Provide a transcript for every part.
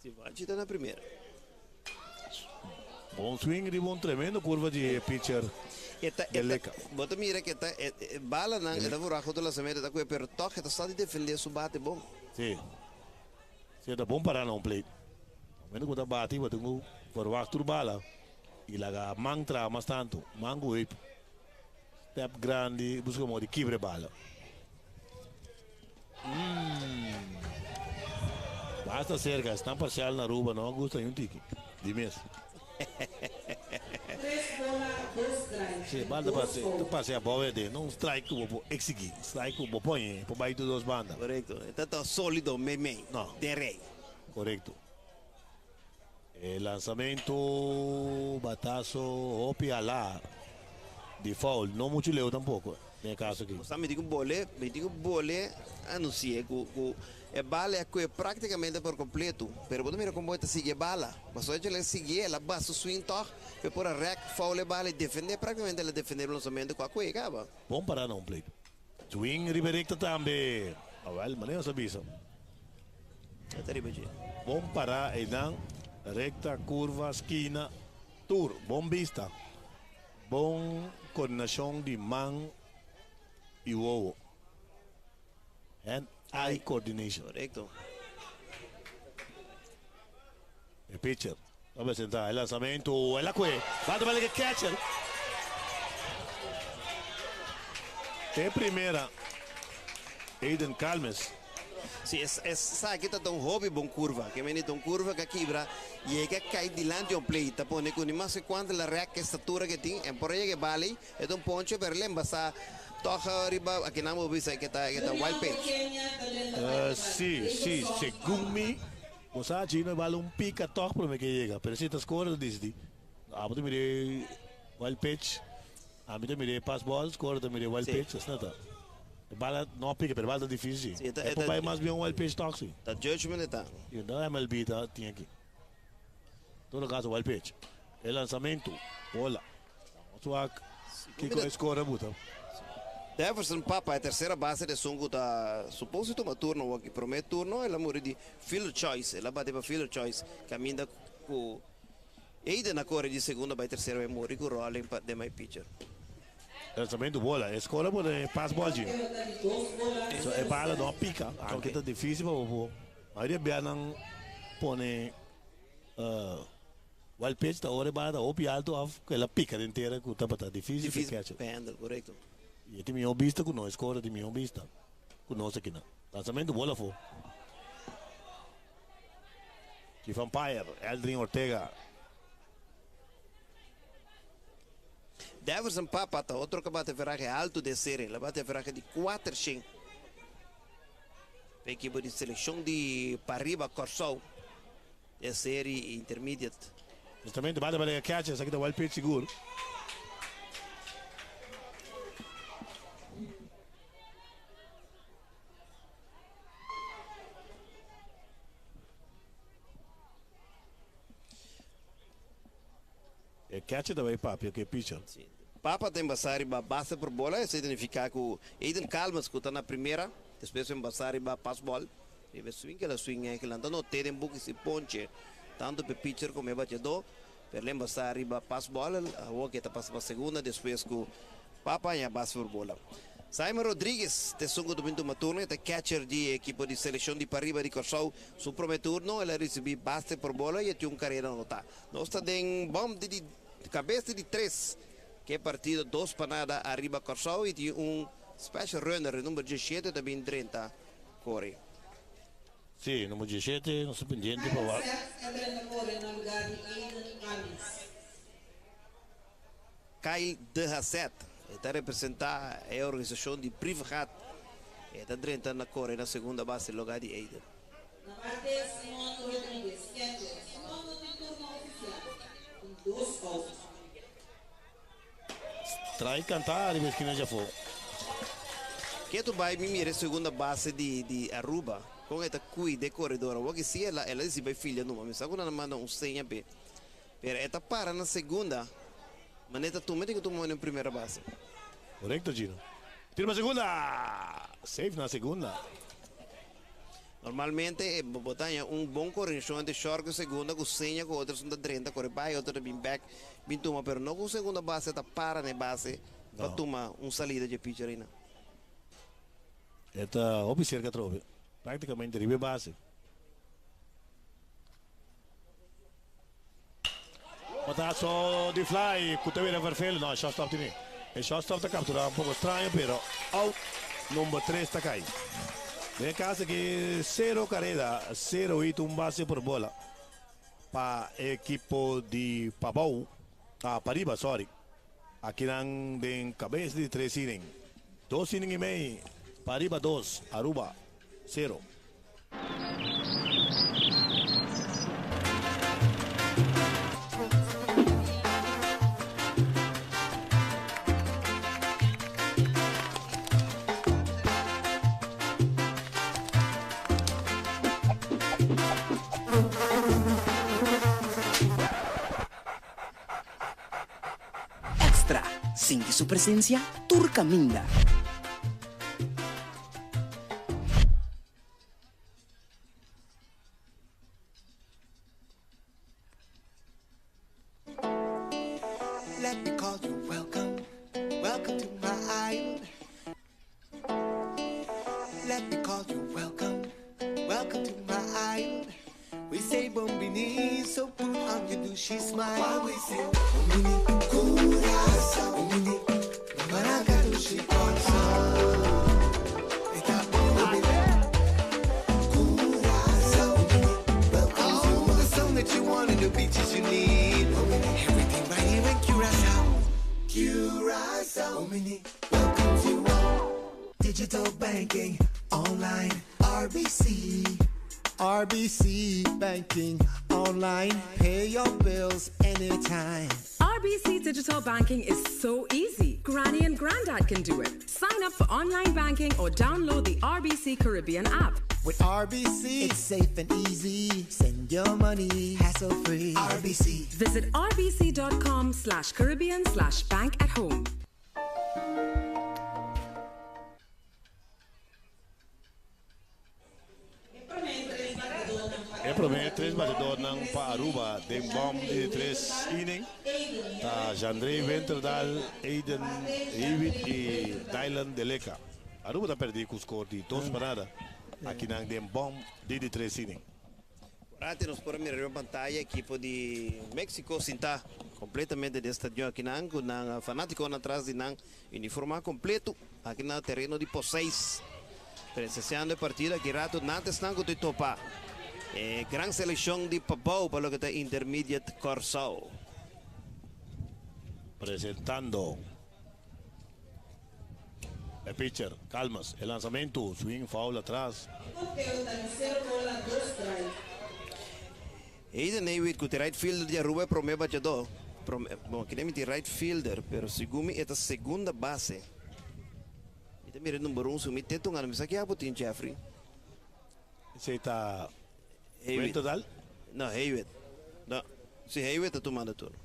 Si vai ci na primeira. Bom swing di buon tremendo curva di pitcher. Bota mira que bala não, é da buraco do lançamento da coisa, pero toque tá só de defender su bate bom. Sim. Se é bom para não play. Menos quando bate, mas tenho por waktu bala. E lá mantra mas tanto, mango whip. Step grande, busca mo de quebre bala. Basta cerca, está parcial na ruba, não gusta um tique. De mesmo. Se banda passe a bola de não strike o bo exigir, strike o bo põe por baixo dos bandas. Correto. Então sólido meme. Não. De rei. Correto. El lançamento, batazo, opia lá. De foul, não muito leu tampouco. Nesse caso aqui. Você me diga bole, anuncia que é bala é praticamente por completo. Pero quando mira como está seguir bala, mas só ele seguir, ela basta swing toque, e por a rec, foul bala e defender praticamente ela defender o lançamento com a coisa, acaba. Bom para não play. Swing riberecta também. Awal, maneira sabisa. É terrível. Bom para e não recta, curva, esquina, tour, bom vista. Bom coordenação de mão e ovo. And eye coordination. Correto. El pitcher. Vamos a sentar el lanzamiento. El acue. Va a tomar el catcher. De primera. Aiden Calmes. Sim, sabe que tá um hobby bom curva, que menino um curva que quebra e é que cai dilante um play, tá pone com mais que quanto a rec estatura que tem, é por aí que vale, é um ponche per lembra sa toca riba aqui não vou ver que tá wild pitch. Sim, segundo mim, você acha que vale um pica toque para me que chega, pero se tá score diz ah, você mire wild pitch, a mim mire pass ball, score mire wild pitch, assim tá. Bala não pica, pero bala difícil. É por aí mais bem um wild pitch toque. Tá judgment tá. E não MLB tá tinha aqui. Todo caso wild pitch. El lançamento, bola. Sua que com score buta. Jefferson Papa é a terceira base de Sungu tá suposto tomar turno aqui, promete turno, ela morre de field choice, ela bate para field choice, caminha com Aiden na corre de segunda, vai terceira, vai morrer com o Rolling de my pitcher. Lançamento bola, escola por pass ball de. So é bala não pica, porque tá difícil para o. Aí é bem não pone wild pitch tá hora bala opi alto off, que ela pica inteira que tá difícil de catch. Handle, correto. E tem minha vista com nós, escola de minha vista. Com nós aqui não. Lançamento bola foi. Que vampire, Eldrin Ortega. Jefferson Papa tá outro que bate verraque alto de série, ela bate verraque de 4 chen. A equipe de seleção de Parriba Corsol, de série intermediate. Justamente bate para catch, essa aqui tá wild pitch seguro. É catch da vai papi, que pitcher. Sim. Papa tem basari basta por bola, isso significa que Aiden Calmas que está na primeira, depois tem basari pass ball, e vai swing é que lá não tem book esse ponche, tanto para pitcher como batedor, per lembra basari pass ball, a o que está passa para segunda, depois que Papa é basta por bola. Simon Rodrigues, de segundo domingo turno, é catcher de equipe de seleção de Parriba de Corsol, su primeiro turno, ele recebeu basta por bola e tem carreira no tá. Nós está em bom de cabeça de 3. Que é partido 2 para nada arriba Corsol e tem special runner, número 17 também 30 corre. Sim, número 17, não surpreendente para lá. Kyle Dehasset, está a representar a organização de Privahat, está 30 na corre na segunda base, lugar de Aiden. Na parte Simon Rodrigues, catcher, segundo turno oficial, com 2 outs. Trai cantar e esquina já foi. Que tu vai me mirar segunda base de Aruba, com esta cui de corredor, o que se ela se vai filha numa, me sabe quando manda senha pe. Pero esta para na segunda, mas esta tu mete que tu manda na primeira base. Correto, Gino. Tira uma segunda. Safe na segunda. Normalmente, botanya buon correzione di short segunda con segna con otro son da 30 corre by otro bin back bin tuma pero no con segunda base ta para ne base pa tuma salida de pitcherina. Esta hobby cerca trove. Praticamente ribe base. Matasso di fly, Kutavira vervelho, no, shortstop di e shortstop da captura un poco strano, però out, numero 3 sta cai. Nel caso che 0 carrera, 0 hit un base per bola pa equipo di Pabau, Pariba, sorry. Aqui nang den cabeça de 3 inning. 2 inning e meio, Pariba 2, Aruba 0. Extra, sinti su presencia, Turcaminda. Let me call you welcome, welcome to my island. Let me call you welcome, welcome to my island. We say bombini, so put on your douche smile. While we say bombini, curaçao, bombini, maracatu chicoçao. Eta bombini, curaçao, bombini, welcome to the song that you want and the beaches you need. Bombini, everything right here in Curaçao, Curaçao, bombini, welcome to digital banking, online, RBC. RBC Banking Online. Pay your bills anytime. RBC Digital Banking is so easy. Granny and Granddad can do it. Sign up for online banking or download the RBC Caribbean app. With RBC, it's safe and easy. Send your money hassle-free. RBC. Visit rbc.com/Caribbean/bank at home. É provavelmente 3 batedores não para Aruba, tem bom de 3 inning. Tá Jandrei Venterdal, Aiden David e Dylan Deleka. Aruba está perdido com o score de 2 paradas. Aqui não tem bom de 3 inning. Ora nos por mirar a pantalla equipo de México sinta completamente de estadio aqui com na fanático atrás de nan uniforme completo aqui no terreno de P6. Presenciando a partida que rato antes não de topa. Gran seleção de Pabau para o que está Intermediate Corsao. Presentando el pitcher, Calmas, el lanzamiento, swing, foul atrás. Aiden David com o right fielder de Aruba promete batedor. Bom, queremos de right fielder, pero segundo é a segunda base. Então, mira, número 1, sumi teto ngano, misa kaya putin Jeffrey. Esse está Hayward. total? Não, Hayward. Não, se Hayward está tomando turno.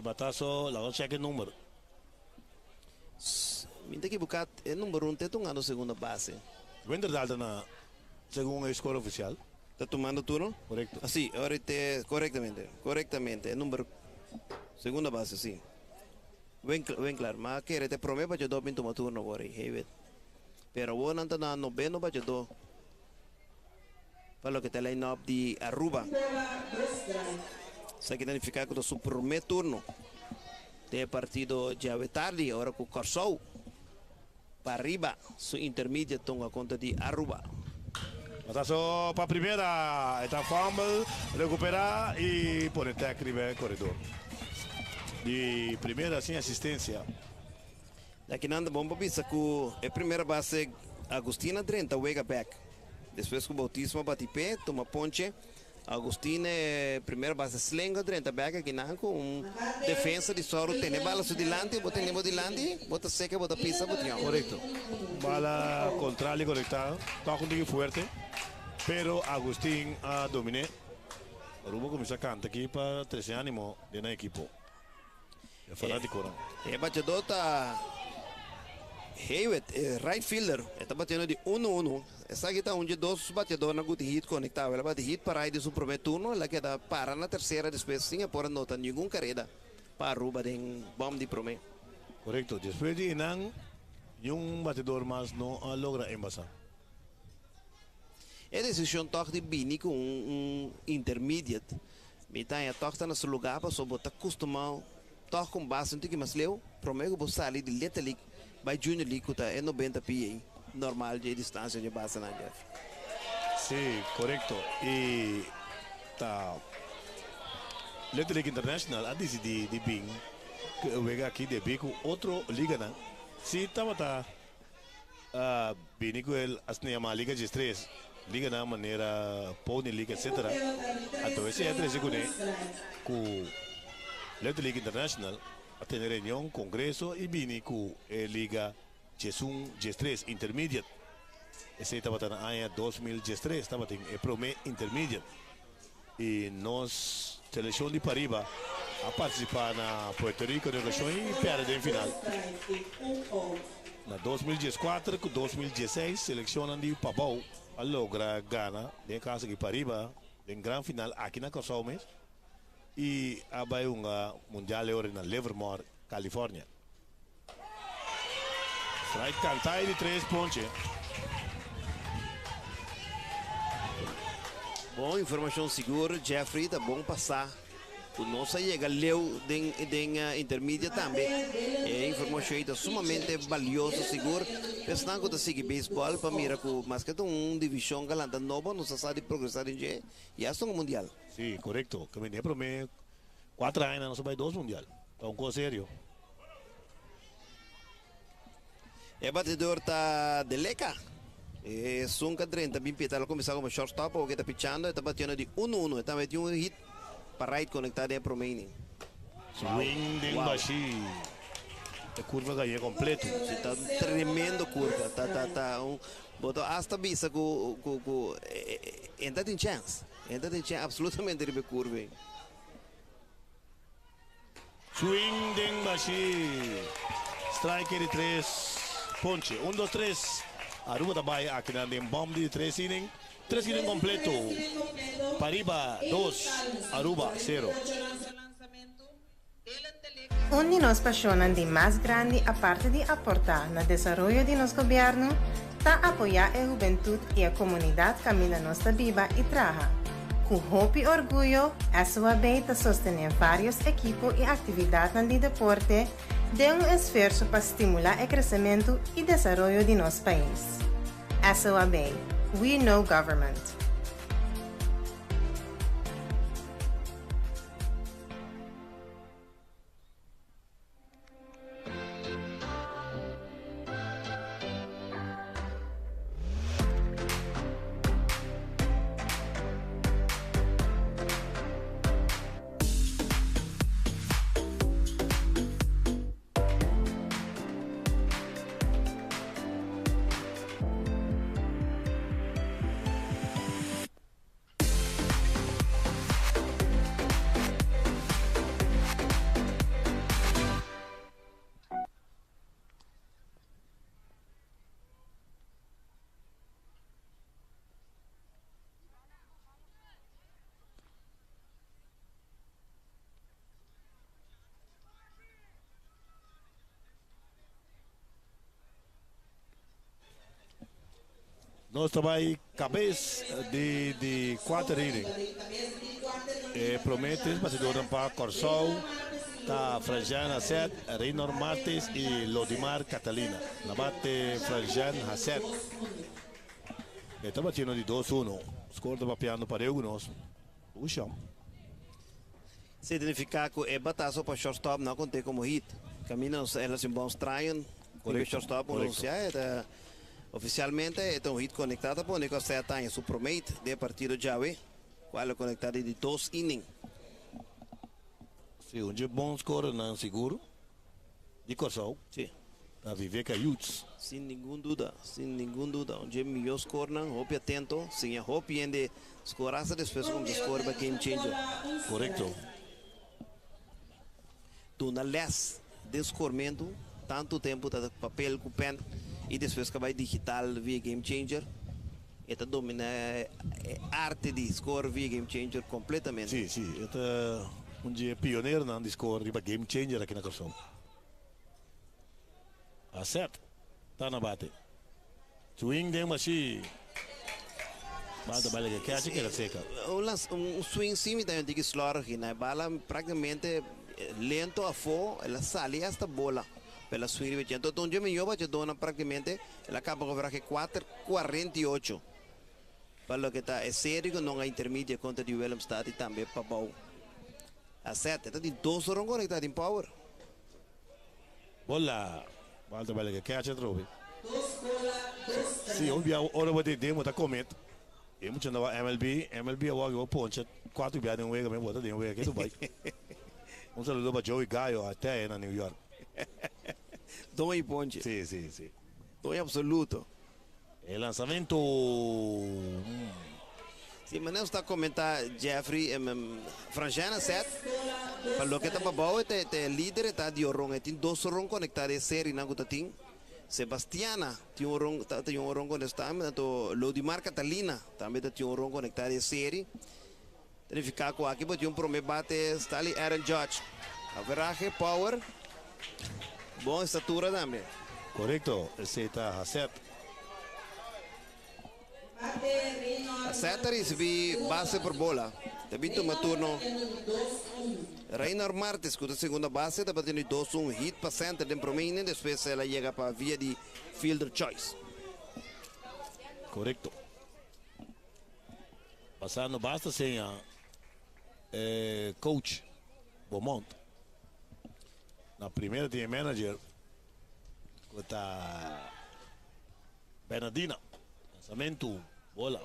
Batazo, la vamos a checar el número. Minta que buscar é número 1, teto ngano segunda base. Wenderdal está na según el score oficial. Está tomando turno? Correcto. Ah, sí, ahorita correctamente, el número segunda base, sí. Bem claro, mas que te promete para yo bin toma turno por ahí, Hayward. Pero vos no estás noveno para yo para lo que te line up de Aruba. Isso aqui significa que o seu primeiro turno de partido já é tarde, agora com o Corsou para arriba, su intermediate toma conta de Aruba. Batazo para primera, está fumble, recupera y pone tackle en el corredor. De primera sin asistencia. Daqui nada bomba pisa com a primeira base Agustina 30 wega back. Depois com o Bautismo bate pé, toma ponche. Agustina primeira base slenga 30 back aqui na com defesa de soro tem bala su dilante, bota nemo dilante, bota seca, bota pisa, bota não. Correcto. Bala contraria conectada, toca un poquito fuerte, pero Agustín dominé. Aruba comienza a cantar aquí para 13 ánimos de un equipo. El fanático, ¿no? E batedor tá Hayward, right fielder, está batendo de 1-1. essa aqui tá onde dois batedores na good hit conectado, ela bate hit para aí de seu primeiro turno, ela queda para na terceira, depois sim, por não tem nenhum carreira para roubar em bom de prome. Correcto. Después de Inang, yung batedor mas no logra embasar. É decisão toque de Bini com intermediate. Então, a toque está no seu lugar, para só botar acostumado, toque com base, não tem que mais leu, promego você sair de letra ali, vai junior ali, que é 90 PA, normal de distância de base na Jeff. Sí, correcto. Y ta Little League International a decidido de Bing que juega aquí de Bing con otro liga na. Sí, estaba Bini con el asnea liga de estrés. Liga na manera pony liga etcétera. Entonces ese es con Little League International a tener reunión congreso y Bini con liga Jesús G3 intermediate. Ese estaba en el año 2013, estaba en el Prome Intermediate. Y nos selección de Pariba a participar en Puerto Rico de relación y pierde en final. En 2014 con 2016 seleccionan de Pabau a lograr gana de casa de Pariba en gran final aquí en Cosomes y a un mundial en Livermore, California. Strike cantai de 3 ponches. Bom, informação segura, Jeffrey, tá bom passar. O nosso chega leu den intermediate também. É informação aí sumamente valiosa, seguro. Pensando que seguir beisebol para mirar com mais que divisão galanta nova, não se sabe progressar em G e é um mundial. Sí, correcto. Que me pro me 4 años no se vai 2 mundial. É um coisa sério. É batedor tá de Leca. E Sunca 30, bem pitado, começar como shortstop, o que está pitchando, está batendo de 1-1, está metendo um hit para right conectado para o main. Swing de baixi. A curva ganha completo. Está tremendo curva, tá botou hasta vista com ainda tem chance, absolutamente de curva. Swing de baixi. Strike de 3 ponche. 1, 2, 3. Aruba também aqui na bomb de 3 innings. 3 innings completo. Pariba 2, Aruba 0. Un de nos pasiones de más grande aparte de aportar no desarrollo de nuestro gobierno, está apoyar a juventud y a comunidad camina nuestra viva y trabaja. Con hope y orgullo, SOAB está sostener varios equipos y actividades en el deporte de un esfuerzo para estimular el crecimiento y desarrollo de nuestro país. SOAB, we know government. Nós trabalhamos cabeça de 4 innings. Promete batedor para Corsol, tá Franjan Hasset, Reynor Martes e Lodimar Catalina. Na bate Franjan Hasset. Está batendo de 2-1. Score está papeando para alguns. O chão. Significa que é batazo para shortstop, não contém como hit. Caminhos, elas em bons traiam. Correcto. Shortstop, anunciar, oficialmente é um hit conectado para o negócio em seu promete de partido Javi, qual é conectado de 2 innings. Sim, um bom score não seguro. De Corsol. Sim. A viver Caiutes. Sem nenhuma dúvida, onde melhor score não, hope atento, sem a hope ainda scorar depois como score para game changer. Correcto. Tu na less de escormento, tanto tempo tá papel com pen e depois que vai digital via game changer, Esta domina arte di score via game changer completamente. Sì, sì, è un pioniere nel score, riba game changer aqui na Corsão. Acerta, tá na bate. Swing dem assim. Bata bala que catch que era seca. Un swing simile da antichi slaughter que na bala praticamente lento a fo, ela sale hasta bola. Pela swing de então onde me yoba já dona praticamente ela acaba com que 4:48. Para que tá é sério não há intermediate contra de Willem Stad e também para bom. A sete tá de 2 horas conectado em power. Bola. Bata bala que catch trove. Dos bola, dos Sì, ovvio, ora vado demo da comment. E mo c'è MLB a voglio ponce 4 biadi un wega, me vuota di un wega che tu vai. Un saluto per Joey Gaio a te in New York. Doi ponte. Sì, sì, sì. Doi absoluto. E lançamento. Sim, mas não está a comentar Jeffrey, Franjana set. Para o que está para boa, te líder está de orong, tem 2 orong conectados série na gota tem. Sebastiana tem orong conectado, to Lodimar Catalina também tem orong conectado série. Tem ficar com aqui, porque promete bate está ali Aaron Judge. Average power. Boa estatura também. Correcto, ese está acerto. A seta recebi base por bola. Também toma turno. Reiner Martes, com a segunda base, está batendo 2-1 hit para center de promedio, depois ela chega para a via de fielder choice. Correcto. Passando basta sem a coach Beaumont. Na primeira tem manager com a Bernardina. Lançamento, bola.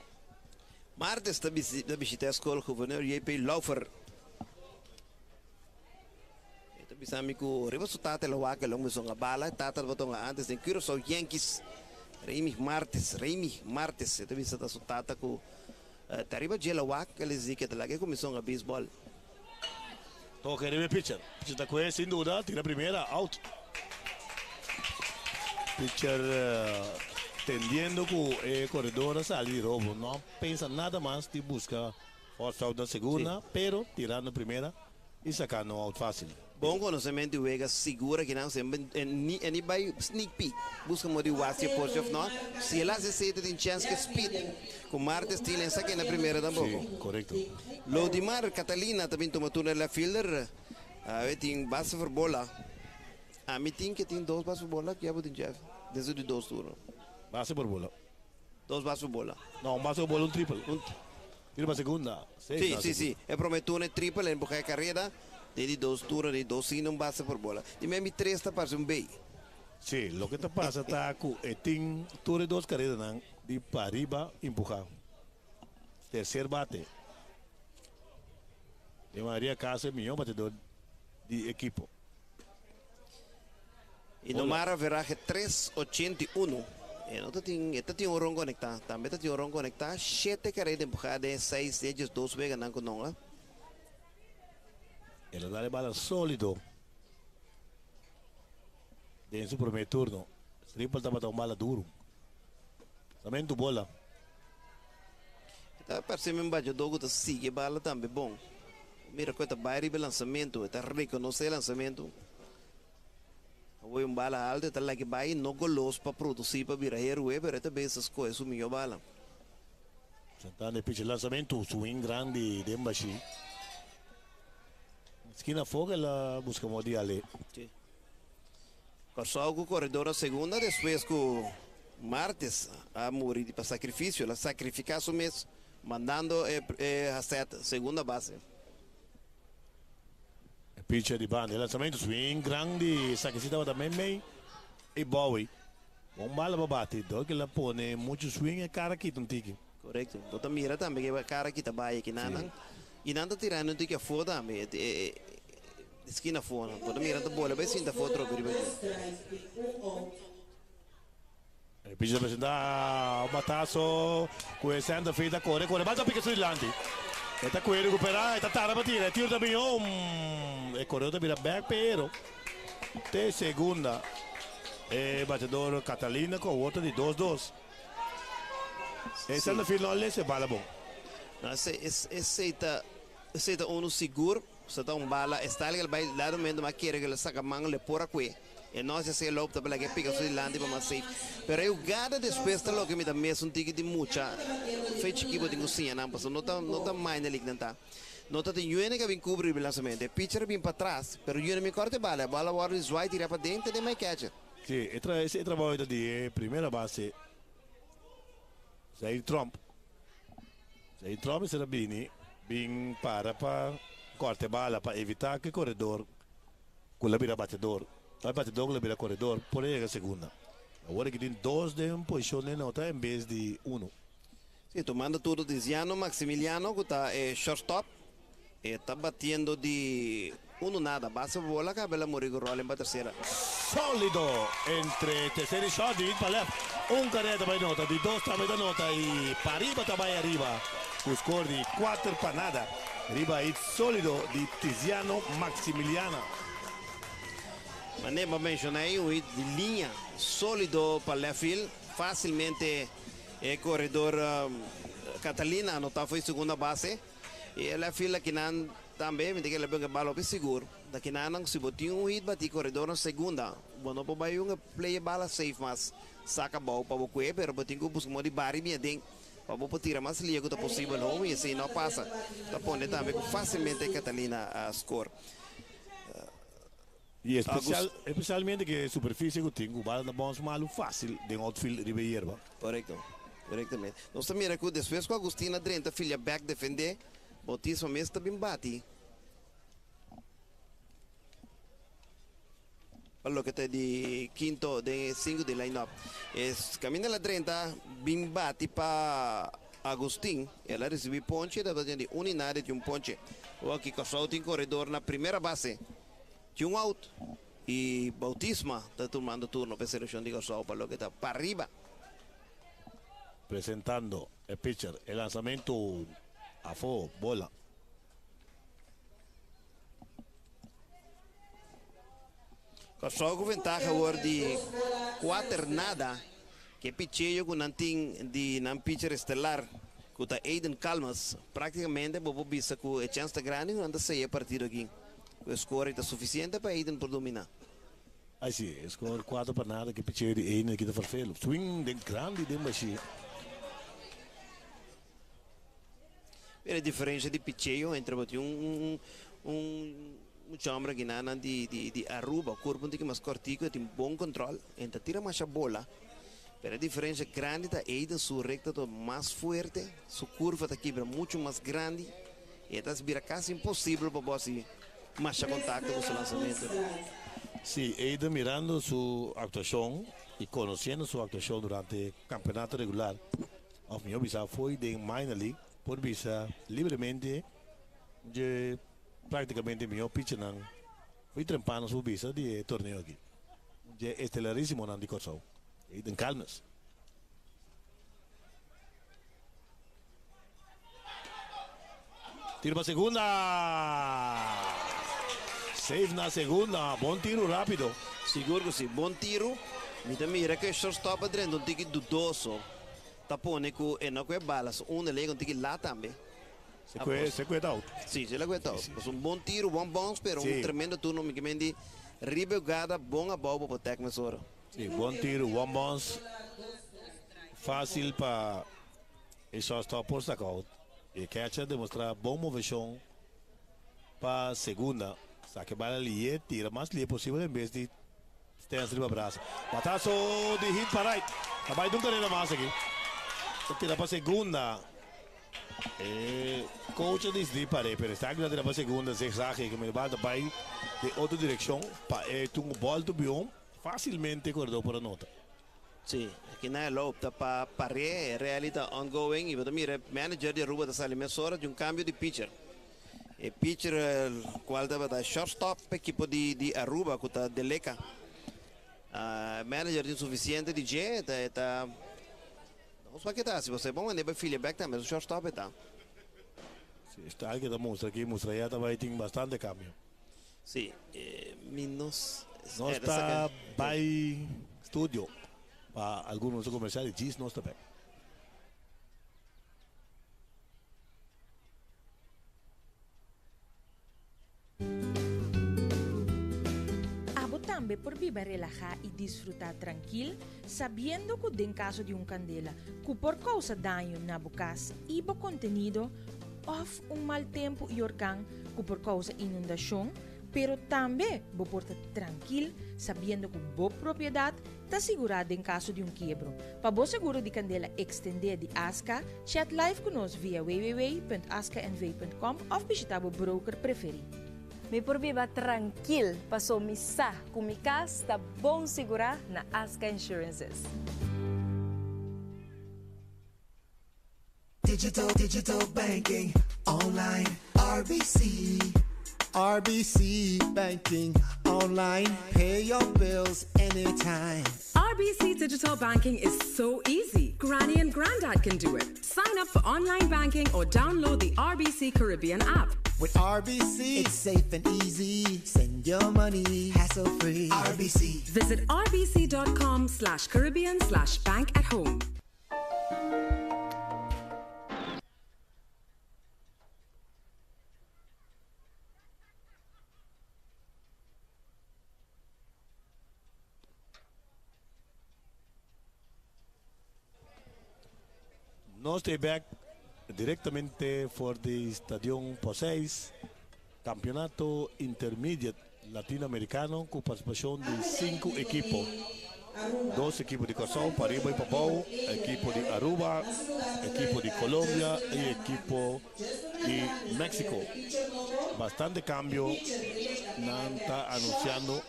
Martes está visitando a escola governador JP Laufer. Está visitando com o resultado da Waka, longo são a bala, tata batong antes de Curaçao Yankees. Raimi Martes, está visitando a tata com Tariba Jela Waka, eles dizem que está lá que começou a beisebol. Toca ele pitcher. Pitcher está com ele, sem dúvida, tira a primeira, out. Pitcher tendiendo com o corredor a sair de robo. Não pensa nada mais de buscar force out na segunda, pero tirando a primeira e sacando out fácil. Bom conhecimento Vega segura que não sempre nem vai sneak peek busca modi wasi post of não se ela se tem chance que speed com Martes Tillen saque na primeira também. Sí, correcto. Lodimar Catalina também toma turno na fielder. Tem base por bola. A mim tem que tem 2 bases por bola que já botem Jeff. Desde de 2 turnos. Base por bola. 2 bases por bola. Não, base por bola um triple. Tira para a segunda. Sim. É prometido um triple em boca carreira. De 2 turnos, de 2 e não base por bola. De mesmo 3 está para um B. Sí, lo que te pasa está que tem tudo 2 carreiras de para arriba empujar. Terceiro bate. De Maria Casa é melhor batedor de equipo. E no mar haverá 381. Esta tem um ron conectado. Também tem um ron conectado. 7 carreiras de empurrar de 6, 10, 2 vegas não com Ele dá a bala sólido. Em seu primeiro turno. Triple estava tão bala duro. Também do bola. Tá percebendo baixo dogo tá sigue bala também bom. Mira quanta baile de lançamento, tá reconhecer lançamento. Foi bala alta, tá lá que vai no golos para produzir para virar herói, pero também essas coisas melhor bala. Sentando pitch lançamento, swing grande de embaixo. Esquina fogo, ela busca modi ali. Sí. Corsou com o corredor a segunda, depois com Martes a morir para sacrifício, ela sacrificar o mês, mandando a seta, segunda base. Pitch de banda, lançamento, swing grande, sacrifica também meio e Bowie. Bom bala para bater, do que ela põe muito swing e cara aqui, um tique. Correto. Então mira também que a cara aqui tá baia aqui nanang. E nada tirando de que a foda também, esquina fora. Então mira a bola, vai sinta foto trocar Pitch apresentar o batazo, com esse anda feita corre, basta pique su dilante. Está com ele recuperar, está tarde para tirar, tiro também e correu também back, pero de segunda, batedor Catalina com outra de 2-2. Essa no final se bala bom. Esse uno seguro, se dá bala, está ali vai lá no meio de uma queira que ele saca manga le por aqui. E nós já se lopta para que pica sui landi para safe. Pero eu gada depois tá logo me dá mesmo um tique de mucha. Feito que vou tinha sim, não, passou não tá mais na liga tá. Não tá tem UNE que vem cobrir o lançamento. O pitcher vem para trás, pero UNE me corta a bola agora vai tirar para dentro de my catcher. Sim, esse trabalho de primeira base. Zaire Trump será bem para corte a bola para evitar que o corredor com a vira batedor. O batedor com a vira corredor por aí a segunda. Agora que tem dois de posição de nota em vez de um. Sim, tomando tudo de Ziano Maximiliano que está shortstop. Está batendo de nada. Base a bola que a bela Morigo rola para terceira. Sólido entre terceira e short de para left. Carreta para nota, de 2 também da nota e para arriba também arriba. O score de 4 para nada. Arriba e sólido de Tiziano Maximiliano. Mas nem para mencionar aí um hit de linha sólido para left field. Facilmente o corredor Catalina anotava foi segunda base. E ela fila que não também me diga ele bem que bala bem seguro. Daqui não se botou hit bati corredor na segunda. Bueno para vai play bala safe mas saca bola para o cué, pero botinho que busca de bari bem dentro. Para o tirar mais liga que possível não e assim não passa. Tá ponendo também facilmente Catalina a score. E especialmente que a superfície que tem, o bala na bons malo fácil de outfield de beierba. Corretamente. Nós também que depois com a Agustina Drenta filha back defender. Botismo mesmo também bate. Para o que está de quinto, de 5 de line-up. Caminha la 30, bem bate para Agustin. Ela recebeu ponche, da de unidade de ponche. O aqui com tem corredor na primeira base. De out. E Bautisma está tomando turno para a seleção de Gosol para o que está para arriba. Presentando el pitcher, el lanzamiento a fuego, bola. Só com ventaja agora de 4 nada, que picheio com de não pitcher estelar, que está Aiden Calmas, praticamente vou vista com a chance grande não anda sair a partir aqui. O score está suficiente para Aiden por dominar. Aí sim, score 4 para nada, que picheio de Aiden aqui está farfelo. Swing de grande de machine. A diferença de picheio entre um chambra que nana de Aruba, o corpo tem mais cortico, tem bom controle, então tira mais a bola. Mas a diferença grande da Aiden, sua recta é mais forte, sua curva está aqui muito mais grande, e então vira quase impossível para você mais contato com o seu lançamento. Sim, Aiden mirando sua atuação e conhecendo sua atuação durante o campeonato regular, a minha visão foi de minor league. Por visa livremente de praticamente meu pitch não foi trempando sua visa de torneio aqui de estelaríssimo não de corso e de calmas tiro para segunda save na segunda bom tiro rápido seguro que sim bom tiro me mira que shortstop dentro um tique dudoso tapone com e não com balas lega um tique lá também se cuida out sim se la cuida out um bom tiro bom pero um tremendo turno me que ribegada bom a bola para técnico soro sim bom tiro bons fácil para e só está por sacar e catcher demonstra bom movimento para segunda saque bala ali tira mais ali possível em vez de stance riba braço batazo de hit para right vai nunca nem mais aqui tira para segunda coach diz de parei pero está que tira para segunda zigzag que me vai de outra direção para um bola do biom facilmente corredor por a nota sim aqui na lopta para parar realidade ongoing e você mira manager de Aruba da Salimesora de cambio de pitcher e pitcher qual estava da shortstop equipo de Aruba que está de Leca manager de suficiente de G está não que tá, se você bom andar filha back também o shortstop tá. Está que demonstra que já vai ter bastante câmbio. Sim, menos. Não está by estúdio para alguns comerciais diz não está bem. también por vivir relajar y disfrutar tranquilo, sabiendo que en caso de un candela, que por causa daño na bocas y bo contenido, of un mal tiempo y organ, que por causa inundación, pero también bo porta tranquilo, sabiendo que bo propiedad está asegurada en caso de un quiebro. Para bo seguro de candela extender de ASCA, chat live con nos via www.ascanv.com of visita bo broker preferido. Me por viva tranquil, passou missa, com mi casa está bom segurar na Asca Insurances. Digital banking, online, RBC. RBC banking, online, pay your bills anytime. RBC Digital Banking is so easy. Granny and Grandad can do it. Sign up for online banking or download the RBC Caribbean app. With RBC, it's safe and easy. Send your money hassle-free. RBC. Visit rbc.com/Caribbean/bank at home. Nós stay back diretamente for the Stadium Poseis, Campeonato Intermediate Latino-Americano com participação de 5 equipos. 2 equipos de Curaçao, Paraíba e Papau, equipo de Aruba, equipo de Colômbia e equipo de México. Bastante cambio, não está anunciando,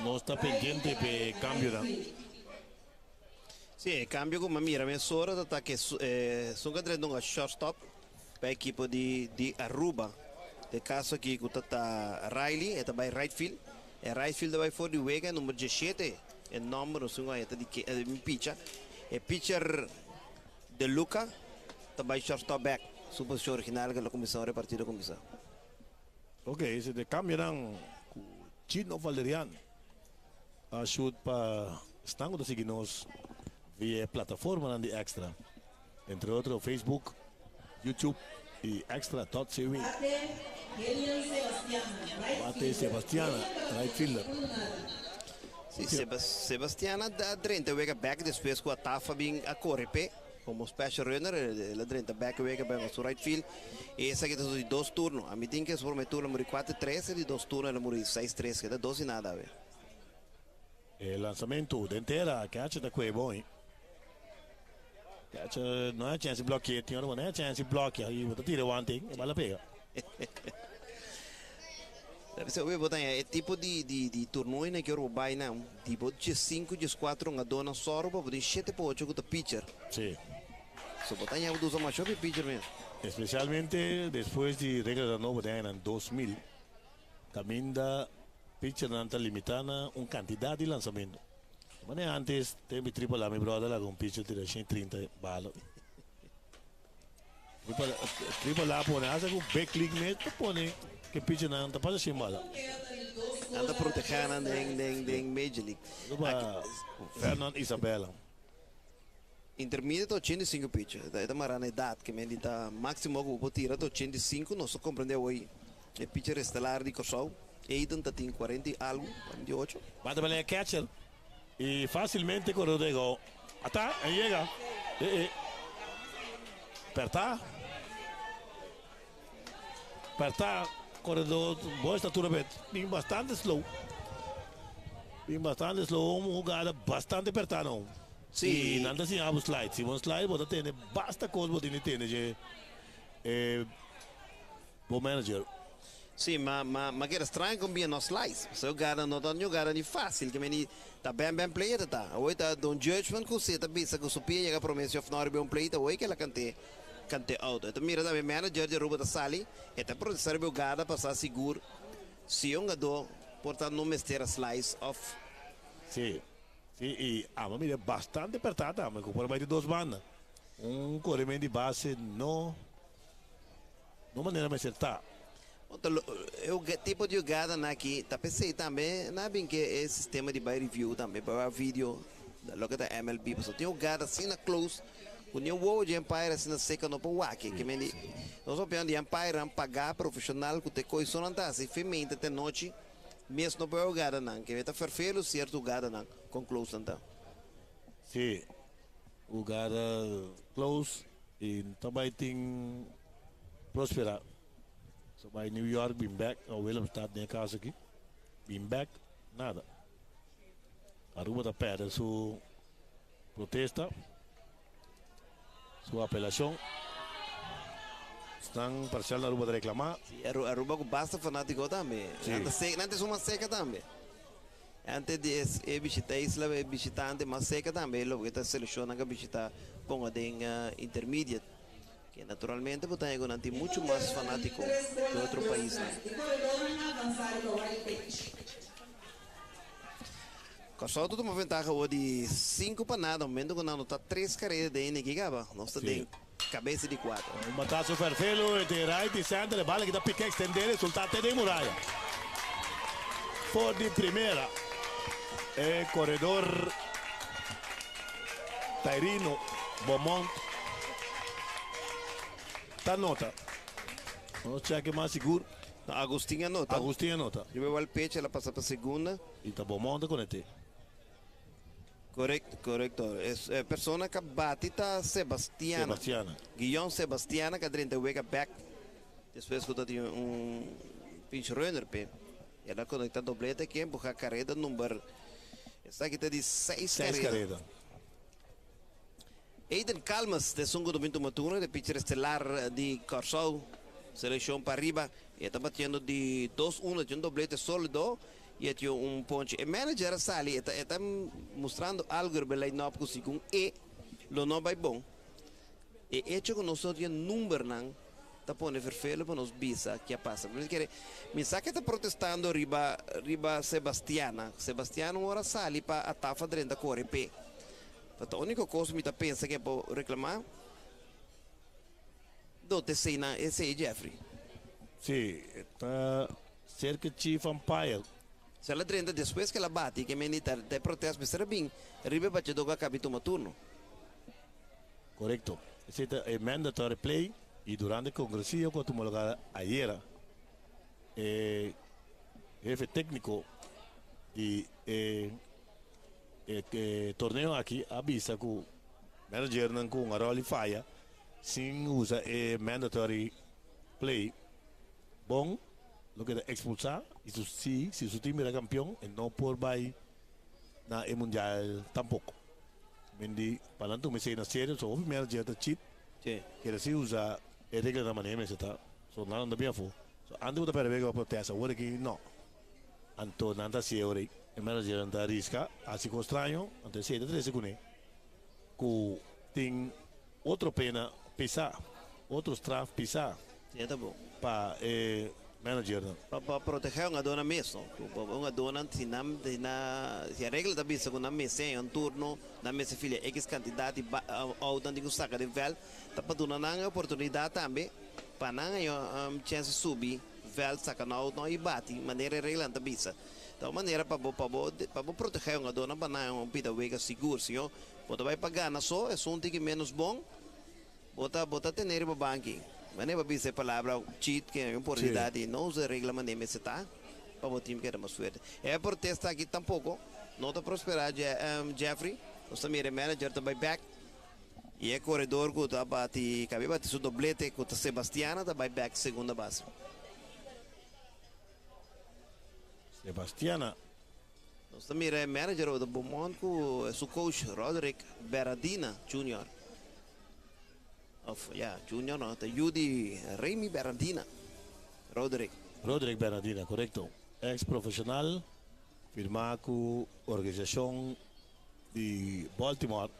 não está pendente de cambio. Sì, cambio come mira, mezz'ora che sono cadendo un shortstop per l'equipo di Aruba. Nel caso che è Riley, è bei right field. E right field vai fuori di Wega, numero 17, e il numero sono di pitcher. E pitcher De Luca, è bei shortstop back, su posizione originale che la commissione repartita con questa. Ok, se cambieran Chino Valerian a shoot para stango de seguirnos via plataforma de Extra, entre otros Facebook, YouTube y Extra.cv. Bate Sebastiana, right fielder. Sì, Sebastiana da Drenthe wega back depois com a Tafa bem a correr como special runner, la Drenthe back wega bem su right field. E essa que tem de 2 turnos. A mim tem que formar turno número 4-3 e de 2 turnos ela muri 6-3, que dá 12 e nada, velho. El lanzamiento de entera, catch da quei bom. Catch não é chance bloqueio, tinha não é chance bloqueio, aí você tira one thing, e bala pega. Deve ser o tipo de torneio né, que eu vai não, tipo de 5, de 4 uma dona só para poder 7 para 8 com o pitcher. Sim. Só botar em algo dos amachos e pitcher mesmo. Especialmente depois de regra da nova em 2000, caminda pitcher não está limitada uma quantidade de lançamento. Mas antes teve triple a mi brother lá com pitcher de 30 balas. Triple A põe asa com back league mesmo põe que pitcher não está para sem bala. Anda protegendo em Major League. Fernando Isabela. Intermediate 85 pitcher. Da marana idade que me dita máximo que vou tirar 85, não só compreendeu aí. É pitcher estelar de Curaçao. Aiden tem 40 algo, 48. Bate para catcher. E facilmente quando digo, até aí chega. Apertar, corredor, boa estatura, bem bastante slow. Uma jogada bastante apertada. Sim. E nada assim, abre slide. Se um slide, você tem basta coisa, você tem de bom manager. Sim, mas que era estranho com bem nos slides. Se eu gara não dá jogada de fácil, que me tá bem player tá. Hoje tá um judgment com você tá bisa com supia chega promessa of not bem player, hoje que ela cante out. Então mira também manager de Ruba da Sali, eta por ser bem jogada passar seguro. Se um gado portanto não mestre slice off. Sim. E a mira bastante apertada, mas com por mais de 2 bandas. Corrimento de base não maneira mais acertar. O tipo de jogada aqui, tá pensei também, não é bem que é sistema de by review também, para vídeo da logo da MLB, só tem jogada assim na close, o new wall de Empire assim na seca no para waki, que me nós opinião de Empire pagar profissional que te coisa não tá assim, fermenta até noite, Mes no puede jugar nan, que está ferfelo cierto jugar nan, concluso então. Sim, o lugar close e também tem prosperar. So by New York, been back, ou Willemstad, nem casa aqui, been back, nada. Aruba da pedra, sua protesta, sua apelação. Estão parcial na Aruba de reclamar. Aruba com basta fanático também. Antes uma seca também. Antes de visitar a isla, visitante mais seca também. Logo que está selecionando a visitar com a intermediate. Que naturalmente tem muito mais fanático que outro país. Só tudo uma vantagem de 5 para nada, momento que não está 3 carreiras de N que acaba, nós tem cabeça de 4. Um bataço ferfelo de right e center, bala que dá pique extender, resultado de muralha. For de primeira, corredor Tairino Beaumont. Tá nota. Vamos checar mais seguro. Agostinho anota. Agostinho anota. Eu vou pecho, ela passa para a segunda. E tá Beaumont com ele. Correcto. É persona que bate tá Sebastiana. Guion Sebastiana que dentro da wake back. Depois que tem pinch runner pe. Ela conecta doblete que empuja a carrera número. Essa aqui tá de 6 carreiras. Aiden Calmas, de segundo momento turno, de pitcher estelar de Corsol, seleção para arriba, e está batendo de 2-1, de doblete sólido, e tem ponche. O manager Sali está mostrando algo no line-up com lo não vai bom. E hecho que nós temos número não, está pondo vermelho para nos bisa que passa. Me sabe que está protestando riba Sebastiana. Sebastiana ora Sali para a tafa dentro da corre p. A única coisa que eu penso que é para reclamar do Tessina é Jeffrey. Sim, está cerca de Chief Umpire. Se ela treina depois que ela bate, que militar de protesto, mas será bem, ribe batedor que acaba de turno. Correto. Esse é mandatory play e durante o congresso, quando o lugar ayer, jefe técnico de torneio aqui avisa que o manager não com a role falha, sim usa mandatory play. Bom, lo que expulsar, isso sim, se o time era campeão, não por vai na mundial tampouco. Mendi, falando me sei na série, só o manager da cheat, que assim usa a regra da maneira, mas está, só nada não bem for. Antes da primeira vez que eu protesto, agora que não, anto nada se ore. O manager anda risca, assim que estranho, antes de 3 segundos, que tem outra pena pisar, outro strafe pisar. Sim, tá bom. Para manager. Para proteger uma dona mesmo. Uma dona, se a regra da bisa com uma mesa em turno, na mesa filha, X quantidade, ou tanto que saca de vel, tá para dona uma oportunidade também, para não chance subir, vel saca não e bate, maneira regra da bisa. Então, maneira para proteger uma dona, para não pida wega seguro, senhor. Você vai pagar na só, é um que menos bom, bota ter para banking. Maneira para dizer a palavra cheat, que é uma oportunidade, não usa regra maneira se tá, para o time que era mais forte. É protesta aqui tampouco, não está prosperar Jeffrey, o Samir manager também back, e é corredor que está bate, cabe bate seu doblete com a Sebastiana, também back segunda base. Sebastiana. Nós também é manager do Beaumont com o coach Roderick Berardina Jr. Junior no, te Judy Remy Berardina. Roderick Berardina, correcto. Ex-profissional, firma com a organização de Baltimore.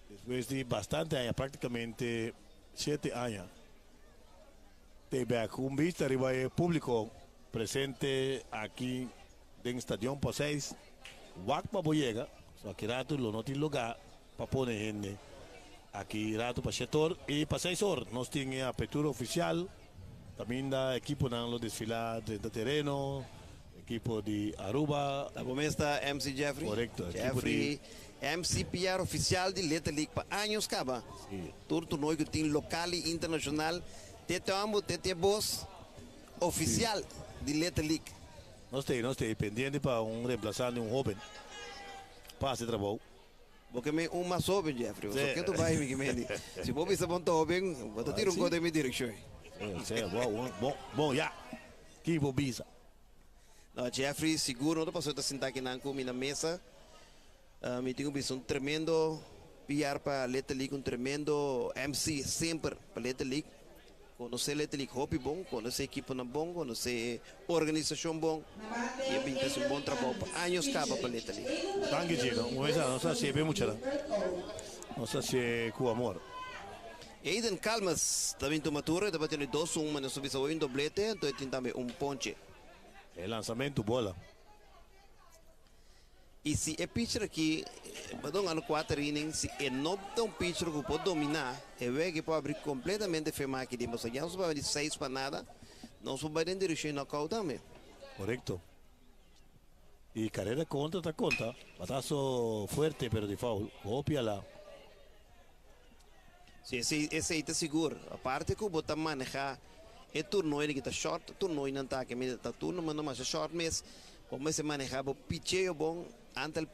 Depois de bastante anos, praticamente 7 anos. Teve um vista arriba público presente aqui no Estadio Poseis. Wakpa Boyega, só que rato não tem lugar para pôr gente. Aqui rato para setor e para 6 horas nós temos a apertura oficial também da equipe não desfilar de terreno, equipe de Aruba. A começa MC Jeffrey. Correcto. Jeffrey, MCPR oficial de Little League para anos caba. Torneio que tem local e internacional. Tete boss oficial de Little League. No estoy pendiente para un reemplazante, un joven. Pase trabajo. Porque me um mais joven, Jeffrey. Sí. Só que tu vai, me mendi. Se vou pensar bom jovem, vou te tirar um gol da minha direção. Bom, ya. Que bobisa. Não, Jeffrey, seguro, não passou a sentar aqui na mesa. Me tenho visto um tremendo PR para a Leta League, um tremendo MC sempre para a Leta League. Conhecer a Leta League hobby bom, conhecer a equipe na bom, conhecer a organização bom. E a gente fez um bom trabalho para anos capa para a Leta League. Danke, Gino. Não sei se é bem muito. Não sei se é com amor. Aiden Calmas, também tu matura, também tem 2-1, mas não soube se um doblete, então tem também um ponche. É lançamento, bola. E se é pitcher aqui, badong ano 4 innings, se é não tão pitcher que pode dominar, é ver que pode abrir completamente fema aqui dentro. Se não vai de 6 para nada, não se vai dirigir knockout também. Correcto. Y carrera contra, está contra. Batazo fuerte, pero de foul. Copia la. Sí, esse aí está seguro. A parte que o botar manejar é turno ele que está short, turno ele não está que me está turno, mas não mais short mas como se manejar o pitcheio bom, ante o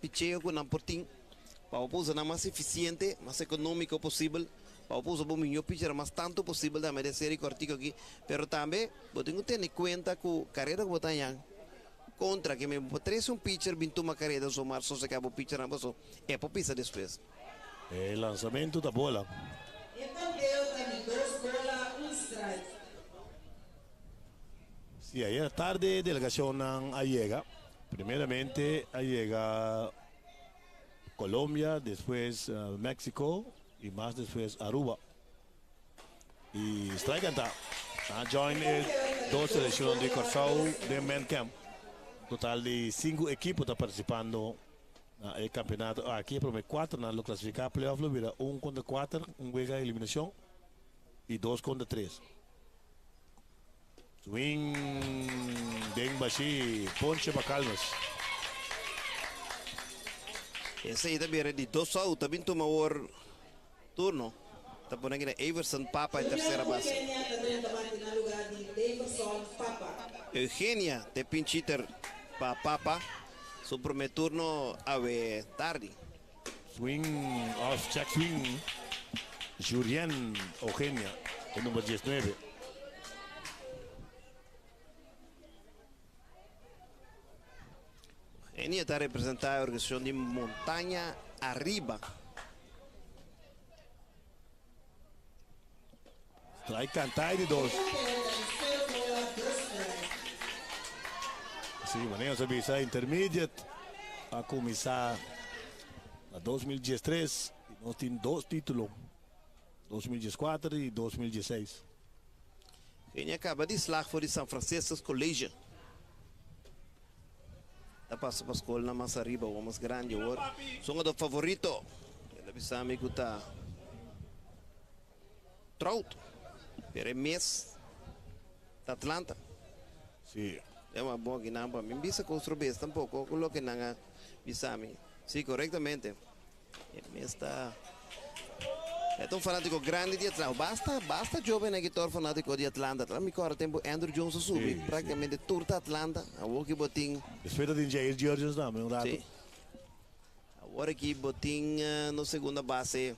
pitcheio com não portim, para o usar na mais eficiente, mais econômico possível, para o usar o melhor pitcher mais tanto possível da média série cortico aqui, pero também eu tenho que ter em conta que a carreira que botar yang contra que me três um pitcher bintu uma carreira somar só se acaba o pitcher na passou é para pisar depois. El lanzamiento da bola. Então deu também 2 bolas, 1 strike. Sí, ayer tarde delegación llega. Primeramente llega Colombia, después México y más después Aruba. Y strike está. Join 2 selecciones de Corsao de Men Camp. Total de 5 equipos está participando el campeonato. Aquí promete 4, no lo clasifica playoff, lo mira 1 contra 4, un juega de eliminación y 2 contra 3. Swing, Den Bashi, ponche para Calmas. Esse aí também era de 2 out, também toma o turno. Está por aqui Everson Papa em terceira base. Eugênia também está batendo no lugar de Davidson Papa. Eugênia de pinchiter para Papa. Su primer turno a ver tarde. Swing, off, check swing. Julián Eugenia, el número 19. Eugenia está representada a organización de Montaña Arriba. Strike cantar de 2. Sí, manejo se visa intermediate a começar a 2013 e nós temos 2 títulos, 2014 e 2016. Eugenia acaba de slag voor de San Francisco College. Está passando para a escola na mais arriba, o mais grande agora. São do favorito. Ele avisa amigo tá Trout. Pero é mês da Atlanta. Sim. É uma boa que não para mim. Bisa construir tampouco. Coloque na Bisami. Sim, corretamente. Ele está. É um fanático grande de Atlanta. Basta jovem aqui torna fanático de Atlanta. Lá me corre tempo Andrew Jones subi. Praticamente turta Atlanta. A que botin. Espera de Jair Georges também um rato. Sim. Agora aqui botin no segunda base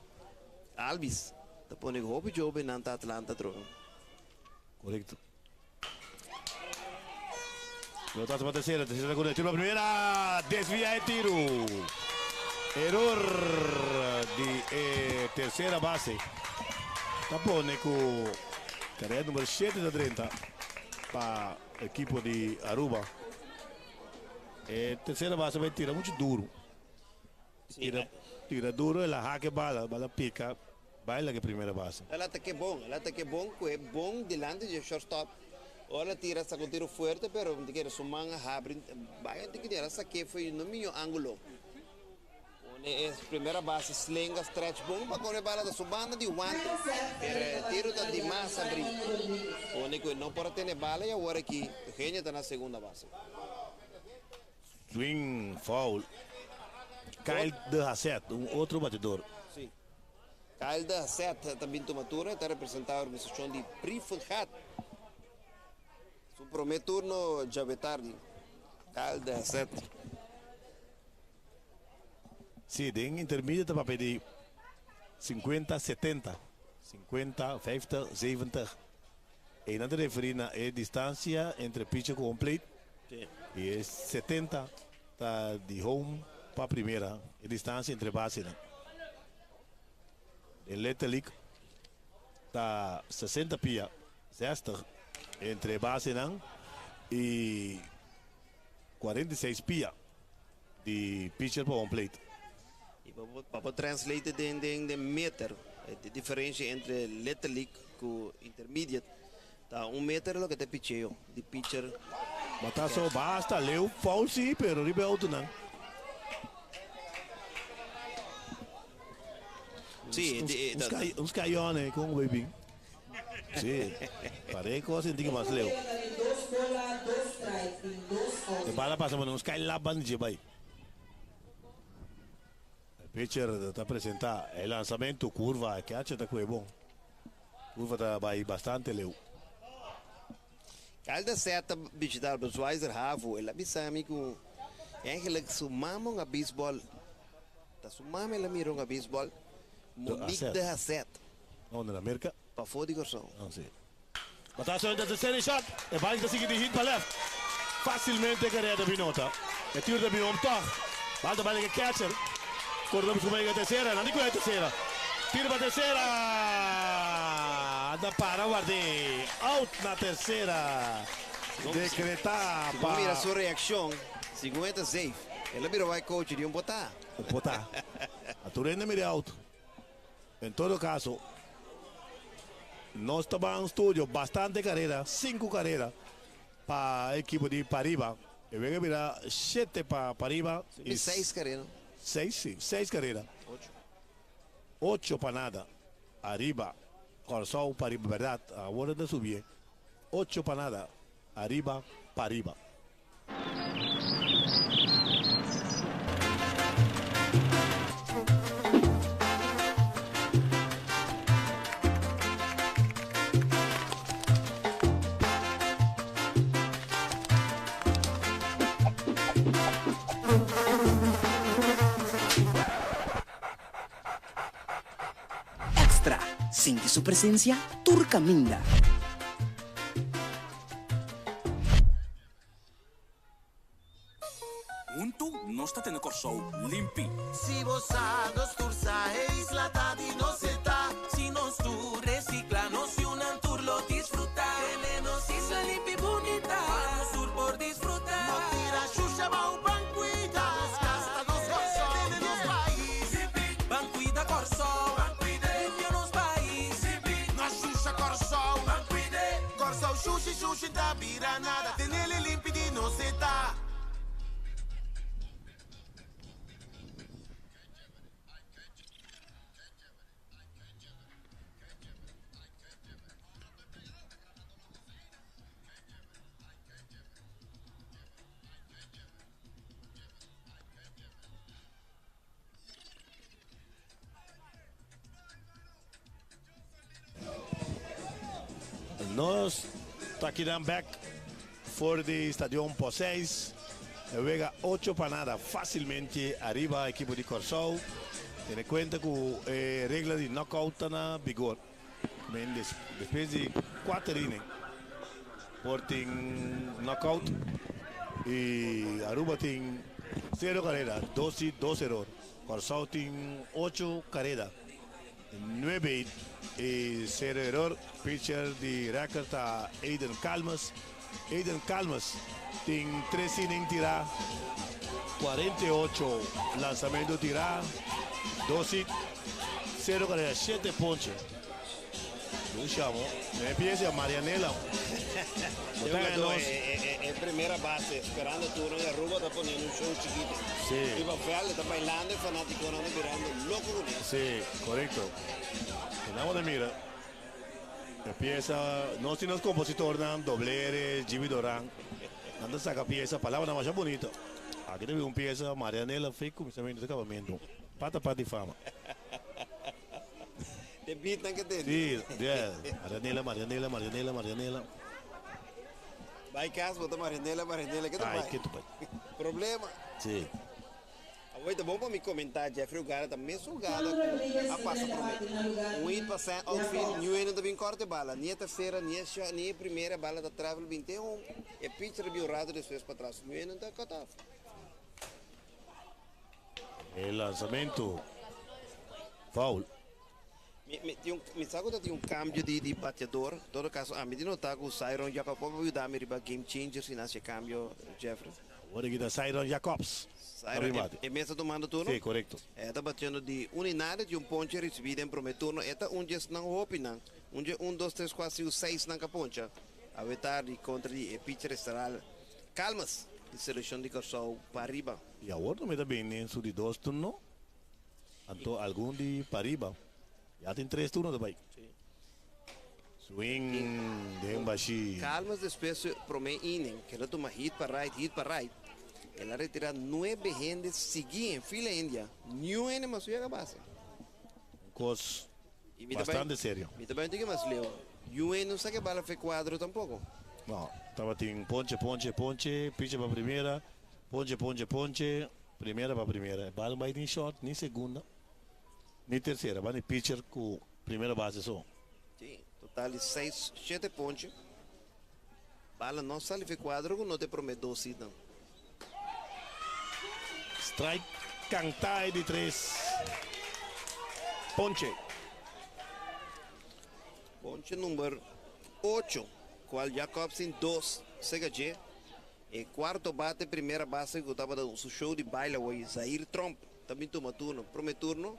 Alvis. Tá pondo roupa jovem na Atlanta troca. Correcto. Pelotazo para tercera con el tiro primera, desvía el tiro. Error de tercera base. Tapone con carrera número 7 de 30 para el equipo de Aruba. Tercera base va a tirar mucho duro. Tira duro y la jaque bala pica, baila que primera base. Ela tá que é bom delante de shortstop. Ela tira essa com tiro forte, pero de que sua manga abre, vai ter que tirar essa que foi no meu ângulo. É primeira base slinga stretch bom para correr bala da sua banda de one. Tiro tá de massa abrir. O único não pode ter bala e agora aqui Eugênia tá na segunda base. Swing foul. Kyle de Hassett, outro batedor. Sim. Kyle de Hassett também tomatura, está representando a organização de Prifenhat. Promete turno já vai tarde. Calda, certo. Sì, in intermediate va per di 50-70. 50, 50, 70. E non referina è distanza entre pitcher complete. Sì. E 70 di home para primera. E distanza entre base. In Little League sta 60 pia, 60 entre base e 46 pia di pitcher per complete. E para translate de meter, a diferença entre Little League com intermediate, tá meter lo que te picheo, de pitcher. Ma tá só basta, leu falsi, pero ribelto não. Sim, uns caione com o baby. Sim, parei coisa em mais leu. E bala passa mas uns cai lá bande vai. O pitcher está apresentar o lançamento curva que acha tá que bom. Curva tá vai bastante leu. Calda certa visitar o Schweizer Havo, ela bisami com eigenlijk sumamong a baseball. Tá sumame ela mirong a baseball. Monique de Hasset. Onde na América? Para fora de corção. Não sei. Mas tá só da terceira shot. E vai da seguinte hit para left. Facilmente carreira da Binota. E tiro da Binom toch. Balda bala que catcher. Corremos com a terceira. Não digo a terceira. Tiro para a terceira. Anda para guardei. Out na terceira. Decretar. Vamos ver a sua reação. 56. Ela virou vai coach de botar. Botar. A Turena mira out. Em todo caso, nós estamos em estúdio, bastante carreira, 5 carreiras para a equipe de Pariba. E vem virar 7 para Pariba. E 6 carreiras. 6, sim, 6 carreiras. 8 para nada. Arriba, Corsol, Pariba, verdade, agora de subir. 8 para nada. Arriba, Pariba. Siente su presencia, Turcaminda. Untu non state nel corso limpi. Si vos agos tursa e isla tadi no se ta. Si non stu recicla, no si un tour lo disfruta. Veneno si sa limpi bonita. Vamos sur por disfrutar. No tira shusha ma un banquita. Scasta nos corso de nos país. Banquida corso. Sushi, sushi, da bira nada. Tenele limpidi no se ta. Nós está aqui back fora do estádio por 6. Juega 8 para nada facilmente arriba a equipe de Corsol. Tiene cuenta com a regra de knockout na vigor. Depois de 4 innings, por tem knockout e Aruba tem 0 carreira, 2 erros. Corsol tem 8 carreiras, 9 e 0 error. Pitcher de record a Aiden Calmas. Aiden Calmas tem 3 innings tirar, 48 lançamento tirar, 12, 0 carreira, 7 pontos. Não chamo, me empieza a Marianela. É primeira base, esperando o turno e a Aruba está ponendo show chiquito. Sim. E o Rafael está bailando e fanático não mirando louco con él. Sim, correto. Tenemos de mira. Empieza, no si nos compositor, doblere, Jimmy Doran. Anda saca pieza, palabra más bonita. Aquí teve pieza, Marianela, fez começamento de acabamento. Pata de fama. De beat que tem. Sim, Marianela. Vai casa, bota marinela, que tu Ai, vai? que tu vai. Problema. Sim. Agora tá bom para me comentar, Jeffrey, o cara tá meio sugado a passa por mim. Hit para outfit, new ainda bem corte bala. Nem terceira, nem primeira bala da travel 21. E pitcher biurado depois para trás. New ainda tá cut off. El lançamento. Foul. Me sabe que tem cambio de batedor. Em todo caso, a mim não tá com o Siron Jacob para ajudar a me game changer se nesse cambio, Jeffrey. Agora aqui da Siron Jacobs. Siron é mesmo tomando turno? Sim, correto. Está batendo de unidade de ponche recebido em primeiro turno. Está just não hope não. 1, 2, 3, 4, 5, 6 não poncha. A vetar de contra de pitcher estará calmas. De seleção de Corsol para arriba. E agora também está bem em de 2 turnos. Então, algum de para arriba. Já tem 3 turnos também. Swing de embaixo. Calmas depois para o inning. Que ela toma hit para right. Ela retira 9 gente seguindo em fila índia. New ene mas chega a base. Cos bastante sério. E também tem que mais leu. New ene não sabe que bala foi quadro tampouco. Não, estava tem ponche, pitch para primeira, ponche, primeira para primeira. Bala vai nem short, nem segunda, nem terceira. Vai nem pitcher com primeira base só. Sim, total de 6, 7 ponche. Bala não sai de quadro, não te promete 12 não. Strike, cantai de 3. Ponche. Ponche número 8. Qual Jacobson 2. CG. E quarto bate, primeira base que estava dando um show de baile hoje. Zaire Trump. Também toma turno. Primeiro turno.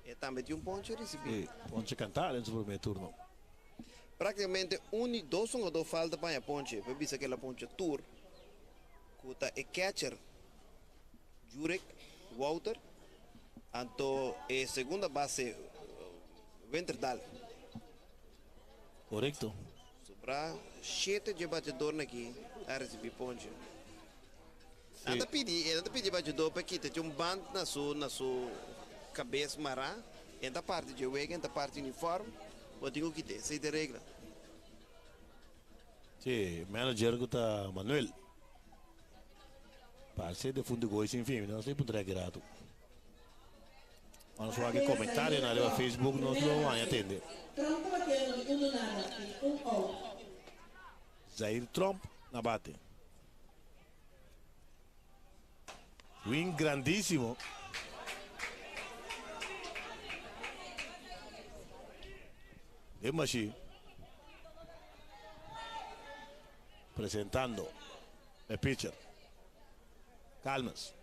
E também tinha ponche recebido. Ponche cantar no primeiro turno. Praticamente 1 e 2 falta para a ponche. Para ver se aquela ponche tour. Que é catcher. Jurek, Walter, anto e segunda base Venterdal. Correto. Sobra 7 de batedor aqui a receber ponche. Anda pedir batedor para que tenha band na sua cabeça mará, enta parte de wega, enta parte uniforme, vou digo que tem, sei de regra. Sim, manager que está Manuel. Parece de fundo goi sem fim, não sei por que grato. Vamos lá que comentário na Facebook nós não vamos atender. Zaire Trump na bate. Swing grandíssimo. Demachi. Presentando el pitcher. Calmas.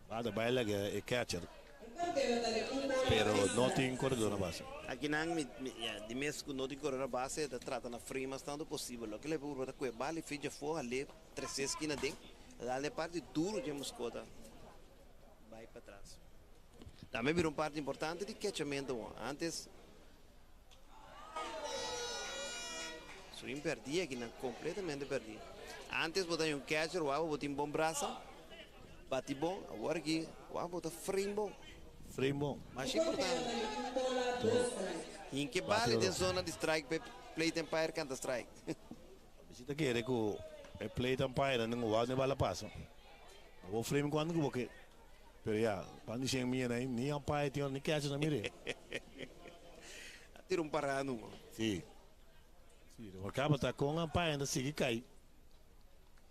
Va de baila que es catcher. Pero no tiene corredor na base. Aqui não de mês que não tem corredor na base, trata na free mas tanto possível. O que ele por que bala e fica fora ali 3 esquina dentro. Ali parte duro de muscota. Vai para trás. Também virou parte importante de catchamento. Antes swing perdia aqui, completamente perdia. Antes botar um catcher, o botar um bom braço, bate bom, agora aqui, o botar frame bom. Frame bom. Mais importante. Em que bala de zona de strike, plate umpire canta strike. Visita que é que o plate umpire não vai nem bala passa. O frame quando que porque, pero já, quando chega minha nem umpire tem nem catcher na mire. Tira parado. Sim. Sim, o cabo tá com umpire ainda sigue cai.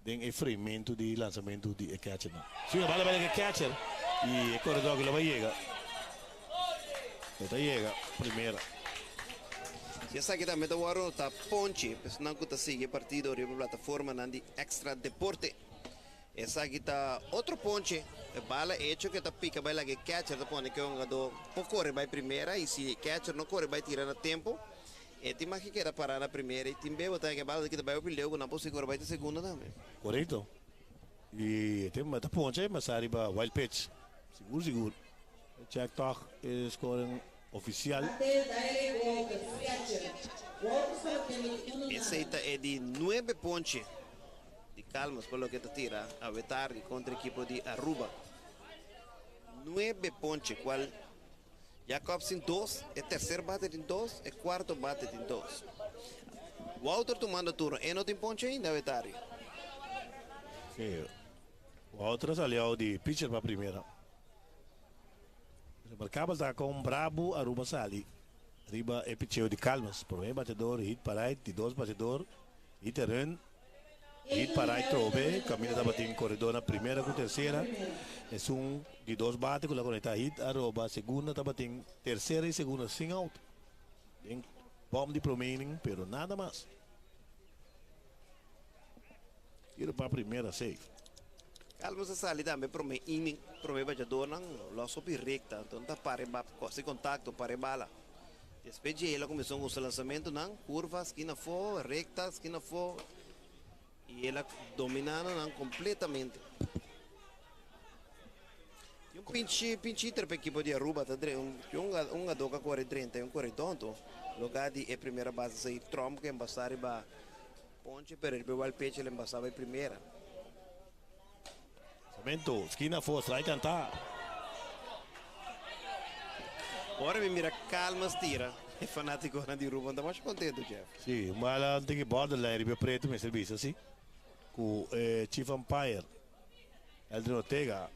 Den é freamento de lançamento de catcher. Se a bala vai que catcher e o corredor que vai chegar. Esta chega primeira. Se essa aqui também está ponche, mas não está seguindo partido de plataforma de extra deporte. Essa aqui está outro ponche, a bala hecho que está pica, vai lá que catcher está pondo que um jogador pouco corre vai primeira e se catcher não corre vai tirar no tempo. E tem mais que quer parar na primeira e tem bem botar que a bala que vai o pilheu, não pode segurar vai ter segunda também. Correto. E tem uma ponche, mas arriba wild pitch. Seguro. Check talk is scoring oficial. Essa é de 9 ponches de calmas pelo que está tira a vetar contra a equipe de Aruba. 9 ponches, qual Jacobson 2, é terceiro bate em 2, é quarto bate em 2. Walter tomando turno. E não tem ponte ainda, Vetari. Sim. O outro salió de pitcher para a primeira. Marcava está com Brabo, Aruba Sali. Riba é pitcher de Calmas. Por um batedor, hit para aí, de dois batedor. Hit run. Hit para aí, trobe. Caminha da bater em corredor na primeira com terceira. É de dois bate, com a conecta hit, Aruba. Segunda, está batendo terceira e segunda sem out. Tem bomb de promening, pero nada mais. Tira para a primeira, safe. Calma se sali também para mim inning, para mim batedor não, lá sob recta, então tá para se contacto para bala. Depois de ela começou com o lançamento não, curva, esquina for, recta, esquina for, e ela dominando não completamente. E pinche para a equipe de Aruba, tá um doca corre 30 e um corre tonto. Lugar de primeira base sair trombo que embaçar e ponte para ele pegar o pecho ele embaçava em primeira. Momento, esquina for, strike cantar. Ora me mira calma, tira. É fanático de Aruba, anda mais contente, Jeff. Sim, mas ela tem que borderline, Rio Preto, meu serviço, assim. Com o Chief Umpire, Eldrin Ortega,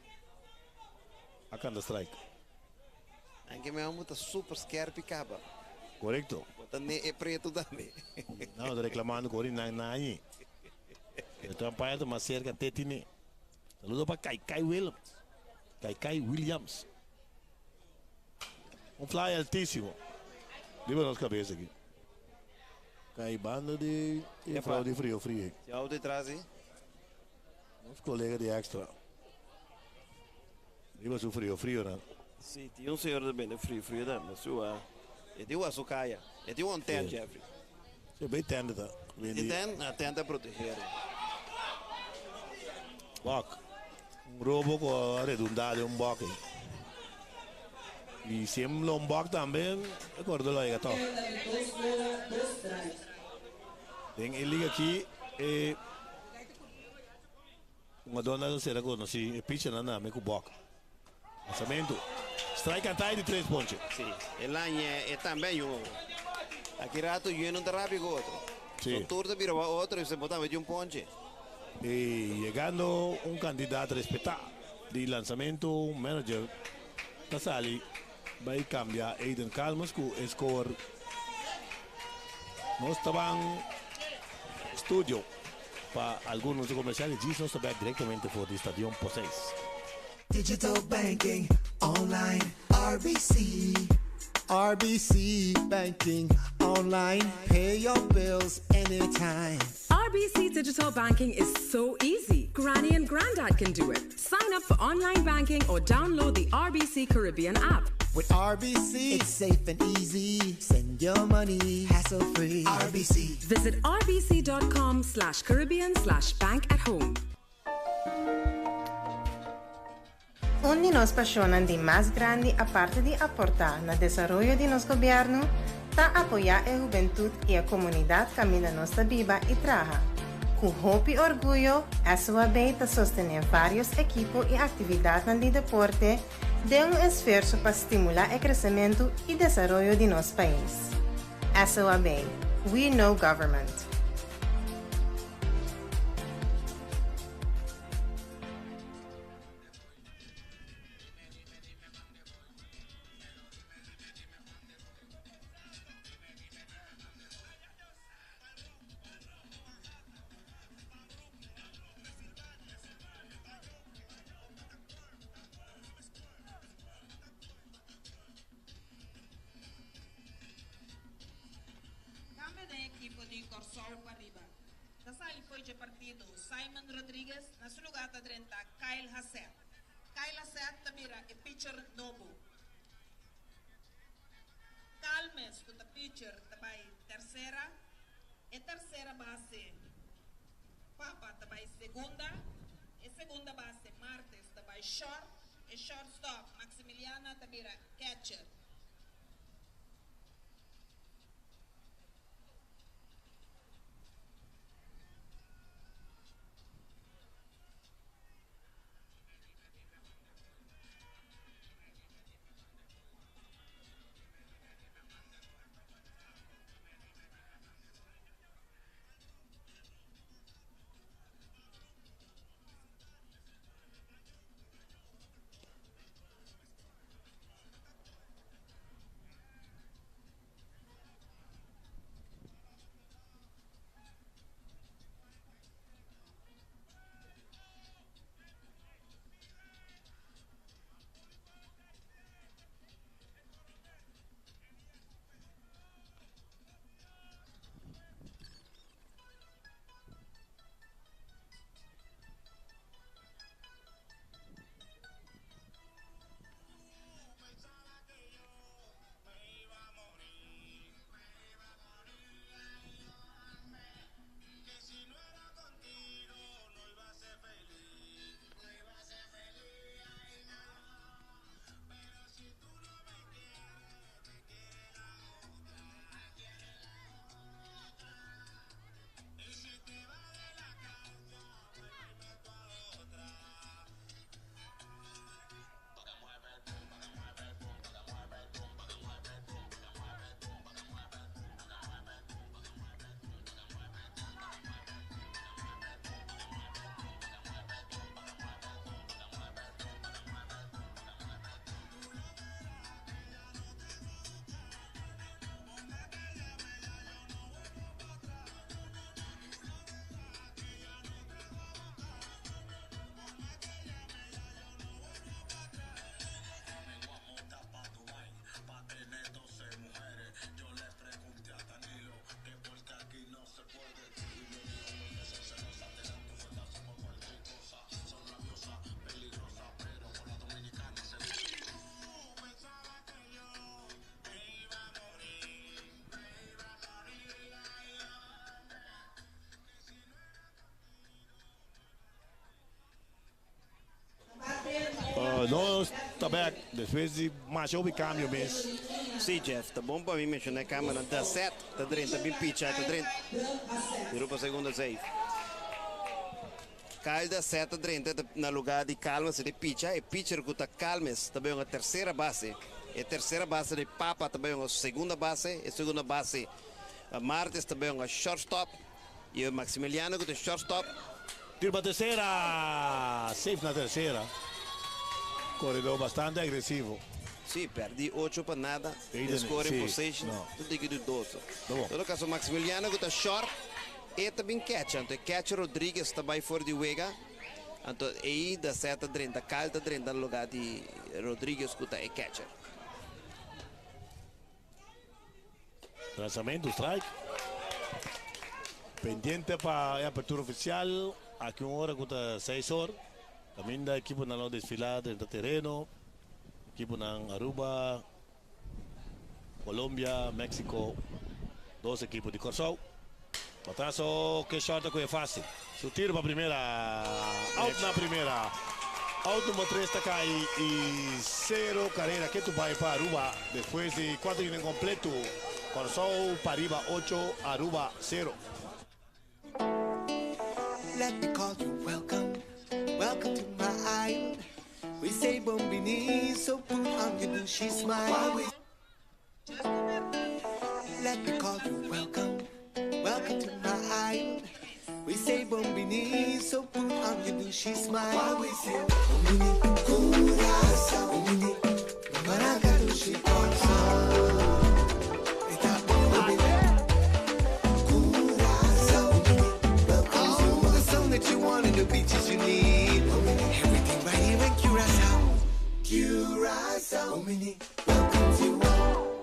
a cada strike. Anche me amo tá super scarpe capa. Correto? É preto também. Não, estou reclamando com ele na aí. O Umpire está mais cerca até tine. Saludo para Kai Williams. Um fly altíssimo. Liba nas cabeças aqui. Cai banda de fraude frio. Já o de trás, hein? Uns colegas de extra. Liba su frio, né? Sim, tinha senhor também, frio também. Sua. E tem o açucaia. E tem o antena, Jeffrey. Você bem tende, tá? E tenta proteger. Bok. Roubo com a redundância de bok. E sempre bok também, acordo lá, gato. Tem ele aqui, uma dona não será conhecida, pitcher na me com bok. Lançamento. Strike cantai de 3 pontos. Sim, e lá é também um. Aqui rato eu não tá rápido outro. Sim. Turno vira outro e você botava de ponte. Y llegando un candidato respetado de lanzamiento, un manager, Casali, va a cambiar Aiden Calmas con score. No estaban estudio para algunos comerciales, y no estaban directamente por el estadio Poseis. Digital banking, online, RBC. RBC banking, online, pay your bills anytime. RBC Digital Banking is so easy. Granny and Granddad can do it. Sign up for online banking or download the RBC Caribbean app. With RBC, it's safe and easy. Send your money hassle-free. RBC. Visit rbc.com/Caribbean/bank@home. Un de nos pasiones de más grande aparte de aportar al desarrollo de nuestro gobierno, está apoyar a la juventud y a la comunidad que camina nuestra vida y trabaja. Con hope y orgullo, SOAB está sostener varios equipos y actividades en el deporte de un esfuerzo para estimular el crecimiento y desarrollo de nuestro país. SOAB, we know government. Partido Simon Rodriguez na sua lugar está Kyle Hassett. Kyle Hassett tambira é pitcher novo. Calmes o pitcher também terceira e terceira base. Papa também segunda e segunda base Martes também short e shortstop Maximiliana tambira catcher. back. Depois de mais houve cambio mesmo. Sim, Jeff, tá bom para mim mencionar a câmera da 7, tá dentro, tá bem pitch, tá dentro. Virou para a segunda save. Cai da 7 dentro, na lugar de calma, se de pitch, e pitcher que tá calmes, também uma terceira base. E terceira base de Papa também uma segunda base, e segunda base a Martes também uma shortstop, e o Maximiliano que é shortstop. Tiro para a terceira, safe na terceira. Corredor bastante agressivo. Sim, perdi 8 para nada. Aiden, Score sim, in possession. no. Tudo aqui do 12. Tá bom. Todo caso, Maximiliano que está short. E também catch. Então, catch Rodrigues também fora de Wega. Então, aí da seta dentro, calta dentro no lugar de Rodrigues que está é catcher. Lançamento, strike. Pendiente para a apertura oficial. Aqui uma hora conta 6 horas. Também da equipe na desfilada dentro do terreno. Equipe na Aruba, Colômbia, México. 2 equipes de Corsol. Atraso que short que é fácil. Su tiro para a primeira. Out na primeira. Out número 3 está cai e 0 carreira que tu vai para Aruba. Depois de 4 innings completo. Corsol para arriba 8, Aruba 0. Let me call you welcome, welcome to my island. We say bombini, so put on your douchey smile. Let me call you welcome, welcome to my island. We say bombini, so put on your douchey smile. We say bombini, curaçao, bombini, maraca douchey coração. That you want in the beaches you need. Everything right here in Curaçao. Curaçao. Welcome to all.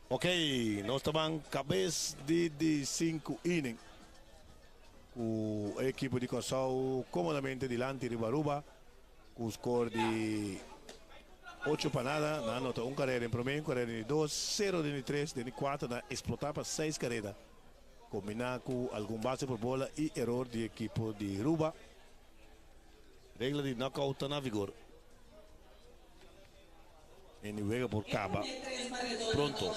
Ok, nós estamos cabeça de 5 innings. O equipe de Corsol comodamente diante de Aruba. Com o score de 8 para nada. Na nota 1 carreira em promedio, carreira de 2, 0 de 3, de 4, na explotar para 6 carreiras. Combinar com algum base por bola e erro de equipe de Aruba. Regra de knockout está na vigor. En juega por Caba. Pronto.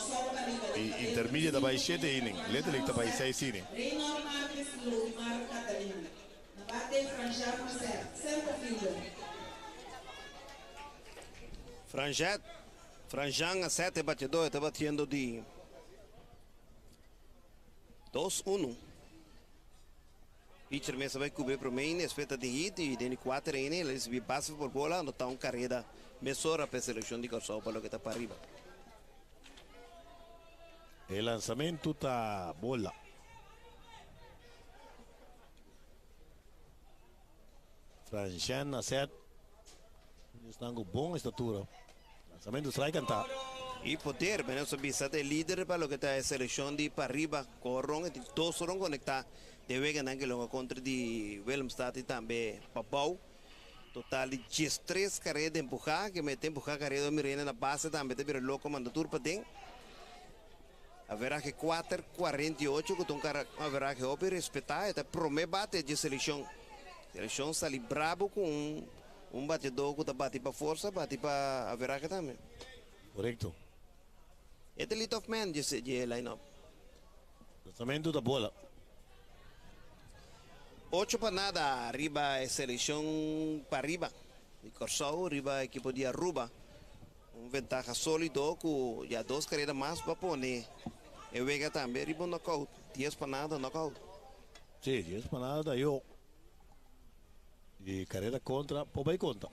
Y intermedia da 7 innings. Letterlijk da 6 innings. Franjan a 7 batedor, está batendo de 2-1. Pitcher mesmo vai cobrir para o main, espeta de hit e de 4 innings, eles vão passar por bola, não está uma carreira. Mesora para a seleção de Corsol para o que está para arriba. O lançamento está bola. Franjan a 7. Estão com boa estatura. Lançamento strike cantar. E poder, mas nós sabemos que é líder para o que está a seleção de para arriba. Corrão, e todos foram conectados. De vez em quando contra de Willemstad e também Papau. Total de 13 carreiras de empurrar, que mete empurrar a carreira da Mirena na base, também te vira louco, manda turpa dentro. Haverá que 4-48, que tu haverá que ouvir respeitar, até promete bate de seleção. Seleção está ali bravo com um batedor que bate para força, bate para haverá que também. Correto. É o lead of man de line-up. Lançamento da bola. 8 para nada, arriba a seleção para arriba. De Corsol, arriba a equipe de Aruba. Ventaja sólido, com já 2 carreiras mais para pôr. E Vega também, arriba knockout. 10 para nada, knockout. Sì, 10 panadas da io. E carreira contra, pô vai conta.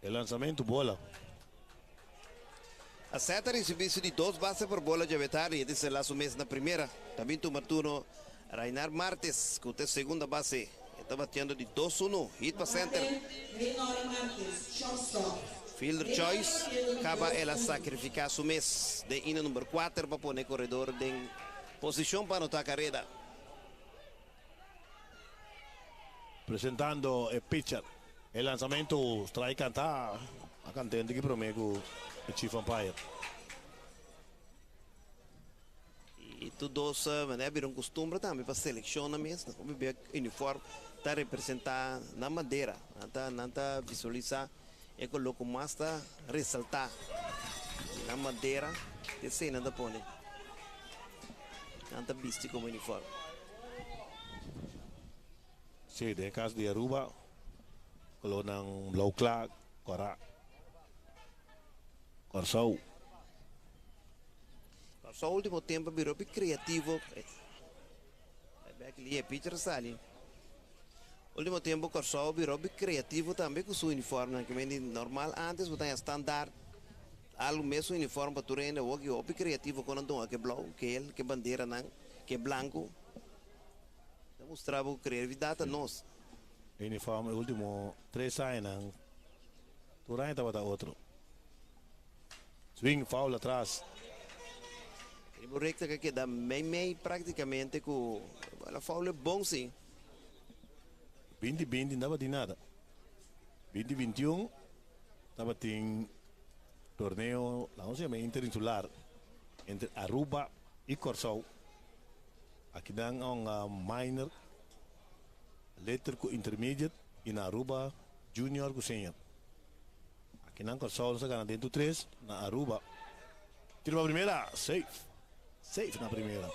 E lançamento bola. A seta recebeu de 2 bases por bola de Avetari, e disse lá o mês na primeira. Também tu turno Rainar Martes, com a segunda base. Está batendo de 2-1, hit para center. Fielder choice, acaba ela sacrificar o mês de ina número 4 para pôr corredor de posição para anotar a carreira. Presentando il pitcher. Il lanzamento strike canta a cantante che promego il Chief Umpire. E tu dois, mas é um costume também para selecionar mesmo. Como o uniforme está representar na madeira, não está visualizar e coloca mais está ressaltar na madeira que sei nada pone. Não está visto como uniforme. Sì, nel caso di Aruba, quello ng low clock, Cora. Corsou. Só o último tempo virou bem criativo. Ali é pitcher sali. Último tempo Corsou virou bem criativo também com seu uniforme, que é normal antes botar standard. Algo mesmo uniforme para tu render, o que é criativo quando não que blau, que bandeira não, que branco. Mostrava a criatividade a nós. O uniforme, o último 3 anos, Turan estava da outro. Swing, foul atrás. E o recta que dá meio praticamente com a foul é bom sim. 20-20 não estava de nada. 20-21 estava em torneio, não sei, interinsular entre Aruba e Corsou. Aqui dá minor, letter com intermediate e na Aruba junior com senior. Aqui na Corsou se ganha dentro 3, na Aruba. Tira a primeira, safe. Safe na primeira.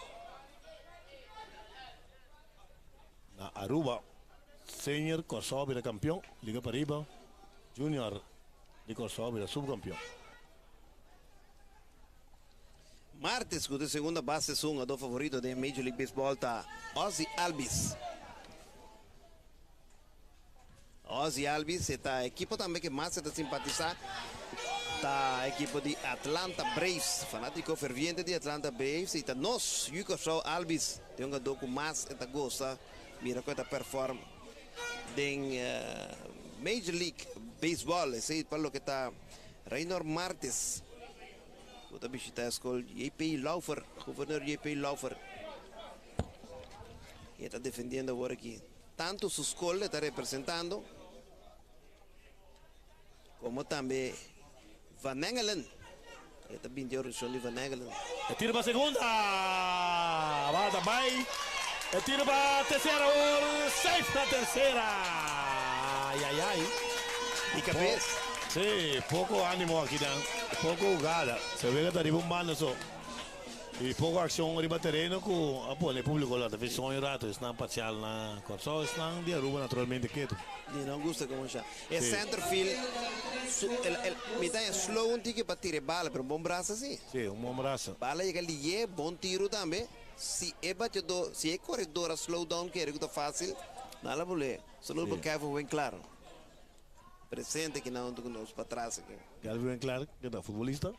Na Aruba, senior Corsou vira campeão, liga para riba. Junior de Corsou vira subcampeão. Martes, com a segunda base, são o favorito da Major League Baseball, está Ozzy Albies. Ozzy Albies está a equipe também que mais está simpatizar. Está a equipe de Atlanta Braves, fanático ferviente de Atlanta Braves. E está nós, Yuko Show Albies, tem um jogador que mais está gosta, mira como está performa. Em Major League Baseball, esse é para o que está Reynor Martes. Vou visitar a escola J.P. Laufer, governador J.P. Laufer. Que está defendendo agora aqui. Tanto sua escola está representando, como também Van Engelen. Está vindo a origem de Van Engelen. Tira para a segunda. Vai também. Tira para a terceira. Safe na terceira. Ai, ai, ai. E cabeça. Sì, poco animo aqui, poco jogada. Você vê que está bombando só. E pouco ação arriba terreno com o público lá, da visão e rato, estão parcial na Corsou, estão de Aruba naturalmente quieto. E não gosta como já. É centerfield, me dá slow um tique para tirar bala, para um bom braço assim. Sim, um bom braço. Bala é ali, é bom tiro também. Se é batedor, se é corredor, slow down, que é fácil, nada bolé. Só não porque foi bem claro. Presente que não nos para trás aqui. Já viu bem claro que é futebolista?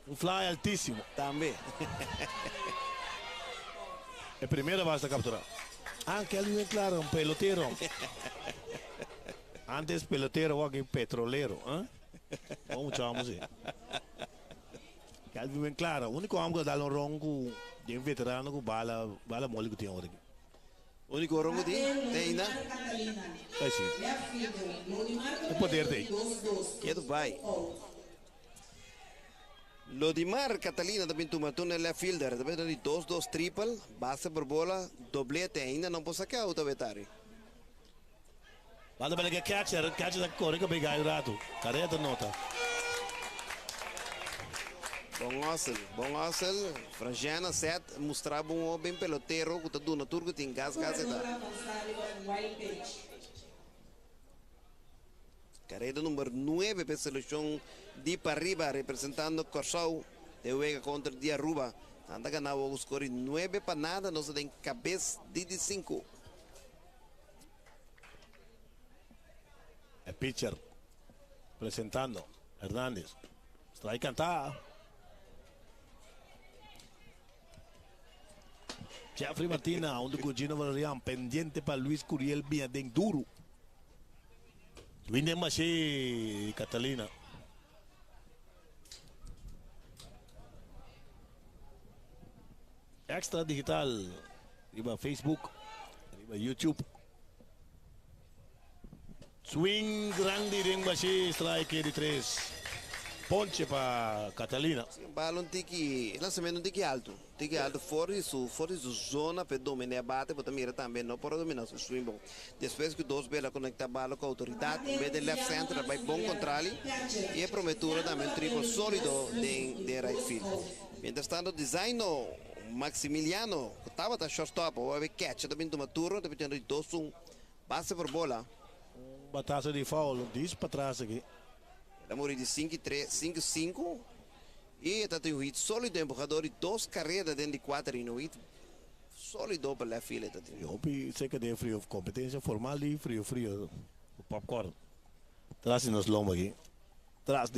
Um fly altíssimo. Também. É a primeira base da captura. Ah, que ali bem claro, um peloteiro. Antes peloteiro, agora petroleiro. Vamos chamar assim. Que ali bem claro. O único homem que dá um ronco de um veterano com bala mole que tem agora aqui. O único ronco tem ainda? É sim. O poder tem. Que do pai. Lodimar Catalina também tomou na fielder, também de 2-2 triple, base por bola, doblete ainda não pode sacar o Tabetari. Vado bene che catcher da corre che pega il rato. Careta nota. Bom Ossel, Frangiana set, mostrava um bem peloteiro, que está dando turco, tem gás e tal. Carrera número 9 para a seleção de Parriba, representando Corsou, de juega contra de Aruba. Anda ganando o score 9 para nada, nós tem cabeça de 5. El pitcher presentando Hernández. Strike cantada. Jeffrey Martina, onde Gugino Valerian, pendiente para Luis Curiel Biadén duro. Vinde Maché, Catalina. Extra digital, arriba Facebook, arriba YouTube. Swing grande de Maché, strike de 3. Ponche para Catalina. Balão tiki, lançamento tiki alto fora de zona para dominar a bate, para mira também não para dominar o swing bom. Depois que dois belas conecta a bola com a autoridade, em vez de left center vai bom controle e a prometura também triple sólido de right field. Mientras tanto design Maximiliano estava da shortstop, o ave catch também de uma turno, também tem 2-1, base por bola. Batazo de foul, diz para trás aqui. Ela morre de 5-3, 5-5 e está tem um hit sólido, empurrador e 2 carreiras dentro de 4 e no hit sólido para a fila. Eu sei que tem frio, competência formal e frio, o popcorn. Traz nos lombo aqui, traz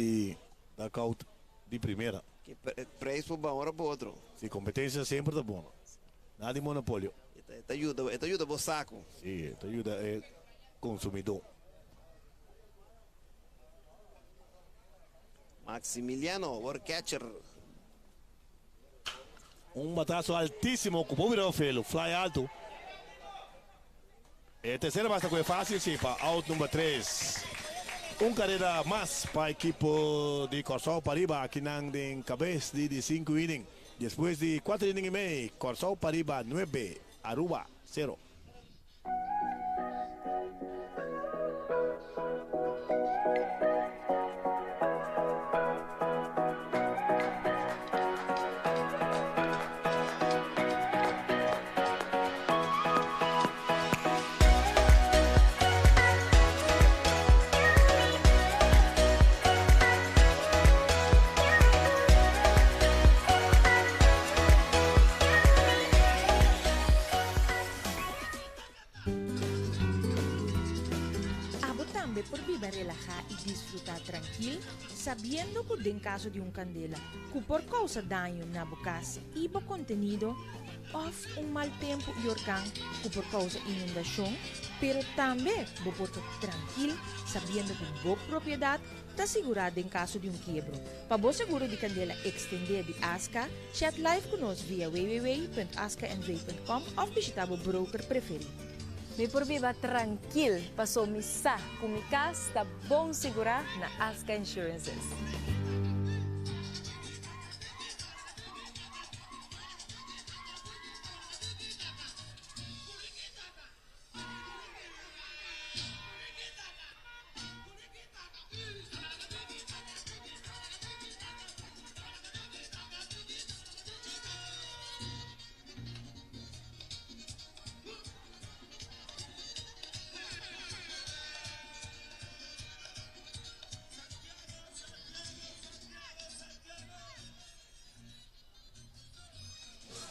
da caut de primeira. Que preço para uma hora para outro. Sim, competência sempre tá bom. Nada de monopólio. Te ajuda o saco. Sim, te ajuda o consumidor. Maximiliano, war catcher. Batazo altíssimo, ocupó virado felo, fly alto. Terceira basta que é fácil, sim, para out número 3. Carreira mais para a equipe de Corsol Pariba, aqui em cabeça de 5 innings. Depois de 4 innings e meio, Corsol Pariba 9, Aruba 0. Sabiendo que en caso de un candela, que por causa daño na bocas, iba contenido, of un mal tempo y organ, que por causa inundación, pero también vos tranquilo, sabiendo que vos propiedad está asegurada en caso de un quiebro. Para vos seguro de candela extender de ASCA, chat live con nos via www.ascanv.com o visita o broker preferido. Me por viva tranquilo, passou missa com mi casa, está bom segurar na Asca Insurances.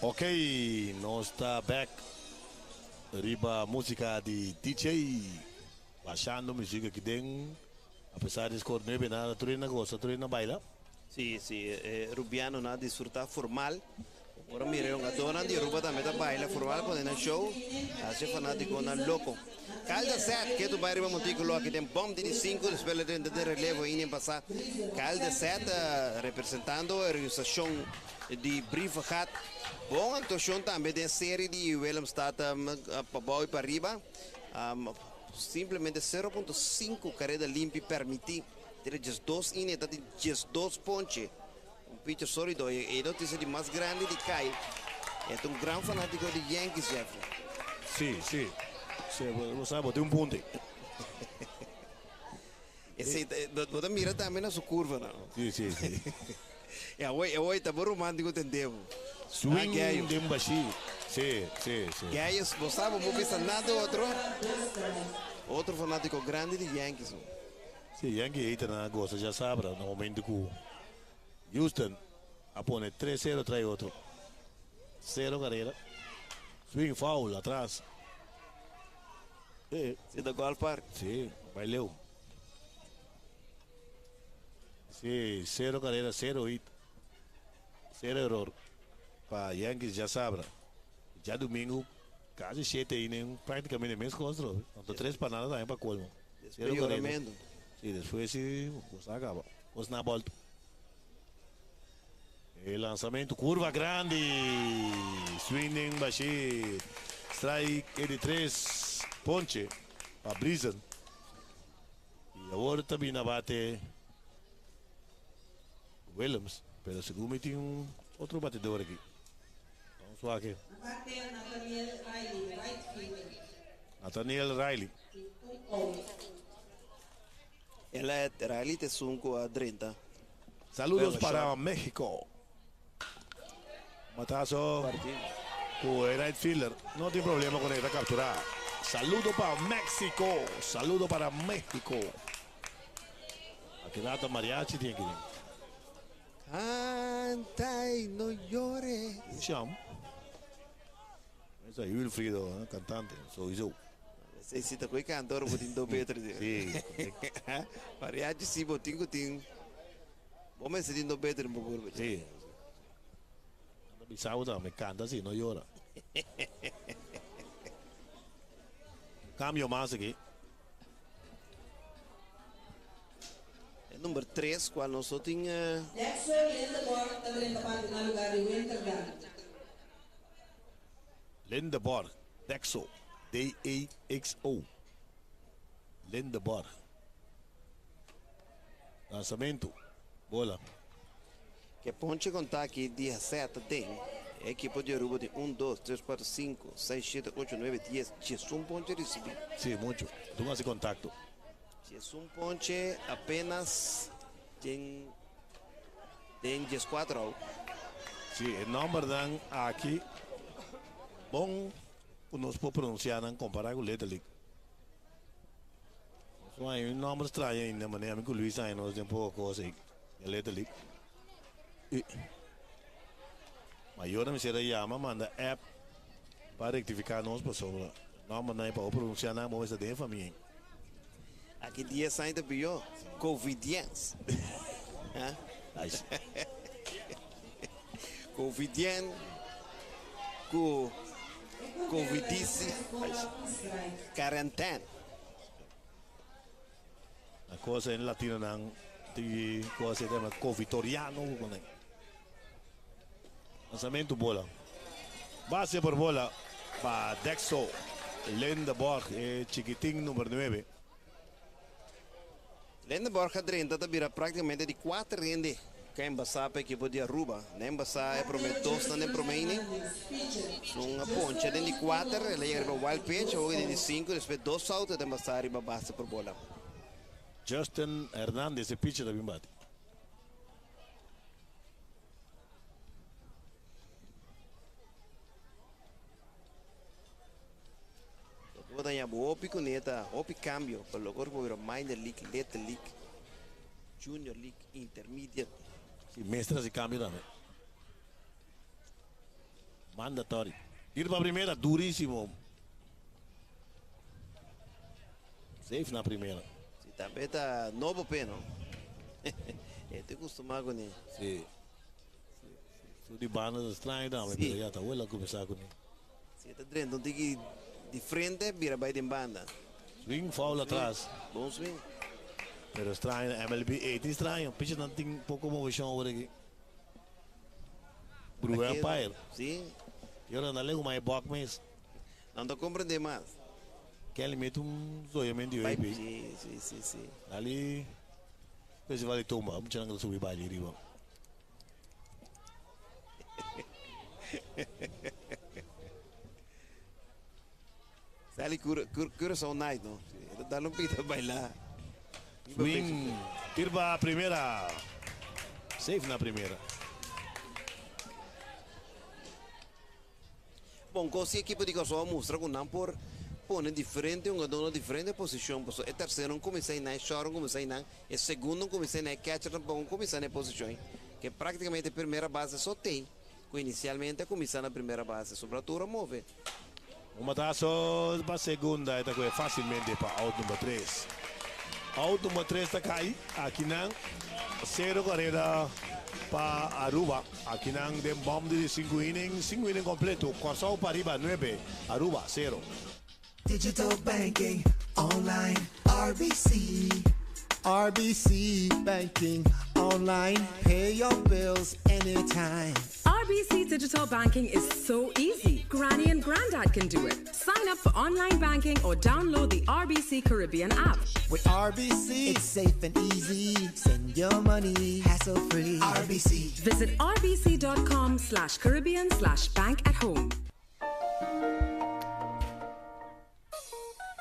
Ok, nós está back. Riba música de DJ. Baixando música que tem. Apesar de escolher não é nada, tu não gosta, tu não baila. Sim, Rubiano na disfrutar formal. Agora mire uma dona de Ruba também tá baila formal quando na show. Assim fanático na louco. Calda 7, que tu vai riba montículo aqui tem bom de 5, espera de relevo e nem passar. Calda 7 representando a organização de Brief Hat. Bom atuação também tem série de Willemstad para baixo e para riba. Simplesmente 0.5 carreira limpa permitir ter 2 innings, ter 2 ponches. Pitcher sólido e notícia de mais grande de Kai. É um grande fanático de Yankees, Jeffrey. Sim. Você sabe, tem ponto. Você mira também na sua curva, não? Sim. É hoje tá bom romântico, entendeu? Swing de baixinho. Sim. Gaios, você sabe, não pensa nada outro fanático grande de Yankees. Sim, Yankees aí tá gosta, já sabe, no momento que Houston apone 3-0 trai outro. 0 carrera. Swing foul atrás. Se da gol par. Sí, baileu. Sí, 0 carrera, 0 hit. 0 error. Para Yankees já sabra. Já domingo, quase 7 inning, praticamente mesmo contra. Então 3 para nada também para colmo. Melhoramento. Sim, depois se você acaba. Você na volta. E lançamento, curva grande. Swinging, baixinho. Strike 83. Ponche. Para Brisen. E agora também na bate Williams. Pero segundo tem outro batedor aqui. Vamos lá aqui. Nathaniel Riley. Ela é Riley de 5 a 30. Saludos para México. Matazo con el right fielder. No tiene problema con esta captura. Saludo para México. Saludo para México. Aquí data mariachi tiene que ir. Canta y no llore. Cham. Ese es Wilfrido, cantante. Soy yo. Se tá com o cantor, vou ter Pedro. Sim. Mariachi, sim, vou ter que vamos se ter Pedro, não vou. Sim. Bisau me canta assim, não llora. Cambio mais aqui. É número 3, qual nós só tinha. Lindeborg, Dexo. D-A-X-O. Lindeborg. Lançamento. Bola. Que ponte contar aqui, dia 7 tem. Equipe de Aruba tem 1, 2, 3, 4, 5, 6, 7, 8, 9, 10. Tinha um ponte recebido. Sim, muito. Toma esse contacto. Tinha um ponte apenas tem 14 out. Sim, o número dan aqui. Bom. Nós podemos pronunciar comparar com o Little League. Só aí um nome estranho ainda, mas nem com o Luiz aí nós temos pouca coisa aí. É Little League. Mas eu não me sei chama, manda app para rectificar nós pessoas. Não, mas não é para pronunciar nada, mas é de família. Aqui dia sai da pior. Covidians. Covidian. Covidice, quarantena. A coisa em latino não tem coisa chama covitoriano. Lançamento bola. Base por bola para Dexo. Lindeborg, chiquitinho número 9. Lindeborg a 30 vira praticamente de 4 rende. Quem embaçar para a equipe de Aruba. Nem embaçar é prometos, nem promene. Uma ponte de 4, ela chega para o wild pitch, ou de 5, depois 2 saltos, e embaçar para a base por bola. Justin Hernandez, esse pitcher da Bimbate. Vou dar uma opi coneta, opi cambio, para o corpo virar minor league, little league, junior league, intermediate. Sim, mestras e cambio também. Mandatório. Ir para a primeira, duríssimo. Safe na primeira. Sim, também está novo peno. Eu te acostumado com ele. Sim. Sou de bandas estranhas também, mas já está olhando começar com ele. Sim, está dentro, não tem que ir de frente, vira para de banda. Swing, foul atrás. Bom swing. Pero estranho, MLB 8 estranho. Pitcher não tem pouco movição agora aqui. Blue Empire. Sim. E agora não lembro mais box mesmo. Não estou compreendendo mais. Que ele mete zoiamento de web. Sim. Ali, festival de tomba, vamos tirar subir para ali, riba. Sali cura só night, não? Dá um pita bailar. Swing, tirba a primeira. Safe na primeira. Bom, com a equipe de Kosovo mostra que não por pone diferente, dona diferente posição. É terceiro, não comecei na short, não comecei na. É segundo, não comecei na catcher, não comecei na posição. Que praticamente a primeira base só tem. Inicialmente começar na primeira base, sobretudo move. Uma taça para a segunda, esta coisa facilmente para out número 3. Out número 3 está cai, aqui não. 0 carreira para Aruba. Aqui não tem bomb de 5 innings completo. Corsão para riba 9, Aruba 0. Digital banking, online, RBC. RBC banking, online, pay your bills anytime. RBC Digital Banking is so easy. Granny and Granddad can do it. Sign up for online banking or download the RBC Caribbean app. With RBC, it's safe and easy. Send your money hassle-free. RBC. Visit rbc.com/Caribbean/bank at home.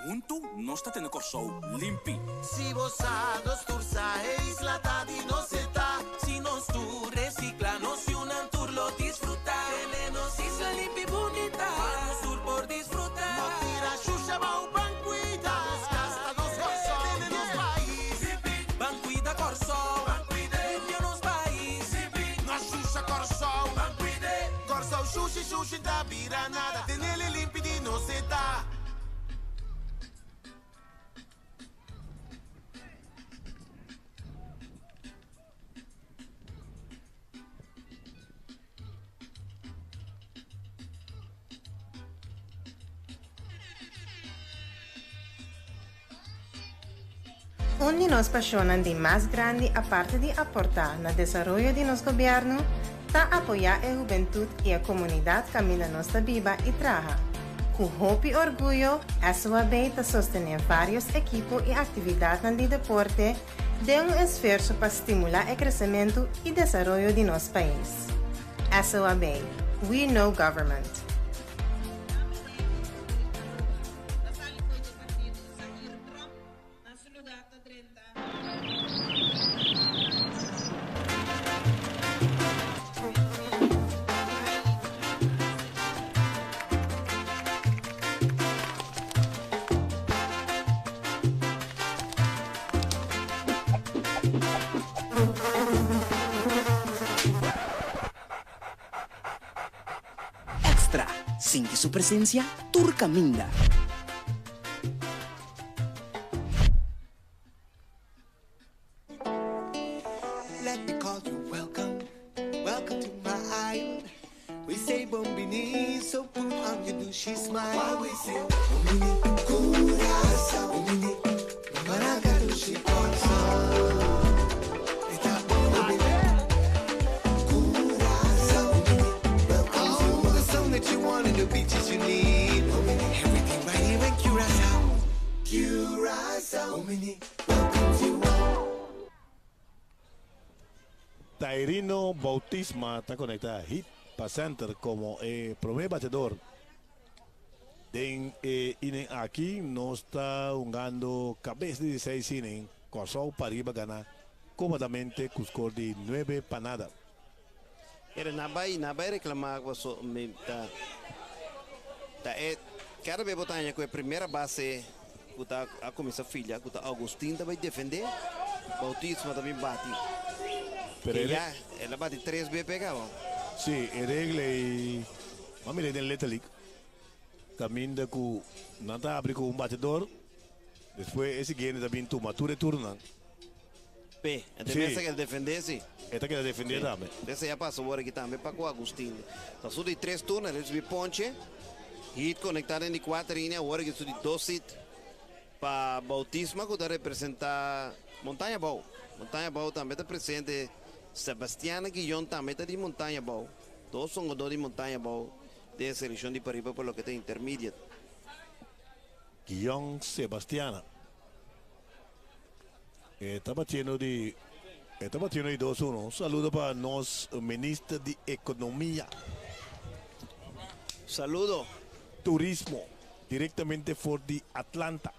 Untu non state nel corso limpi. Si vos dos tursa e isla di no se ta. Si non stu recicla, no si un tour lo disfruta. Tenemos isla limpi bonita. Vamos sur por disfrutar. No tira shusha va un banquita. Dos casta dos corso de nos país. Banquida corso. Banquide nos país. No shusha corso. Banquide. Corso sushi da bira nada. Tenele limpi di no se ta. Un de nos pasiones de más grande aparte de aportar al desarrollo de nuestro gobierno, está apoyar a la juventud y la comunidad que camina nuestra vida y trabaja. Con hope y orgullo, SOAB está sostener varios equipos y actividades en el deporte de un esfuerzo para estimular el crecimiento y desarrollo de nuestro país. SOAB, we know government. Extra, sin que su presencia Turcaminda. Let me call you welcome, welcome to my island. We say bombini, so put on your douchey smile. While we say bombini, curasa, bombini, maragadushi corso. Eta bombini, curasa, bombini. Welcome to the song that you want and the beaches you need. Bombini, everything right here in Curacao. Curacao, bombini, welcome to Tairino Bautisma está conectada a Hit para Center como primer batedor. Aquí no está jugando cabeza de 16 innings, Corsão para arriba ganar cómodamente con score de 9 para nada. Era na vai reclamar com so cada vez botar com a primeira base que tá a começar filha, que tá Agostinho também defender, Bautismo também bate. Pero ela bate 3 vezes pegava. Sí, el regle mami le den letalik. Caminda ku nanta abri con un batedor. Después ese viene también tu mature turno. P, entonces que defender sí. Esta que defender también. Essa já passou agora aqui também para o Agostinho. Tá só de 3 turnos, eles vi ponche. Hit conectado em 4 linhas, agora que só de 2 hit para Bautismo que está representar Montanha Boa. Montanha Boa também está presente. Sebastiana Guillón também está de Montanha Boa. Todos são jogadores de Montanha Boa. De seleção de Pariba por lo que tem intermediate. Guillón Sebastiana. Está batiendo de 2-1. Saludo para nos ministro de Economía. Saludo. Turismo. Directamente for de Atlanta.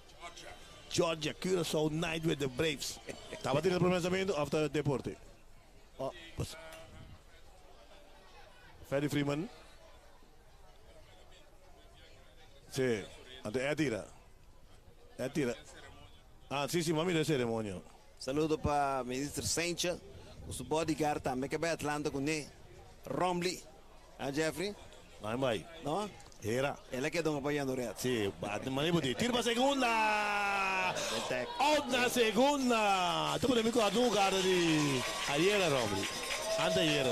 Georgia, Curacao, Night with the Braves. Estaba teniendo pronunciamiento after deporte. Pues. Ferry Freeman. Sí, antes tira. Sí, mami de ceremonia. Saludo para o ministro Sencha, o seu bodyguard também que vai Atlanta com ele. Romley, Jeffrey? Não vai. Não? Era. Ele que estão apoiando reto. Sim, manibo de tiro para segunda. Out na segunda. Tu podemos ir no lugar de ayer Romney. Anteayer.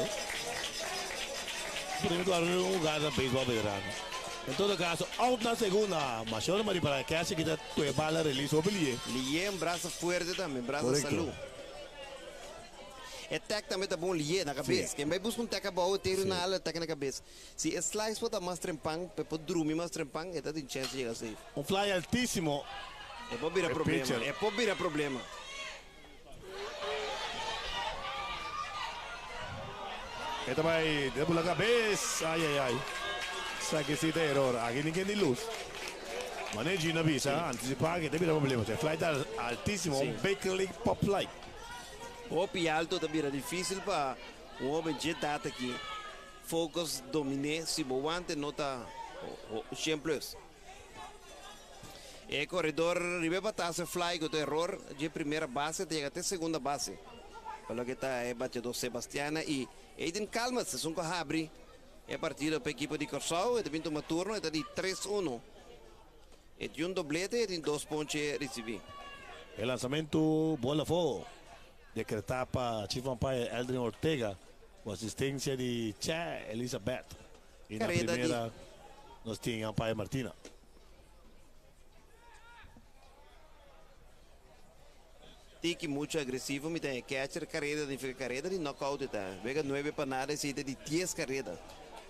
Podemos ir no lugar da beisebol veterano. Em todo caso, out na segunda. Mas eu não me para que acha que tu é bala release o bilhete. Lié um braço forte também, braço Correcto. saúde. É tec também tá bom lié na cabeça. Quem vai buscar tec bom, ter na ala tec na cabeça. Se é slice pode mais trempang, pode dormir mais trempang, é tem chance de chegar safe. Fly altíssimo. É pode virar problema. pitcher. É pode virar problema. Esta vai de la cabeça. Ai. Sabe que se tem erro. Aqui ninguém tem luz. Manejo na visa, antecipar que tem problema. Se fly tá altíssimo, um Baker League pop fly. Hopi alto também é difícil para um homem jetado aqui. Focus domine, se boante nota o simples. É corredor ribe batase fly com error de primeira base chega até segunda base. Pelo que está é batedor Sebastiana e Aiden calma se são com abre. É partida para a equipe de Corsol, é também uma turno, é de 3-1. É de um doblete e de 2 pontos recebi. O lançamento bola fogo. Decretar para Chief Umpire Eldrin Ortega com assistência de Che Elizabeth. E na Carreta primeira nós tínhamos Umpire Martina. Tiki muito agressivo, me tem catcher carreira de knockout tá. Vega 9 para nada e de 10 carreira.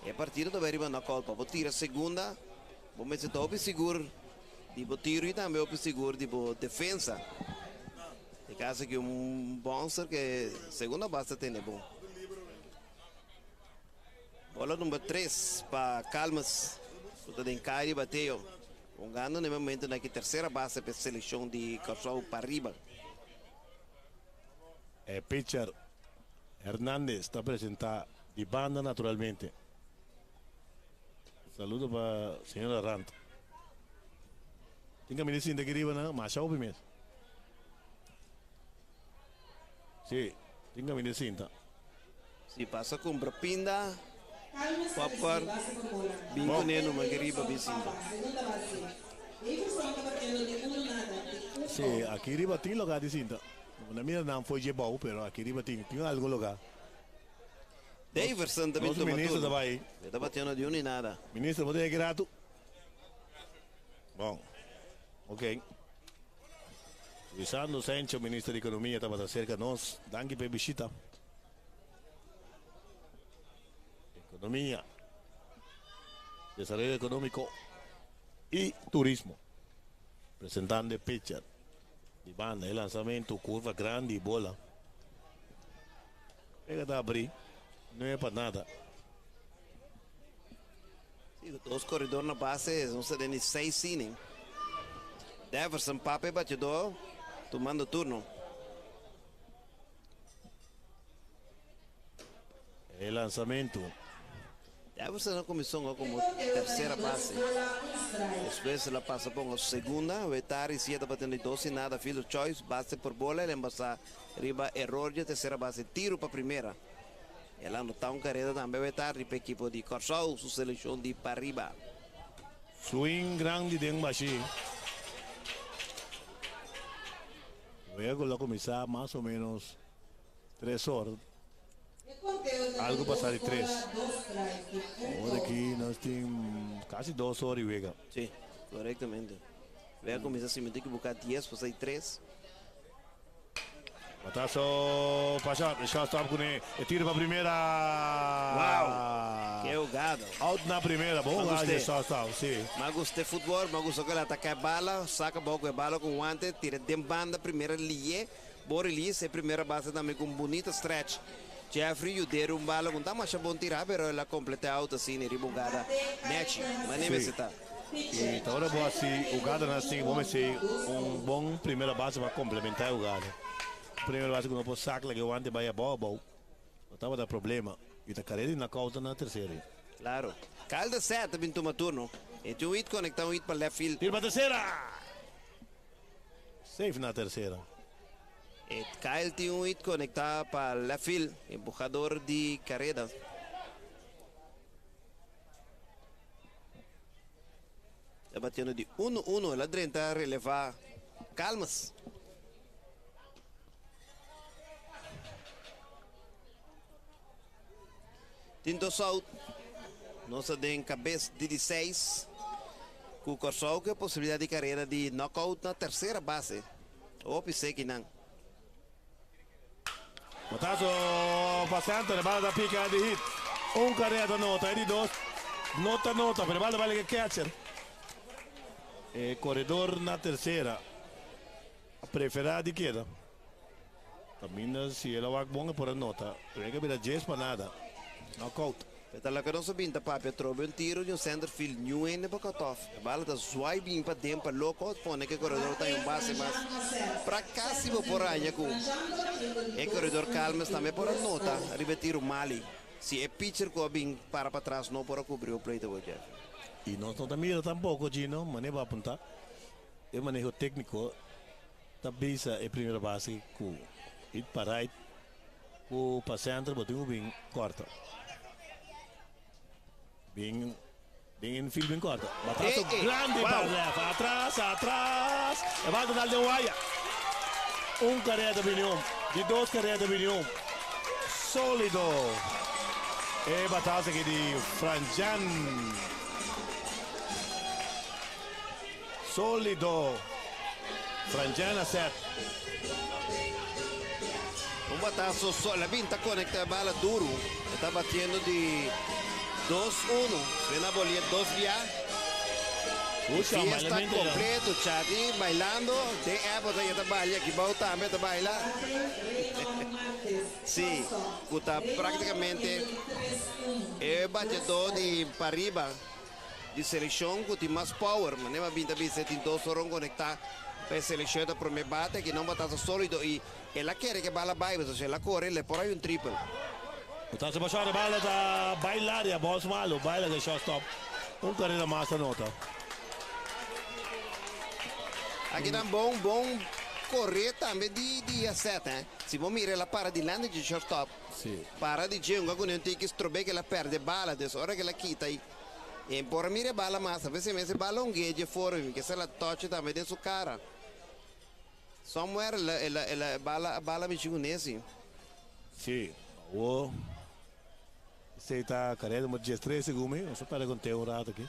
É partida do veriba knockout para tira segunda. Vamos se top seguro de tiro e também o seguro de defesa. Em caso que bouncer que segunda base tem é bom. Bola número 3 para Calmas. Tudo em Caio bateu. Um ganho no momento na terceira base para a seleção de Corsol para arriba. Pitcher Hernández está apresentar de banda naturalmente. Saludo para a senhora Rant. Tem que me dizer que arriba, não? Mas já ouvi mesmo. Sim, tem que me dizer. Se passa com Brapinda, popcorn, bingo neno, magariba, bicinda. Sim, aqui arriba tem lugar de cinta. Na minha não foi de bom, mas aqui arriba tem algum lugar. Daverson também tomou tudo. Ministro vai. Está batendo de um e nada. Ministro, você é grato? Bom, ok. Luisano Sancho, ministro da Economia, estava cerca de nós. Danke pela visita. Economia, Desarrollo Econômico e Turismo. Apresentando pitcher. De banda, el lançamento, curva grande e bola. Pega da abrir, não é para nada. Os corredores na base, não se tem 6 innings. Daverson, pape, batedor, tomando turno. El lançamento. Daverson começou como terceira base. Depois ela passa para a segunda, o Etari se está batendo 12 e nada, field choice, base por bola, ele passa riba erro de terceira base, tiro para a primeira. Ela não está carreira também, o Etari para a equipe de Corsol, sua seleção de para riba. Swing grande de baixinho. Luego começar mais ou menos 3 horas. Algo passar de 3. Agora aqui nós temos quase 2 horas e vega. Sim, corretamente. Vai começar assim, tem que buscar 10 para sair 3. Batazo, Pachá, shortstop com ele, tira para a primeira. Uau! Que jogada! Out na primeira, bom lá de shortstop, sim. Mas gostei de futebol, mas gostei que ele ataca a bala, saca a bola, bala com guante, tira de banda, primeira linha, boa release, primeira base também com bonita stretch. Jeffrey, o deram bala, não tá mais bom tirar, mas ela completa alta assim, ribungada, match, mas nem vai citar. E então, agora boa assim, o gado nós temos, vamos ser bom primeira base para complementar o gado. Primeira base que não pode sacar, que o ante vai a bola, não estava dando problema. E a carreira na causa na terceira. Claro. Calda certa, também toma turno. E tem um hit conectar um hit para left field. Tira para a terceira! Safe na terceira. E Kyle tem um hit conectar para left field. Empujador de carreira. Está batendo de 1-1. Ela tenta relevar Calmas. Tinto South. Nossa tem cabeça de 16. Com o Corsol, que a possibilidade de carreira de knockout na terceira base. Ou pensei que não. Botazo passante, la palla da picca di hit. Un carrera nota, e di dos. Nota, per balda vale che catcher. E corredor na terceira. Preferida di chieda. Cammina si ela va buona per nota. Prega per la Jess pa nada. Knockout. Pela que não subinta papia trobe um tiro de um center field new ende para cutoff. A bala tá suave bem para dentro para loco, pone que o corredor tá em base mas para cá se vou por aí com. E corredor calma também por a nota, repetir o mali. Se é pitcher que bem para trás não para cobrir o plate do Jeff. E nós não mira tampouco Gino, mas nem vai apontar. É manejo técnico. Tabisa é primeira base com it para right, com passante, botinho bem corta. Bem infield, bem corta. Batazo grande para left. Atrás. E vai dar de Waya. Carreira de Binium. De 2 carreiras de Binium. Sólido. E batazo aqui de Franjan. Sólido. Franjan acerta. Batazo solo, vinta conecta a bala duro. Está batendo de 2-1, vem na bolinha 2 via. Fiesta completo, Chati, bailando. Tem época que trabalha aqui, volta a bailar. Sim, está praticamente é batedor de Pariba, de seleção, que tem mais power, mas nem a vinda de tem 2 horas conectar para a seleção da primeira bate, que não batazo sólido e ela quer que a bala baile, se ela corre, ele por aí triple. Botazo baixar a bala da bailaria, boss malo, baila de shortstop. Carreira massa nota. Aqui dá bom correr também de acerta, hein? Se vamos mirar ela para de lande de shortstop. Sim. Para de junga, quando tem que estrober que ela perde bala, dessa hora que ela quita aí. E por mirar bala massa, às vezes bala um guia de fora, que se ela toca também de sua cara. Somewhere ela bala me chegou nesse. Sim. O se está carreira de 3 segundos, não só para contar um rato aqui.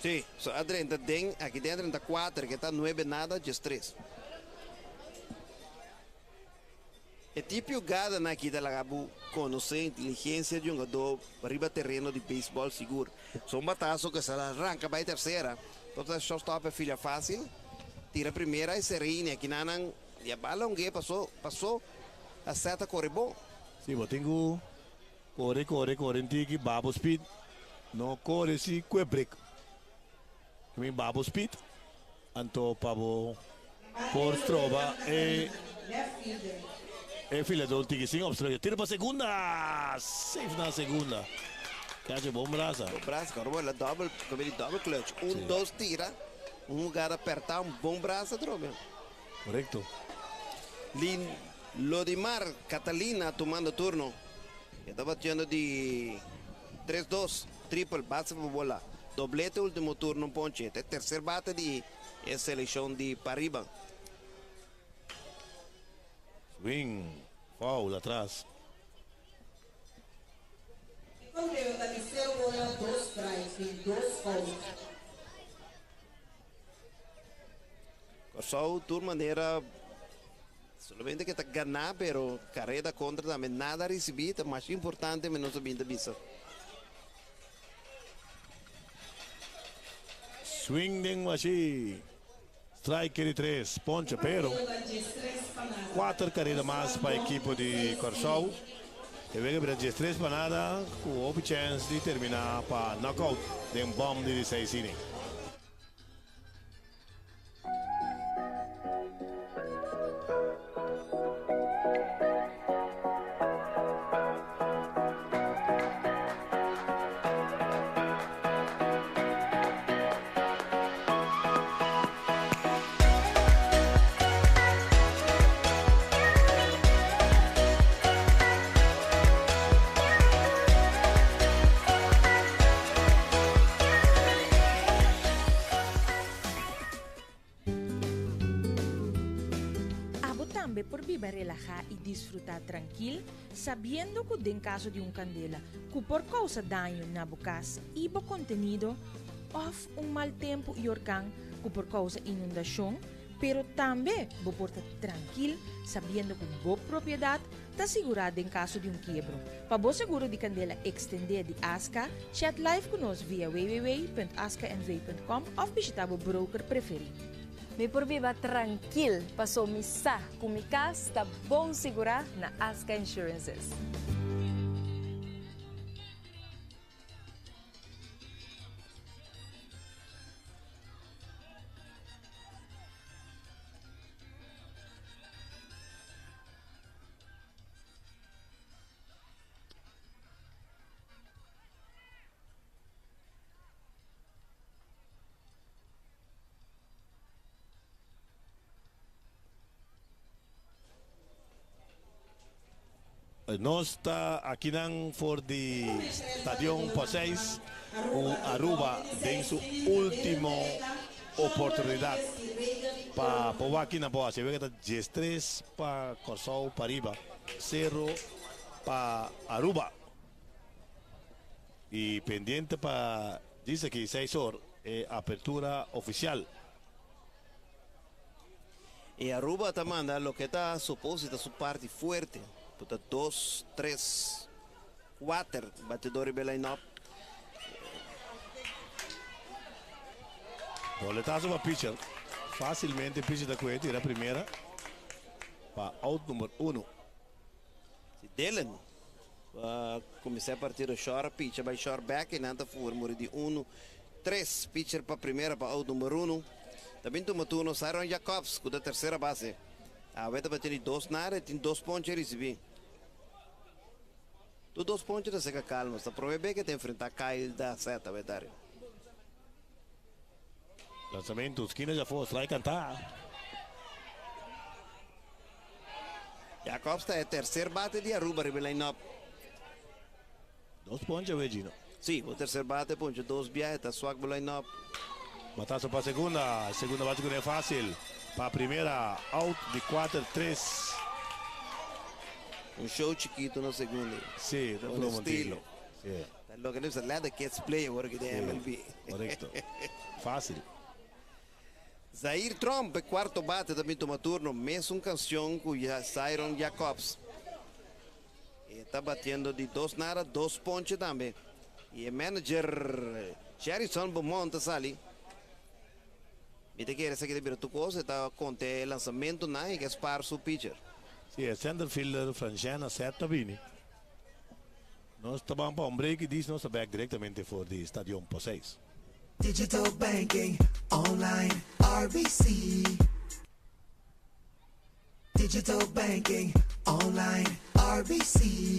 Sim, so a 30 tem, aqui tem 34, que está 9 nada, 3. É tipo jogada aqui da Lagabu, conhecer a inteligência de um jogador arriba terreno de beisebol seguro. São bataços que se arranca para a terceira. Toda a shortstop é filha fácil, tira a primeira e serena, aqui não, e a bala um guia passou, acerta, corre bom. Sim, eu tenho corre, tiki, babo speed, não corre se que break. Kami babo speed, anto pabo por trova e fila do tiki sim, obstruye, tira para segunda, safe na segunda. Catch bom braço. O braço, agora double clutch, 2 tira, lugar apertar, bom braço, droga. Correcto. Lodimar Catalina tomando turno. Está batendo de 3-2, triple, base por bola. Doblete último turno, ponche. Terceiro bate de seleção de Pariba. Swing, foul atrás. Conteúdo da terceira bola, 2 strikes, 2 fouls. Só turma maneira solamente que está ganhar, pero carreira contra também nada recebida, mas importante menos a vinda bisa. Swing ding assim. Strike de 3, poncha, pero 4 carreiras mais para a equipe de Corsol. E vem para 3 para nada, com a chance de terminar para knockout de bomb de 16 innings. también por vivir relajar y disfrutar tranquilo, sabiendo que en caso de un candela, que por causa daño na bocas y bo contenido, of un mal tiempo y organ, que por causa inundación, pero también bo porta tranquilo, sabiendo que bo propiedad está asegurada en caso de un quiebro. Para bo seguro de candela extender de ASCA, chat live con nos via www.ascanv.com of visitar o broker preferido. Me por viva tranquilo, passou missa, com mi casa está bom segurar na Asca Insurances. Nós está aqui não for de Stadion Passeis, o Aruba tem sua última oportunidade para provar aqui na boa. Você vê que está 13 para Corsol para Riba, 0 para Aruba. E pendiente para, diz aqui, 6 horas, é apertura oficial. E Aruba está mandando o que está suposto su parte fuerte. Puta 2, 3, 4 batedores pela line-up. Boletazo para pitcher. Facilmente pitcher da Coete era a primeira para out número 1. Se Dylan começar a partida, chora, pitcher vai short back e nada for, morre de 1, 3 pitcher para a primeira para out número 1. Também toma turno Siron Jacobs com a terceira base. A Veta vai ter 2 nada, tem 2 pontos a receber. Tu 2 pontos da seca calma, está provável que te enfrentar Kyle da seta, Vetário. Lançamento, esquina já foi, strike cantar. Jacobs está a terceira bate de Aruba, line-up. 2 pontos, Regino. Sim, o terceiro bate, ponto 2 biais, está suave para line-up. Mataço para a segunda bate que não é fácil. Para a primeira, out de 4, 3. Show chiquito no segundo. Sim, con estilo. Sì. Lo que deve ser Kids Play agora que tem MLB. Correto. Fácil. Zaire Trump, quarto bate também toma turno, mesmo canção com Siron Jacobs. Está batendo de 2 nada, 2 pontos também. E o manager Cherison Beaumont está ali. E te quer saber de tu coisa, está com o lançamento na e que spar su pitcher. Sì, è center fielder Franciana Setta Bini. Nós estamos para break e diz nossa back diretamente for the Stadion Passeis. Digital banking, online, RBC. Digital banking, online, RBC.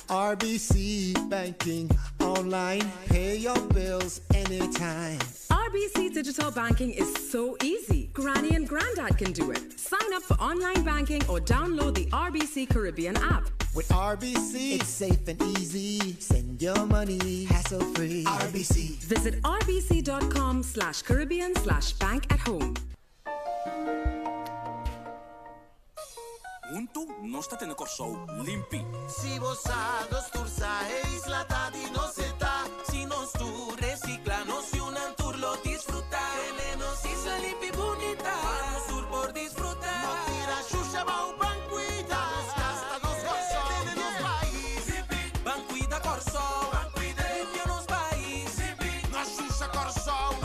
RBC banking, online, pay your bills anytime. RBC Digital Banking is so easy. Granny and Granddad can do it. Sign up for online banking or download the RBC Caribbean app. With RBC, it's safe and easy. Send your money hassle-free. RBC. Visit rbc.com/Caribbean/bank@home. Untu nosta tene corsou limpi. Si vos sagos tursa e isla di no seta. Si nos tu recicla, nos si un tour lo disfruta. Elenos isla limpi bonita. Vamos sur por disfrutar. No tira shusha bau banquita. Nos casta nos corsou de nos país. Banquida corsou. Limpia nos país. Na shusha corsou.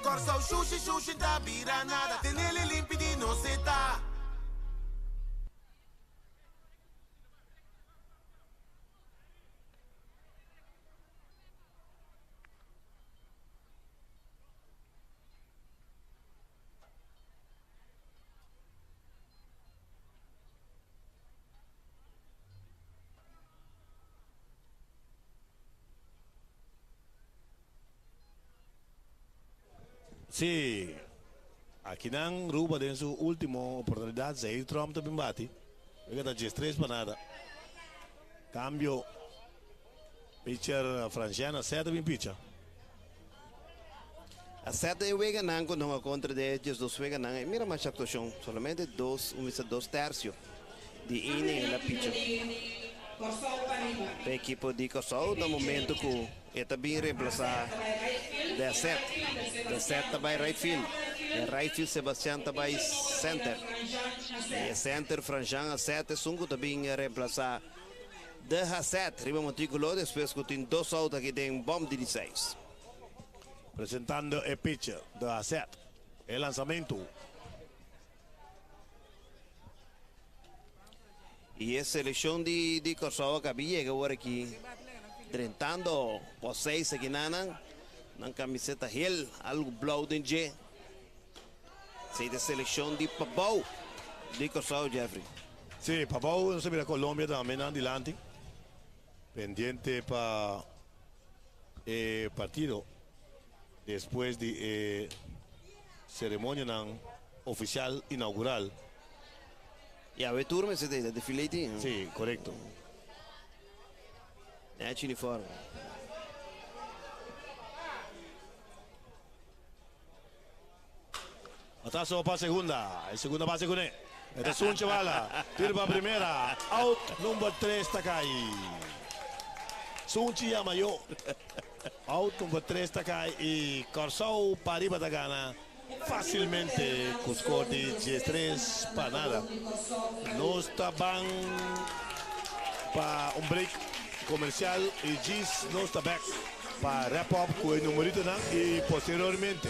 Corsou sushi da bira nada. Tenele limpi di no seta. Sì, aqui não Ruba tem sua última oportunidade, Zaire Trump também bate. Ele está 3 para nada. Cambio, pitcher Franciana, 7 bem pitcher. Acerta e Weganang quando uma contra de ellos dos Weganang. Mira mais actuação, solamente dois terços de inning na pitch. O equipo de Corsol no momento que está bem reemplazar de set também right field. De right field Sebastián também center. E center Franjan a set sungo também reemplazar de Hasset, riba matriculou, depois que tem dois autos aqui tem bomb de 16. Presentando el pitcher de Asset, el lanzamiento. E a seleção de Kosovo que chega agora aqui, tentando por 6 aqui na camiseta Hill, algo blau de G. Sei da seleção de Pabau de Kosovo, Jeffrey. Sí, Pabau no se mira Colombia también adelante, pendiente para el partido. Después de ceremonia oficial inaugural. E a turma se tem, desfile aí. Sí, correcto. É uniforme. Atraso para segunda, el segunda base con él. Este es un chavala, tiro para primera, out número 3 está ahí. Sunchi Yamayo. Out número 3 está acá y Corsol para arriba da gana fácilmente con score de 10-3 para nada. No está van para un break comercial y Gis no está back para wrap up con el numerito y posteriormente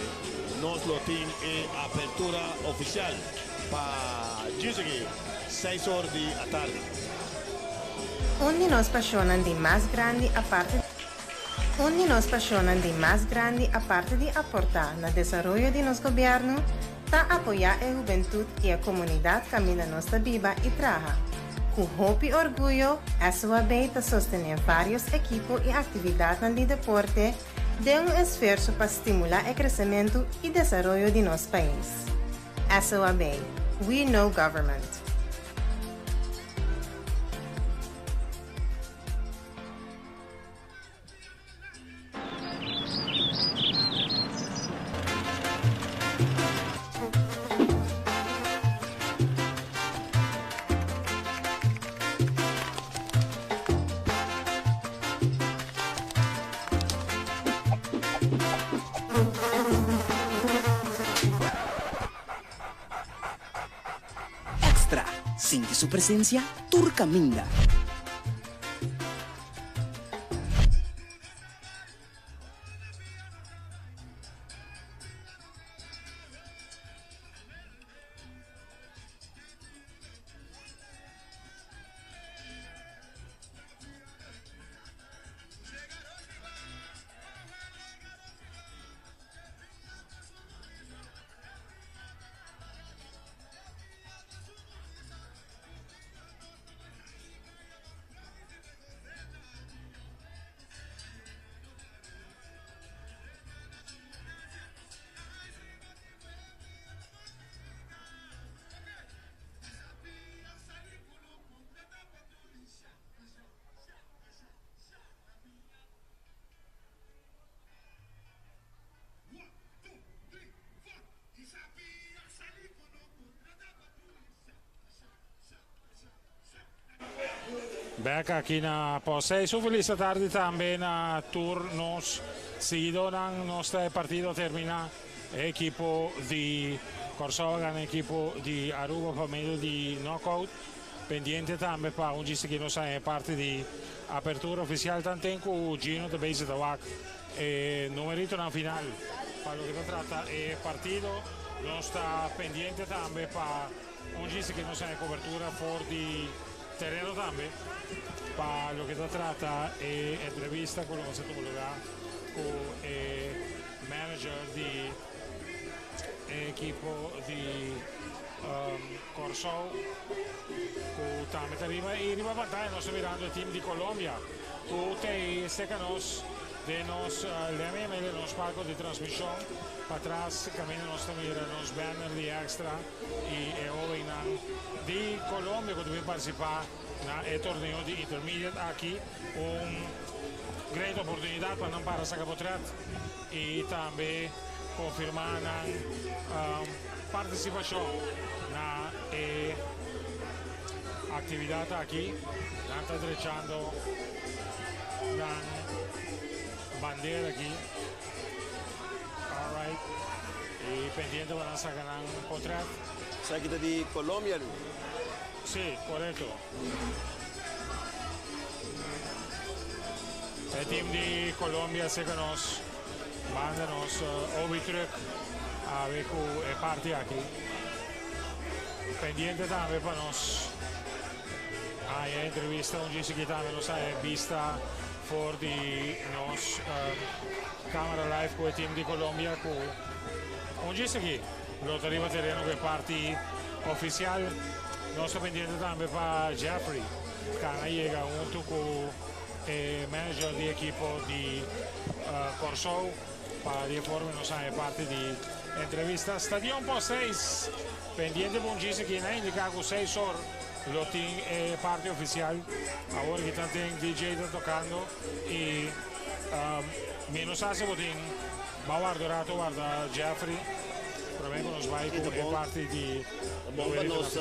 nos lo tiene en apertura oficial para Gis aquí 6 horas de la tarde. Onde nos apaixonam de mais grande a parte de aportar no desenvolvimento de nosso governo, tá apoiar a juventude e a comunidade caminha nossa viva e traja. Com hope e orgulho, a SOAB está sostenendo vários equipos e atividades no deporte, de esforço para estimular o crescimento e desenvolvimento de nosso país. SOAB, we know government. Siente su presencia, Turcaminda. Back aqui na Posse. Feliz tarde também na turnos. Sido ng nostro partido termina. Equipo de Korsol ang equipo de Aruba por medio de knockout. Pendiente também para un gist que nos è parte di apertura oficial tanto con Gino de base da WAC. Numerito na final. Para lo que se trata el partido. No está pendiente también para un gist que nos è cobertura fuori di terreno también. Para lo que se trata es entrevista con lo que se tuvo con el manager del equipo de Korsol, con también arriba y arriba pantalla nos mirando el team de Colombia, con te secanos de nos de los palcos de transmisión para atrás camino nos mira nos banner de extra y de Colombia que debe participar en el torneo de intermediate aquí gran oportunidad para no para sacar potrat y también confirmar participación na actividad aquí, está derechando la bandera aquí. All right. Y pendiente para sacar un contrato. Saquita de Colombia, ¿no? Sí, correcto. El team de Colombia se que nos manda terug a ver qué parte aquí. Pendiente también para nos hay entrevista un día que también nos ha vista por nos cámara live con el team de Colombia un día que lo arriba terreno que parte oficial. Nos pendiente también para Jeffrey, que llega junto con manager de equipo de Corso para de forma nos hay parte de entrevista. Stadion por 6, pendiente por un día que no indica con 6 horas. Lo tiene parte oficial. Ahora que están DJ tocando y menos hace botín. Va a guardar Jeffrey. Pero nos va a ir parte de. Bomba nos.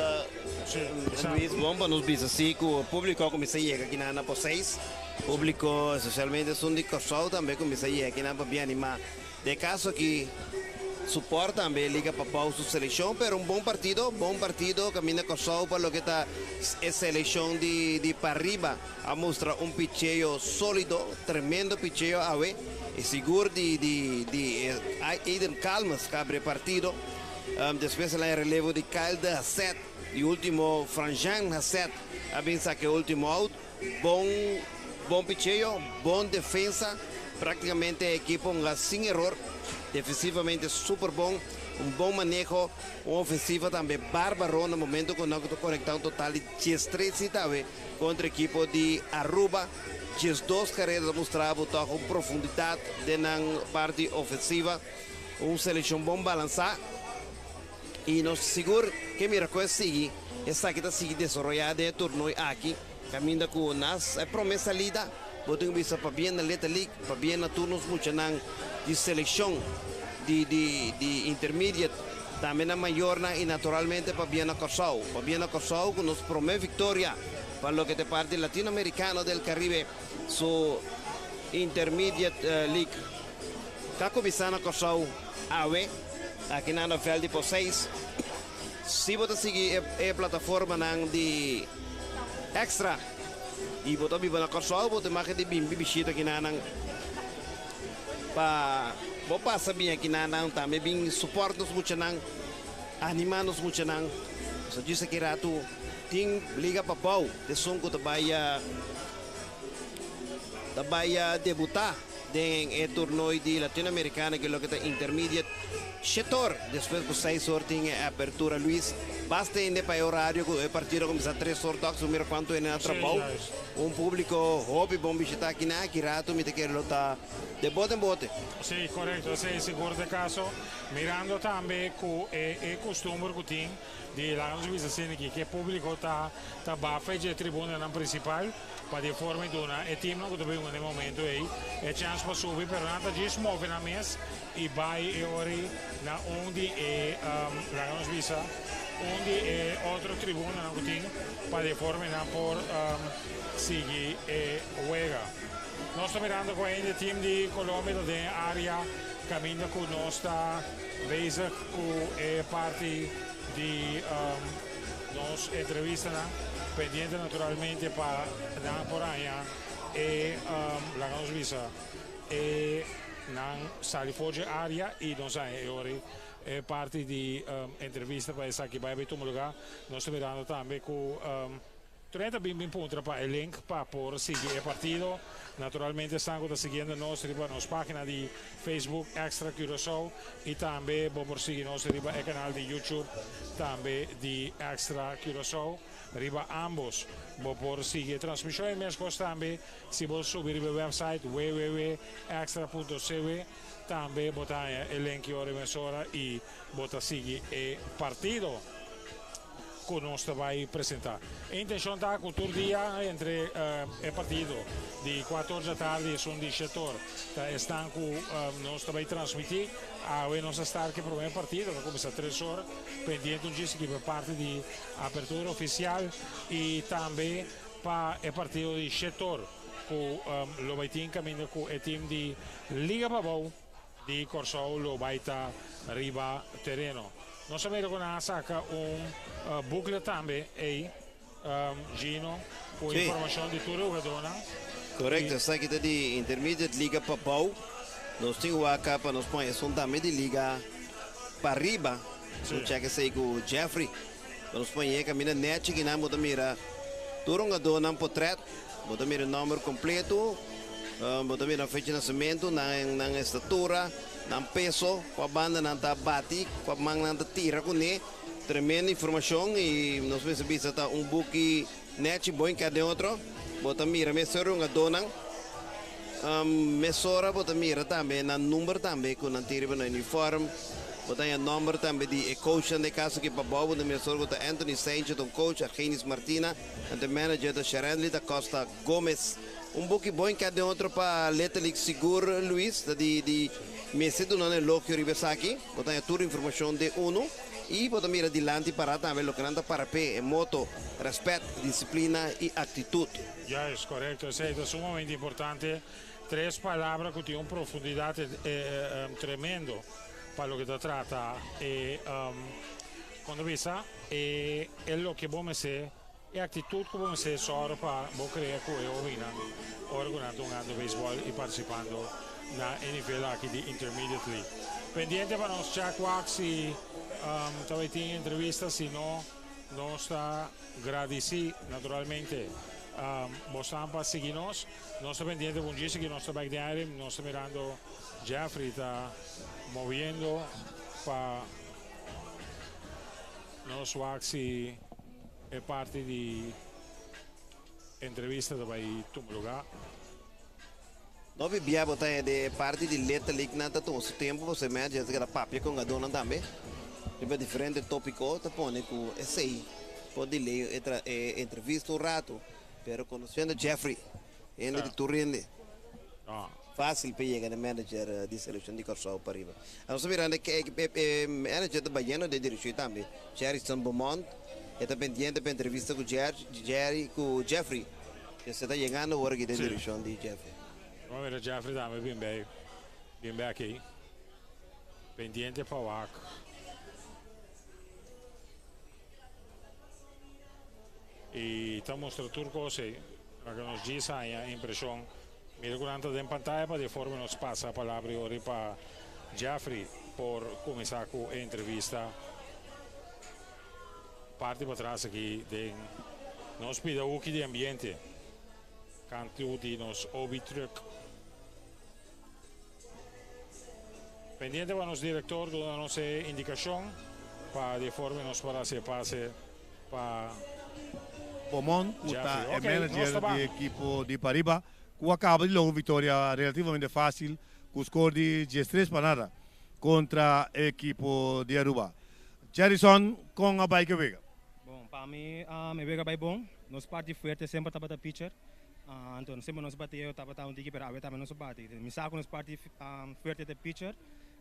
Luis, bomba nos dice assim que o público começa a chegar aqui na por 6. Público, especialmente son de Corso, também começa a chegar aqui na para bem animar. De caso que suporta também liga para pausa seleção, pero bom partido, caminha Corso para lo que está a seleção de para arriba, a mostrar picheio sólido, tremendo picheio a ver, e seguro de Aiden Calmas que abre partido, depois ela relevo de Calda Hasset, e último Franjan Hasset, a pensar que o último out, bom picheio, bom defesa, praticamente a equipe sem erro. Defensivamente super bom, bom manejo, ofensiva também bárbaro no momento que nós conectamos um total de 13 também contra a equipe de Aruba. 2 carreiras mostravam com profundidade na parte ofensiva, uma seleção bom balançar e nós seguro que mira coisa seguir, essa que está seguindo desenvolvendo o torneio aqui, caminha com nós, é promessa lida, podemos ver para bem na Leta League, para bem na turnos muito de seleção de intermediate também na maior e naturalmente para bem na Corso que nos promete vitória para o que te parte latino-americano del Caribe su intermediate league. Está começando a Corso aqui na veld por 6. Se você seguir a plataforma de extra e você vive na Corso, você marca de bimbi bichito aqui na para passa bem aqui na também bem suporta-nos muito não anima-nos muito não só disse que rato tem liga para pau de som que vai debutar em torneio de latino-americano que é o que está intermediate setor depois que 6 horas tem a abertura Luis basta ainda para o horário que o partido começa a 3 horas toque mira quanto é na trabalho público hobby bom visitar aqui na que rato me te quero lutar de bote em bote. Sí, correcto, sí, seguro de caso. Mirando también que el costumbre que tiene de la organización aquí, que el público está bajo de tribuna principal, para de forma de una, el team no que en el momento ahí, el chance para subir, pero nada de mover na mesa y va y ahora na onde la organización, onde otra tribuna no que tiene, para de forma de por seguir juega. Nós estamos mirando com o time de Colômbia da área, caminha com nós está bezig com a parte de nos entrevista, pendiente naturalmente para dar por aí e la nos visa e não sai fora da área e nós aí ora parte de entrevista para essa que vai para todo lugar. Nós estamos mirando também com 30 bim puntos para o link para por seguir o partido. Naturalmente estão seguindo nossa página de Facebook Extra Curaçao e também por seguir nosso canal de YouTube também de Extra Curaçao. Riba ambos por seguir transmissão e mesmo também se você subir o website www.extra.cv também botar o link hora emissora e botar seguir o partido. Que nós vai apresentar. A intenção está com todo dia entre o partido de 14 da tarde e som de setor. Estão com nós também transmitir a nossa estar que o primeiro partido, vai começar 3 horas, pendiente um dia que por parte de abertura oficial e também para o partido de setor, que lo vai ter caminho com o time de Liga Babou de Corsou, lo vai estar arriba terreno. Nós também saca bucle também aí, Gino, com Sim. informação de tudo o que dona. Correto, essa aqui de Intermediate Liga Papau. Nós temos acá para nós põe som também de Liga para arriba. Nós checa sei com o Jeffrey. Nós põe aí caminha net que não muda mira. Turunga dona portrait, muda mira número completo, muda mira fecha de nascimento, na estatura, na peso, com a banda não tá bate, com a mão não tá tira com ele. Tremenda informação e nós percebemos que um book net bom em cada outro. Bota mira, mesora dona. Mesora bota mira também, na número também, com a tira no uniforme. Bota o número também de coach de casa que para bobo, de mesora bota Anthony Sanchez, o coach, Argenis Martina, e o manager da Sharanli da Costa Gomes. Book bom em cada outro para letterlijk seguro, Luís, de Messedo não é louco que arriba aqui. Bota a tua informação de uno. E podemos ir adiante para também o que anda para pé, moto, respeito, disciplina e atitude. Já é correto, é sumamente importante. 3 palavras que têm uma profundidade tremendo para o que se trata. E quando pensa, é o que vamos ser, é a atitude que vamos ser só para criar que eu organizando um ano de beisebol e participando na NFL aqui de Intermediate League. Pendiente para nós, Jack Wax e talvez tenha entrevistas, se não está agradecido, naturalmente. Gostamos para seguir-nos. Nós estamos pendientes de um dia que nós estamos diário, nós estamos mirando Jeffrey, está movendo para nós, Wax e é parte de entrevista que vai tomar lugar. Nós vivíamos de parte de letra ali que não está todo o tempo, você mede aquela papia com a dona também. É diferente tópico, tá pondo com esse aí. Pode ler entrevista um rato, mas conhecendo Jeffrey, ele de Turrende. Fácil para chegar no manager de seleção de Corsou para arriba. Nós mirando que o manager da Baiano de direção também, Jerryson Beaumont, está pendiente para entrevista com com Jeffrey. Você está chegando a hora de direção de Jeffrey. Vamos ver o Jeffrey também bem aqui. Pendiente para o arco. E estamos mostrando tudo coisa para que nos diz a impressão. Mira durante a pantalla para de forma nos passa a palavra agora para Jeffrey por começar com a entrevista. Parte para trás aqui de nos pide o que de ambiente. Canto de nos obitruc. Pendiente para nos diretor da nossa indicação para de forma nos para se passe para Beaumont, que é manager da equipe de Pariba, que acaba de uma vitória relativamente fácil, com o score de 13 para nada contra a equipe de Aruba. Jerryson com a bike vega. Bom, para mim, a vega vai bom. Nos parte forte sempre estava da pitcher. Então sempre nos bateu, estava um tique para também nos bate. Me saco nos parte forte da pitcher.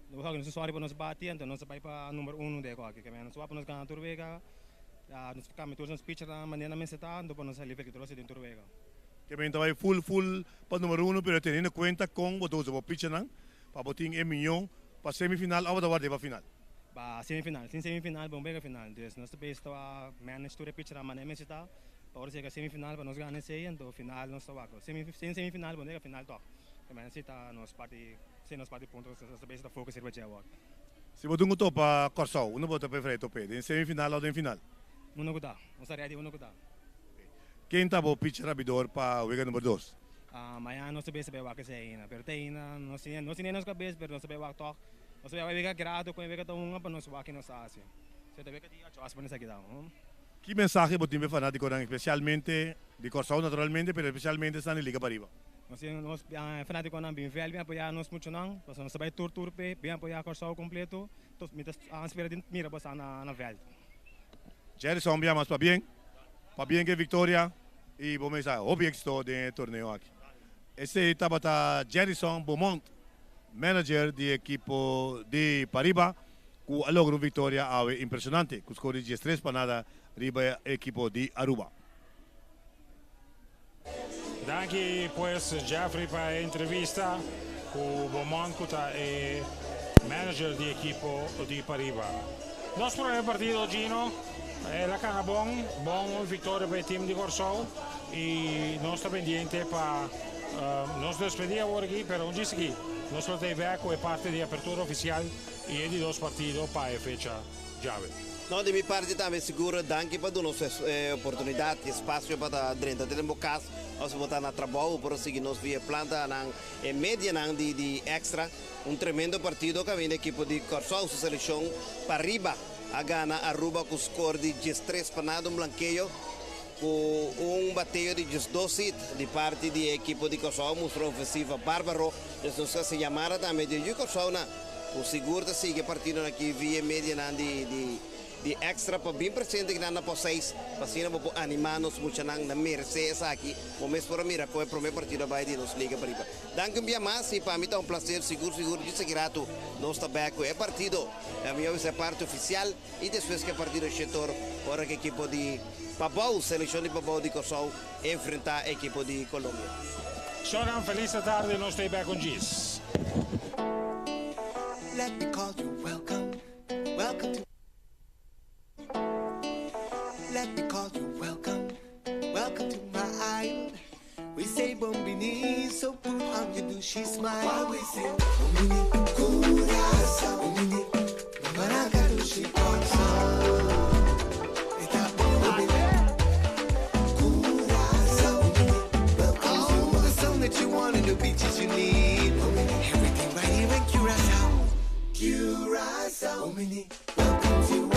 Nos sorry para nos bate, então nos vai para número 1 de aqui. Que nos vai para nos ganhar turvega. Nos ficamos todos nos pitcher na maneira mais está, depois nos livre que trouxe dentro turvega. Que bem vai full para número 1, pero tendo em conta com o dos o pitcher não, para botar em milhão para semifinal ou para final. Para semifinal, sem semifinal, bom bem final. Então nós também está manage to pitcher na maneira mais está. Para chegar a semifinal para nós ganhar esse, então final nós está vago. Semifinal, bom bem final toque. Que mas está nos parte, sem nos parte pontos, nós também está foco ser para o Se botar um topo para Corsou, não bota para frente tope, em semifinal ou em final. Não dá, não seria de não dá. Quem está o pitcher abridor para o vega número 2? Amanhã nós também sabemos que é ina, pero tem ina, nós nem nos cabeça, pero nós sabemos que toque. Nós sabemos que vega grado, com vega tão para nós aqui nós assim. Você deve que dia chance para nós aqui dar. Que mensagem você tem fanático especialmente de Corsou naturalmente, pero especialmente está na Liga Pariba? Nós fanático não bem velho, bem apoiar nós muito não, nós sabemos tour pe, bem apoiar Corsou completo, então me espera de mira você na velho. Jerryson enviamos para bien que victoria e vamos a objetivo de torneio aqui. Esse estava Jerryson Beaumont manager di equipo di Pariba, cu logro vittoria ave impressionante, cu score di 3 panada riba equipo di Aruba. Danke pues Jeffrey per l'intervista con Beaumont Kuta e manager di equipo di Pariba. Nostro primo partito Gino è la cana buon vittoria per il team di Corsol e nostro pendiente per nostro despedida aquí pero oggi sì nostro playback è parte di apertura ufficiale e di dos partidos para fecha llave. No, di mia parte também sicuro, danke per la nostra opportunità e spazio per dentro del bocas, o se botar na trabalho, por seguir nos via planta e media di extra, un tremendo partito che viene equipo di Corsol su selezione Pariba a Ghana a Aruba con score di 3 panado un blanqueio con un batteio di 12 di parte di equipo di Corsol, mostrò offensiva barbaro, e non so se chiamare também di Corsol, o sicuro sì che partito aqui via media di extra para bem presente que nada por 6 para cima para animar-nos muito na merecer essa aqui o mês para mira com o primeiro partido vai de nos liga para ir danke um dia mais e para mim tá um prazer seguro de ser grato nós está bem com o partido a minha vez é parte oficial e depois que o partido setor para que a equipe de Papau seleção de Papau de Corsol enfrentar a equipe de Colômbia. Sono felice tarde non stai back on Gis. Let me call you welcome to Let me call you welcome to my island. We say Bombini, so put on your douchey smile. While we sing Bombini, Curacao, Bombini, Maracatushi, Eta Bombini, Curacao, Bombini. Welcome to the song that you want and the beaches you need. Bombini, everything right here in Curacao, Curacao, Bombini. Welcome to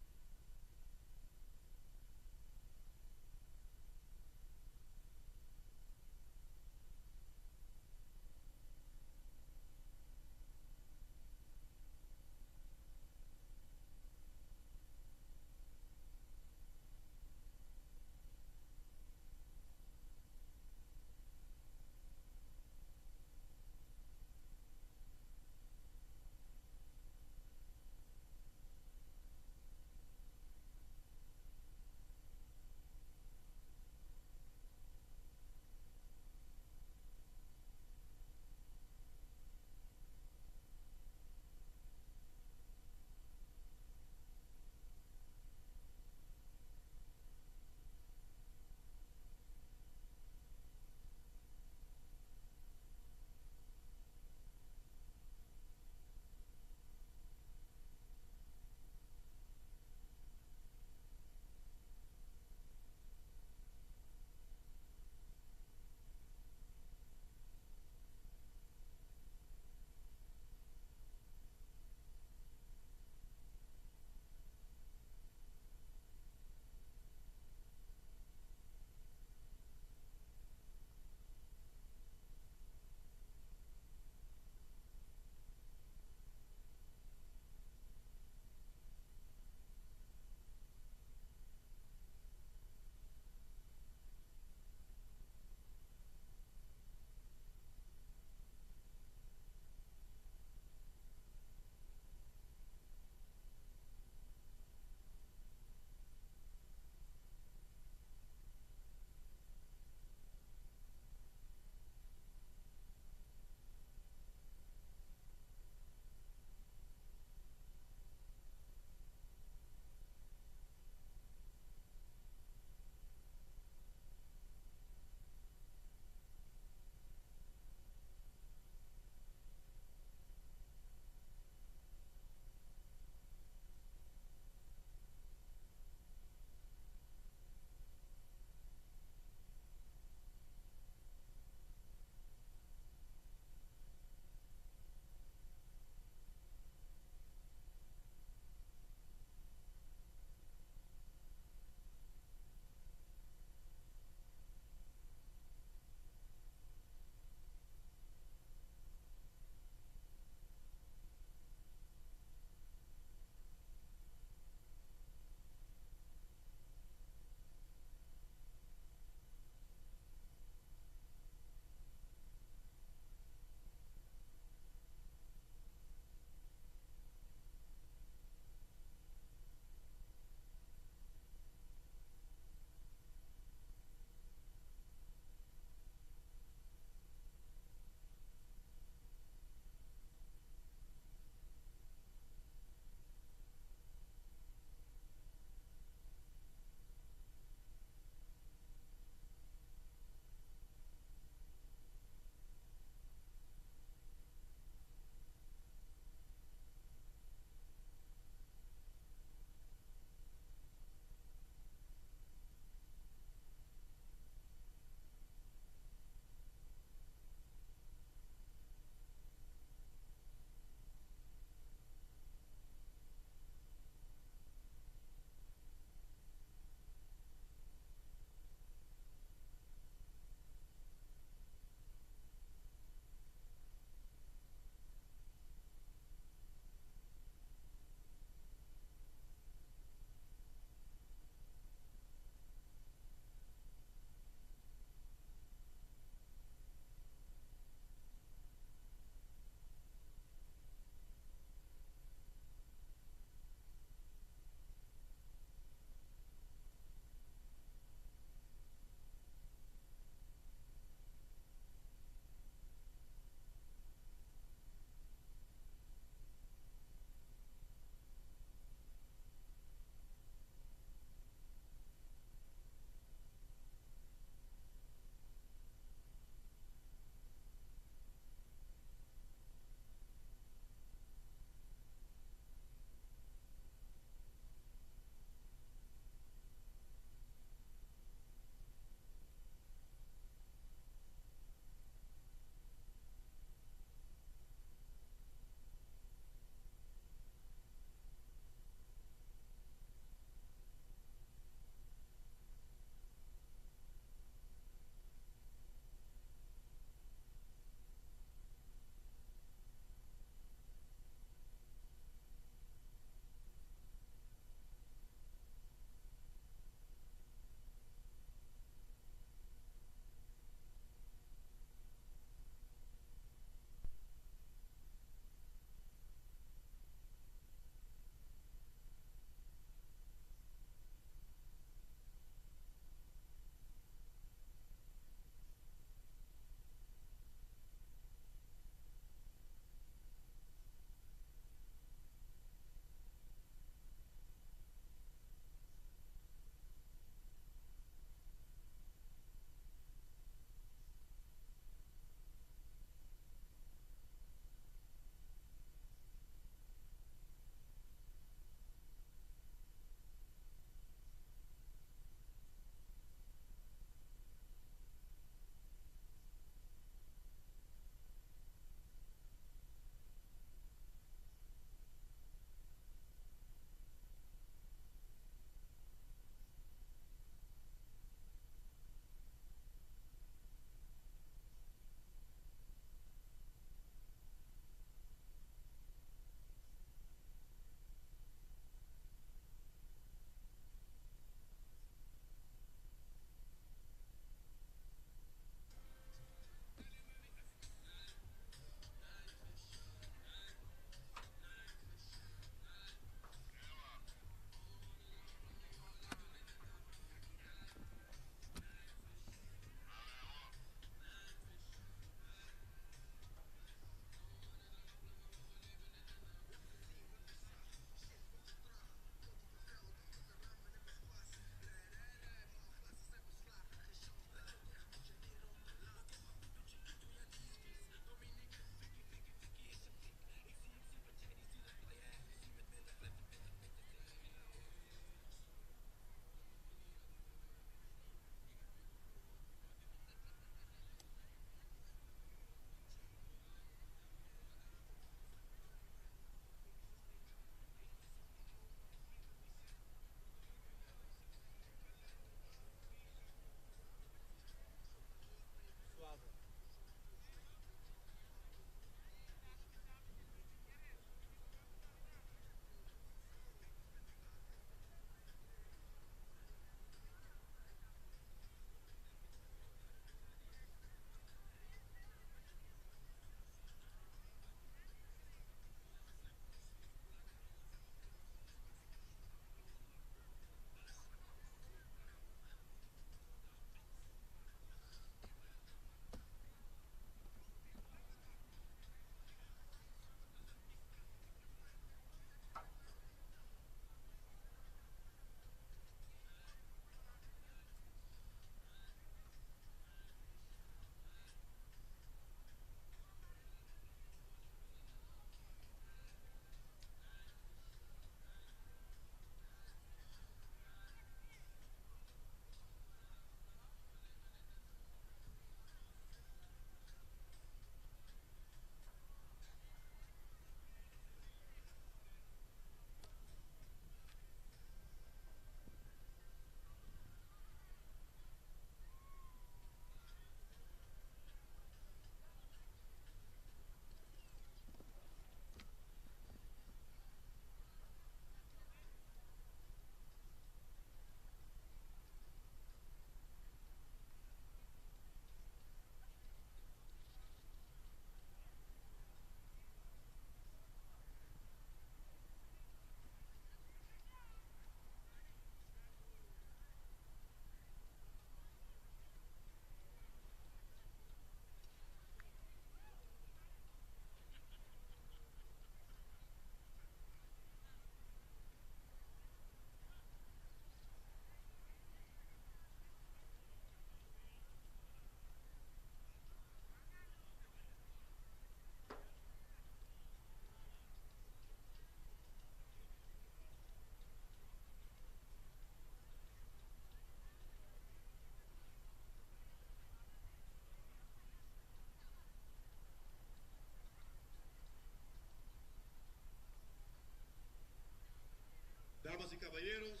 caballeros,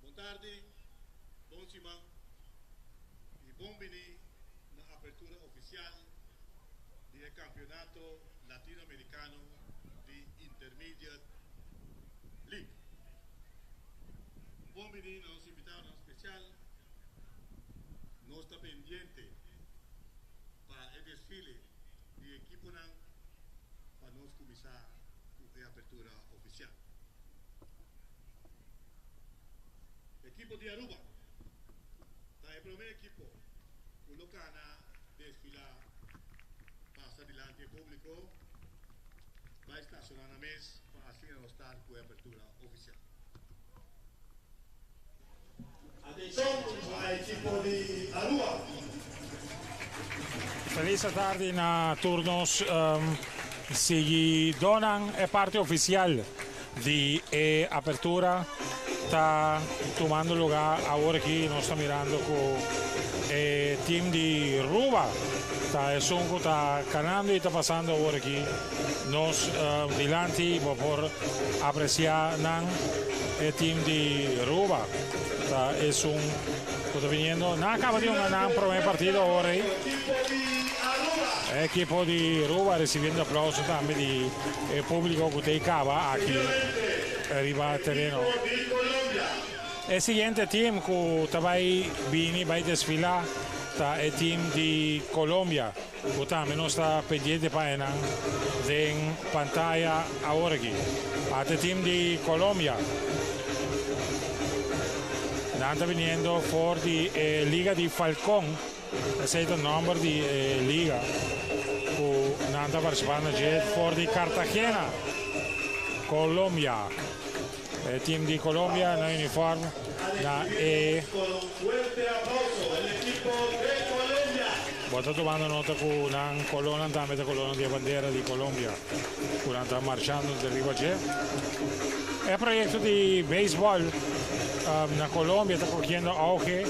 buon tardi, buon sima y buonveni la apertura oficial del campeonato latinoamericano de Intermediate League. Buonveni a los invitados especial, no está pendiente para el desfile de equipo para nos comenzar la apertura oficial. Equipo de Aruba, el primer equipo colocana desfilar, pasa adelante el público, va a estacionar a mes para así no estar con la apertura oficial. Atención al equipo de Aruba. Felice tardi na turnos si donan è parte ufficial di apertura sta tomando lugar ahora aquí nos está mirando con team di Ruba sta sonco sta ganando y está pasando ahora aquí nos dilanti por apreciar el team di Ruba sta es un está viniendo na acaba di un primer partido ahora equipo di Ruba recibiendo aplausos también del público que te cava aquí arriba al terreno. El siguiente team que también viene a desfilar está el team de Colombia que también está pendiente para en pantalla ahora aquí. El team de Colombia está viniendo por la Liga de Falcón, ese es el nombre de Liga. Nanta participando por de Cartagena, Colombia. El team de Colombia en uniforme. Está tomando nota con una colonna, también colonna de bandera de Colombia. Está marchando de arriba allí. El proyecto de béisbol en Colombia está cogiendo auge.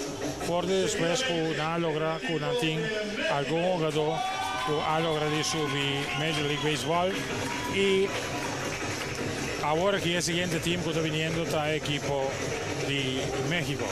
Por después que logra con algún jugador ha logrado subir Major League Baseball y ahora que el siguiente team que está viniendo está el equipo de México.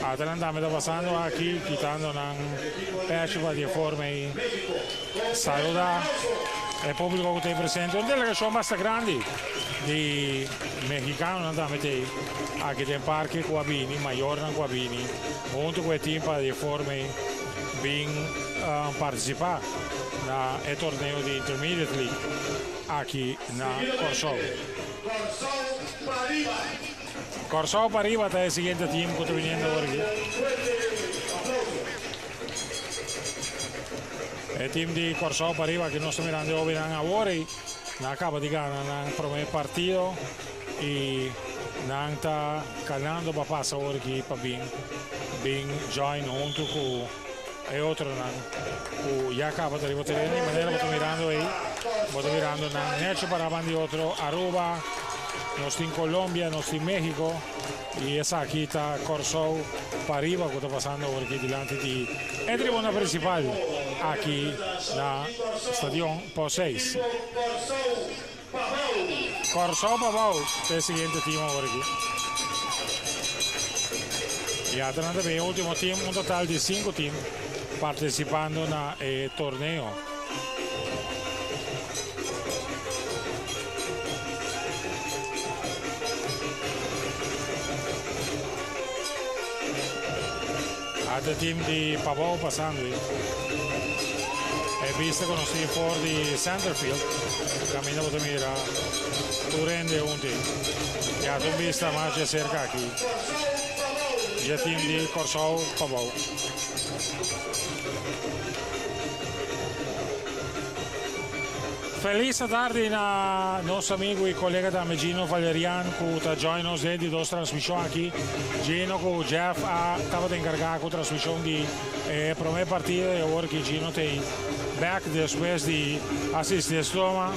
Atlanta me está pasando aquí, quitando un pecho de forma y saluda el público que está presente. Una delegación bastante grande de mexicanos aquí en el parque Coabini, mayor en Coabini, junto con el team para de forma bien participar en el torneo de Intermediate League aquí en Corsol. Corsol para arriba está el siguiente team que está viniendo por aquí. El team de Corsol para arriba que no está mirando hoy ahora y acaba de ganar el primer partido y está ganando para pasar ahora aquí para bien join junto con el otro que ya acaba de arriba de manera que está mirando ahí, está mirando hecho para bandi otro Aruba. No estoy en Colombia, no estoy en México y esa aquí está Corsol para arriba que está pasando por aquí delante de la tribuna principal aquí en el estadio por 6. Corsol Pavao es el siguiente team por aquí. Y Atlanta también el último team, un total de 5 teams participando en el torneo. El team de Pavao pasando. He visto conocido por de Centerfield. Camina por mira. Turende un team. Ya tú vista más de cerca aquí. Y el team de Corsol Pavao. Feliz tarde a nostro amico e collega da Gino Valerian che sta joinendo nos di dos trasmissioni qui. Gino con Jeff stava encargado con trasmissione di prime partite e ora che Gino tem back después di assistere Stoma.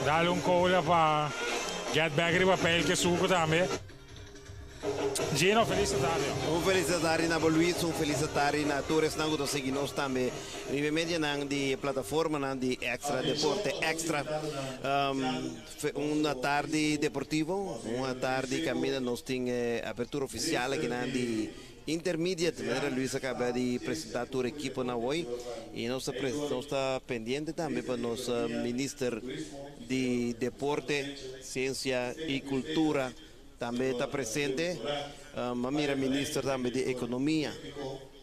Dale un cola para get back di papel che suco tambe. Gino, felicitario. Un felicitario na Luis, un felicitario na Torres na gusto seguir nós também. Vivamente na di plataforma na di extra deporte extra. Una tarde deportivo, una tarde cammina nós tem apertura oficial que na di intermediate, né? Luis acaba de apresentar a equipe na hoje e nós está pendente também para nosso ministro de deporte, ciência e cultura. Também está presente, mira ministro também de economia,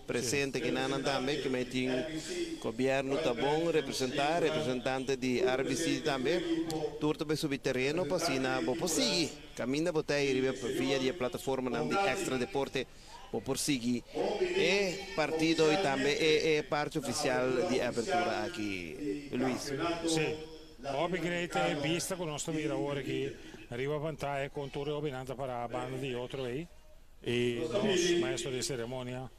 presente que não também, que mete o governo tá bom, representante de RBC também, tudo também sobre terreno, para assim, vou seguir, caminha para ir via de plataforma de extra deporte, vou seguir, é partido e também é parte oficial de abertura aqui, Luís. Sim, obrigado, vista com o nosso mirador aqui. Arriva a pantalla con Torre Obinanta para la banda di otro ahí y los maestros de ceremonia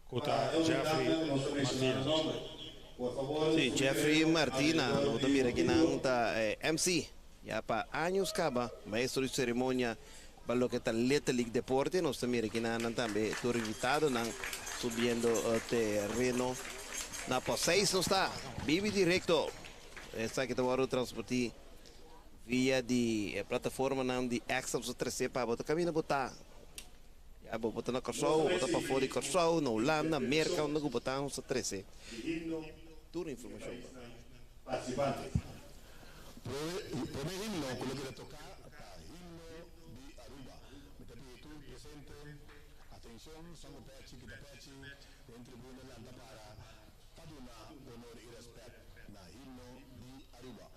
Kuta Jeffrey Martina. Sí, Jeffrey Martina, no mira que está MC, ya para años caba, maestro de ceremonia para lo que está Little League Deporte, no mira que también todo invitado, subiendo terreno, na por 6 no está, vive directo, esta que te voy a transportar via de plataforma não de extra para trazer para botar caminho botar já vou botar na Corsol, botar para fora de Corsol, na Holanda, América, onde vou botar uns 13 tudo informação participante pone himno quello che le tocca himno di Aruba mi capite tu presente attenzione siamo pezzi in tribuna l'anda para paduna onore e rispetto na himno di Aruba.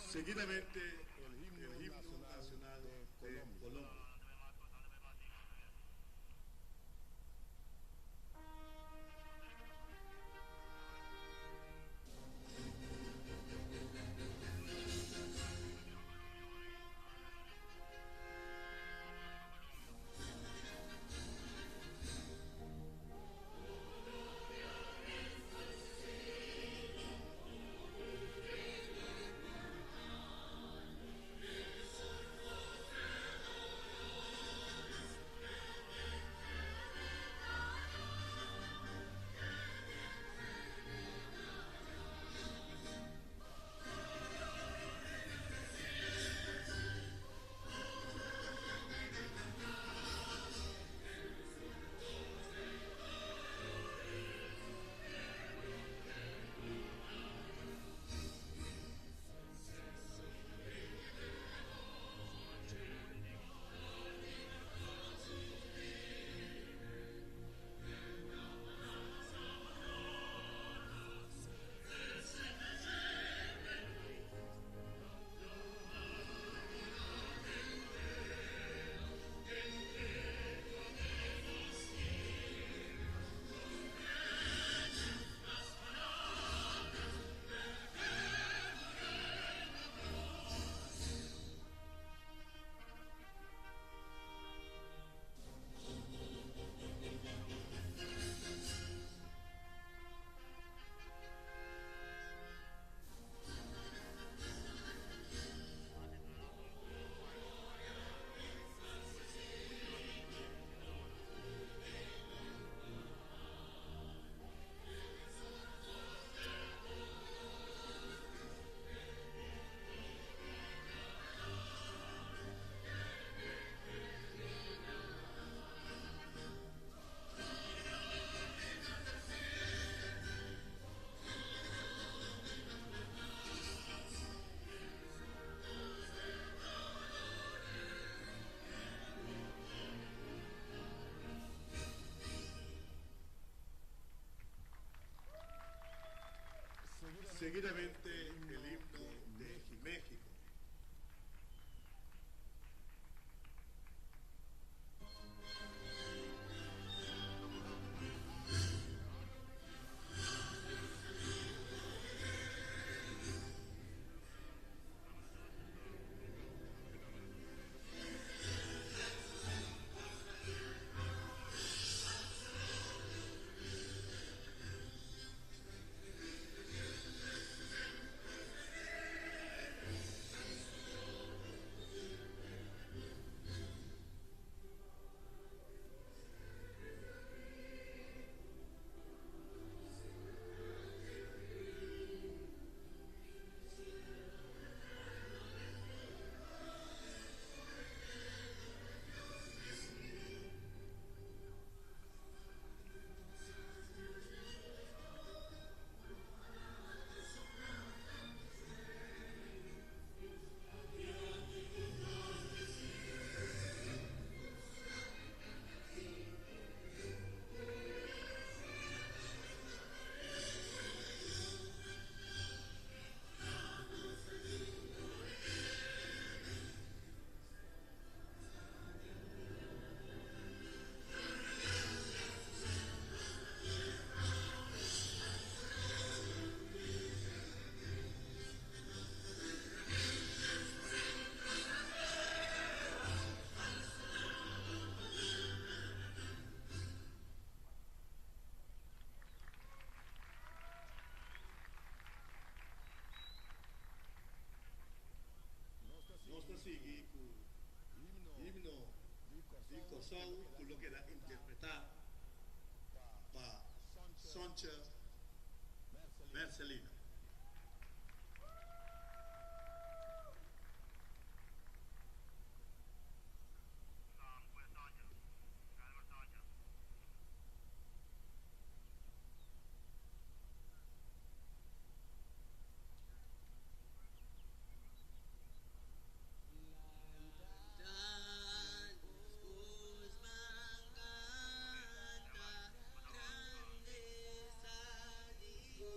Seguidamente el himno nacional de Colombia. Seguidamente el himno de México. Nós seguir com o himno de Kosovo, com o que era interpretar para Soncha Marcelino. Grandeza, digo,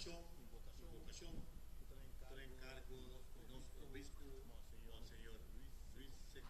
invocación, trae encargo de nuestro obispo, Monseñor Luis Seco.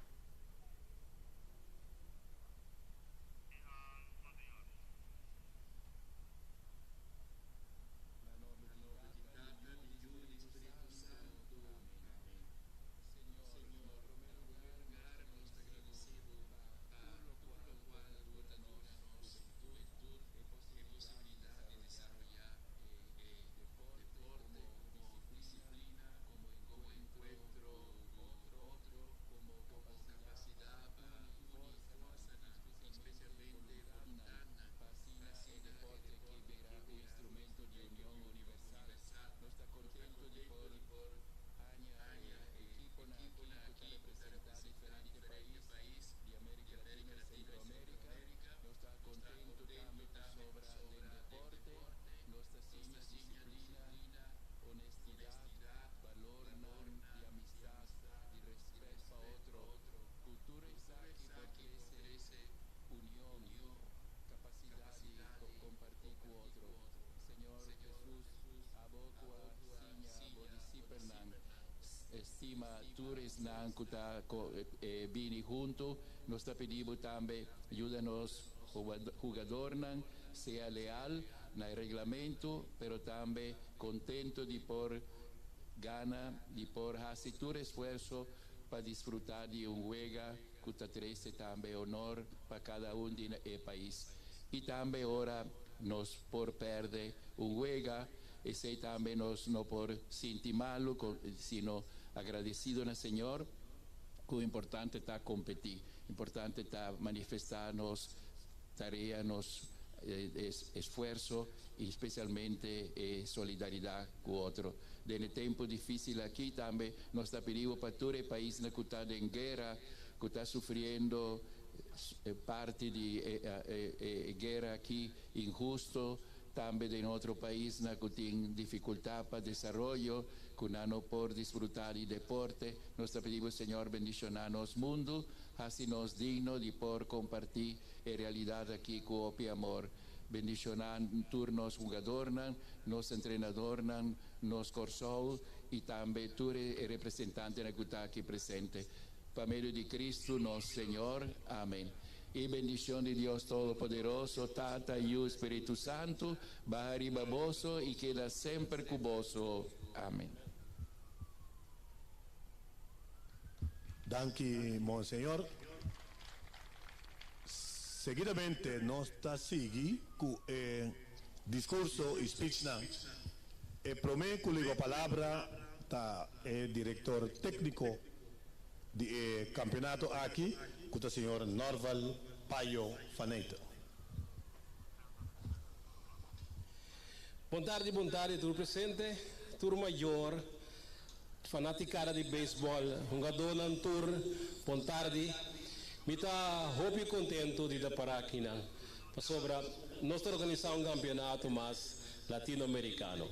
Estima Turis Nankuta Bini junto, nos pedimos también, ayúdanos jugador sea leal en el reglamento, pero también contento de por gana, de por hacer tu esfuerzo para disfrutar de un juega que te trae también honor para cada uno del país. Y también ahora nos por perder un juega, y se también nos no por sentir malo, sino agradecido al Señor, que importante está competir, importante está manifestarnos tarea, esfuerzo y especialmente solidaridad con otro. En el tiempo difícil aquí también nos está pidiendo para todo el país que está en guerra, que está sufriendo parte de guerra aquí injusto, también en otro país que tiene dificultad para desarrollo, que no por disfrutar de deporte. Nos pedimos, Señor, bendicionarnos mundo, así nos digno de por compartir la realidad aquí con amor. Bendicionar turnos jugadores, nos entrenadores, nos corsol y también tú el representante que está aquí presente. Para medio de Cristo, nuestro Señor. Amén. Y bendición de Dios Todopoderoso, Tata y Espíritu Santo, baja arriba vos y queda siempre con vos. Amén. Danke, Monseñor. Seguidamente, nos está seguindo con el discurso y speech. Prometo que la palabra está el director técnico del campeonato aquí, que es el señor Norval Payo Faneito. Boa tarde, tudo presente, turma maior, fanaticada de beisebol, jogador na tour, boa tarde. Me está muito contente de estar aqui, sobre nós organizar campeonato mais latino-americano.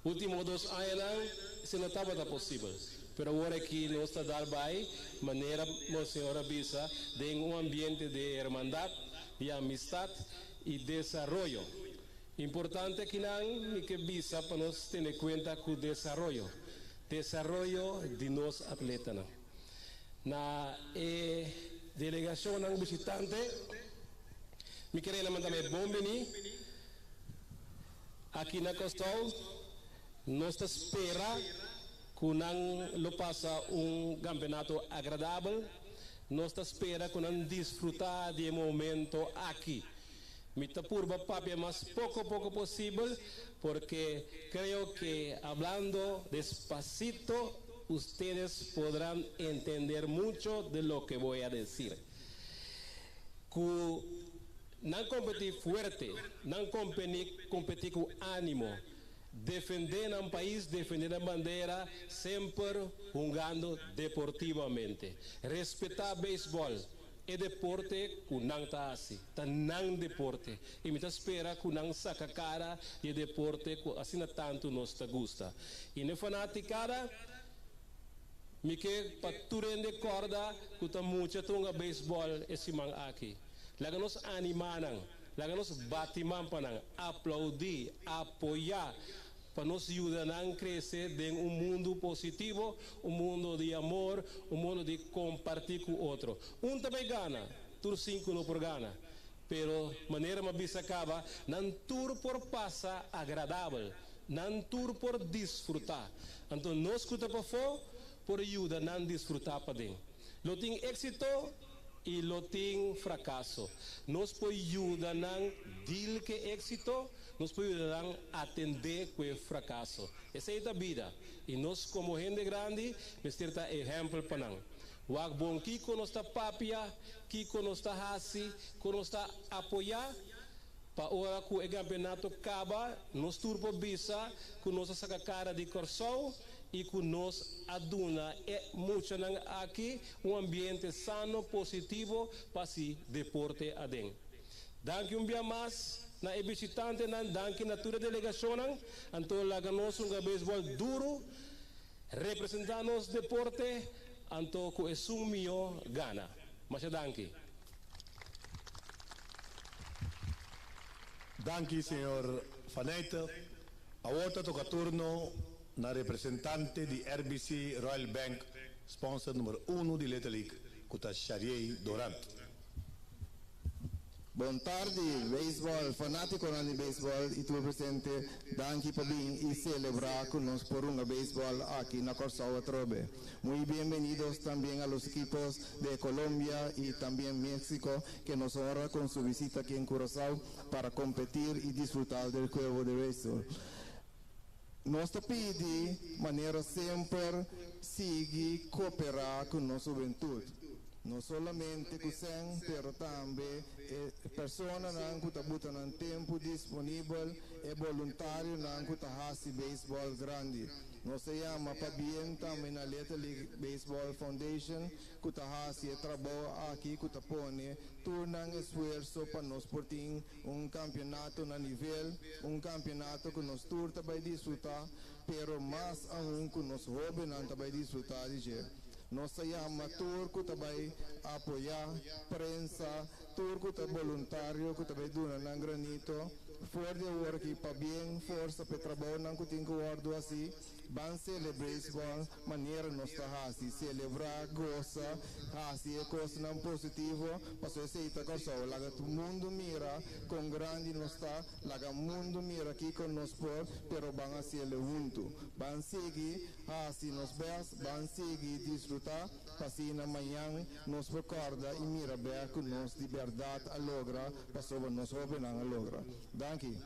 Últimos 2 anos, isso não estava possível. Pero agora que nós está dar bem, maneira, Monsenhor avisa, de ambiente de hermandad, de amistad e desenvolvimento. Importante que não que visa para nós ter em conta com o desenvolvimento de nós atletas. Na delegação ng visitante, me queria mandar bom venir aqui na Costol. Nós espera que não lo passa campeonato agradável. Nós espera que não desfrutar de momento aqui. Me tapurba papi más poco posible, porque creo que hablando despacito ustedes podrán entender mucho de lo que voy a decir. No competir fuerte, no competir con ánimo, defender un país, defender la bandera, siempre jugando deportivamente. Respetar béisbol. É deporte que não está assim, está não deporte. E me espera que não saca cara de deporte que assim tanto nos gusta. E na fanaticada, me que para tudo de corda que está muito tunga beisebol esse man aqui. Lá nos animam, lá nos batimam para aplaudir, apoiar para nos ayudar a crecer en un mundo positivo, un mundo de amor, un mundo de compartir con otro. Un também gana, tur 5 no por gana, pero maneira mais bisa acaba, não tur por passa agradável, não tur por desfrutar. Então nós que para fora, por ajuda não desfrutar para dentro. Lo tem éxito e lo tem fracasso. Nós por ajuda não deal que éxito, nós podemos atender com o fracasso. Essa é a vida. E nós, como gente grande, nós temos exemplo para nós. O bom que conosco papia, que conosco hasi, conosco apoiar, para hora que o campeonato acaba, nós turbo bisa, conosco saca cara de coração e conosco aduna muito aqui um ambiente sano, positivo para se deporte adentro. Danke dia mais. Na visitante nan danke na tua delegação anto laganos um beisebol duro representanos deporte anto ko esumio gana mas danke. Danke senhor Faneita. Agora toca turno na representante di RBC Royal Bank, sponsor número 1 di Little League, Kuta Shariei Dorant. Buon tardi, baseball, fanático de baseball y tu presente, danke por venir y celebrar con nosotros por un baseball aquí en Corsao Trobe. Muy bienvenidos también a los equipos de Colombia y también México que nos honra con su visita aquí en Curazao para competir y disfrutar del juego de béisbol. Nos pide manera siempre sigue cooperar con nuestra juventud. Non solamente cos'è, però anche persone che buttano tempo disponibile e volontario che fanno baseball grandi. Noi siamo pabienta na Little League Baseball Foundation che fa lavoro qui che pone tornano sforzo per nos portare un campionato a livello, un campionato che nos turta per disfruttare, però mais aún che nos hobby non per disfruttare. Nós siamo turco também apoiar prensa, turco também voluntário que também dona nang granito, for de work para bem, força para trabalho nang kuting guardo assim, ban celebration maneira nós tá assim, celebrar, goza, assim é coisa não positivo, passou esse ita corso, laga tu mundo mira com grande nós tá, laga mundo mira aqui com nós por, pero ban assim ele junto, ban seguir, assim nós bes, ban seguir disfrutar, assim na manhã nos recorda e mira bem que nós de verdade a logra, passou nós openan a logra. Danke.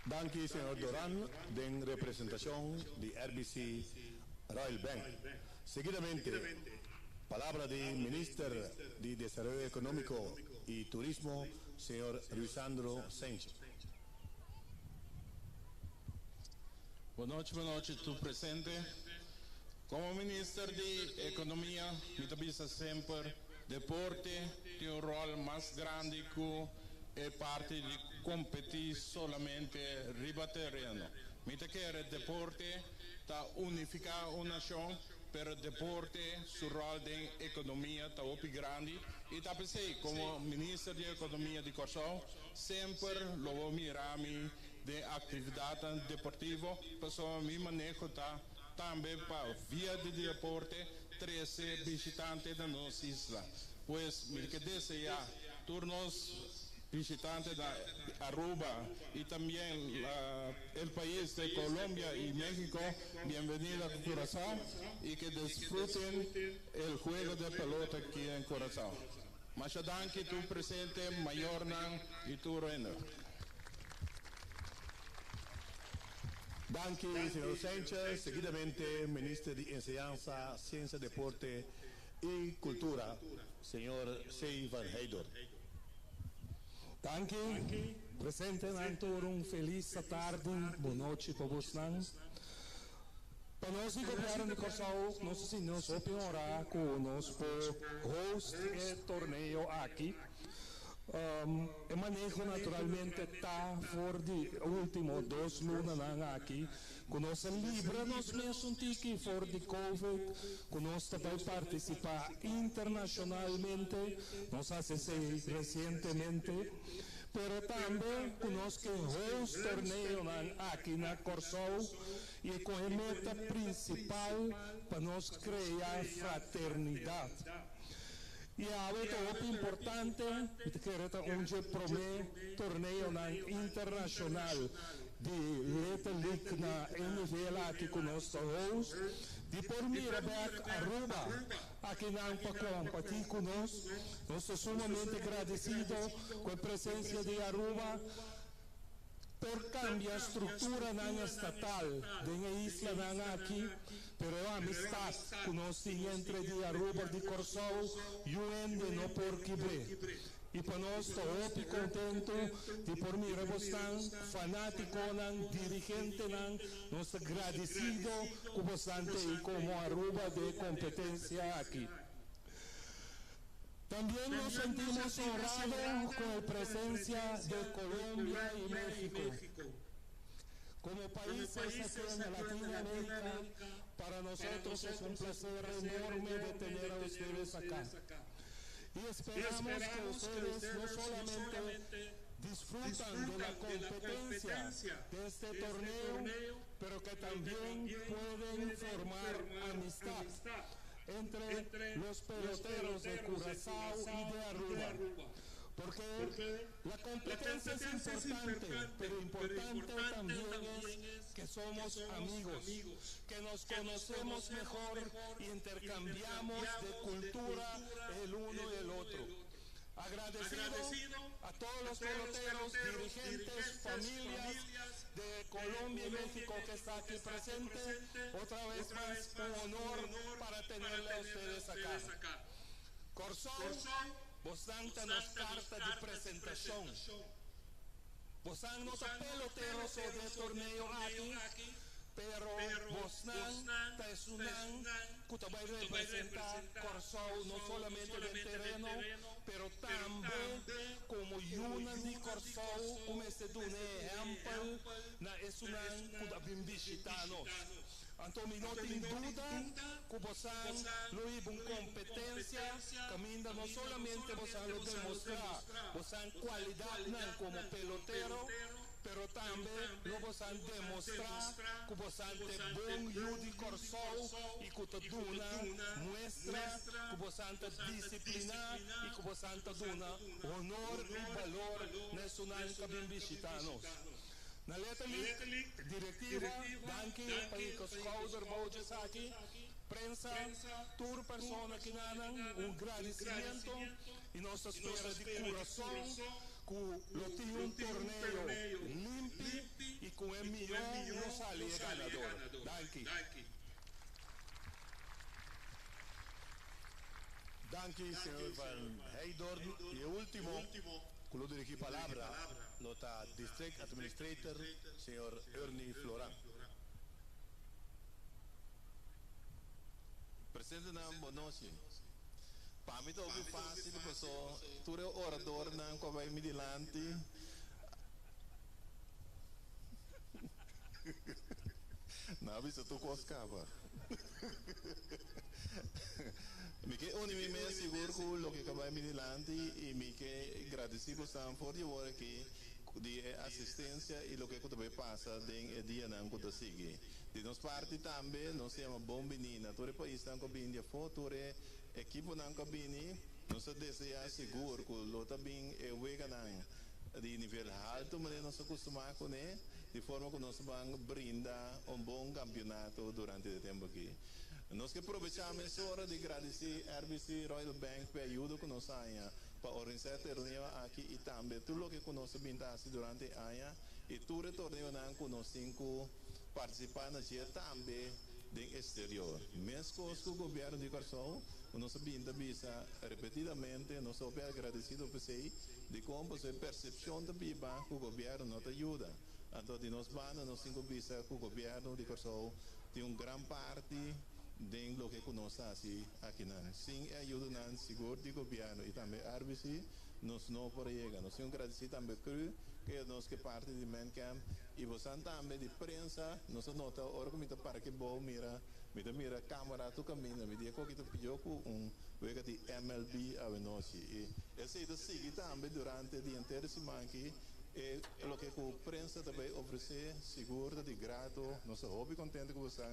Danke, senhor Doran, em representação de RBC Royal Bank. Seguidamente, palavra do Ministro de Desenvolvimento Econômico e Turismo, senhor Luisandro Sánchez. Boa noite, tu presente. Como Ministro de Economia, me tabisa sempre deporte tem um rol mais grande que é parte de competir solamente riba terreno. Me quer deporte ta unificar uma nação, pero deporte su rol de economia ta opi grande e ta pensei como Ministro de Economia de Corsao sempre lo mirami de atividade deportiva, pessoa me manejo ta também para via de deporte 13 visitantes da nossa isla. Pues me quedé ya turnos visitantes de Aruba y también el país de Colombia y México, bienvenido a Curazao y que disfruten el juego de pelota aquí en Curazao. Muchas gracias tu presente, Mayor Nan y tu reina. Danke, señor Sánchez. Seguidamente, Ministro de Enseñanza, Ciencia, Deporte y Cultura, señor Sei van Heydor. Danke. Presente Nantor, un feliz tarde, boa noite para vocês. Para nós que governo de Corsao, nós senhores opinar conosco host e torneio aqui. O manejo naturalmente está por de último 2 lunas aqui. Conosco livra-nos mesmo que for de Covid, conosco também participar internacionalmente, nós fazemos recentemente, pero também conosco host torneio aqui na Corsol e com a meta principal para nós criar fraternidade. E a outra importante, que é onde promete torneio internacional de Little League na nível aqui conosco host, de por Mirabek Aruba, aqui na compartilhar conosco. Nós somos sumamente agradecidos com a presença de Aruba por cambiar a estrutura estatal da isla aqui, pero a amistade conosco entre de Aruba de Corsol e o ende não por quebre. E para nós estou muito contente de por mim rebostan fanático dirigente nós agradecido com bastante e como Aruba de competência aqui. Também nos sentimos honrados com a presença de Colômbia e México. Como países aqui na Latinoamérica, para nós é um prazer enorme de ter a ustedes acá. Y esperamos que ustedes no solamente disfrutan de la competencia de este torneo, pero que también pueden formar amistad entre los peloteros de Curazao y de Aruba. Porque la competencia es importante, pero importante también es que somos amigos, que nos conocemos mejor y intercambiamos de cultura el uno y el otro. Agradecido a todos los peloteros, dirigentes, familias de Colombia y México que está aquí presente. Otra vez más, un honor para tenerle a ustedes acá. Corsol, vos nos carta de presentación. Vos nos peloteros de torneo aquí, pero vos es que también representa Corsol no solamente del terreno, pero también como una de Corsol, como este de un ejemplo, es una que bien visitanos. Entonces, no tem duda que Bosan lo hizo con competencia, camina no solamente Bosan lo demostrar, Bosan cualidad como pelotero, pero también lo Bosan demostrar que Bosan es buen Yudi Corsol y que Taduna muestra que Bosan es disciplina y que Bosan Taduna honor y valor nacional que bien visitanos. Na Little League, directiva, danke para os causer bojes aqui, prensa, tour persona que nanan, agradecimento e nossa espera de coração, que lo tinha torneio limpo e com o milhão não salia ganador. Danke. Danke, senhor Van Heydorn. E o último, que lo dirigí palabra, nota District Administrator, señor Ernie Florán. Presidente Nam Bonosi, para mí todo es fácil, pues tú eres orador, Nam Kwabay Midilanti. Não, bicho, tu coscava. Me que onde me seguro que o que acaba de dilante e me que agradecido estão por favor aqui de assistência e o que também passa de dia não que sigue. De nossa parte também nós temos bom menina, todo o país está com bem futuro, equipe não com bem, nós deseja seguro que o também é o não de nível alto, mas nós acostumamos com ele, de forma que nós vamos brindar bom campeonato durante o tempo aqui. Nós que aproveitamos essa hora de agradecer a RBC Royal Bank pela ajuda que nos dá para organizar o torneio aqui e também tudo o que nós vimos durante o ano e todo o torneio que nós temos participantes também do exterior. Mesmo com o governo de Corsol, nós vimos repetidamente, nós somos agradecidos por você de como a percepção da BIBA que o governo nos ajuda. Então, nós temos visto que o governo de Corsol tem grande parte de lo que conosco aqui sem ajuda não seguro de governo e também RBC nos não por chegar nós temos agradecido também que nós que parte de Mancamp e você também de prensa nós nota organiza para que bom mira Mita mira cámara tu camina, me dico que tu pijoco wega di MLB a venosi. E esse ida sigue também durante o dia inteiro semana aqui. E lo que a prensa também oferece seguro de grato, nosso hobby contente com você,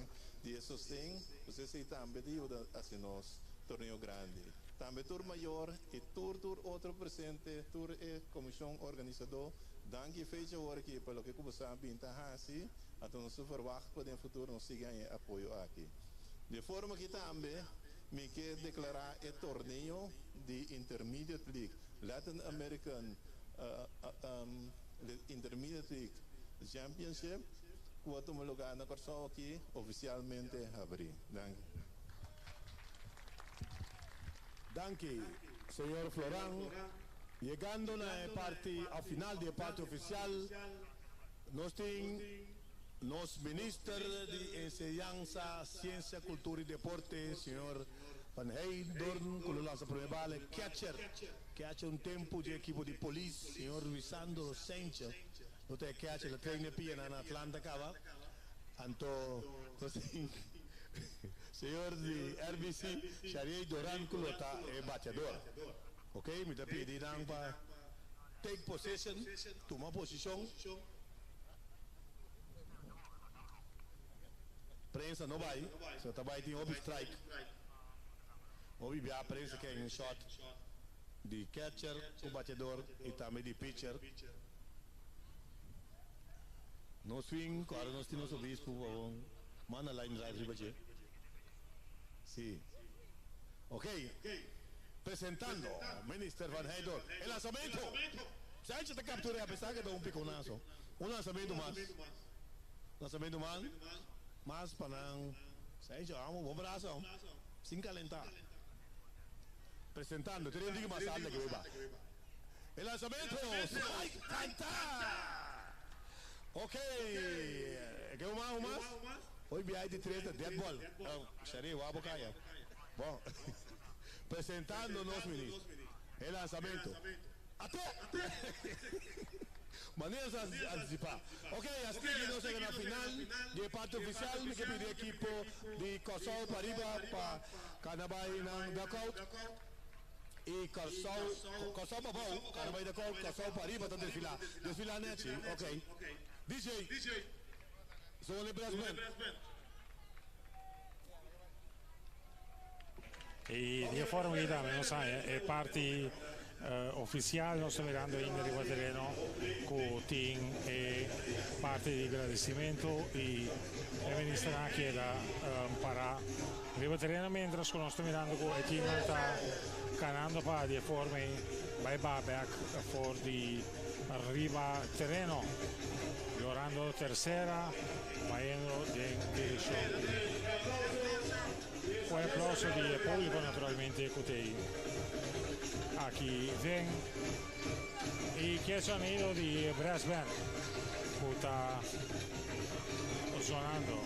de sostém, você sei também de ajuda a nós torneio grande. Também tur maior e tur outro presente, tur e comissão organizador, danke fecha hora que pelo que você pinta assim, então nós verwacht para o futuro nós siga apoio aqui. De forma que também me quer declarar o torneio de Intermediate League Latin American Intermediate League Championship, quanto meu lugar na Corsão aqui oficialmente abrir. Danke, señor Florán. Llegando a la parte final del parte oficial, nos ministro de Enseñanza, Ciencia, Cultura y Deporte, señor Van Heydorn, con la prueba catcher, que ha hecho un tiempo de equipo de policía, señor Luisandro Sánchez, no te catcher, la trainer pia en Atlanta, cava, anto, señor de RBC, Shariy Doran, Kulota, bateador. Ok, me te pedirán para take possession, tomar posición. Prensa não vai, você também tem hobby strike. Hobby a prensa que é um shot de catcher, o batedor e também de pitcher. No swing, agora nós temos o bispo, manda line drive de bater. Sim. Ok. Presentando Minister Van Heydorn. El lanzamiento. Sánchez te captura a pesar que da un piconazo. Un lanzamiento más. Lanzamiento más. Más para Sánchez, vamos, buen brazo. Sin calentar. Presentando. Tiene un digo más alto que va. El lanzamiento. Ok. ¿Qué más? Hoy vi ahí de 3 de dead ball. Shariy, va a boca ya. Bom. Presentándonos, ministro, el lanzamiento. Maneiras a anticipar. Ok, así que nos llega a la final de parte oficial. Me que pedir equipo de Corsol para arriba para Canabay en Duckout. Y Corsol para abajo, Canabay Duckout, Corsol para arriba, tanto desfilar. Desfilar nechi, ok. DJ, son el brass band. E di forma che non sai, è parte ufficiale, non sto mirando in arrivo terreno con team e parte di agradecimento e ministro anche da imparare arrivo terreno mentre sto mirando con il team sta canando per di forme by back for di arriva terreno lavorando tercera vayendo in direzione. Un applauso di pubblico naturalmente Cutei. Aquí ven y que sonido de brass band que está sonando.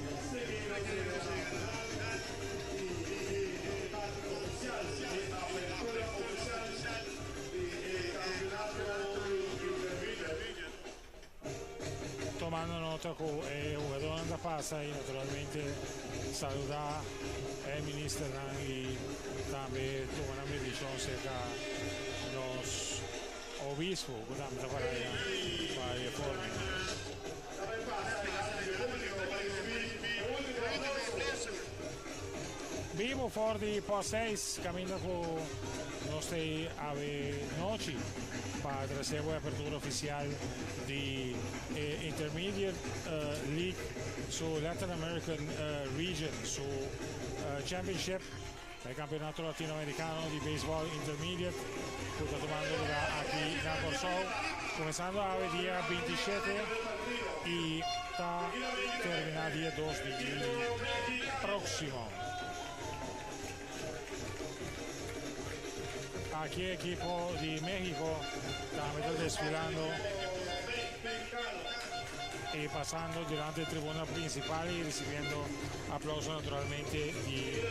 Tomando nota con el jugador da pasa y naturalmente saludar el ministro y también tomar una medición cerca los obispos que estamos para el foro. Vivo fuori post 6 camino con nostra ave noci para la apertura oficial de Intermediate League su Latin American Region su Championship del campionato latinoamericano di baseball intermediate que está tomando lugar aquí en Corsol, comenzando a día 27 y está terminando día 2 de próximo. Aquí el equipo de México también desfilando y pasando durante la tribuna principal y recibiendo aplausos naturalmente y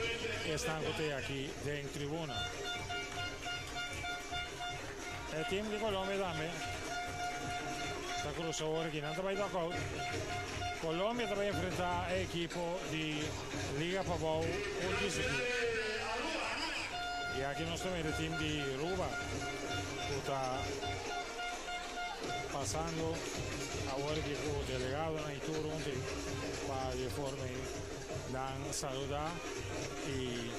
estando aquí en tribuna. El team de Colombia también está Cruz ahora que no vai tocar. Colombia também enfrentar a equipe de Liga Pavão hoje e aqui nós temos o time de Ruba que está passando agora que o delegado na tour ontem para de forma dar saludar e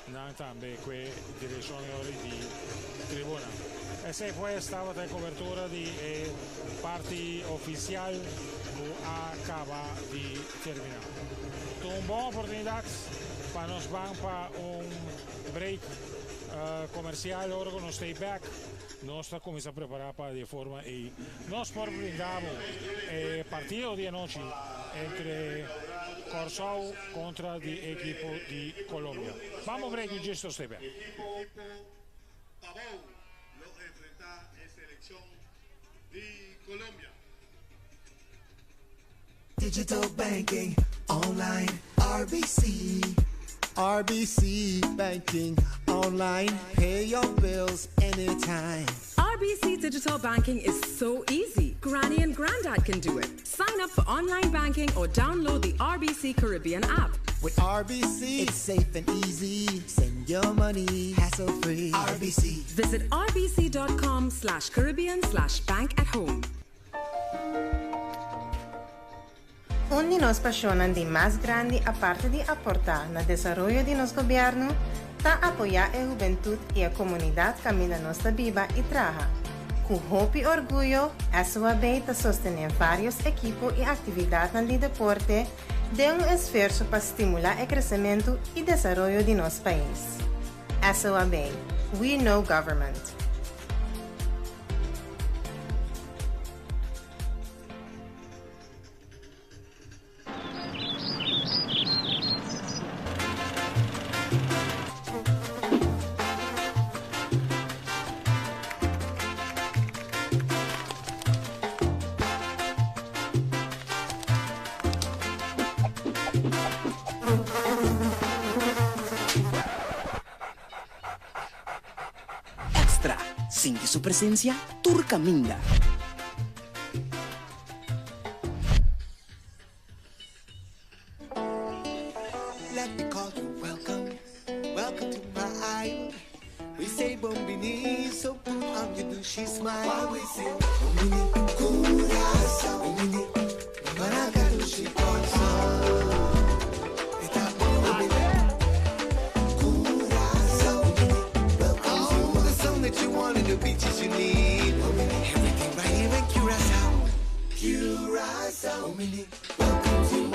não também com a direção de tribuna. Essa foi estava a cobertura de parte oficial que acaba de terminar. Então, uma boa oportunidade para nós vamos para break comercial, agora nós stay back. Nós estamos começando a preparar para de forma e nós por brindamos partido de noite entre Corsau contra a equipe de Colômbia. Vamos break e just stay back. Digital banking, online, RBC. RBC banking, online, pay your bills anytime. RBC Digital Banking is so easy. Granny and Granddad can do it. Sign up for online banking or download the RBC Caribbean app. With RBC, it's safe and easy. Send your money hassle-free. RBC. Visit rbc.com/Caribbean/bank-at-home. Un de nos pasiones de más grande aparte de aportar na desarrollo de nos gobierno, ta apoiar a juventud e a comunidade camina nossa viva e traja. Com hope e orgulho, SOAB ta sostener vários equipos e atividades no deporte, de esforço para estimular o crescimento e desenvolvimento de nosso país. SOAB, we know government. Siente su presencia Turcaminda. Let me call you welcome, welcome to my island. We say Bombini, so put on your douchey smile. While we say Bombini, Curacao, Bombini, Maracatushi, Consol. That you want in the beaches you need. Everything right here in Curacao. Curacao. Welcome to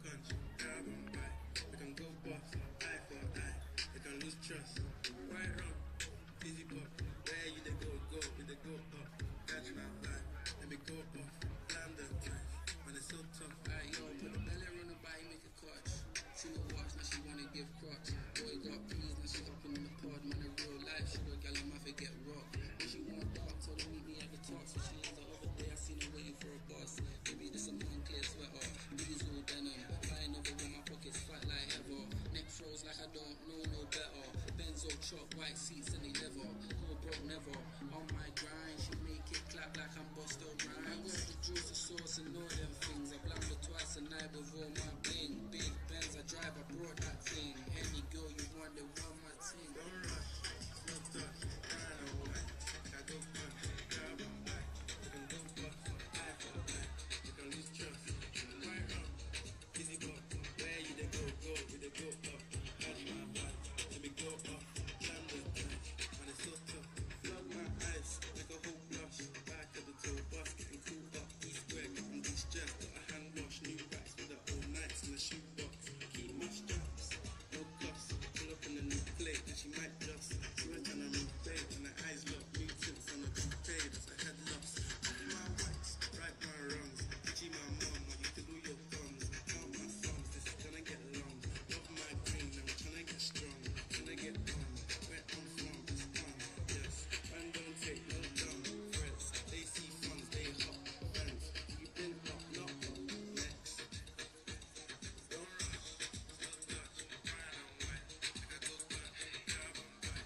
conch, grab and buy. We can go bust, eye for eye. We can lose trust. Right wrong, easy pop. Where you they go, we they go up. Catch my vibe, let me go off. Slam the drive, man it's so tough. Alright, yo, put a belly on the body, make a clutch. She no watch, now she wanna give crutch. Boy got peas, now she hopping in the pod. Man, in real life, she got gal on my face get rocked. When she want dark, told her meet me at the top. So she is the other day, I seen her waiting for a bus. Maybe this a Moncler sweater, these all denim. Flying over with my pockets fat like ever. Neck froze like I don't know no better. Benzo truck, white seats and they leather. Go broke never. On my grind, she make it clap like I'm Busta Rhymes. I got the juice, the sauce and all them things. I blamed her twice a night before my bling. Big Benz I drive, I brought that thing. Any girl you want, they want my team. Don't rush, no touch, grind and wine. I go punch, grab and buy. We can go bust, eye for eye. We can lose trust. Right wrong, easy pop. Where you they go, we they go up. Catch my vibe, let me go off. Slam the drive, man it's so tough. Plug my eyes, like a whole blush. Back at the tour bus, getting cool up. Square, getting de-stressed. Got a hand wash, new racks with the old nights in the shoebox. Keep my straps, no cuffs. Pull up in a new plate, then she might just. She was trying to move fade, and her eyes look mutants on the toupee. That's a head loss. My whites, right my wrongs. G my mom, I used to do your thumbs. Count my songs, this is gonna get long. Love my green, I'm trying to get strong. Trying to get on, where I'm from, it's on. Yes, man don't take no dumb threats. They see funds, they hop fence. You been hot, not hot, next. Don't rush, no touch, brown and white. I go back, grab and buy.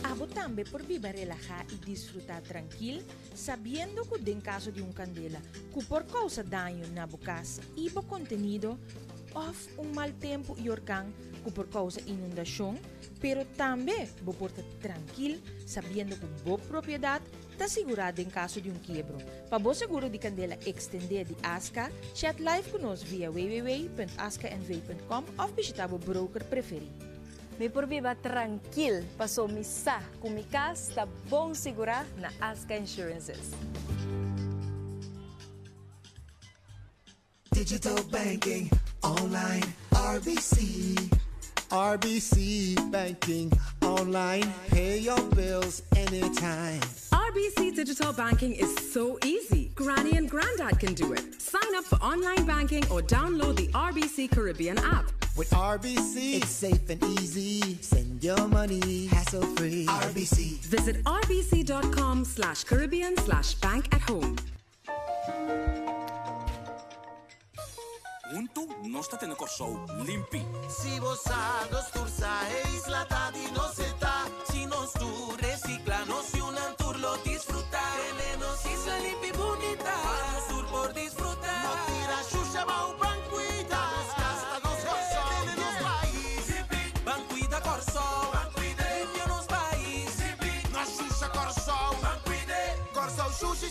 Abo también por vivir relajar y disfrutar tranquilo, sabiendo que en caso de un candela, que por causa daño na bocas y bo contenido, of un mal tempo y organ, que por causa inundación, pero también bo porta tranquilo, sabiendo que bo propiedad está asegurada en caso de un quiebro. Para bo seguro de candela extender de ASCA, chat live con nos via www.ascanv.com of visita o broker preferido. Me por viva tranquil, passou missa com mi casa, está bom segurar na Asca Insurances. Digital banking, online, RBC. RBC banking, online, pay your bills anytime. RBC Digital Banking is so easy. Granny and Granddad can do it. Sign up for online banking or download the RBC Caribbean app. With RBC, it's safe and easy. Send your money hassle-free. RBC. Visit rbc.com/Caribbean/bank-at-home. Untu non state nel corso limpi. Si vos agos tursa e isla di no seta. Si nos tu recicla, no si un tour lo disfruta. Tenemos isla limpi bonita. Vamos sur por disfrutar. No tira shusha ba u banqui.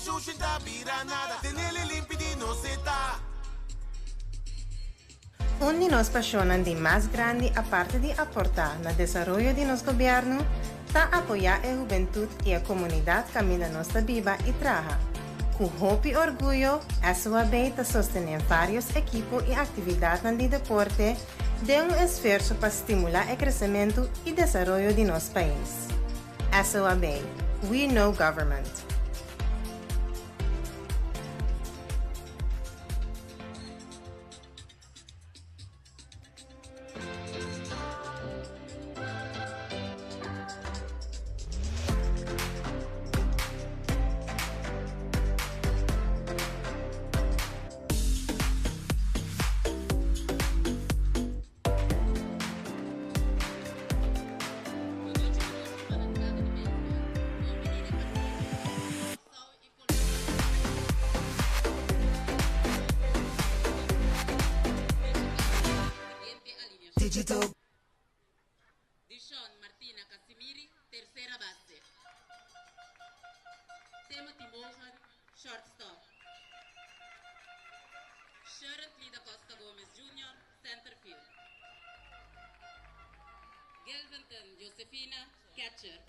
sushi da bira nada, tenele limpidi no seta. Un nos pasionan de más grande aparte de aportar al desarrollo de nuestro gobierno, ta apoyar a juventud y a comunidad camina nuestra viva y trabaja. Con hope y orgullo, SOAB está sostener varios equipos y actividades en el deporte de un esfuerzo para estimular el crecimiento y desarrollo de nuestro país. SOAB, we know government. Digital. Dishon Martina Casimiri, tercera base. Timothy Mohan, shortstop. Sharon Lida Costa Gomez Jr., center field. Gelventon Josefina, catcher.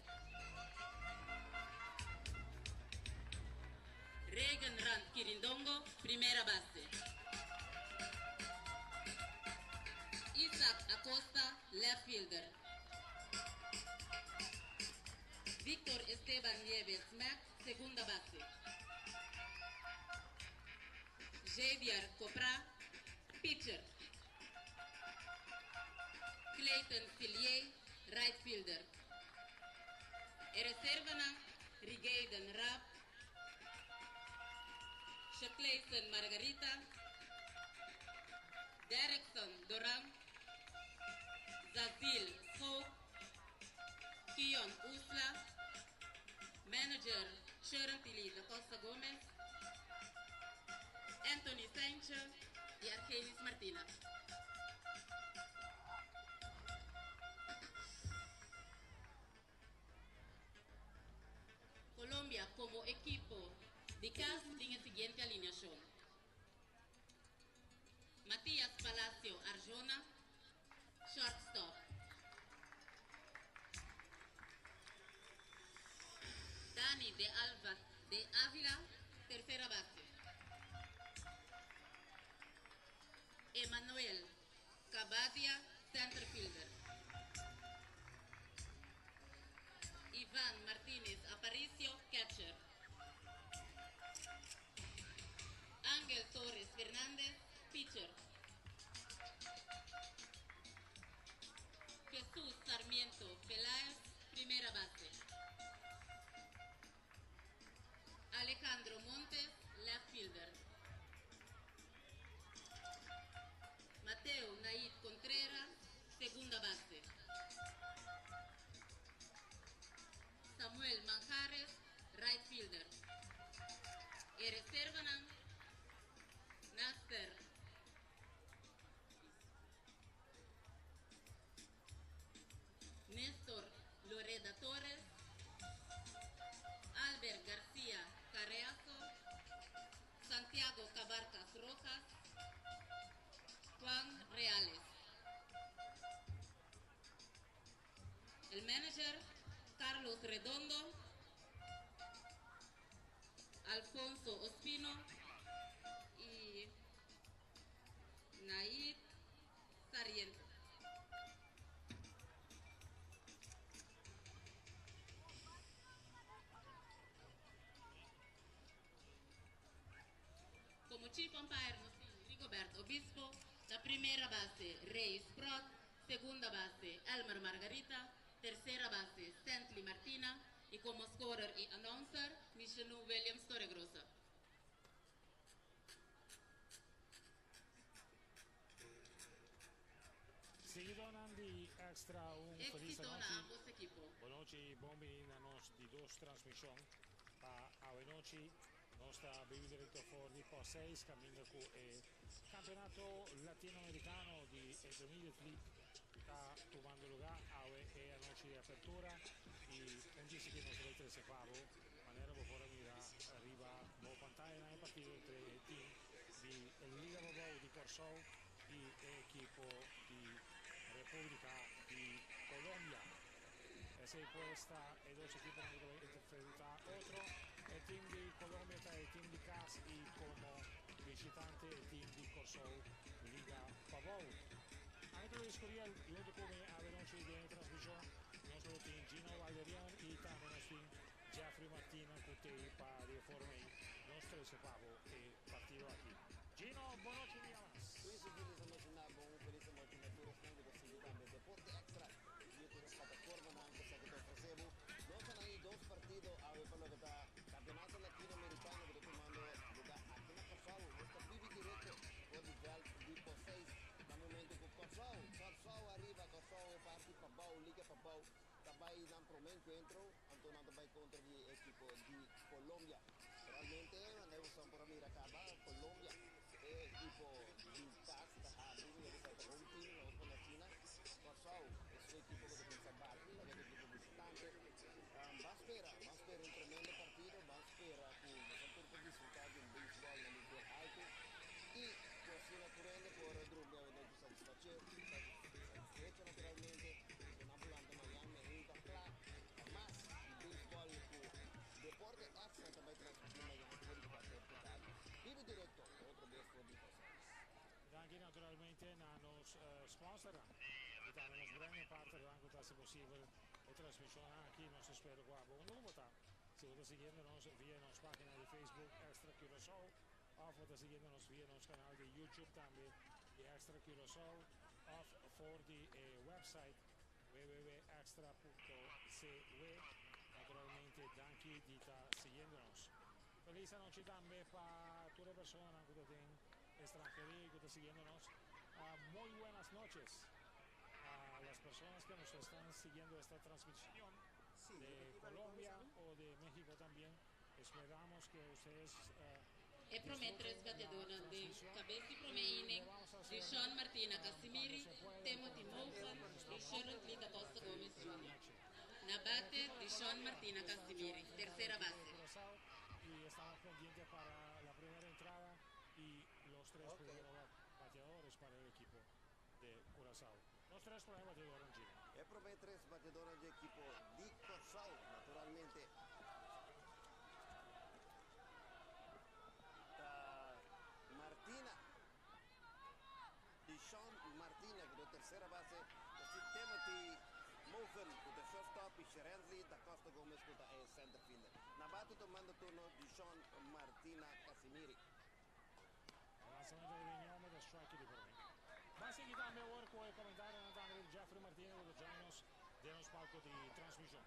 Reagan Rand Kirindongo, primera base. Isaac Acosta, left fielder. Víctor Esteban Nieves Mac, segunda base. Javier Copra, pitcher. Clayton Fillier, right fielder. Reservana, Rigaiden Rapp. Shaclayson Margarita. Derrickson Doran. Zazil Hope, Kion Usla, manager Sharon da Costa Gomez, Anthony Sanchez y Argenis Martina. Colombia como equipo de cast en la siguiente alineación. Matías Palacio Arjona, shortstop. Dani de Alba de Ávila, tercera base. Emanuel Cabadia, center fielder. Iván Martínez Aparicio, catcher. Ángel Torres Fernández, pitcher. Jesús Sarmiento Peláez, primera base. Alejandro Montes, left fielder. Mateo Naid Contreras, segunda base. Samuel Manjares, right fielder. Y reservan Nasser Néstor Loreda Torres, Albert García Careazo, Santiago Cabarcas Rojas, Juan Reales. El manager Carlos Redondo, Alfonso Ospino y Naid Sarriento. Como chief umpire Rigoberto Obispo, la primera base Rey Sprott, segunda base Elmer Margarita, tercera base Stanley Martina y como scorer y announcer Michenu Williams Torregrosa. Seguido di extra un feliz Éxito noche. a ambos equipos. Buenas noches, bombi na nos di dos transmisión. Pa a noche nos sta bevi diretto fuori po 6 cammino con il campionato latinoamericano di Intermediate League sta tomando lugar e a noche de apertura y un día que nos regresa se pavo manera por fuera mira arriba a pantalla en el partido entre el team de Liga Babao de Corsou y el equipo de República de Colombia. Ese puesta el dos equipos que enfrentar otro. El team de Colombia está el team de CAS y como visitante el team de Corsou Liga Babao. Anche lo discorria junto come avevano in trasmissione nostro team Gino Valerian e también nostro team Jeffrey Martina con te para informe nostro sepavo e partido aquí. Gino, buenas noches, mi amas. Feliz noche na bom, feliz noche na todos que estão seguindo Deporte Extra. E toda a plataforma na que se está fazendo. Nós aí dois partidos a ver pelo que está campeonato latino-americano que tomando lugar aqui na Corsou. Esta vive direto o rival de vocês. No momento com Corsou arriba, Corsou parte para Babao, Liga Babao. Também não promete entrou, Antônio também contra o equipo de Colômbia. Realmente uma negociação para mim acaba Colômbia. Equipo de CAS, a primeira vez um time na outra China. Corsou, esse equipo que tem essa barra, que é o equipo visitante. Vamos esperar um tremendo partido, vamos esperar que o turco disfrutar de beisebol no nível alto. E assim naturalmente por Drumia não precisa satisfazer, satisfecho naturalmente, con ambulante Miami em Tacla, mas o beisebol com Deporte Extra também transmitindo Miami por 24 horas. Vive direto, outro beisebol de vocês. Anche naturalmente nos sponsor e también nos grande parte de banco se posible la transmisión aquí nos espero qua. Buon vota. Si vos siguiéndonos vía nos página de Facebook Extra Curaçao. Of está siguiéndonos vía nos canal de YouTube también de Extra Curaçao. Of for the website www.extra.cw. Naturalmente Danki dita siguiéndonos. Feliz noche también para todas las personas que estén extranjería que están siguiéndonos. Muy buenas noches a las personas que nos están siguiendo esta transmisión de Colombia o de México también. Esperamos que ustedes E promettere sbagliadona di Cabesi Promeini, di Sean Martina Casimiri, Timothy Moulton e Sharon Lita Costa Gomez Jr. Nabate di Sean Martina Casimiri, tercera base. Y estamos pendientes para la primera entrada y los tres bateadores para el equipo de Curazao. Los tres para el bateador en Chile. E promettere sbagliadona di equipo di Corsou, naturalmente. Martina di Sean Martina che è terza base così Timothy Moulton con il shortstop e Sherenzi da Costa Gomez con il center fielder. Nabato tomando turno di Sean Martina Casimiri. Lanzamiento de Viñón de strike di Peroni. Base que también work o comentario de Jeffrey Martínez con los años de los palcos de transmisión.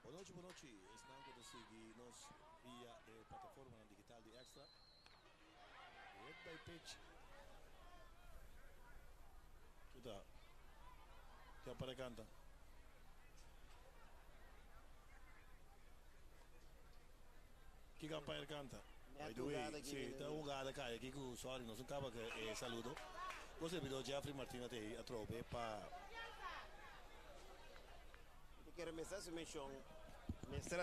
Boa noite. Estamos a seguir-nos via a plataforma digital de Extra. Red by pitch. Que tal? Que para canta. Que campaña canta? By the way, sì, está jugada cá aqui com o sorry, nós não acaba que saludo. Você viu Jeffrey Martínez aí a trope para Quero mensagem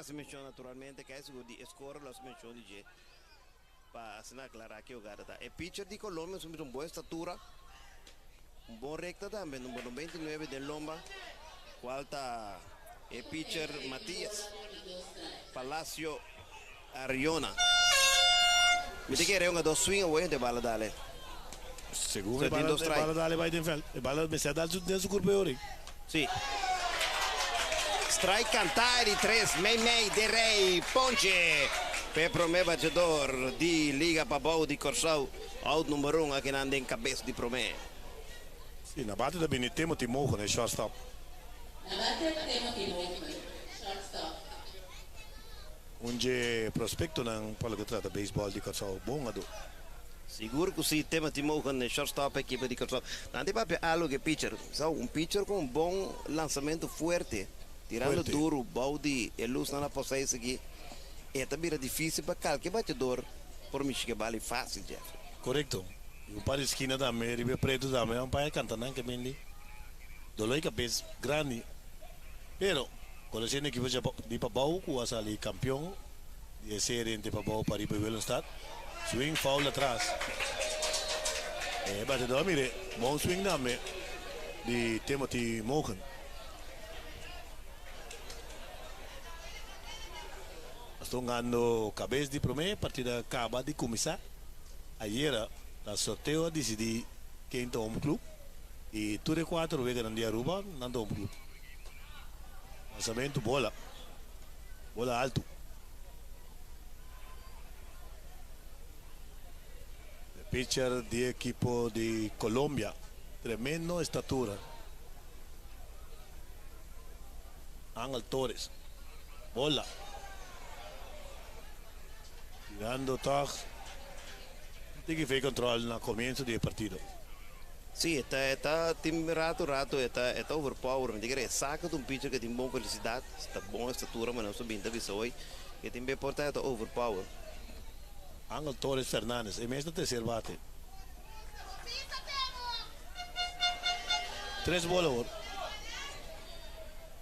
se menciona naturalmente que é isso de score las menciona de para assinar aclarar que o cara tá. É pitcher de Colômbia, uma boa estatura, bom recta também, número 29 de lomba, qual tá é pitcher Matias Palacio Ariona. Me diga que era uma dos swing away de bala dale. Seguro que bala dale vai de vel. E bala me se dá dentro do corpo ori. Sì. Strike cantare 3, Mei De Rey, Ponce per Promé battedor di Liga Babao di Corsou, out numero 1 che anda in cabeça di Promé. Sì, na batte da bene Timothy Moulton e shortstop. Un prospecto ng palo che tratta baseball di Corsou, buon ado. Sicuro che sì, Timothy Moulton e shortstop equipa di Corsou. Tanto proprio algo che pitcher, un pitcher con un buon lançamento forte. Tirando duro, balde e luz na posse aqui. É também difícil para qualquer batedor. Por mim, que vale fácil, Jeff. Correto. O par esquina também, ribe preto também, um pai cantando que bem ali. Doloi cabeça grande. Pero, Conoscendo a equipe de Pabau, que was ali campeão de série entre Pabau para ir para Willemstad. Swing foul atrás. Batedor, mire, bom swing name de Timothy Mogen. Estão ganhando cabeça de primeira partida acaba de começar. Ayer a sorteio decidi quem está no clube e tudo é 4 vezes no dia Aruba não está no clube. Lançamento bola alto. O pitcher de equipo de Colômbia, tremendo estatura. Ángel Torres, bola. Tirando tag. Tem que ver controle no começo do partido. Sim, tem rato, está overpower. Me diga, saca de um pitcher que tem boa velocidade, está boa estatura, mas não sou bem da visão aí. Que tem bem portado, overpower. Ángel Torres Fernandes, é mesmo terceiro bate. 3 bolas,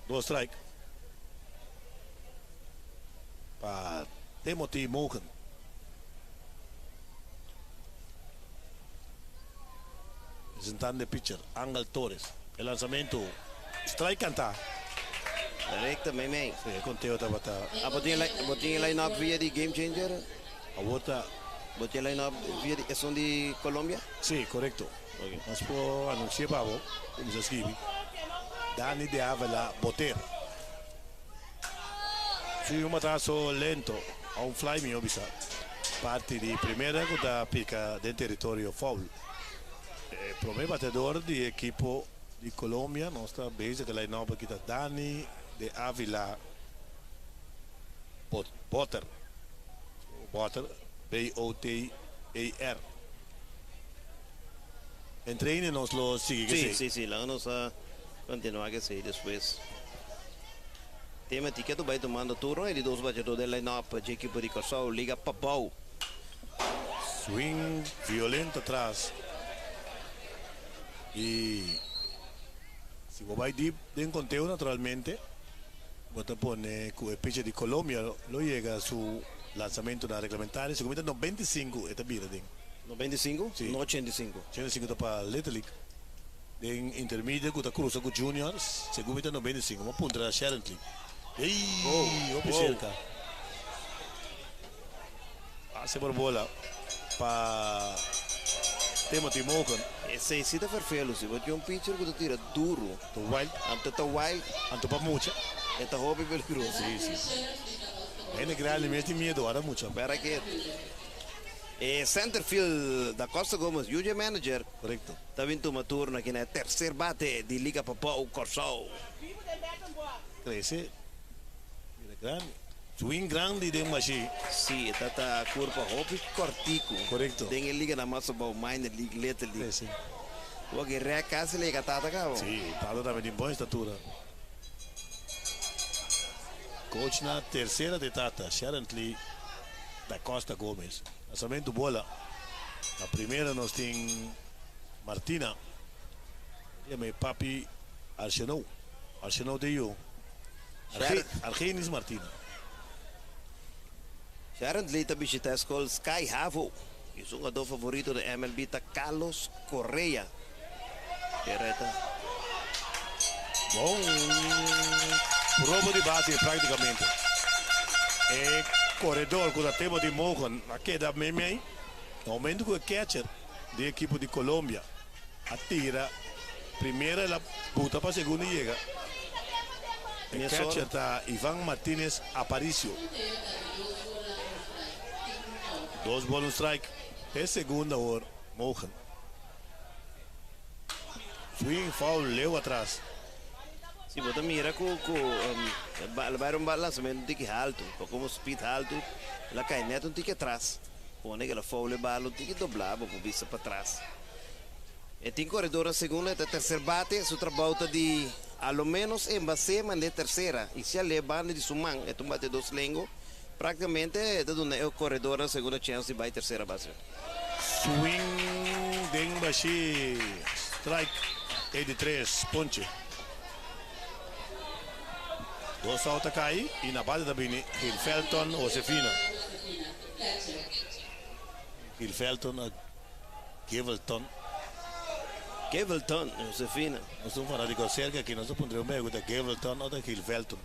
2 strike. Para Timothy Mogen. Representante de pitcher, Ángel Torres. El lanzamiento, strike cantar. Correcto, me. Sí, conteo está batado. Botinha line-up via de Game Changer? A outra. Botinha line-up via de, son de Colômbia? Sí, correcto. Okay. Nós por anunciar para vos, como se escreve, Dani de Ávila Boter. Fui um atraso lento, a um fly me obisa. Parte de primeira que da pica del território foul. Primeiro batedor de equipo de Colômbia, nossa base que lá nova que está Dani de Ávila Boter. B-O-T-A-R. Entrene-nos lo sigue. Sí, lá vamos a continuar que sei depois. Tem uma etiqueta vai tomando turno e de 2 batedores da line-up de equipe de Corsol, Liga Pabau. Swing violento atrás. E se você vai deep de conteo naturalmente, você pone que o pitcher de Colômbia lo llega a su lançamento na regulamentar, se comenta 95 esta vira ding. 95? Sim. No 85. 85 está para Little League. Den intermediate que está cruza com juniors, se comenta 95, uma punta da Sharon League. Ei, opa cerca. Passa por bola para Timothy Mogen. Esse cita perfeito, se você um pitcher que tira duro, to wild, anto para mucha. Esta hobby peligroso. Sí. É grande, me tem medo, ahora mucho. Para que Centerfield da Costa Gomes, UJ Manager. Correcto. Está vindo uma turno aqui na terceiro bate de Liga Pabau Corsol. Cresce. Grande. Swing grande de machine. Sim, está curva hobby cortico. Correcto. Tem liga na massa bom minor league, little league. Cresce. O que recasa liga tata cá. Sim, Tata também tem boa estatura. Coach na terceira de Tata, Sharon Lee da Costa Gomes. Lançamento bola. Na primeira nós tem Martina. E meu papi Arsenou de eu. Argenis Martina. Sharon Lee está visitando a escola Sky Havo. E o jogador favorito da MLB está Carlos Correa. Correta. Bom. Probo de base praticamente. É corredor com o tempo de Mogen. Aqui da meme. No momento que o catcher da equipe de Colômbia atira. Primeira ela puta para segunda e chega. O catcher está Ivan Martínez Aparicio. 2 bolas strike. É segunda hora. Mogen. Swing foul leu atrás. Se você mira com vai um lançamento de que alto, como speed alto, ela cai neto um tique atrás. Pone aquela foul bala um tique doblar, para vista para trás. E tem corredor na segunda, e terceira bate, su trabalho de ao menos em base mas na terceira. E se ele bate de suman, é um bate 2 lengo, praticamente é o corredor na segunda chance de vai terceira base. Swing ding baixi strike 83 ponche. Dos autos caí y na base también Gil Felton o Josefina. Gil Felton a Gavelton. Gavelton, Josefina. Nós estamos falando de cerca aqui, nós estamos pondremos meio da Gavelton ou da Gil Felton.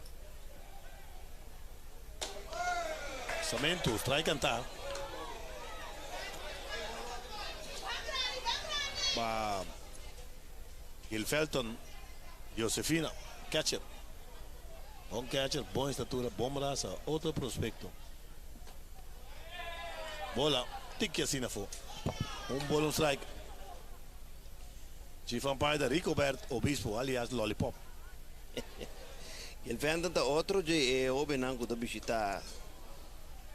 Somente os trai cantar. Para Gil Felton, Josefina, catcher. Bom catcher, boa estatura, bom braço, outro prospecto. Bola, tique assim na fo. Bola, strike. Chief umpire Rigobert Obispo, alias Lollipop. Gil Felton tá outro de Obenango da Bichita.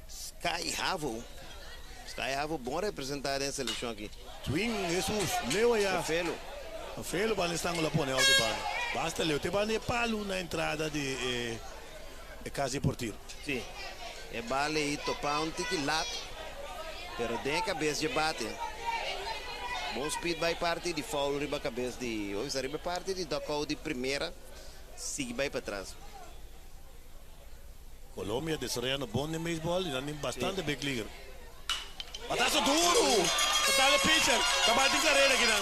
Sky Havo. Sky Havo, bom representado em seleção aqui. Swing, Jesus, leu aí. O Felo vai estar lá pone alto para. Basta leu, te vai palo na entrada de casa por tiro. Sim. É bale e topar um tique lat. Pero de cabeça de bate. Bom speed vai parte de foul riba cabeça de. Hoje riba parte de tocou de primeira. Sigue vai para trás. Colômbia desarrollando bom de beisebol e dando bastante big leaguer. Batazo duro! Total pitcher, acabou de carreira aqui, não?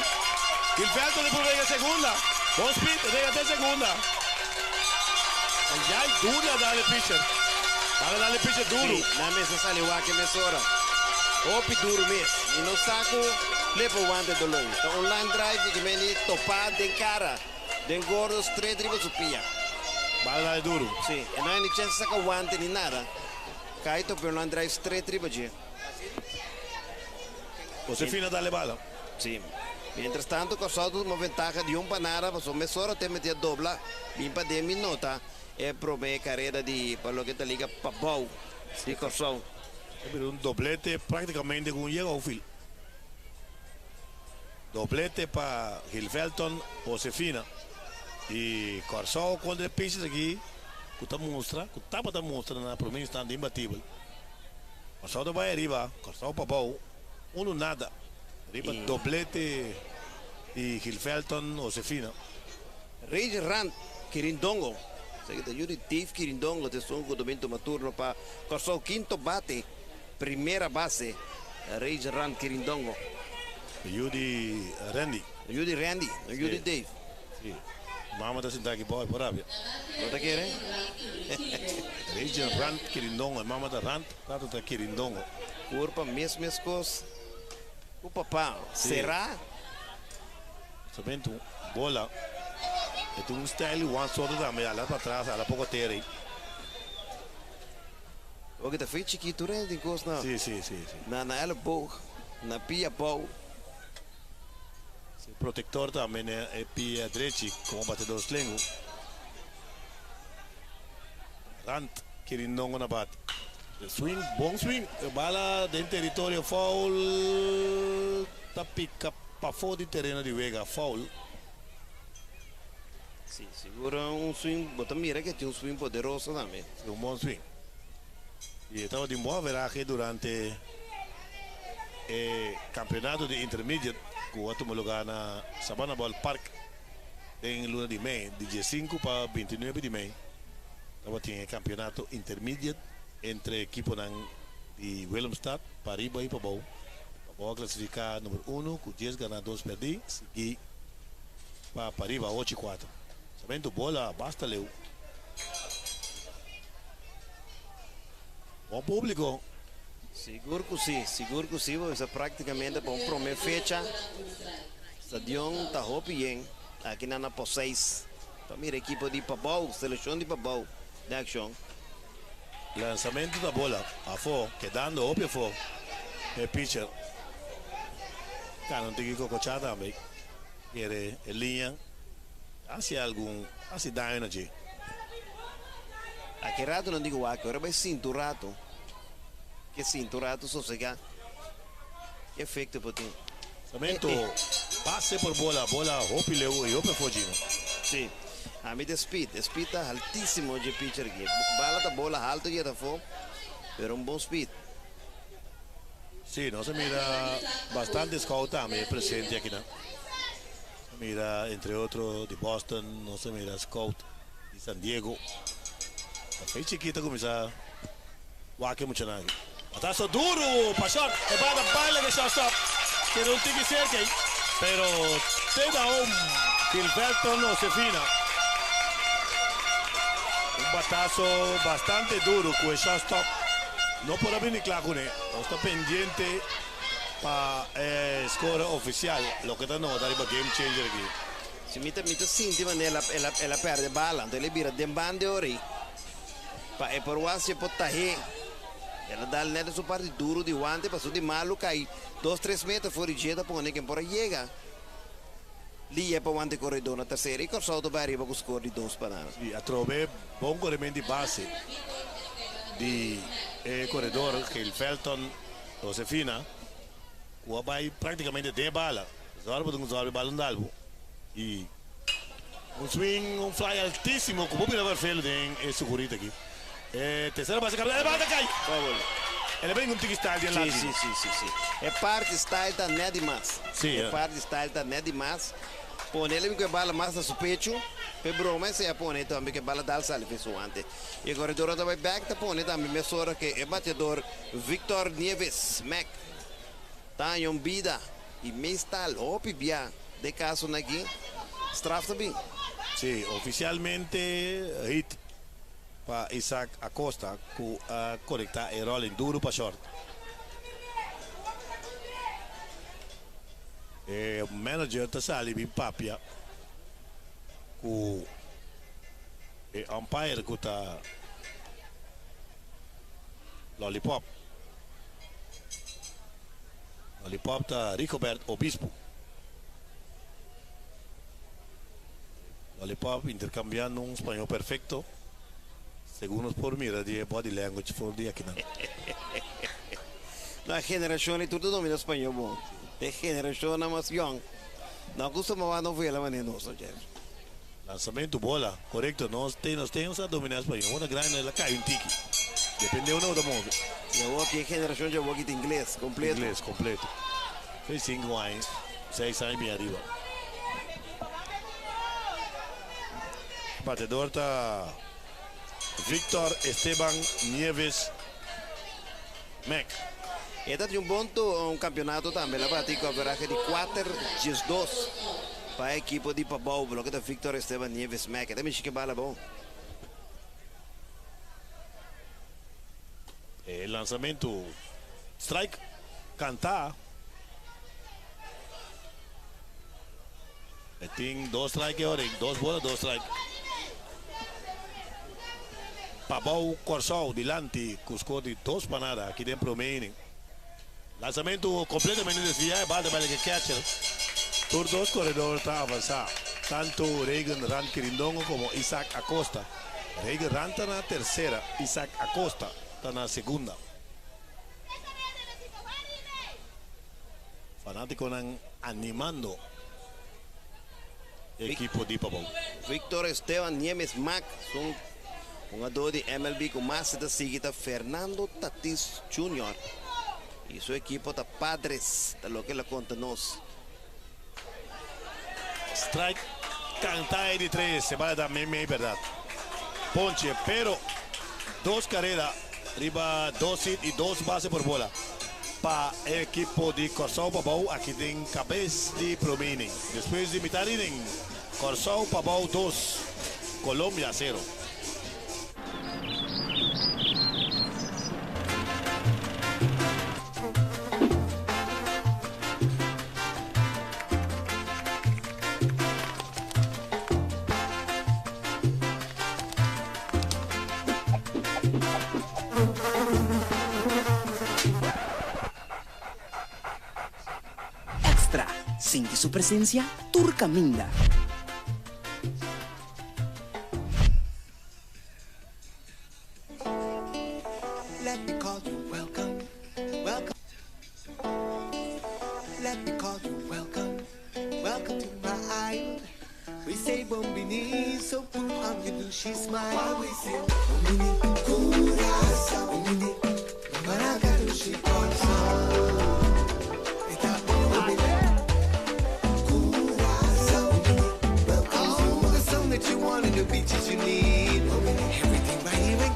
Gil Felton depois vem a segunda. Bom speed, vem até a segunda. Já é duro dar pitcher. Para dar pitcher duro. Sim, na mesa saiu a que mesora. Opi duro mesmo. E no saco, leva o ante do longo. Então, online drive, que vem topado de cara. De gordo, straight, riba supia. Bala é duro. Sim, e não é nem chance sacar o ante nem nada. Cai, topa online drive, straight, riba de. Josefina dá bala. Sim. Mientras tanto, Corsado uma ventaja de para nada, mas o mesoro tem meter dobla, bem para 10 minutos, é promete carreira de, para o que te liga, para bom, de Corsado. Um doblete praticamente com chega ao fim. Doblete para Gil Felton, Josefina. E Corsado contra pistas aqui, que está mostrando na província está imbatível. Corsado vai arriba, Corsado para bom, nada. Riba doblete e Gil Felton, Josefina. Rage Rand, Quirindongo. Sei que Yuri Tif Quirindongo, te son com o uma turno para Corsado quinto bate, primeira base. Rage Rand Quirindongo. Yuri Randy. Yuri Randy, Yuri Dave. Sim. Mama está sentada aqui por Arábia. Não está querendo? Rage Rand Quirindongo, mama da Rand, prato da Quirindongo. Corpa, mesmas coisas. O papá, será? Somente bola. É um style, one shot também, lá para trás, lá pouco ter. O que tá feito chiquito, né? De coisa não. Sim. Na ela boa, na pia boa. O protetor também é pia direita, como batedor slengo. Rand, Quirindongo na bate. Swing, bom swing, bala dentro do território, foul, tá pica para fora do terreno de Vega, foul. Sim, segura um swing, bota mira que tinha um swing poderoso também. Um bom swing. E estava de boa veragem durante o campeonato de intermediate, que o último lugar na Savannah Ball Park, em luna de maio, de dia 5 para 29 de maio. Estava tinha campeonato intermediate entre equipo de Willemstad, para arriba e para baixo. Para baixo classificar número 1, com 10 ganhar 2 perder, seguir para arriba 8-4. Sabendo bola, basta leu. Bom público. Seguro que sim, isso é praticamente bom para uma fecha. Stadion está bem, aqui na Poseis. Para mim, equipe de Pabau, seleção de Pabau, de ação. Lançamento da bola, a fora, quedando óbvio fora. É pitcher. Cara, não tem que cocochar também. Quer linha. Hace dano aqui. Aqui rato não digo aqui, agora vai cinturato. Que cinturato sossegar. Efeito para ti. Lançamento, passe por bola, hopi leu e hopi fugindo. Sim. A mim de speed está altíssimo de pitcher aqui. Bala da bola alto e da fora, pero bom speed. Sim, nós mira bastante scout também presente aqui, né? Mira, entre outros, de Boston, nós mira scout de San Diego. Bem chiquita começar. Wake muito nada. Atazo duro, paixão. E vai da baila de shortstop. Que não tem que ser que. Pero te dá Gilberto no se fina. Batazo bastante duro com o shortstop. Não pode vir claro com ele. Está pendiente para score oficial. Lo que está no dar para game changer aqui. Se mita sente maneira ela perde bala, então ele vira de bande ori. Para por você pode tahe. Ela dá nele sua parte duro de guante, passou de malo cai 2-3 metros fora de jeito para onde por chega. Lì è per quanto corridore na terceira e Corsau dove arriva con score di 2 bananas. Sì, a trovare buon corrimento di base di corridore che il Felton Josefina vai praticamente de bala. Zorba de zorba balão d'albo. E swing, fly altissimo, come può aver fatto in sicurezza qui. Terceira base capitale, bata cai. Ele vem com tiki style de lá. Sì. É parte style da né demais. Sì. É parte style da né demais. Pone ele que bala mais no pecho, per broma se a pone também que bala dal sale feso ante. E corredor da back ta pone também mesora que é batedor Victor Nieves Mac. Tá em vida e mestal opi via de caso aqui. Straf também. Sì, ufficialmente hit para Isaac Acosta que conecta e rola em duro para short. E manager ta sali bin papia ku e umpire ku ta lollipop ta Ricoberto Obispo. Lollipop intercambiando un spagnolo perfetto secondo por mira di body language for di aqui. Na generazione tutto domina spagnolo bom. De generazione mais young. Não costuma novela maneira nossa, Lançamento bola, correto. Nós temos a dominar espanhol. Uma grande ela cai tiki. Depende do mundo. Eu vou aqui geração já vou aqui de inglês completo. Inglês completo. Fez 5 anos, 6 anos bem arriba. Batedor tá Victor Esteban Nieves Mac. E dá um bom campeonato também, lá para a averagem de 4-2 para a equipe de Pabau, bloco da Victor Esteban Nieves Mac. Também que bala bom. El lançamento strike cantar. Tem 2 strike agora, 2 bolas, 2 strike. Pabau Corsau dilante, com score de 2 panadas aqui dentro do meio. Lançamento completamente desviado, bala que catcher. Por 2 corredores está avançado. Tanto Reagan Rand Quirindongo como Isaac Acosta. Reagan Rand está na terceira, Isaac Acosta está na segunda. Fanático animando o equipo de Pabau. Victor Esteban Nieves Mac, um jogador de MLB com mais da seguida Fernando Tatis Jr. E sua equipe está Padres, da lo que ela conta nos. Strike, cantar de 3, se vai dar meio verdade. Ponche, pero 2 carreras, arriba 2 hits e 2 bases por bola. Para o equipo de Corsau Pabau, aqui tem cabeça de Promini. Depois de mitad inning, Corsau Pabau 2, Colômbia 0. Siente su presencia Turcaminda. Let me call you welcome, welcome. Let me call you welcome, welcome to my island. We say bombini, so put on your douchey smile. While we say bombini, curasa, bombini, maracatushi corazón. That you want in the beaches you need. Everything right here in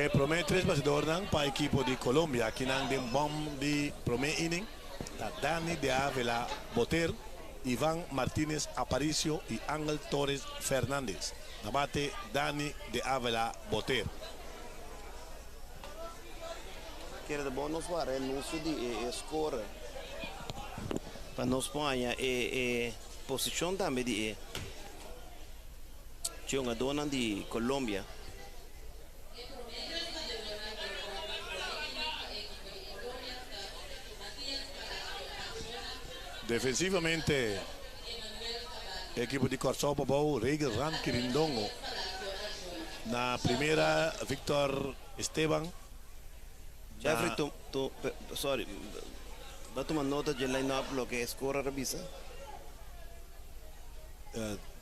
Prome 3 batidor nang pa equipo di Colombia kinang din bomb di prome inning da Dani de Avila Boter, Iván Martínez Aparicio y Ángel Torres Fernández. Nabate Dani de Avila Boter. Quero de bom nos var anúncio de score para nós Espanha posição também de tinha uma dona de Colômbia. Defensivamente, equipo di Corsao Babou, Regal Ran Quirindongo. Na primera, Víctor Esteban. Jeffrey, sorry, va a tomar nota del line-up lo que es Cora Revisa.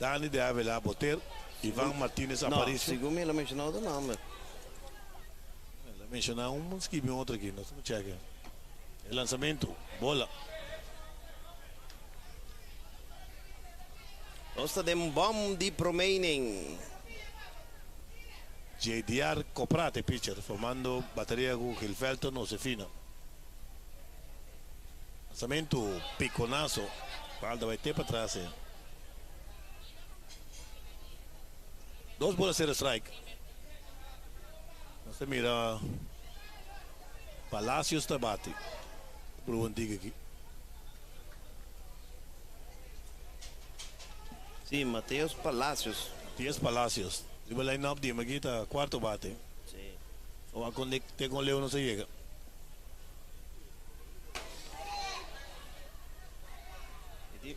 Dani de Avila Boter, Iván Martínez Aparicio. Según me lo mencionado de nombre. La mencionado un skip otro aquí, no se me cheque. El lanzamiento, bola. Nós temos bom de promaining. JDR Coprate pitcher, formando batería con Gilfelton o Sefina. Lanzamiento, piconazo. Palda vai ter para trás. Dos bolas 0 strike. Você mira Palacios te bate. Por um antigo aqui. Sim, Mateus Palacios. Mateus Palacios. Diba line-up di Magita, quarto bate. Sim. O a conecte con Leo no se llega.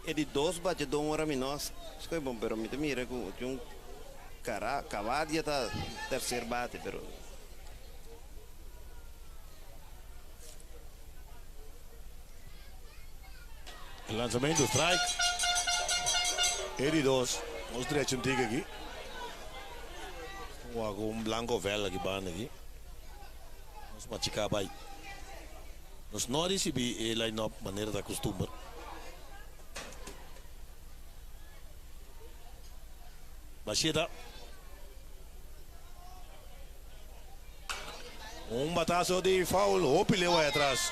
É de dois batedores hora menos. Isso é bom, pero me mira que um cavalo já tá terceiro bate, pero El lanzamiento strike. Eddie 2. Os direito antigo aqui. Um blanco velho aqui banda aqui. Nos machicaba aí. Nos não recebi a line-up maneira da costumbre. Machida. Batazo de foul. Hope leu aí atrás.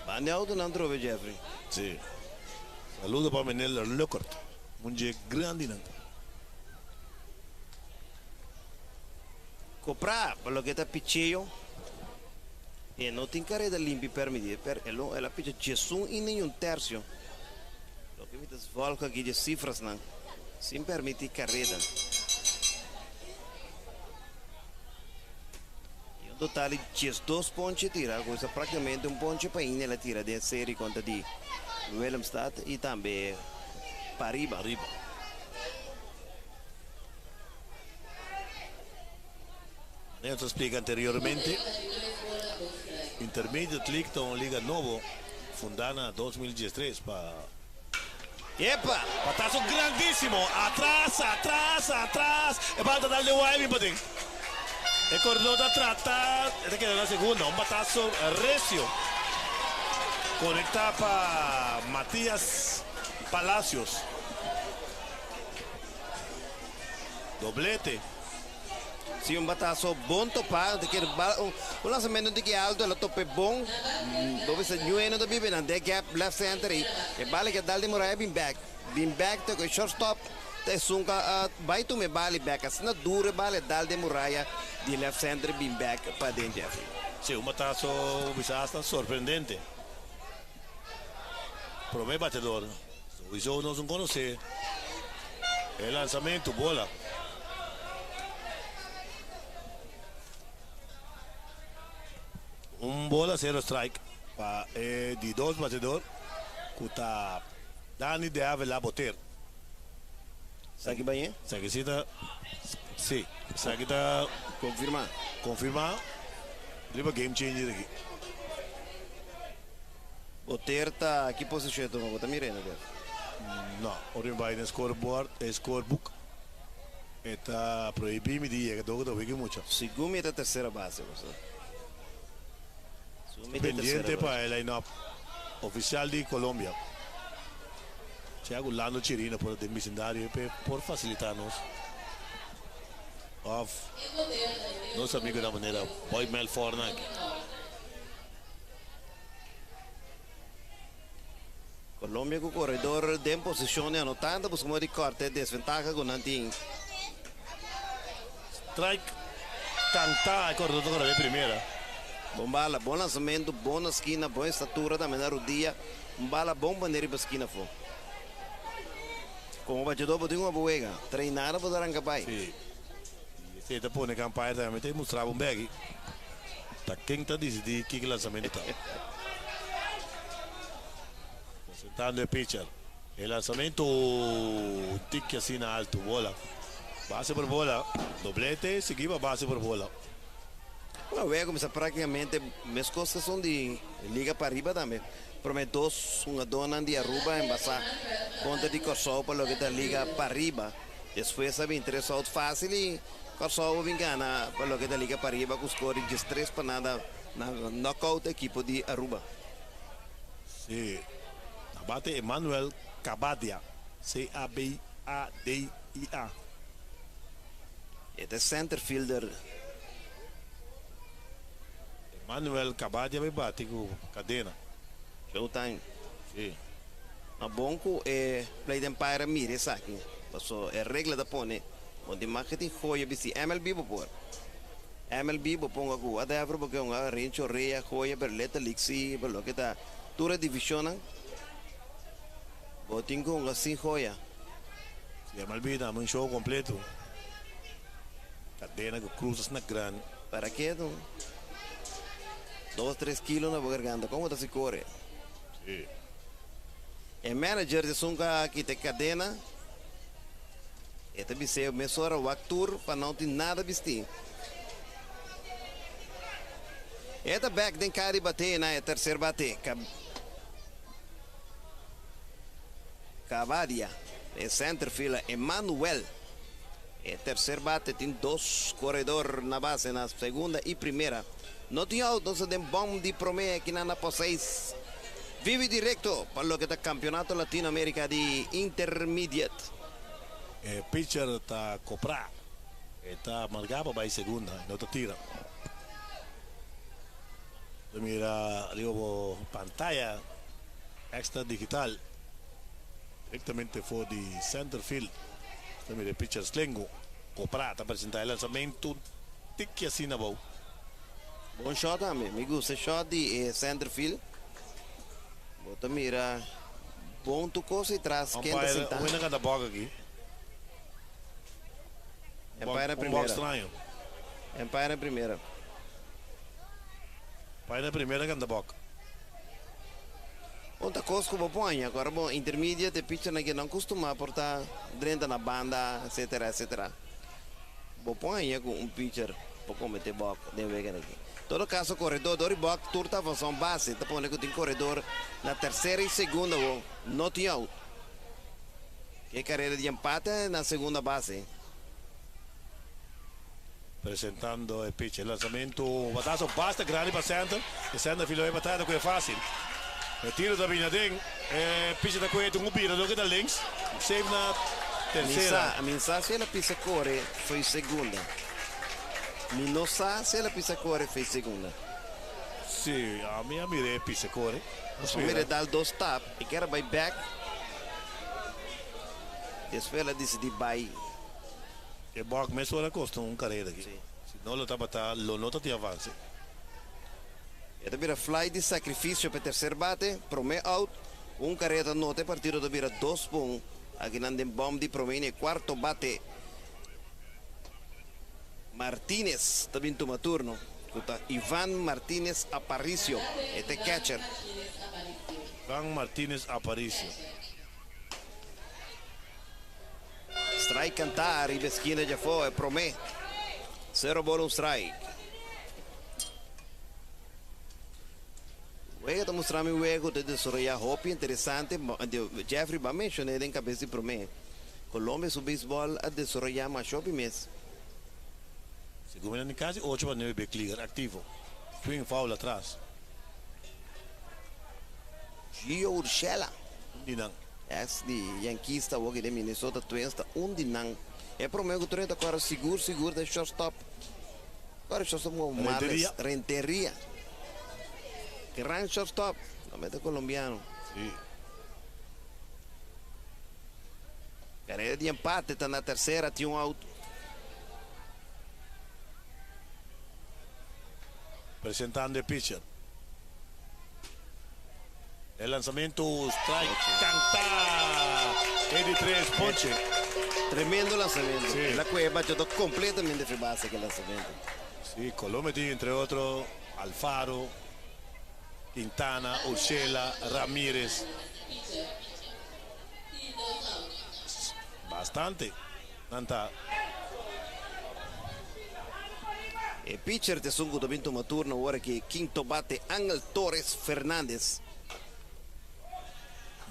Banel do não trove, Jeffrey. Sim. Saludo para Menel Locort. Um dia grande, não. Comprar, pelo que está picheio. E não tem carreira limpa para medir. Ela picha Jesus e nenhum terço. Lo que me desvolca aqui de cifras, não. Sem permitir carreira. E o total de 2 pontos tira. Coisa praticamente um ponto para ir. Ela tira de série contra de Willemstad e também Pariba. Eu te explico anteriormente. Intermediate League é uma liga nova, fundada em 2013 para. Epa! Patazo grandíssimo! Atrás, atrás, atrás! E falta darle wide, pating. E Cordota trata, este queda na segunda, um batazo recio. Conecta para Matías Palacios. Doblete. Sim, um batazo bom topar, o lançamento de que alto, ela tope bom, dove se nueno da bibe, não gap left center e bala que dá de morar bem back to que shortstop, te sunga vai tu me bala back, assim na dura bala dá de morar de left center bem back para dentro. Sim, um batazo bastante surpreendente. Promé batedor, isso nós não conhecemos. El lançamento, bola. Bola 0 strike para de 2 batedor que está Dani de Avila Boter. Sabe bem? Sabe se tá. Sim. Sabe tá. Confirmar. Confirmar. Leva game changer aqui. O terta que posição tu não tá mirando agora? Não, ora vai no scoreboard, scorebook. Está proibido de ir, que dogo do wiki muito. Segundo é a terceira base, você. Pendiente para el line-up oficial de Colômbia. Thiago Lando Chirino por el vecindario por facilitarnos. Of nosso amigo da maneira, Boy Mel Fornac. Colômbia com o corredor de posição anotando, buscamos de corte, desventaja com Nantin. Strike, cantar el corredor de primeira. Bom bala, bom lançamento, bom na esquina, boa estatura também na rodilha. Bala bom bandeira para a esquina. Como o batedor pode uma boega, treinar para dar capaz. Sim. Se te põe campanha também, tem que mostrar um bag. Tá quem está decidindo que lançamento está. Sentando o pitcher. O lançamento tique assim na alto, bola. Base por bola, doblete, seguiva base por bola. Luego começa praticamente as coisas são de liga para arriba também. Prometeu uma dona de Aruba em passar conta de Corsol para o que está liga para arriba. Depois sabe interesse out fácil e Corsol vingana para o que está liga para arriba com score de 3 para nada na knockout equipo de Aruba. Sim. Abate Emmanuel Cabadia. C-A-B-A-D-I-A. Este é center fielder. Manuel Cabadia vai bater com cadena. Showtime. Sim. A bonco é play de empire mire isso aqui. Passou é regra da pone. Onde marketing joia bisi MLB por. MLB ponga com a devro porque uma rancho reia joia berleta lixi pelo que tá tura division. Botin com assim joia. Se MLB dá um show completo. Cadena com cruzes na grande. Para que não? 2-3 kilos na garganta, como está se corre? Sim. O manager de sunga que tem cadena, este biseu mesora o actor para não ter nada vestir. Este back tem cara de bater na terceira bater. Cavadia, é center fila, Emmanuel. É terceiro bate, tem 2 corredores na base, na segunda e primeira. No tinha out, não se tem bom de promessa aqui na Poseis. Vive direto para o que é campeonato Latino-América de Intermediate. O pitcher está comprar. Está marcado para a segunda, não está tira. Mira, digo, pantalla extra digital. Diretamente for de center field. Mira, o pitcher Slengo. Comprar, está apresentando o lançamento. Tique assim na bola. Bom shot também, me gusta shot de center field. Bota mira, bom tu coisa e traz quem está sentado. Vamos na boca aqui. Empire na primeira. Box estranho. Empire na primeira. Pai na primeira canta boca. Outra coisa que eu ponho agora, bom, intermediate, pitcher que não costuma portar dentro na banda, etc, etc. Vou pôr com um pitcher para cometer boca, de vez aqui. Todo caso, corredor, do box, turta, função base, tá pondo que tem corredor na terceira e segunda, não tinha out. Que carreira de empate na segunda base. Apresentando o pitch, o lançamento, batazo basta grande para center, e center filo é batata que é fácil. O tiro da Binadem, pitch da coeta, um bira do que da links, save na terceira. A mensagem ela pisa corre foi segunda. Mi não sabe se ela pisa corre foi segunda. Sim, a minha mirei pisa corre. A mirei dá 2 tap e quer vai back. Depois ela decide vai. E box mesmo ela custa carreira aqui. Se não lo tá lo nota te avança. Esta vira fly de sacrifício para terceiro bate, prome out, carreira nota partido da vira 2 pontos. Aqui não tem bom de promene quarto bate. Martínez também toma turno. Ivan Martínez Aparicio, este catcher. Ivan Martínez Aparicio. strike cantar e esquina já foi, promê. 0 bola, um strike. Juega está mostrando mi juego de desarrollar hobby interesante. Jeffrey va a mencionar en cabeza de promé. Colombia su béisbol a desarrollar más hobby mes. Segundo en casa, 8 para 9 back leader activo. Swing foul atrás. Gio Urshela. Dinang. Es de Yankees está de Minnesota Twins está dinang. É promé que o treino agora seguro de shortstop. Agora shortstop como Marles Renteria. Gran shortstop, no mete colombiano. Sí. Carreira de empate, está na terceira, tinha um out. Presentando el pitcher. El lanzamiento, strike, cantar. 83, ponche. Tremendo lanzamiento. Sí. La cueva yo completamente de base que lanzamiento. Sí, Colombia tiene entre otros Alfaro, Quintana, Urshela, Ramírez. Bastante. Tanta. El pitcher de Sungo também toma turno ahora que quinto bate Ángel Torres Fernández.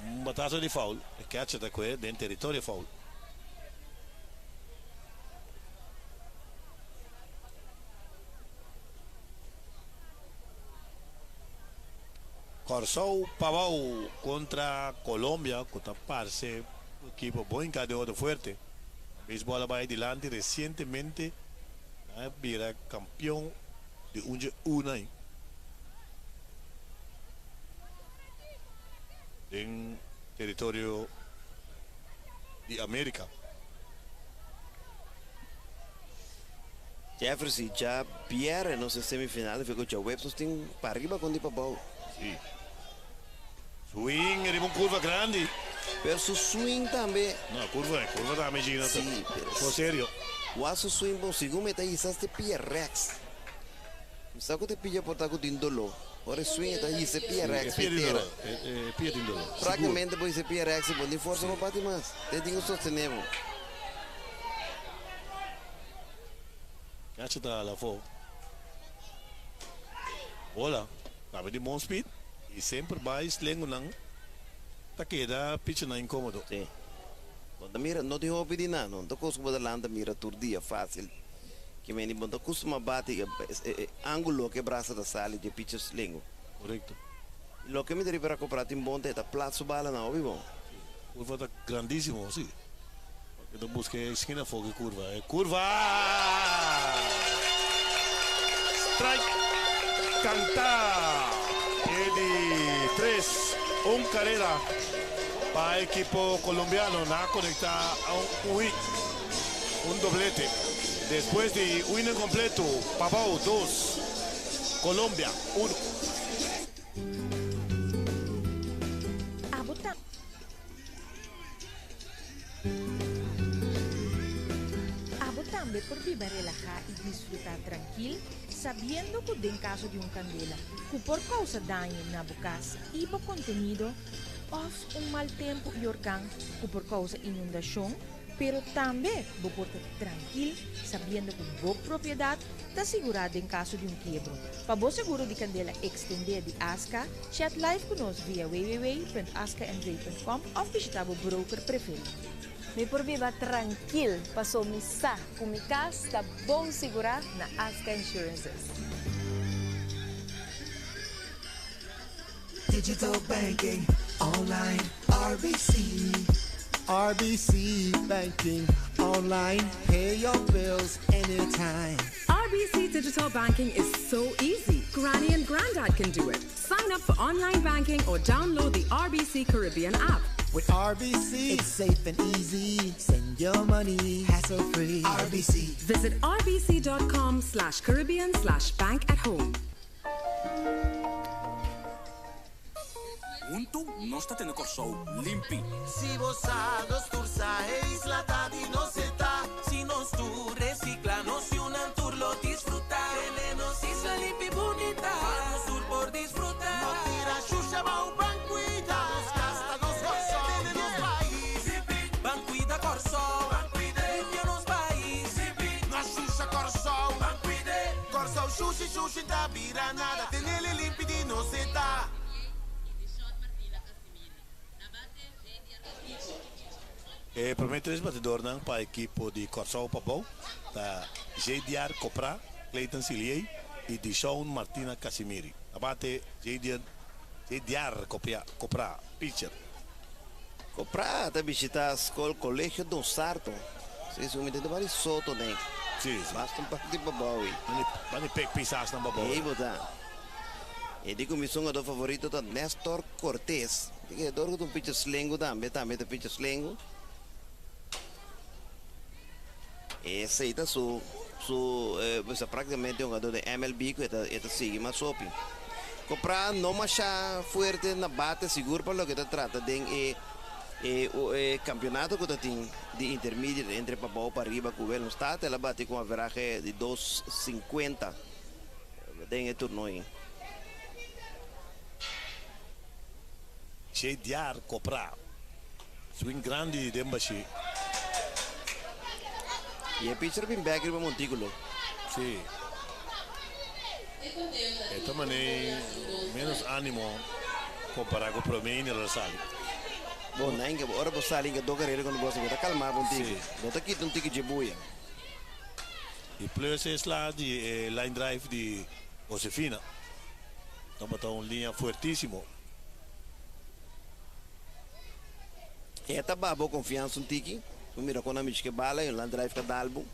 Un batazo di foul. El catch da qui del territorio foul. Corsou Pavão contra Colombia, que parece un equipo buen de fuerte. Béisbol va adelante recientemente. Era campeón de una en territorio de América. Jefferson já pierde nos semifinales, ficou já Webster tem para arriba com o Pavão. Sí. Swing, era una curva grande. Pero su swing também. No, curva también Gina. Sí, pero serio. O su swing bom, segundo meta aí, se pia Rex. Sabe que te pia por estar com indolo. Ora swing tá aí, se pia Rex. Pia indolo. Praticamente poi se pia Rex, bom, de força não bate mais. Te digo sostenemos. Catch da la fo. Bola. Sabe de bom speed. E sempre vai slengo nang. Tá queda pitch na incômodo. Sim. Quando mira, não tem hobby de nada, não. Tô costuma da landa mira todo dia fácil. Que me nem bom, costuma bate ângulo que braça da sala de pitch slengo. Correto. Lo que me deve para comprar tem bom, tá plazo bala na hobby bom. Curva tá grandíssimo, sim. Eu busquei esquina fogo curva. Curva! Strike! Cantar! De 3, un carrera para el equipo colombiano, na conecta a un doblete. Después de un incompleto, Pavão 2, Colombia 1. Por vivir relajada y disfrutar tranquilo, sabiendo que en caso de un candela, que por causa daño en la casa y por contenido, o un mal tiempo y organ, que por causa inundación, pero también por estar tranquilo, sabiendo que tu propiedad está asegurada en caso de un quiebro. Para vos seguro de candela extender de ASCA, chat live con nosotros vía www.ascaandray.com o visitar tu broker preferido. Me por viva tranquilo, passou missa com mi casa, está bom segurar na Asca Insurances. Digital banking, online, RBC. RBC banking, online, pay your bills anytime. RBC Digital Banking is so easy. Granny and Granddad can do it. Sign up for online banking or download the RBC Caribbean app. With RBC, it's safe and easy. Send your money hassle-free. RBC. Visit rbc.com/Caribbean/bank-at-home. Junto, nós está tendo Corsou limpi. Si vos sabes tursa e isla tadi no se ta. Si nos tu recicla, nos y un tour lo disfruta. Tenemos isla limpi bonita. Vamos sur por disfrutar. No tira shusha ba u banquita. Nos casta nos Corsou. Tenemos país. Banquita Corsou. Banquita Lucian tabira nada, tenele limpidi no seta. Prometo esse batedor não para a equipe de Corsol Papão, da Jediar Copra, Cleiton Silier e de Sean Martina Casimiri. Abate Jediar Copra, pitcher. Copra tá visita a escola colégio do Sarto. Se isso me tem vários soto né. Sim. Basta um partido babau aí. Vale pek pisas na babau. Aí botar. E digo mi songo do favorito da Nestor Cortés. Digo dor com pitcher slengo também tá pitcher slengo. Esse aí tá você praticamente um jogador de MLB que está seguindo mais sopi. Comprar não achar forte na bate seguro para o que está trata de o campeonato que tem de intermediate entre Papau para arriba com o Belo Estado, ela bate com a veragem de 2,50 tem turno aí. Jediar Copra, swing grande de embaixo. E é pitcher bem back para Montículo. Sim. Também menos ânimo comparado com o Promene e o Rosali. Bom, não é que agora você sabe que do carreira quando você vai calmar Montículo. Bota aqui um tique de buia. E plus é lá de line drive de Josefina. Então botar uma linha fortíssimo. É tá boa confiança um tique. Mira quando a gente que bala e o line drive cada álbum.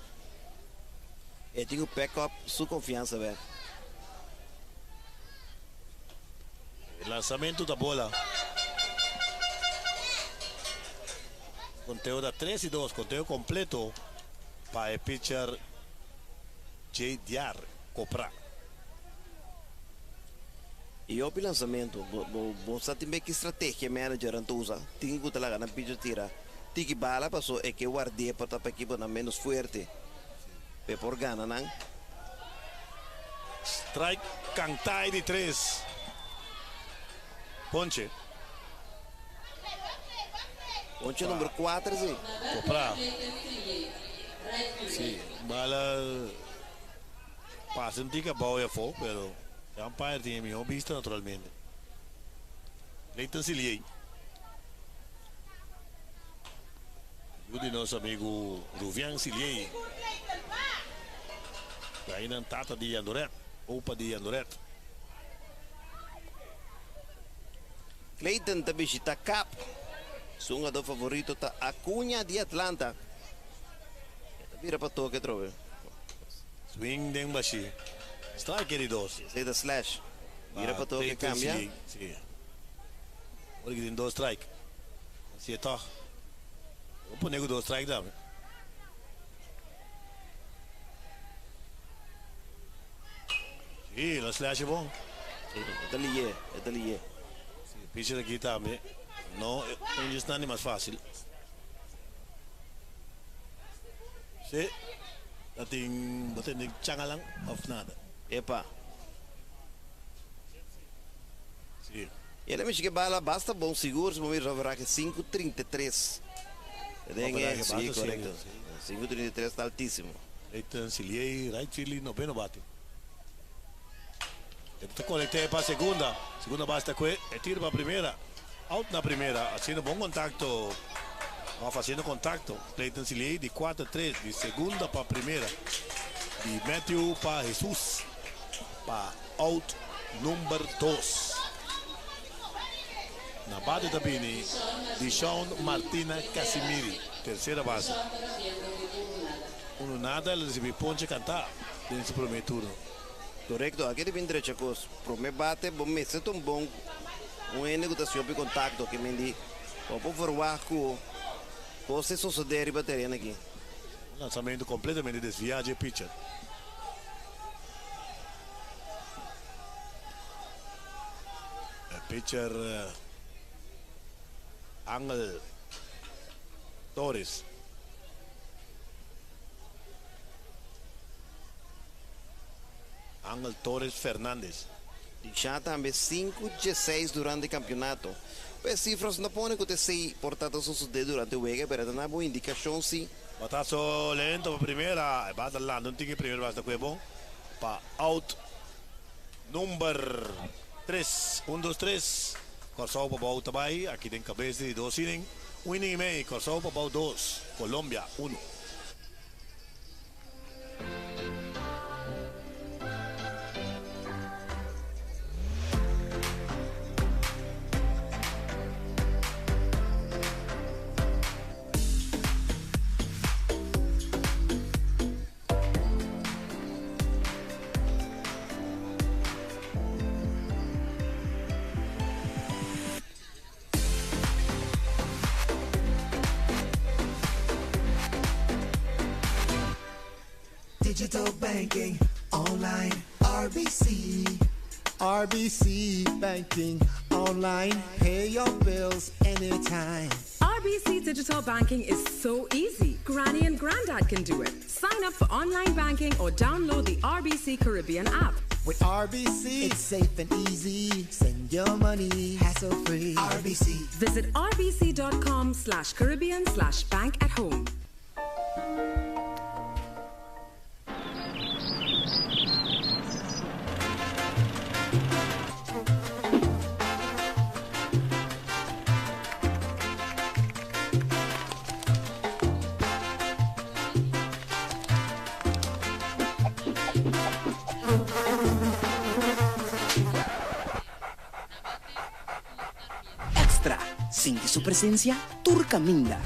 E tem o backup sua confiança, velho. Lançamento da bola. Conteo da 3-2, conteo completo para o pitcher Jediar Copra. E o lançamento, você tem que estratégia manager usa. Tem que talaga na pitcher tira. Tem que bala passou é que guardia para a equipe na menos forte. Por gana, não? Strike cantai de 3. Ponche. Ponche número 4, sim. Copra. Sim, bala passa um tica boa fogo, pero é um pai de minha vista naturalmente. Leiton Silier. O de nosso amigo Ruvian Silier. Aí não tata de Andoret, opa de Andoret. Clayton também está cap. Sunga do favorito tá Acunha de Atlanta. Vira para toque trove. Swing de embaixo. Strike de 2. Sai da slash. Vira para toque cambia. Sim. Olha que tem 2 strike. Se é toque. Vou pôr nego 2 strike também. Sim, o slash é bom. É dali. Pitcher aqui também. Não, não está nem mais fácil. Se, tem changalang of nada. Epa. Sim. Ele me que bala basta bom seguro, se mover já que 5,33. Sim, correto. 5,33 está altíssimo. Leiton Silier, right field, no bem bate. Ele conectei para a segunda. Segunda basta com ele, tiro para a primeira. Out na primeira, fazendo bom contato. Fazendo contato. Cleiton Silier de 4-3, de segunda para a primeira. De Matthew para Jesus. Para out número 2. Na base também de Sean Martina Casimiri, terceira base. Nada, ele recebeu ponte cantar nesse primeiro turno. Correcto, aqui de vindre chacos. Prome bate, bom me sento bom. Negociação de contato que me di. Por favor, você suceder e bater aqui. Lançamento completamente desviado de pitcher. Pitcher Angel Torres. Angel Torres Fernandes. Já também 5-6 durante o campeonato. As cifras não podem acontecer, portanto, suceder durante o jogo, mas não é boa indicação, sim. Batazo lento para primeira, bata lá, não tem que primeiro basta que é bom. Para out Número 3. 1, 2, 3. Corsao Papau Tabay. Aquí en cabeza de 2 innings. 1 inning y medio. Corsao Papau 2. Colombia 1. Digital banking, online, RBC. RBC banking, online, pay your bills anytime. RBC Digital Banking is so easy. Granny and Granddad can do it. Sign up for online banking or download the RBC Caribbean app. With RBC, it's safe and easy. Send your money hassle-free. RBC. Visit rbc.com/Caribbean/bank at home. Extra. Siente su presencia, Turcaminda.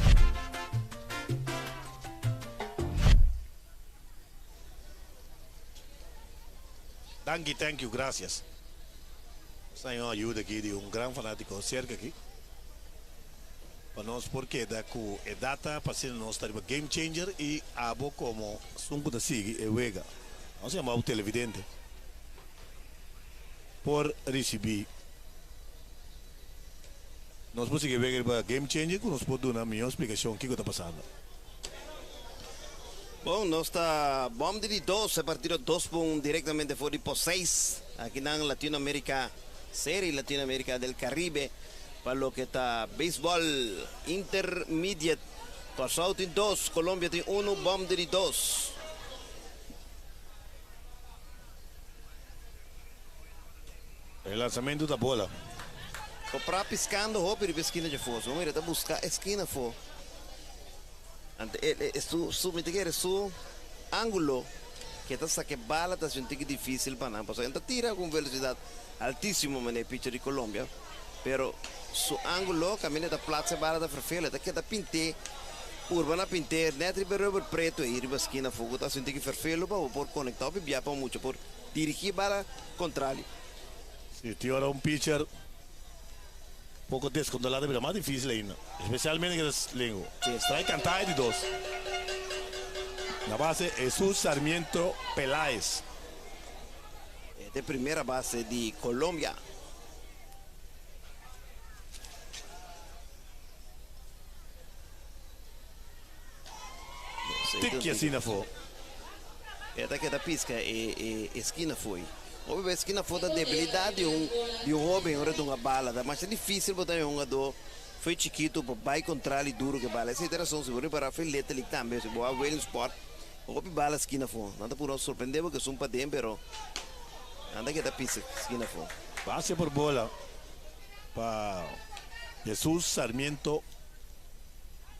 Thank you, gracias. Tenho ajuda aqui de gran fanático cerca aqui. Para nós, porque da cu é data para ser nós estar game changer e abo como sunco da sigue e wega. Nós chamamos o televidente por receber. Nós podemos ver para game changer que nós podemos dar a minha explicação que está passando. Bom, nós está bom de 2, partido 2 diretamente fora de por 6 aqui na Latinoamérica, série Latinoamérica del Caribe, para o que está beisebol intermediate. Corsao tem 2, Colômbia tem 1, bom de 2. O lançamento da bola. O para piscando, roupa de esquina de fogo. Vamos ir a buscar a esquina fogo. Su mitigar su ângulo que está saque bala está sendo difícil para nós. Ele tira com velocidade altíssima no pitcher de Colômbia, pero su ângulo caminha da plaza bala da frafela, da que da pinte urbana pinte, net rubber preto e riba esquina fogo está sendo frafelo para por conectar o bia para muito por dirigir bala contrário. Se tiver pitcher pouco descontrolado, é mais difícil ainda. Especialmente que língua. Strike cantar de 2. Na base, Jesus Sarmiento Peláez. É de primeira base de Colômbia. Tic assim na for. É daqui da pisca e esquina foi. Houve a esquina foi da debilidade de um homem, de uma bala, mas é difícil botar um jogador. Foi chiquito, vai contra ele duro que bala. Essa interação se for para filete ali também, se boa well sport. Houve bala esquina foi. Nada por nós surpreender porque são para dentro, pero anda que da pista esquina foi. Base por bola para Jesus Sarmiento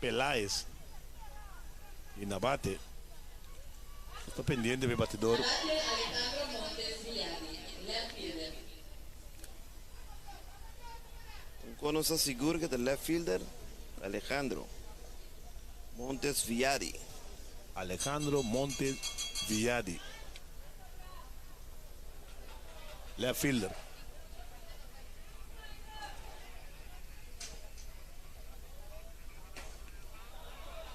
Peláez. E na bate. Está pendiente do batedor. Conoce seguro que el left fielder Alejandro Montes Viadi. Alejandro Montes Viadi. Left fielder.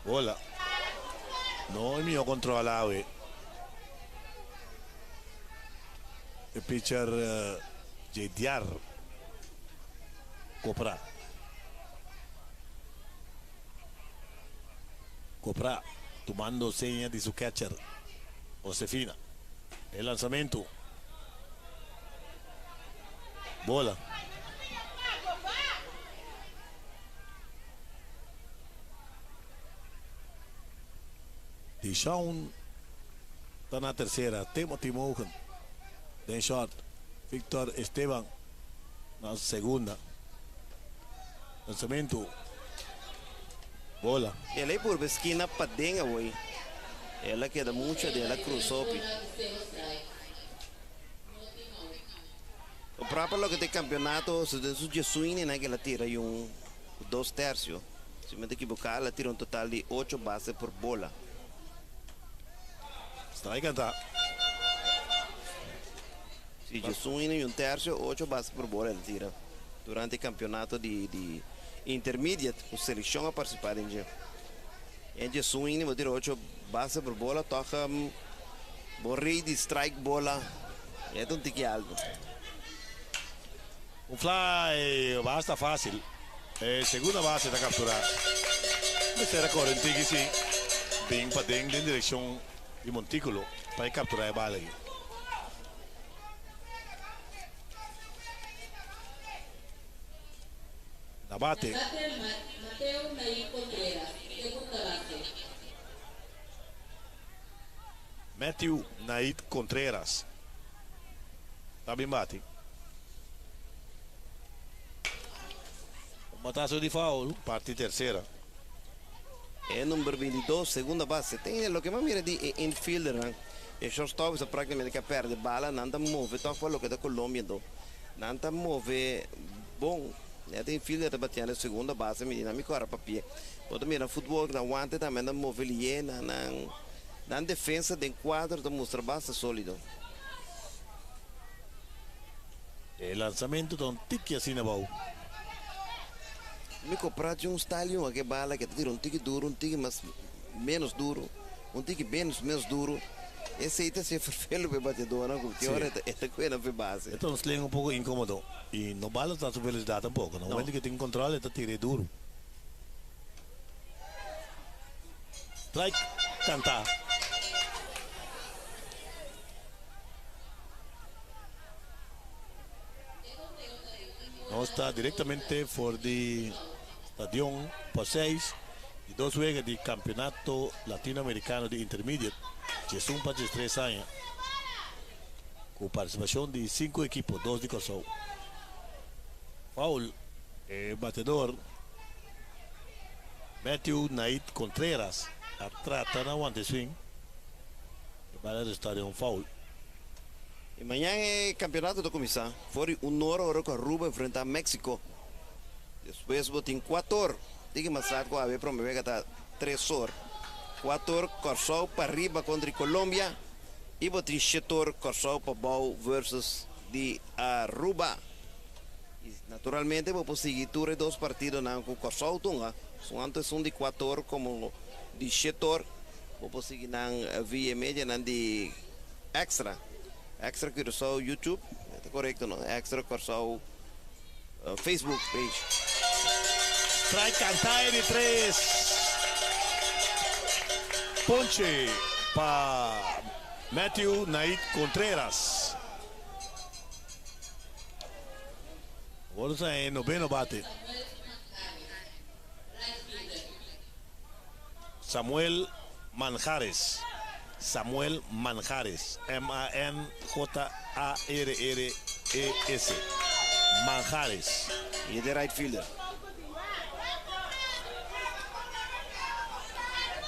Bola. No es mío controlado. El pitcher Jediar Copra tomando señas de su catcher Josefina. El lanzamiento. Bola. Deshaun está na terceira. Timothy Mohan. Den short. Víctor Esteban, na segunda. Lançamento. Bola. Ela é por esquina para dentro, boy. Ela queda muito dela cruzou. O próprio logo de campeonato, se de swing, né, que ela tira um 2 terços. Se me equivocar, ela tira um total de 8 bases por bola. Strike cantar. Se de swing um terço, 8 bases por bola ela tira. Durante o campeonato de intermediate, com seleção a participar em dia. Em de swing, vou tirar 8 bases por bola, toca borrei de strike bola. É um tique alto. Um fly basta fácil. Segunda base da capturar. Mas era corrente que sim. Bem para dentro em direção de montículo para capturar a bala aqui. Na bate. Mateo Naí Contreras, segunda base. Matthew Naid Contreras. Tá bem bate. Matazo de foul, parte terceira. É número 22, segunda base. Tem o que mais mira de infielder, né? E shortstop é praticamente que perde bala, não tá move, toca o que da Colômbia do. Não tá move bom. É tem infielder batendo segunda base, menina me corre papia. Quando mira futebol na guante também não move ele na defesa de quadro da mostra base sólido. O lançamento de um tique assim na bola. Me comprar de style que bala que tira um tique duro, um tique menos duro, um tique menos duro. Esse aí está se ferfelo para batedor, não? Porque agora esta coisa não foi base. Então se um pouco incômodo e no bala está sua velocidade um pouco. No momento que tem controle, está tirando duro. Strike, cantar. Não está diretamente fora de Stadium Passeis e 2 juegos de campeonato latino-americano de intermediate, Jesus para 3 anos, com participação de 5 equipos, 2 de Kosovo. Foul, batedor Matthew Naid Contreras, atrata na one swing, para o Stadium foul. E amanhã é campeonato do começar. Foi 1 hora com a Aruba enfrentar México. Depois botem 4 horas. Tem que mostrar com a vez para me que está 3 horas. 4 horas Corsol para arriba contra Colômbia. E botem 7 horas Corsol para Bau versus de Aruba. E, naturalmente vou seguir todos 2 partidos com Corsol Tunga. São antes de 4 horas como de 7 horas. Vou seguir na via média de extra. Extra Curaçao YouTube, está correto, não? Extra Curaçao Facebook page. Strike cantar de 3. Ponche para Matthew Naid Contreras. Agora está em noveno bate. Samuel Manjares. Samuel Manjares, Manjarres, Manjares. E de right fielder.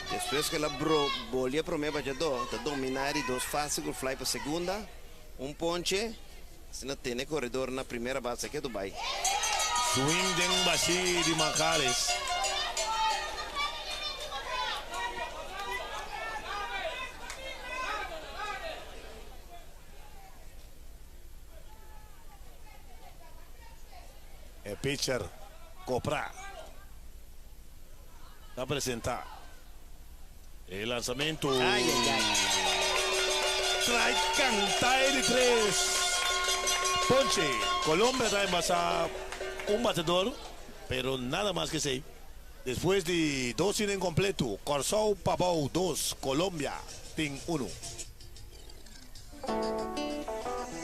Depois que ela bolia para o meu batedor, está dominar e 2 fácil, o fly para segunda, ponche, se não tem corredor na primeira base aqui do Dubai. Swing de base de Manjares. Pitcher Copra a apresentar el lanzamiento. Strike cantar de 3. Ponche. Colombia trae más a un batedor, pero nada más que 6. Después de 2 innings completo, Corsol Pavão 2, Colombia Team 1.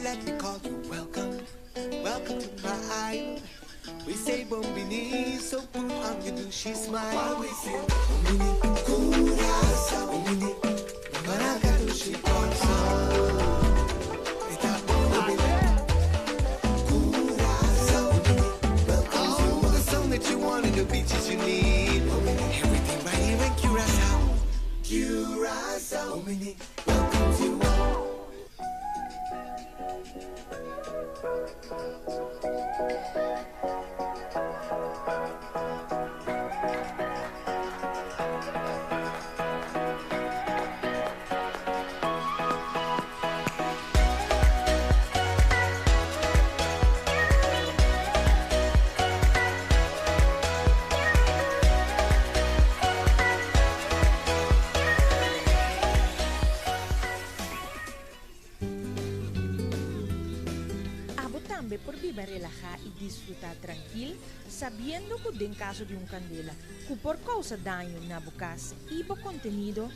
Let me call you welcome, welcome to my island. We say Bombini, so put on your douchey smile. While we say Bombini, Curaçao, Bombini, Maracatushi, Corsol. It's a Bombini, Curacao. Welcome to Por vivir relajada y disfrutar tranquilo, sabiendo que en caso de un candela, que por causa daño na bocas y por contenido,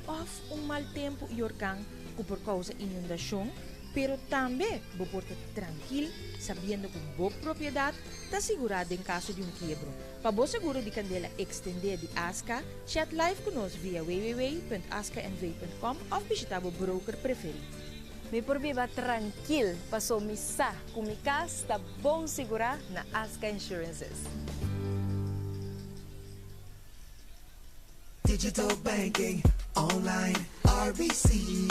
of un mal tiempo y organ, que por causa inundación, pero también vos porta tranquilo, sabiendo que vos propiedad está asegurada en caso de un quiebro. Para vos seguro de candela extender de ASCA, chat live con nos via www.ascanv.com o visitar o broker preferido. Me por viva tranquilo, passou missa, com mi casa está bom segurar na Asca Insurances. digital banking, online, RBC.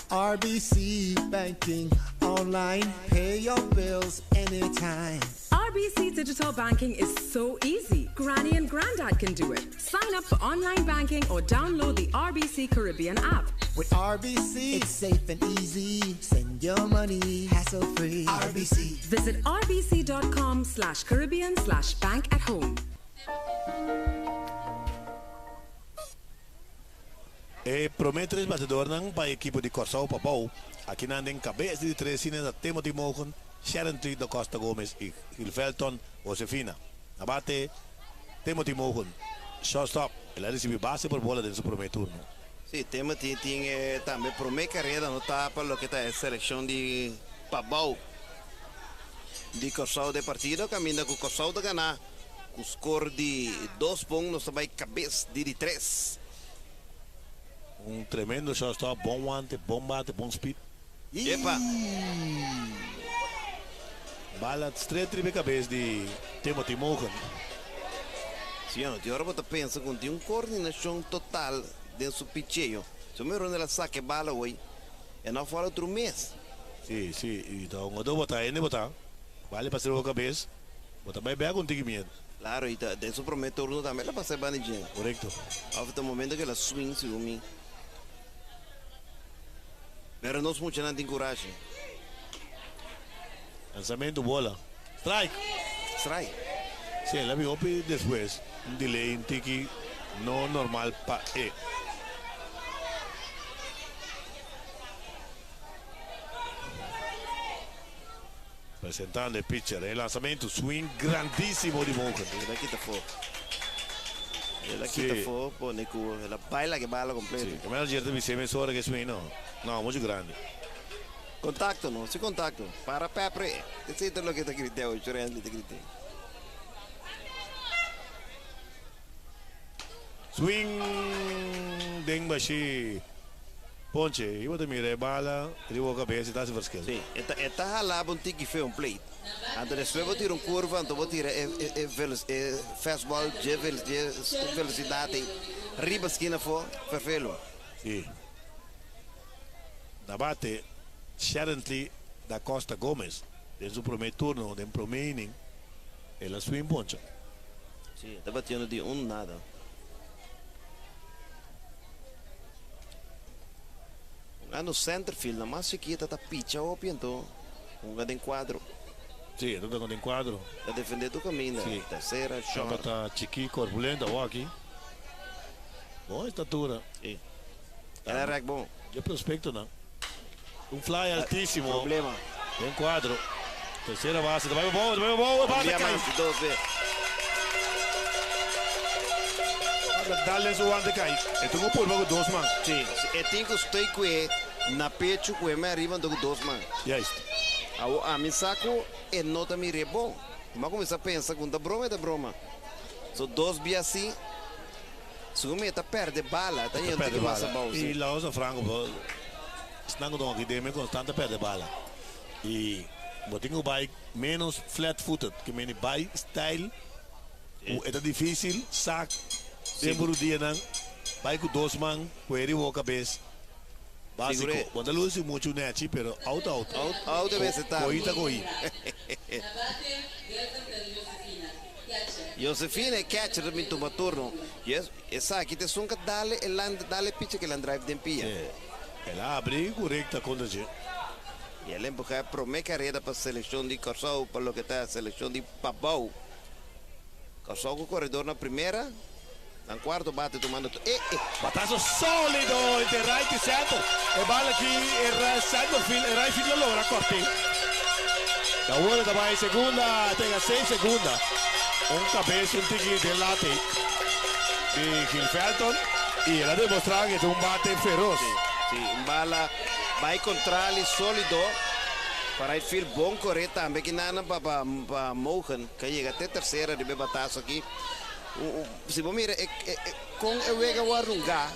RBC banking, online, pay your bills anytime. RBC Digital Banking is so easy. Granny and Granddad can do it. Sign up for online banking or download the RBC Caribbean app. With RBC, it's safe and easy. Send your money hassle-free. RBC. Visit rbc.com/Caribbean/bank at home. E promettere is batedor nang pa equipo de Corsao Papau. Aqui na andem cabeça de três cines da Timothy Mogen, Sharon Tree da Costa Gomes e Hilfelton Josefina. Abate Timothy Mogen. Shortstop. Ele recebe base por bola dentro do primeiro turno. Sì, Timothy tiene também por minha carreira no tapa lo que está a seleção de Papau. De Corsao de partido, caminha com o Corsao de ganhar. O score de 2 pontos, vai cabeça de 3. Um tremendo shortstop, bom guante, bom bate, bom speed. Epa! Bala straight de cabeça de Timothy Mogen. Sim, de hora você pensa que tem uma coordenação total dentro do picheio. Se o meu ela saque bala hoje, é não fora outro mês. Sim, sim. Então, quando botar ele, botar. Vale para ser a cabeça. Botar bem bem contigo mesmo. Claro, e dentro do primeiro turno também ela passa bem de correto. Houve um momento que ela swing se umi. Mas nós muito não tem coragem. Lançamento bola. Strike. Strike. Sim, ela me ouve depois. Um delay, um tiki não normal para E. Presentando o pitcher, el lançamento, swing grandíssimo de Mogen. Ela aqui tá fora. Ela aqui tá fora, pone com ela baila que bala completa. Sim, como ela já teve 6 meses hora que swing, não. Não, muito grande. Contacto, não? Se contacto. Para Pepre. Decide lo que te grité hoje, chorando te grité. Swing deng bashi. Ponche, eu vou mirar bala, eu vou cabeça e tá se vasquez. Sim, está halado um tique feio um plate. Então depois vou tirar curva, então vou tirar fastball, de velocidade, riba esquina for, perfeito. Sim. Na bate, Sharon Tree da Costa Gomes, desde o primeiro turno, no primeiro inning, ela swing poncha. Sim, está batendo de nada. No center field, na mais chiquita, tá pitcha ou pintou. Tem quadro. Sim, tudo tem quadro. Tá defendendo o caminho. Terceira, short. Tá chiqui, corpulenta, ó aqui. Boa estatura. Sim. Ela é bom. De prospecto, não. Um fly altíssimo. Problema. Tem quadro. Terceira base, vai bom, bate cai. Dale su guante cai. E tu não pode jogar 2 man. Sim, e tem que estar com na pecho com ele arriba do 2 man. Já está. A mim saco e nota me é bom. Mas começa a pensar com da broma. So 2 bi assim. Se o meta perde bala, tá indo que massa bom. E lá usa frango, estando com aqui dentro constante perde bala. E botinho vai menos flat-footed, que meni vai style. É difícil, sac. Tempo do dia não. vai com 2 man, puede o cabeça. Básico, Segure. quando a luz muito nechi, pero out. Out deve estar. Coita. Josefina é catcher do toma turno. Yes, essa aqui te sunca dale pitch que ele drive dempia. Ela abre correcta contra você. E ela empuja pro me carreira para a seleção de Corsau, para o que está a seleção de Papau. Corsau com o corredor na primeira, na quarto bate tomando. Batazo sólido entre right e center. E bola aqui, e center field, e right field lo logra corte. La buona da vai segunda, tenga 6 segunda. Un cabeça, un tiki del late de Gil Felton. E ela demonstra que é um bate feroz. Sim, bala vai contra ele sólido. Para ele feel bom correto também que nada para Mohan, que chega até terceira de bataço aqui. Se você mira, com o Vega Warunga,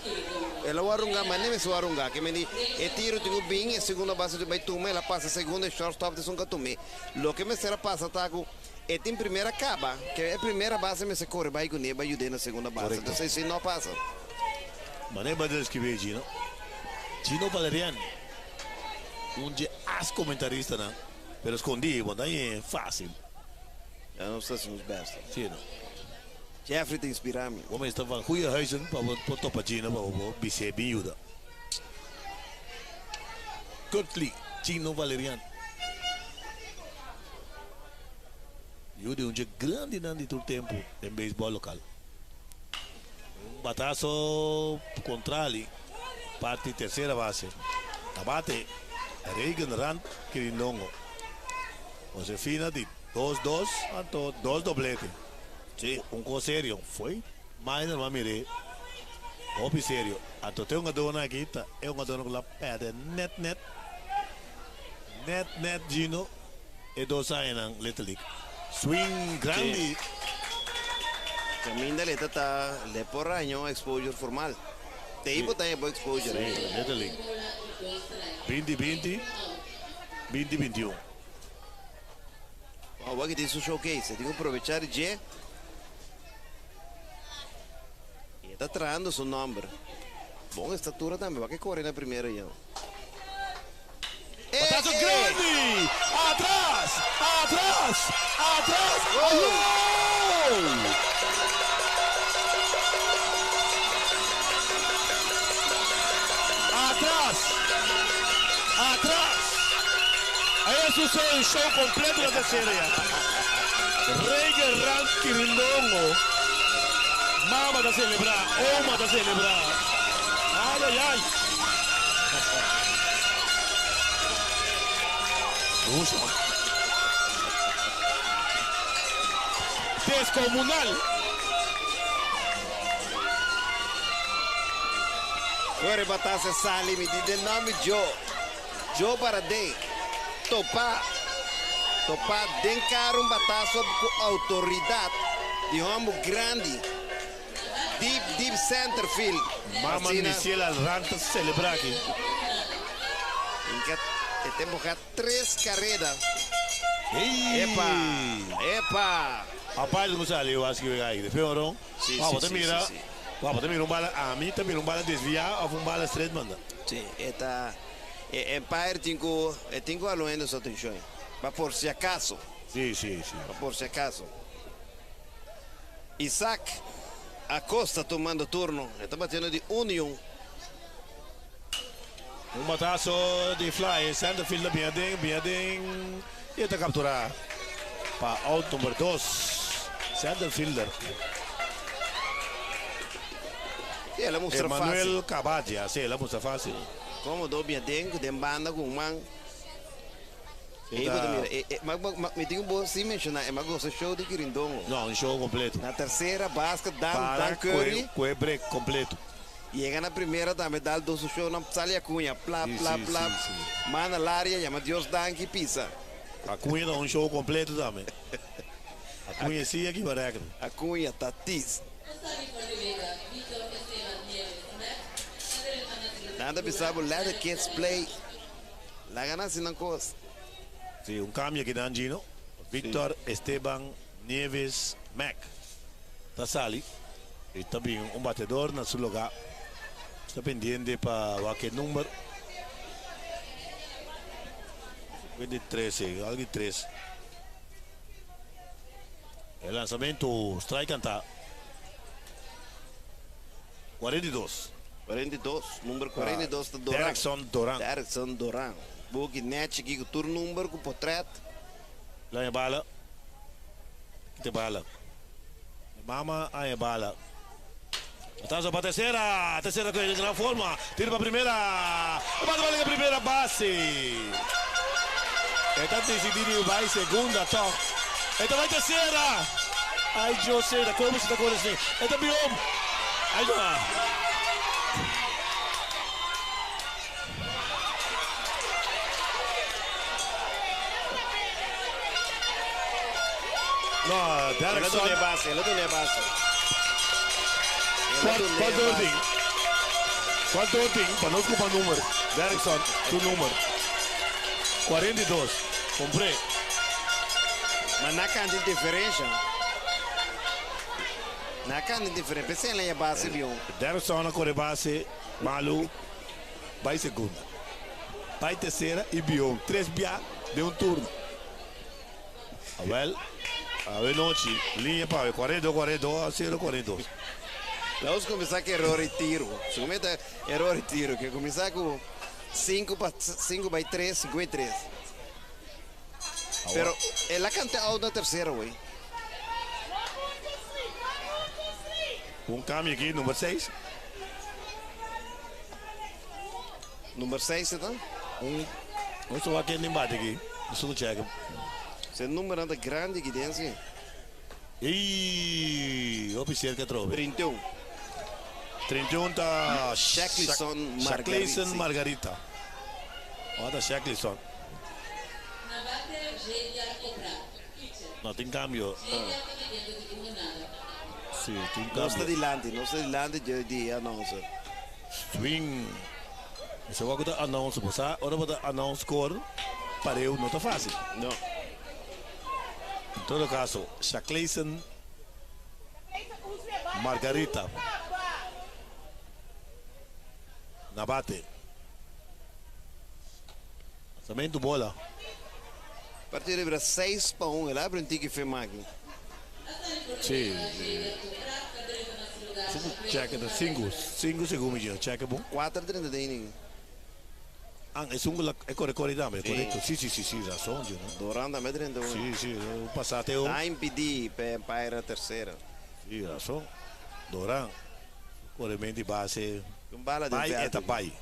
ela Warunga, mas nem é Warunga, que me diz, tiro de bem, a segunda base de Baitume, ela passa a segunda, shortstop de Suncatume. Lo que me será passa, tá com, em primeira acaba, que é a primeira base, me se corre, vai com ele, vai ajudar na segunda base, então se não passa. Mas nem vai descrever, Gino. Gino Valerian, de as comentarista, né? Pero escondi, quando aí é fácil. Eu não sei se nos besta. Sim, não. Jeffrey te inspira-me. Como estava goede huizen, para topa Gino, para bise biuda. Kurtli, Gino Valerian. Jude grande de todo tempo em beisebol local. Batazo contra ali, parte terceira base. Abate, Reagan Rand, Quirindongo. Josefina de 2-2, anto 2 doblete. Sim. Um gol sério, foi? Mas não mirei. Golpe sério. Anto tem uma dona aqui, tá? É uma dona com a pedra net. Net, Gino. E 2 saem Little League. Swing grande. Caminho da letra tá le por año exposure formal. Tempo tá em exposure. Sim, Little League. 2020, 2021. Agora que tem seu showcase, tem que aproveitar de e está trazendo seu número. Bom estatura também, vai que corre na primeira já. Batazo grande! Atrás! Atrás! Aí sucede um show completo da terceira. Reagan Rand Quirindongo. Mama da celebrar, Oma da celebrar. Ai. Descomunal. Agora batasse sali, me diz o nome Joe para de topar dencar bataço com autoridade de um homem grande. Deep center field. Mama Michelle Ranta celebrar aqui. Temos que 3 carreiras. Epa! Rapaz, não sabe, eu acho que vai aí. Depois, sim. Você mira um bala, a mim também um bala desviar ou um bala straight manda. Sim, Empire tenho além das atenções. Para por si acaso. Sim. Para por si acaso. Isaac Acosta tomando turno. Está batendo de 1-1. Um batazo de fly, center field bem, e está capturar para out número 2, center fielder. Ela mostra Emanuel fácil. Cabadia, sim, ela mostra fácil. Como do bem de banda com man. Me tenho bom se mencionar, mas gosto show de Quirindongo. Não, um show completo. Na terceira, basca, Dan Curry. Com break completo. Llega na primeira também, dá do show, não sale a cunha, plá. Manda l'área, chama Deus Danke pisa. A cunha dá um show completo também. A cunha sim aqui para a cunha tatis. Nada bisabo, let the kids play. La gana sin coisa. Sim, um cambio aqui na Gino. Victor Esteban Nieves Mac. Tá sali. E também um batedor no seu lugar. Está pendiente para qualquer número. 23, algo 3. El lançamento, strike cantar. 42. 42, número 42 de Doran. Derrickson Doran. Book net aqui com o turno número com o portrait. Lá em bala. Que bala. Mama a bala. Atrás para a terceira com grande forma. Tira para a primeira. Bate a primeira base. Está decidido, vai segunda, toque. Esta vai terceira. Ai, José, da como se está acontecendo? Esta biom. Ai, já. No, Derrickson. Ela não é base. Quanto ordem? Para nós ocupar número. Derrickson, tu número. 42. Comprei. Mas na canha de diferença. Pensei em base, viu? Derrickson na corre base. Malu. Vai segunda. Vai terceira e Bion. 3 bia de um turno. A ver noite. Linha para 42 a 0, 42. Vamos começar com erro e tiro. Seguramente erro e tiro. Que começar com 5 para 3, 53. Pero ela canta na terceira, ué. Câmbio aqui, número 6. Número 6, então? Eu estou aqui no embate aqui. Isso não chega. Esse número anda grande aqui dentro. E oficial que trove. 31. 31 tá Shackleson Margarita. Olha Shackleson. Não tem câmbio. Sim, tem câmbio. Não está de lande de announcer. Swing. Esse é o que announce. Ora para announce score. Pareu, não está fácil. Não. Em todo caso, Shackleson Margarita. Na bate. Lançamento bola. Partida para 6 para 1. Ela abre um tique femagem. Sim. Check the 5 segundos. Check bom. 4:30 de inning. É correto também, correto. Sim, razão, né? Doranda me 31. Sim, o passado é o. Tá impedido para a terceira. Sim, razão. Doran. Corremento de base. Bala de pai é pai.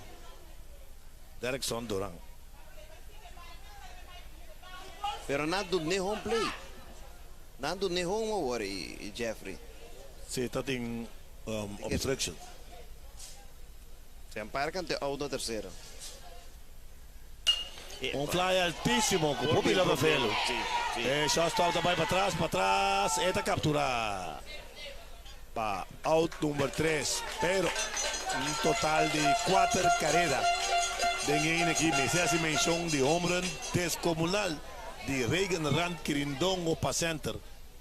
Derrickson Doran. Pero nada nem home play. Nada nem home agora, Jeffrey. Sim, tá tem obstruction. Se ampara cante ao da terceira. Fly altíssimo, com o Pupi Lavafelo. Shotstop também para trás, está capturado. Para out número 3, pero um total de 4 carreras. Ninguém aqui me fez menção de home run descomunal de Reagan Rand Quirindon ou para center.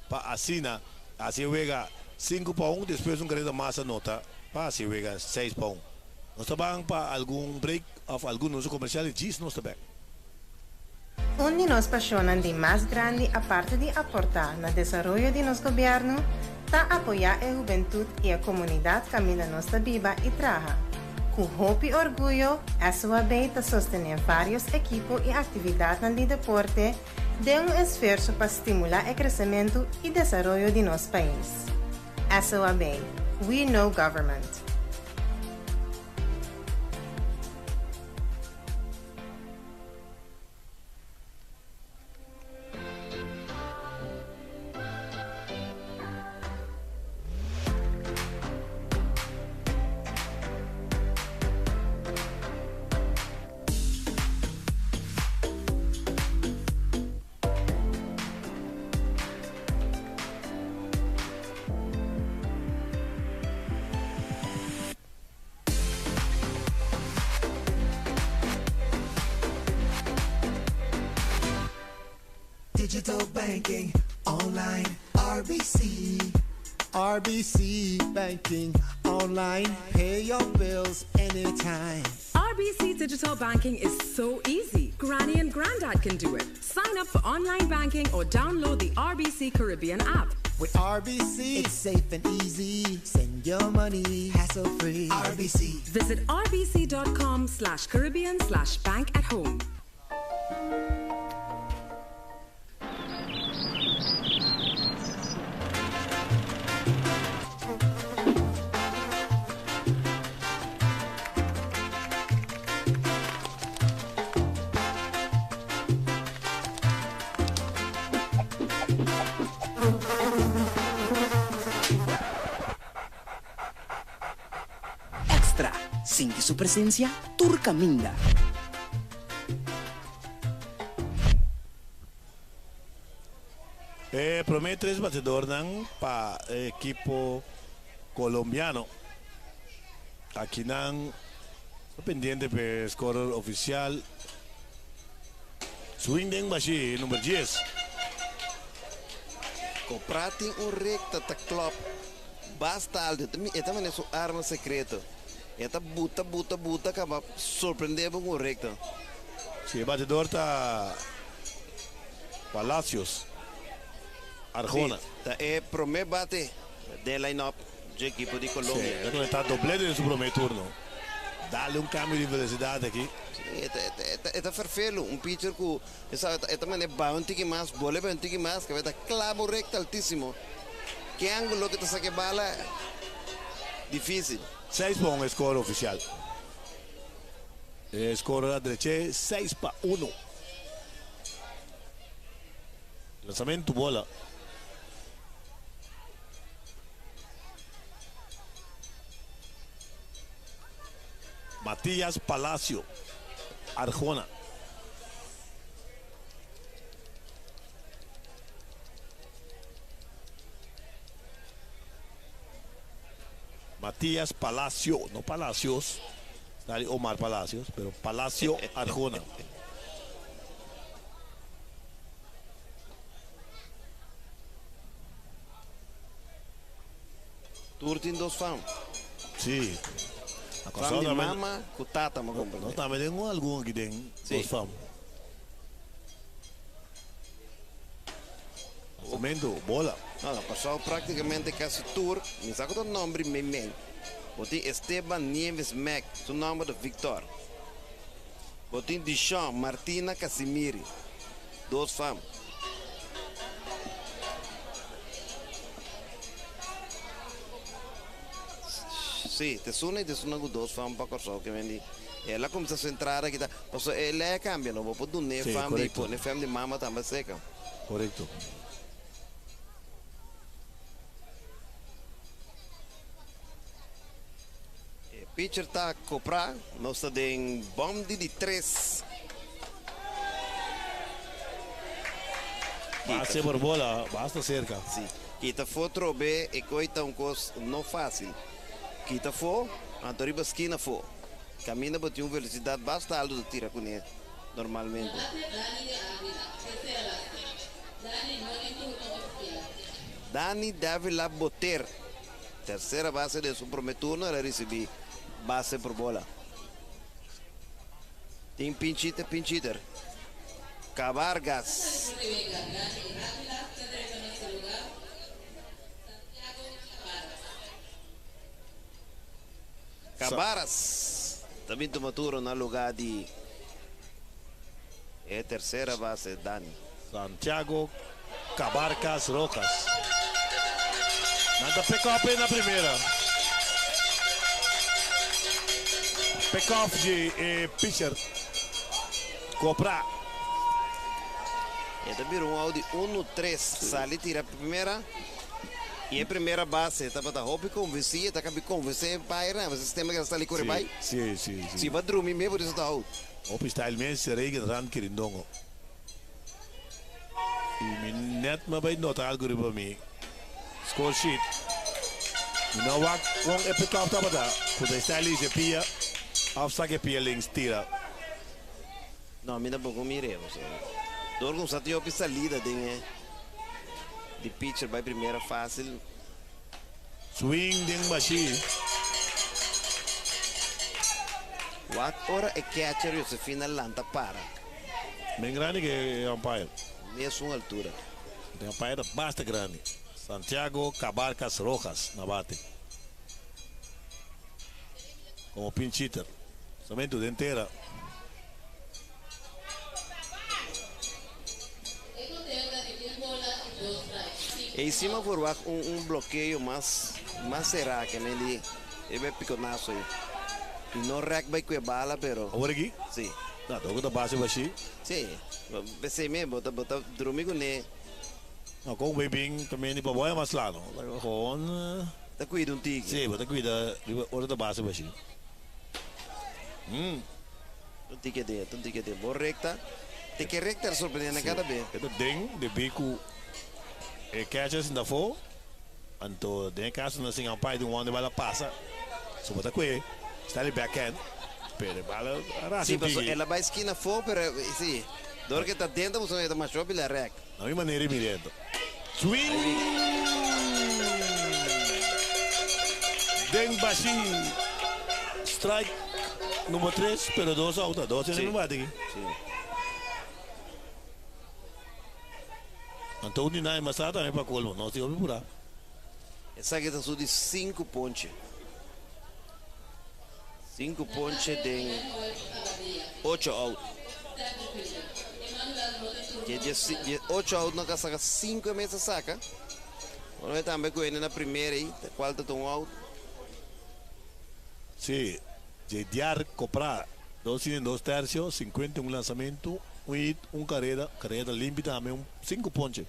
Para Asina, assim juega 5 para 1, depois carrera massa nota, para assim juega 6 para 1. Nós estamos para algum break of algum uso comercial e diz nós estamos. Onde nos apaixonan de mais grande a parte de aportar no desenvolvimento de nosso governo, está apoiar a juventude e a comunidade caminha nossa viva e traja. Com hope e orgulho, a SOAB está sostenendo vários equipos e atividades no deporte, de esforço para estimular o crescimento e desenvolvimento de nosso país. SOAB, we know government. Digital banking, online, RBC. RBC banking, online, pay your bills anytime. RBC Digital Banking is so easy. Granny and Granddad can do it. Sign up for online banking or download the RBC Caribbean app. With RBC, it's safe and easy. Send your money hassle-free. RBC. Visit rbc.com/Caribbean/bank at home. Extra. Siente su presencia, Turcaminda. Promete 3 batedores para equipo colombiano. Aquí nan pendiente para scorer oficial. Swing den bashi número 10. Comprate recta ta club. Basta alto. Esta é sua arma secreta. Esta buta acaba surpreender com o recta. Si el batedor está Palacios. Arjona. É primeiro bate de line-up de equipe de Colômbia. Sí, está doblete en su primer turno. Dale un cambio de velocidad aquí. Está perfeito. Pitcher que esta maneira bounty que mais, bola bounty que mais, que vai dar clavo recto altíssimo. Que ângulo que te saque bala difícil. 6 para un score oficial. Score a la derecha 6-1. Lanzamiento bola. Matías Palacio, Arjona. Matías Palacio, no Palacios, dale Omar Palacios, pero Palacio Arjona. Turtin dos fam. Sí. Fam de mama, cutata, mo compra. No, também tem algum aqui tem dos fam. Lançamento, bola. Não, passou praticamente quase tour. Me saco o nome, me. Botin Esteban Nieves Mac, o nome do Victor. Botin Dichon Martina Casimiri. Dos fam. Sì, te sono con dos fam pa corso che vendi. E la comincia a centrare che posso e lei cambiano, dopo tu ne fam di ne fam di mamma tamba seca. Corretto. E pitcher ta copra, non sta den bomb di 3. Basta por bola, basta cerca. Sì. Kita fotro be e coita un cos non facile. Kita fo, antoriba esquina fo. Camina por uma velocidade bastante alta de tira com ele, normalmente. Dani Davila Boter, terceira base de seu primeiro turno, ela recebeu base por bola. Tem pinchiter. Cabargas. Cabaras também tomou turno no lugar de terceira base Dani Santiago Cabarcas Rojas. Manda pick-up na primeira. Pick-off de pitcher Copra. E também um áudio 1-3 sali tira a primeira. E a primeira base, estava da roupa convencer, está acabando convencer para o sistema que está ali correndo bem. Sim. Se vai dormir mesmo, por isso está out. Op style mensen regen ran kirindongo. I net maar bij not algoritme me. Score sheet. Nou wat, wong epic op dat daar. Voor de style is je pia. Afzak je pia links tira. No, mi da poco mire, Dorgo sa tio pista lida dinge. Di pitcher by primeira fácil. Swing ding machine. Ora e catcher io se fino all'anta para. Ben grande que umpire. Nessuna altura. De umpire basta grande. Santiago Cabarcas Rojas na bate. Como pinch hitter. Somente de inteira. E em cima por baixo bloqueio mais será que ele vai piconaço aí. E não rec vai com a bala, pero. Agora aqui? Sim. Não, tô com a base baixi. Sim. Pensei mesmo, bota dormir com ele. Não, com o bebê também de baboia mais lá, não. Com. Tá cuida um tigre. Sim, bota cuida hora da base baixi. Um tigre de boa recta. Tem que recta surpreendendo cada vez. Itu ding de bico e catches ainda for. Anto den caso na singa pai de onde bala passa. So bota que está ali backhand. Pero bala rasa. Sim, mas ela vai esquina for, pero sim. Dor que tá dentro, você vai tomar chope la rec. Na minha maneira mirando. Swing. Den baixi. Strike número 3, pero 2 out, 2 en el bate aqui. Sim. Antônio Nai Massata também para colmo, não se ouve por lá. Essa aqui está só de 5 pontos. 5 pontos de 8 out. Que de 8 out não saca 5 meses saca. Agora também com ele na primeira aí, qual tá um out. Sim, de diar comprar 2 em 2 tercios, 50 um lançamento. Carreira limpa também, 5 pontos.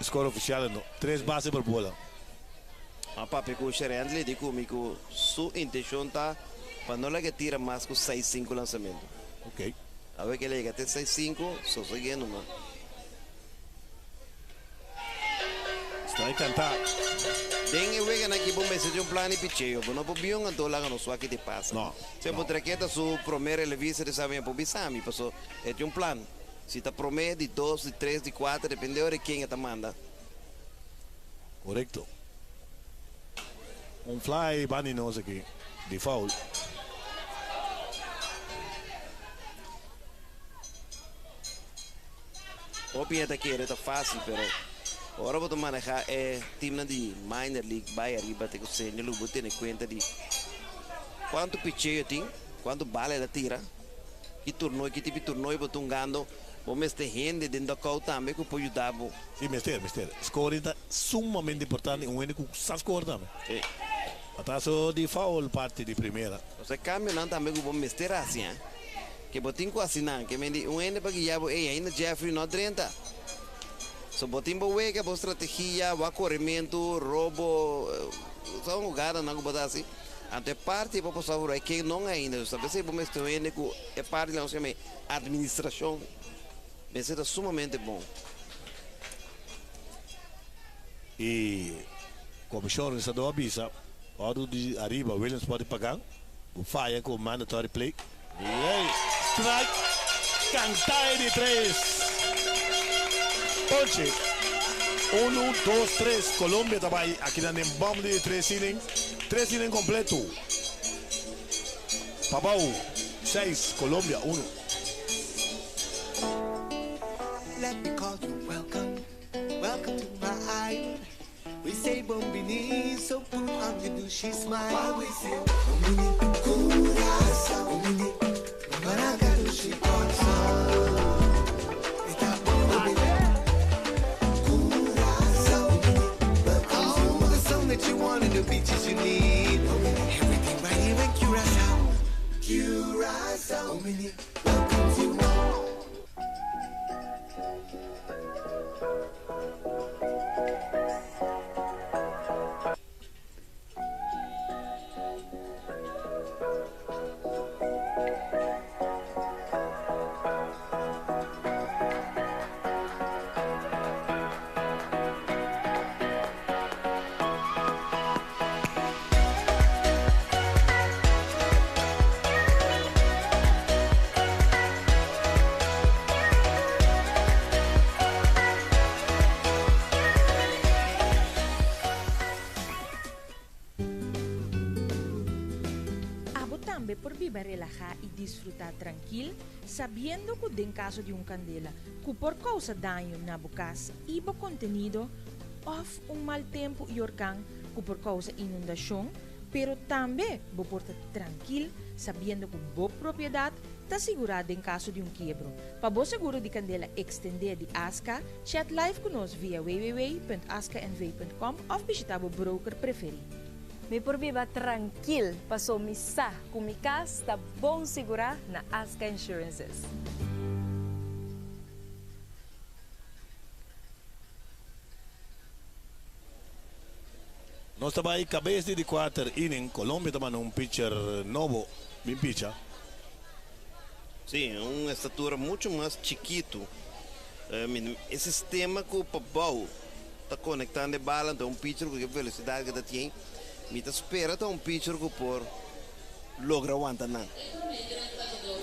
Score oficial, 3 bases por bola. A papi com o Xerente lhe digo comigo, sua intenção tá para não que tira mais que 6-5 lançamento. Ok. A ver que ele chega até 6-5, só seguindo, mano. Está aí cantar. Tem que ver que bom mensagem plano e picheio, não pode vir um dólar no sua que te passa. Não. Se você traqueta sua primeira revista de saber por bisami, passou é de um plano. Se está prometo de 2, de 3, de 4, depende de quem está manda. Correcto. Fly bani nós aqui, de foul. Obviamente aqui é fácil, pero agora vou manejar time de minor league, vai arriba, tem que ser, eu vou ter em conta de quanto picheio tem, quanto bala ela tira, que tipo de torneio eu estou ganhando, vamos ter gente dentro da cauta também que pode ajudar. Sim, mister. Scoring é sumamente importante, único que sabe scorer também. Sim. Atrás de foul parte de primeira. Você cambia não também que vamos mister assim, que botin com assim não, que me diz ainda para que já ainda Jeffrey não 30. So botin para ver que a estratégia, o corrimento, roubo, só lugar não botar assim. Até parte para passar por aí que não ainda, sabe se vamos estar ainda com é parte não se chama administração, mas é sumamente bom. E como choro essa do avisa, hora de arriba Williams pode pagar, o falha com mandatory play. E aí, strike, cantai de 3. Ponche. 1, 2, 3. Colômbia também aqui na bomba de 3 inning. 3 inning completo. Papau, 6. Colômbia, 1. Let me call you welcome, welcome to my island. We say bombini, so put on your douche smile. While we say bombini, curaçao, bombini, maracatushi coração. Está bombini, curaçao, bombini. All the song that you want and the beaches you need. Everything right here in Curaçao, Curaçao, bombini. Welcome to viva relajar y disfrutar tranquilo, sabiendo que en caso de un candela, que por causa daño na bocas y bo contenido, of un mal tiempo y organ, que por causa inundación, pero también bo porta tranquilo, sabiendo que bo propiedad está asegurada en caso de un quiebro. Para bo seguro de candela extender de ASCA, chat live conosco via www.ascanv.com of visita o broker preferido. Me por viva tranquilo, passou missa com mi casa, está bom segurar na Asca Insurances. Nós estamos aí, cabeça de 4 inning, Colômbia está um pitcher novo, bem pitcher. Sim, uma estatura muito mais chiquito. Esse sistema que o Papau está conectando a bala, então um pitcher com a velocidade que está tem, me espera então um pitcher que por logra aguentar não.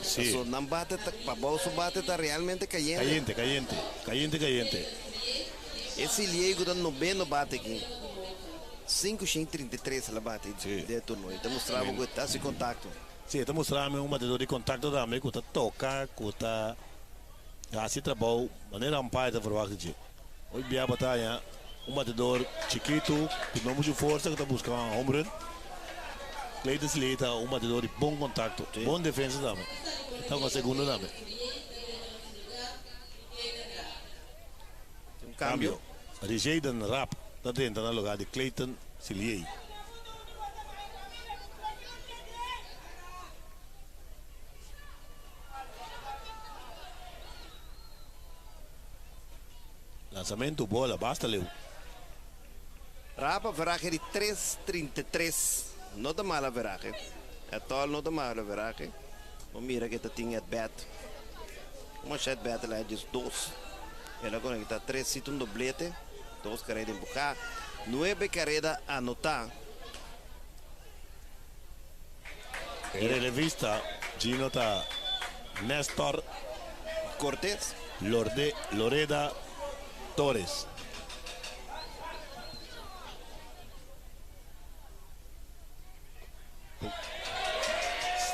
Sim. So, não bate, Papau só bate está realmente caliente. Caliente. Esse liego está no bate aqui. 5:33 ela bate de turno. Então mostrava que está sem contato. Sim, está mostrando um batedor de contato também, que está toca, que está assim trabalho, maneira ampla da força. Hoje bem a batalha, um batedor chiquito, que não muito força, que está buscando um home run. Cleiton Sileta, um batedor de bom contato, bom defesa também. Está com a segunda também. Um cambio. Jaden Rapp está dentro no lugar de Cleiton Sileta. Lançamento, bola, basta, Leo. Rapa, veragem de 3:33. Não está mal a veragem. É tal, não está mal a veragem. Mas mira que está tinha at-bat. Uma at-bat lá é de 2. Ela conecta 3 sítios, um doblete. 2 carreiras de empujar. 9 carreiras a anotar. En relevista, Gino está Néstor Cortés. Loreda Torres.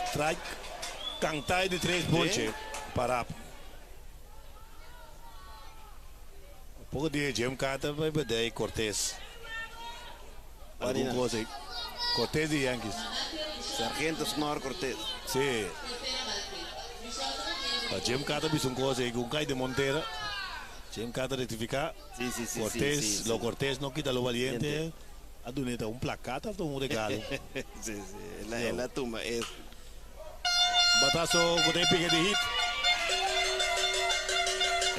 Strike, cantai de 3 ponches para um pouco de Jim Carter vai perder Cortés. Alguma coisa. Cortés de Yankees. Sargento Snor Cortés. Sim. A Jim Carter fez uma coisa com o Kai de Montera. Jim Carter rectificar. Sim. Cortés, lo Cortés não quita lo valiente. A Duneta um placata ou um regalo. Sim. Ela toma. Batazo com o pique de hit.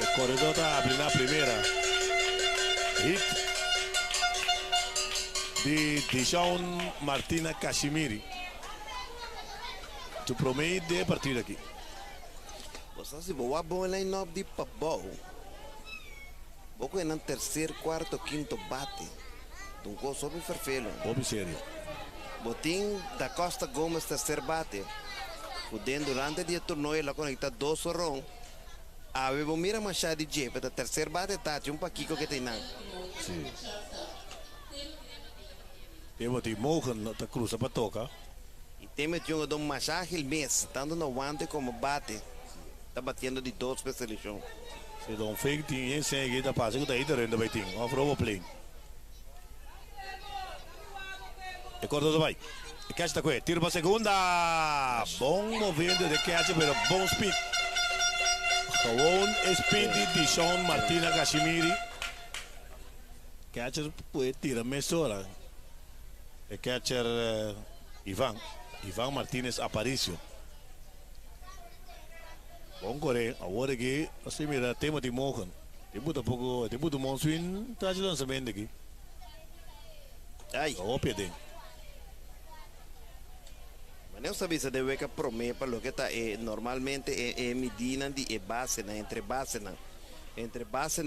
O corredor está abrindo a primeira. Hit de Dishon Martina Kashmiri. Tu prometo de partir aqui. Você se boa bom line-up de Papau. Pouco é no terceiro, quarto, quinto bate. Um gol sobre o Ferfelo. Sério. Botim da Costa Gomes, terceiro bate. O den durante o dia tornou ela conecta 2 sorrão. A Bebo mira Machado de Jeep, da terceiro bate tá, um paquico que tem não. Sim. Temos de Mohan, tá cruza para tocar. E temos de um Machado el mês, tanto no guante como bate. Está batendo de 2 para a seleção. Se não fez, tinha seguida a passe que está aí dentro vai ter. Off-road play. E corta do vai. E catch está com ele. Tiro para a segunda. Bom movimento de catch, pero bom speed. Bom speed de Dishon Martina Kashmiri. Catcher pode tirar mesora. E catcher Ivan Martínez Aparicio. Bom correr, agora aqui, assim mira, tema de Mohan. Tem muito Monswin, traz o lançamento aqui. Ai. O pede. Mas não sabia se deve que promete para o que está normalmente é medida de base, entre base, entre base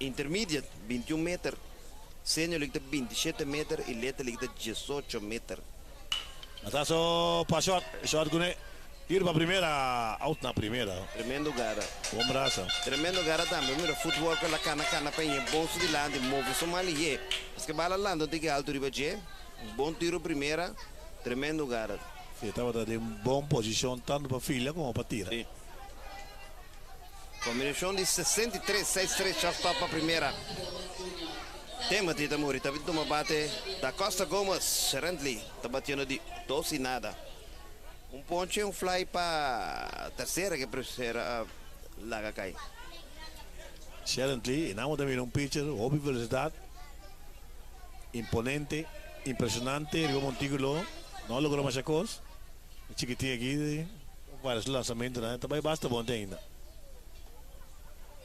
intermediate 21 metros, senior liga 27 metros e letra liga 18 metros. Matazo para shot com ele. Tiro para a primeira, out na primeira. Tremendo gara. Bom braço. Tremendo gara também. Mira, futebol com a cana para ir bolso de lá, de move Somalia. Mas que bala lá, não tem que alto riba de. Un bom tiro primeira, tremendo cara. Sim, estava em boa posição tanto para filha como para tira. Sim. Combinação de 63, 6-3, já está para a primeira. Tema de Tamuri, está vindo uma bate da Costa Gomes, Rentley, está batendo de 12 e nada. Um ponte e um fly para a terceira que precisa lá cai. Currently, namo também um pitcher, hobby velocidade, imponente, impressionante, Rigo Montículo, não logrou mais coisa. Chiquitinho aqui, vários lançamentos, né? Também basta bom ainda.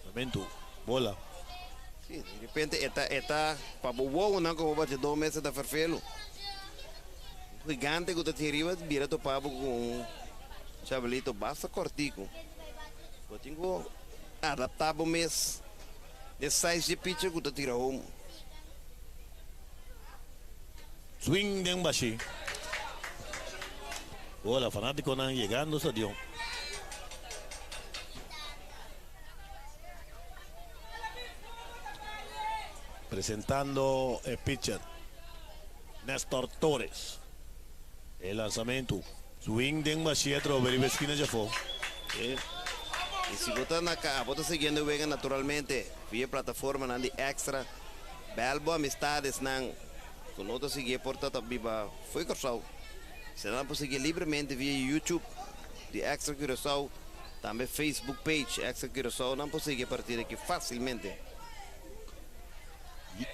Momento, bola. Sim, de repente, está para o não como bate 2 meses da Farfelo. Gigante que está arriba, vira to pabo com um chavalito, basta cortico. Eu tenho adaptado o mês de size de pitcher que está tirando home. Swing de baixi. Bola, fanático não chegando ao estadio. Presentando el pitcher Néstor Torres. El lanzamiento. Swing de Machietro, Beribe esquina ya fue. E se botar na cara, bota seguindo o Vega naturalmente, via plataforma na de extra, belbo amistades não, com outra seguir porta biba, foi Curaçao. Se não pode seguir livremente via YouTube de Extra Curaçao, também Facebook page Extra Curaçao, não pode seguir a partir daqui facilmente.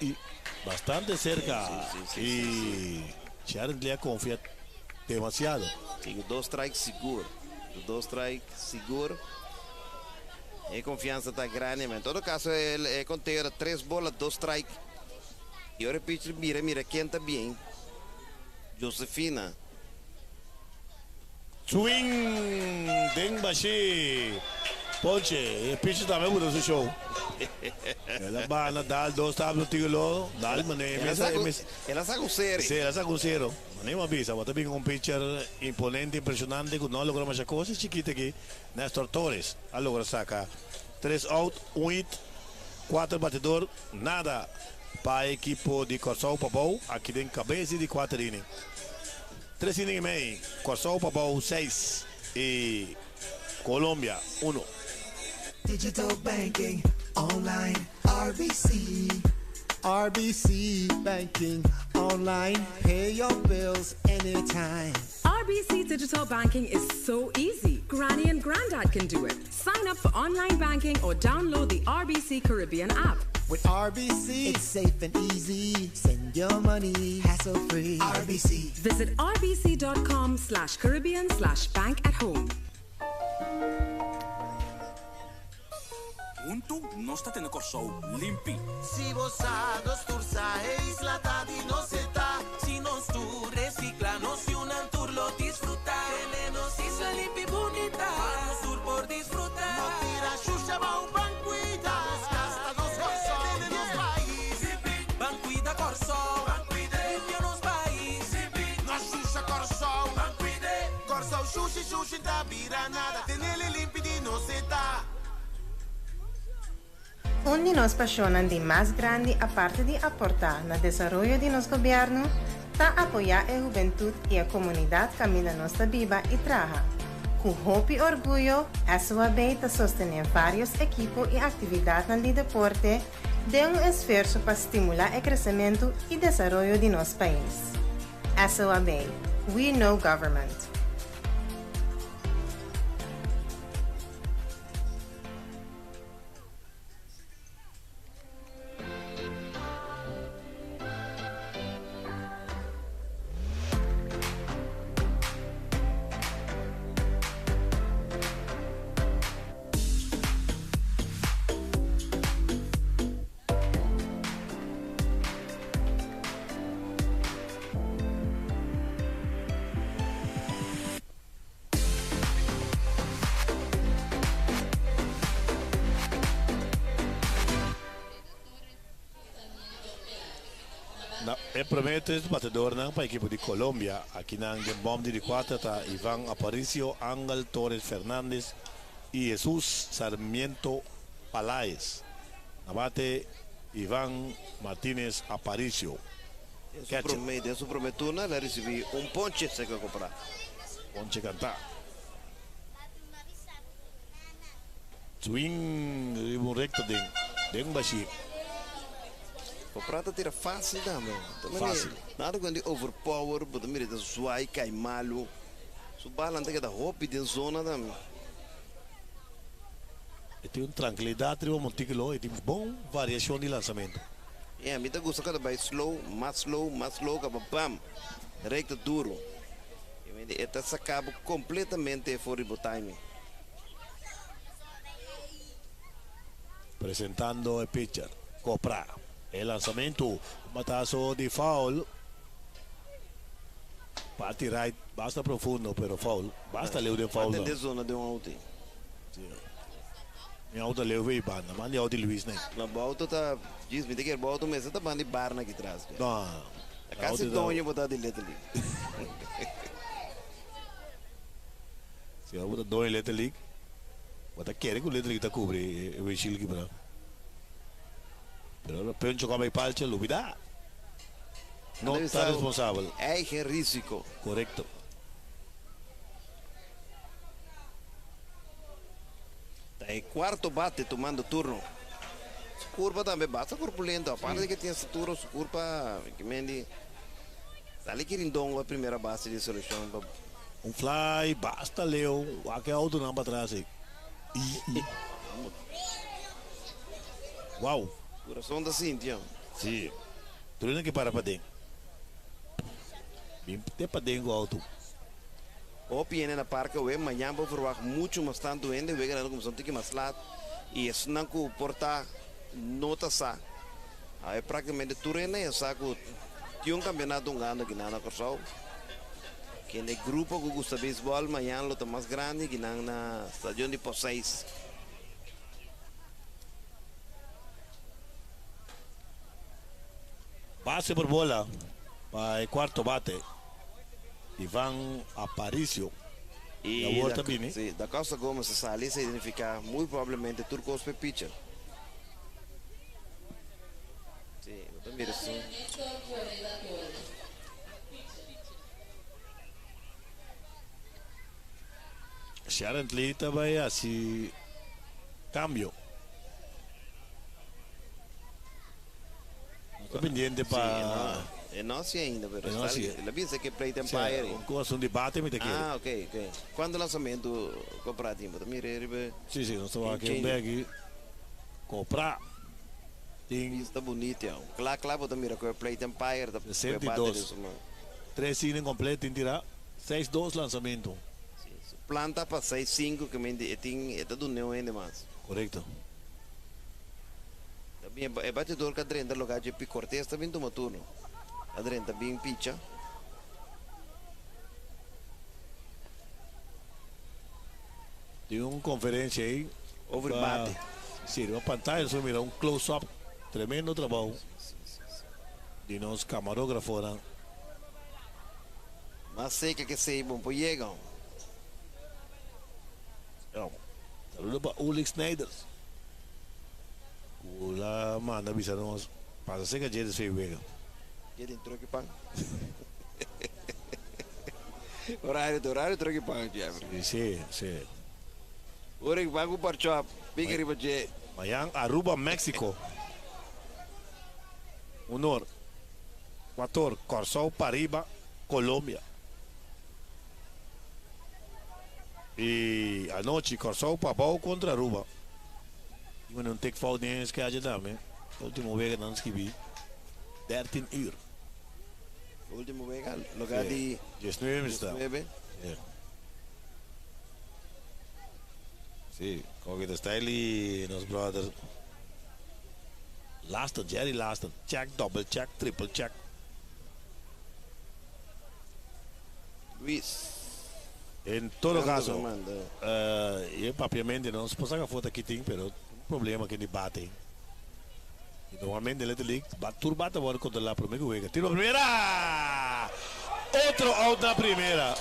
Y bastante cerca. Y Charles le confía demasiado. Sim, 2 strikes seguro. 2 strikes seguro. A confiança está grande, mas em todo caso ele conteúdo 3 bolas, 2 strikes. E o pitcher mira quem está bem. Josefina. Swing de Bashi. Ponche, el pitcher também mudou seu show. Ela vai dar 2 tablos tigulo, dal mané. Ela saca o zero. Sim, ela saca o zero. Nem uma bisa, mas também um pitcher imponente, impressionante, que não logrou mais coisa chiquita aqui. Néstor Torres, a logra sacar 3 out, 1 hit, 4 batedor, nada para a equipe de Curaçao Papau, aqui tem cabeça de 4 innings. 3 innings e meio, Curaçao Papau 6 e Colômbia 1. Digital banking, online, RBC. RBC banking, online, pay your bills anytime. RBC Digital Banking is so easy. Granny and Granddad can do it. Sign up for online banking or download the RBC Caribbean app. With RBC, it's safe and easy. Send your money hassle-free. RBC. Visit rbc.com/Caribbean/bank-at-home. Junto, nós está tendo Curaçao limpi. Si vos sagos tursa e isla tadi no se ta. Si nos tu recicla, no si un tour lo disfruta. Elenos isla limpi bonita. Vamos sur por disfrutar. No tira xuxa va un banquita. Nos casta nos Curaçao. Nos país. Banquida Curaçao. Limpia nos país. Nos xuxa Curaçao. Curaçao xuxa da vira nada. Tenele limpi di no se ta. Un de nos pasiones de más grande, aparte de aportar al desarrollo de nuestro gobierno, está apoyar a la juventud y a la comunidad que camina nuestra viva y trabaja. Con hope y orgullo, SOAB está sostener varios equipos y actividades en el deporte de un esfuerzo para estimular el crecimiento y desarrollo de nuestro país. SOAB, we know government. El primer 3 batedor para el equipo de Colombia. Aquí en el bomb de 4 está Iván Aparicio, Ángel Torres Fernández y Jesús Sarmiento Paláez. Abate Iván Martínez Aparicio. De su prometuna la recibí un ponche se que comprar. Ponche cantar. Swing, un recto ding bashi. Comprar tira fácil dame. Fácil. Nada quando overpower, but mire da suai cai malo. Su balante que da hop de zona dame. E tem tranquilidade, tem montículo e tem bom variação de lançamento. A mim tá gosta cada vez slow, que bam, recto duro. E esta se acaba completamente fora do timing. Presentando o pitcher, Copra. El lançamento, matazo de foul. Parte right, basta profundo, pero foul. Basta leu de foul. Atende zona de out. Minha auto leu e banda, mas minha auto Luiz, né? Na volta tá, diz-me que a volta mas tá banda de barna aqui atrás. Não. A casa de donho botar de letra ali. Se eu botar donho letra ali, botar querer que o letra ali tá cobre o estilo aqui para. Pero penso como vai palche, lubida. Não está responsável. É risco. Correcto. É quarto bate tomando turno. Su curva também basta corpulento. A parte que tem essa turno, su curva que mendi. Sali querindong a primeira base de solução. Um fly, basta leu, aquele auto não para trás. Uau. Coração da Cintia. Sim. Tudo que para dentro. Bem, tem para dentro o auto. O piene na parque, o amanhã vou provar muito mais tanto ainda, o ganhando como são que mais lá e isso não que portar nota sa. Aí praticamente tudo é saco. Tinha campeonato ano que não na Corsol. Que no grupo que gosta de beisebol, amanhã luta mais grande que não na estadio de Poseis. Base por bola para o quarto bate. Ivan Aparicio. E da Costa Gomes se sale se identifica muito provavelmente Turcos pe pitcher. Sim, eu mira assim. Sharon Tlita vai assim cambio. Estou pendiente para não sei ainda, pero ela pensa que play empire. Começa um debate, me quer. Ah, ok. Quando o lançamento cooperativo, mire. Sim, nós estamos aqui um bag comprar. Está bonito, claro, você mira que play empire da 62. 3 innings completo em tirar 6-2 lançamento. Planta para 6-5 que me tem do neo ainda mais. Correto. Também é batedor que adrenta lugar de Cortez também toma turno. Adrenta bem pitcha. Tem uma conferência aí. Overbate. Sim, uma pantalla, só mira um close-up. Tremendo trabalho. De nós camarógrafos, né? Mas sei que sei, bom, pois chegam. Saludo para Ulrich Snyder. Ula manda avisar nós. Passa ser que a gente se vega. Ele entrou aqui pão. Horário troque pão, Jeffrey. Sim. Ora que pago para chop, pique riba je. Mayang Aruba, México. Honor. Equador, Corsol, Pariba, Colômbia. E a noite, Corsol, Pabau contra Aruba. Eu não tenho que falar nem que haja também. A última vez que não escrevi. 13 uur. Último vez, lugar de 19 está. Sim, como que está ali, nos brothers. Laston, Jerry Laston. Check, double check, triple check. Luis. Em todo caso, eu propriamente não se pode sacar foto aqui, tem, pero problema que ele bate. E normalmente ele tem bate agora contra lá primeira vez. Tiro a primeira! Outro out na primeira.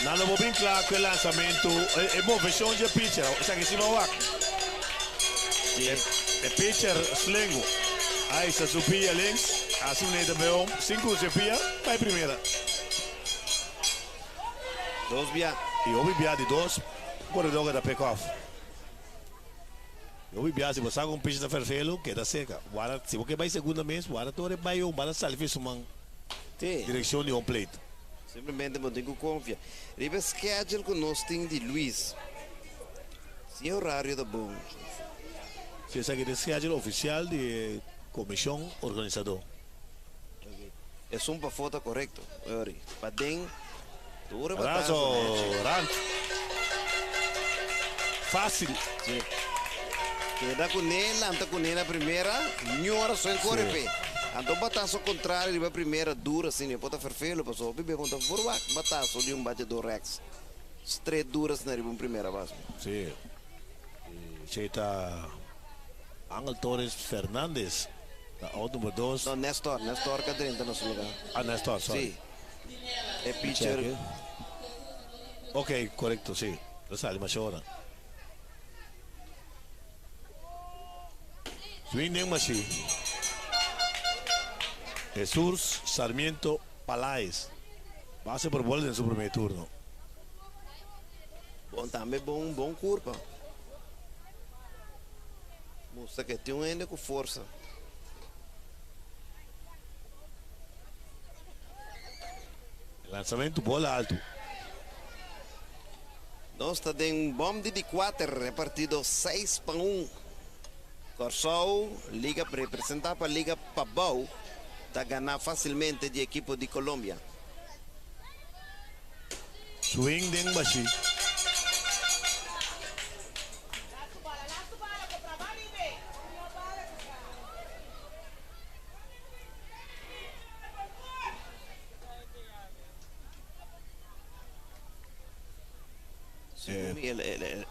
Não vou bem claro que o lançamento é bom, versão de pitcher. Está aqui em cima o ar. É pitcher slingo. Aí se subia links, Assim nem veo 5 cepilla, vai primeira. 2 via. E o bia de 2, corredor da pick-off. O bia se você com peixe da ferfelo, que da seca. Agora, se você vai segunda mês, agora tu vai para salve sumang. Direção de home plate. Simplesmente não tenho confiança. Riba schedule que nós temos de Luiz. Se é horário da bom. Se essa aqui é o schedule oficial de comissão organizador. É só para foto correto. Para dentro. Abraço, Rant. Fácil. Sim. Queda com ela, anda com ela primeira, senhora só em corre. Então bataço contrário, ele vai primeira, dura assim, né? Pode ferfelo, passou, bebê conta forward, bataço de batedor Rex. Três duras na riba primeira base. Sim. Cheita Angel Torres Fernandes, da auto número 2. Não, Nestor que entra no seu lugar. Nestor, sorry. Sim. É pitcher. Ok, correcto, sí. Sale Machona. Swing Machi. Jesús Sarmiento Palaez. Base por bola en su primer turno. Bom, também bom curva. Mostra que tem ainda com força. Lançamento, bola alto. Nós está em bom de 4, repartido 6-1. Corsol, liga para representar para a Liga Pabau, está ganhando facilmente de equipe de Colômbia. Swing de Mbashi.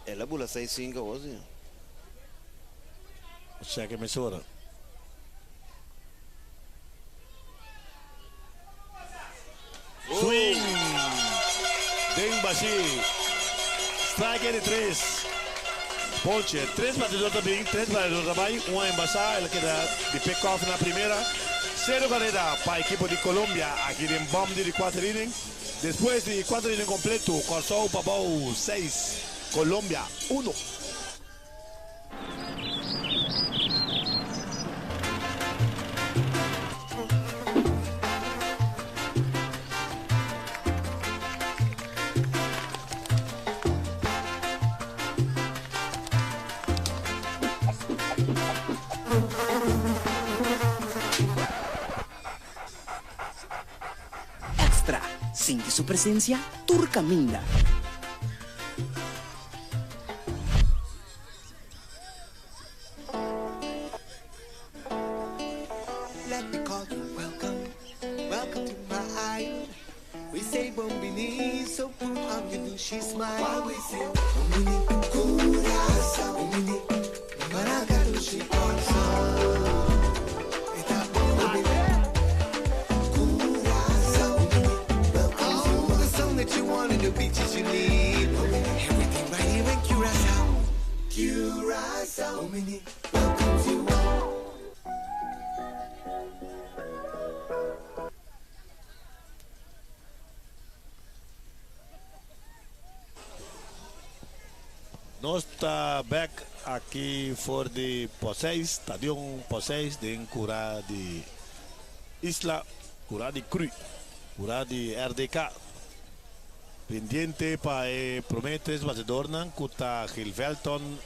Ela bula 6-5 hoje. O sea que emissora. Swing. Dem Bashi. Strike de 3. Ponche. 3 batedores também. 3 batedores também. Um embaixar. Ele queda de pick-off na primeira. 0 carrera para a equipe de Colômbia. Aqui em bomb de 4 innings. Después de 4 innings completo. Corsol Pabau 6. Colômbia 1. Extra. Siente su presencia, Turcaminda. Let me call you welcome, welcome to my island. We say Bombini, so put on your douchey smile. While we say Bombini, Curasa, Bombini, Maragadushi, Eta Bombini, Curasa, Bombini. Welcome to the song that you want and the beaches you need. Everything right here in Curacao, Curacao, Bombini. Welcome to Nós está back aqui for the Poseis, Stadium Poseis de Curá de Isla, Curá de Cru, Curá de RDK. Pendiente para prometer batedor nan kuta Gilvelton,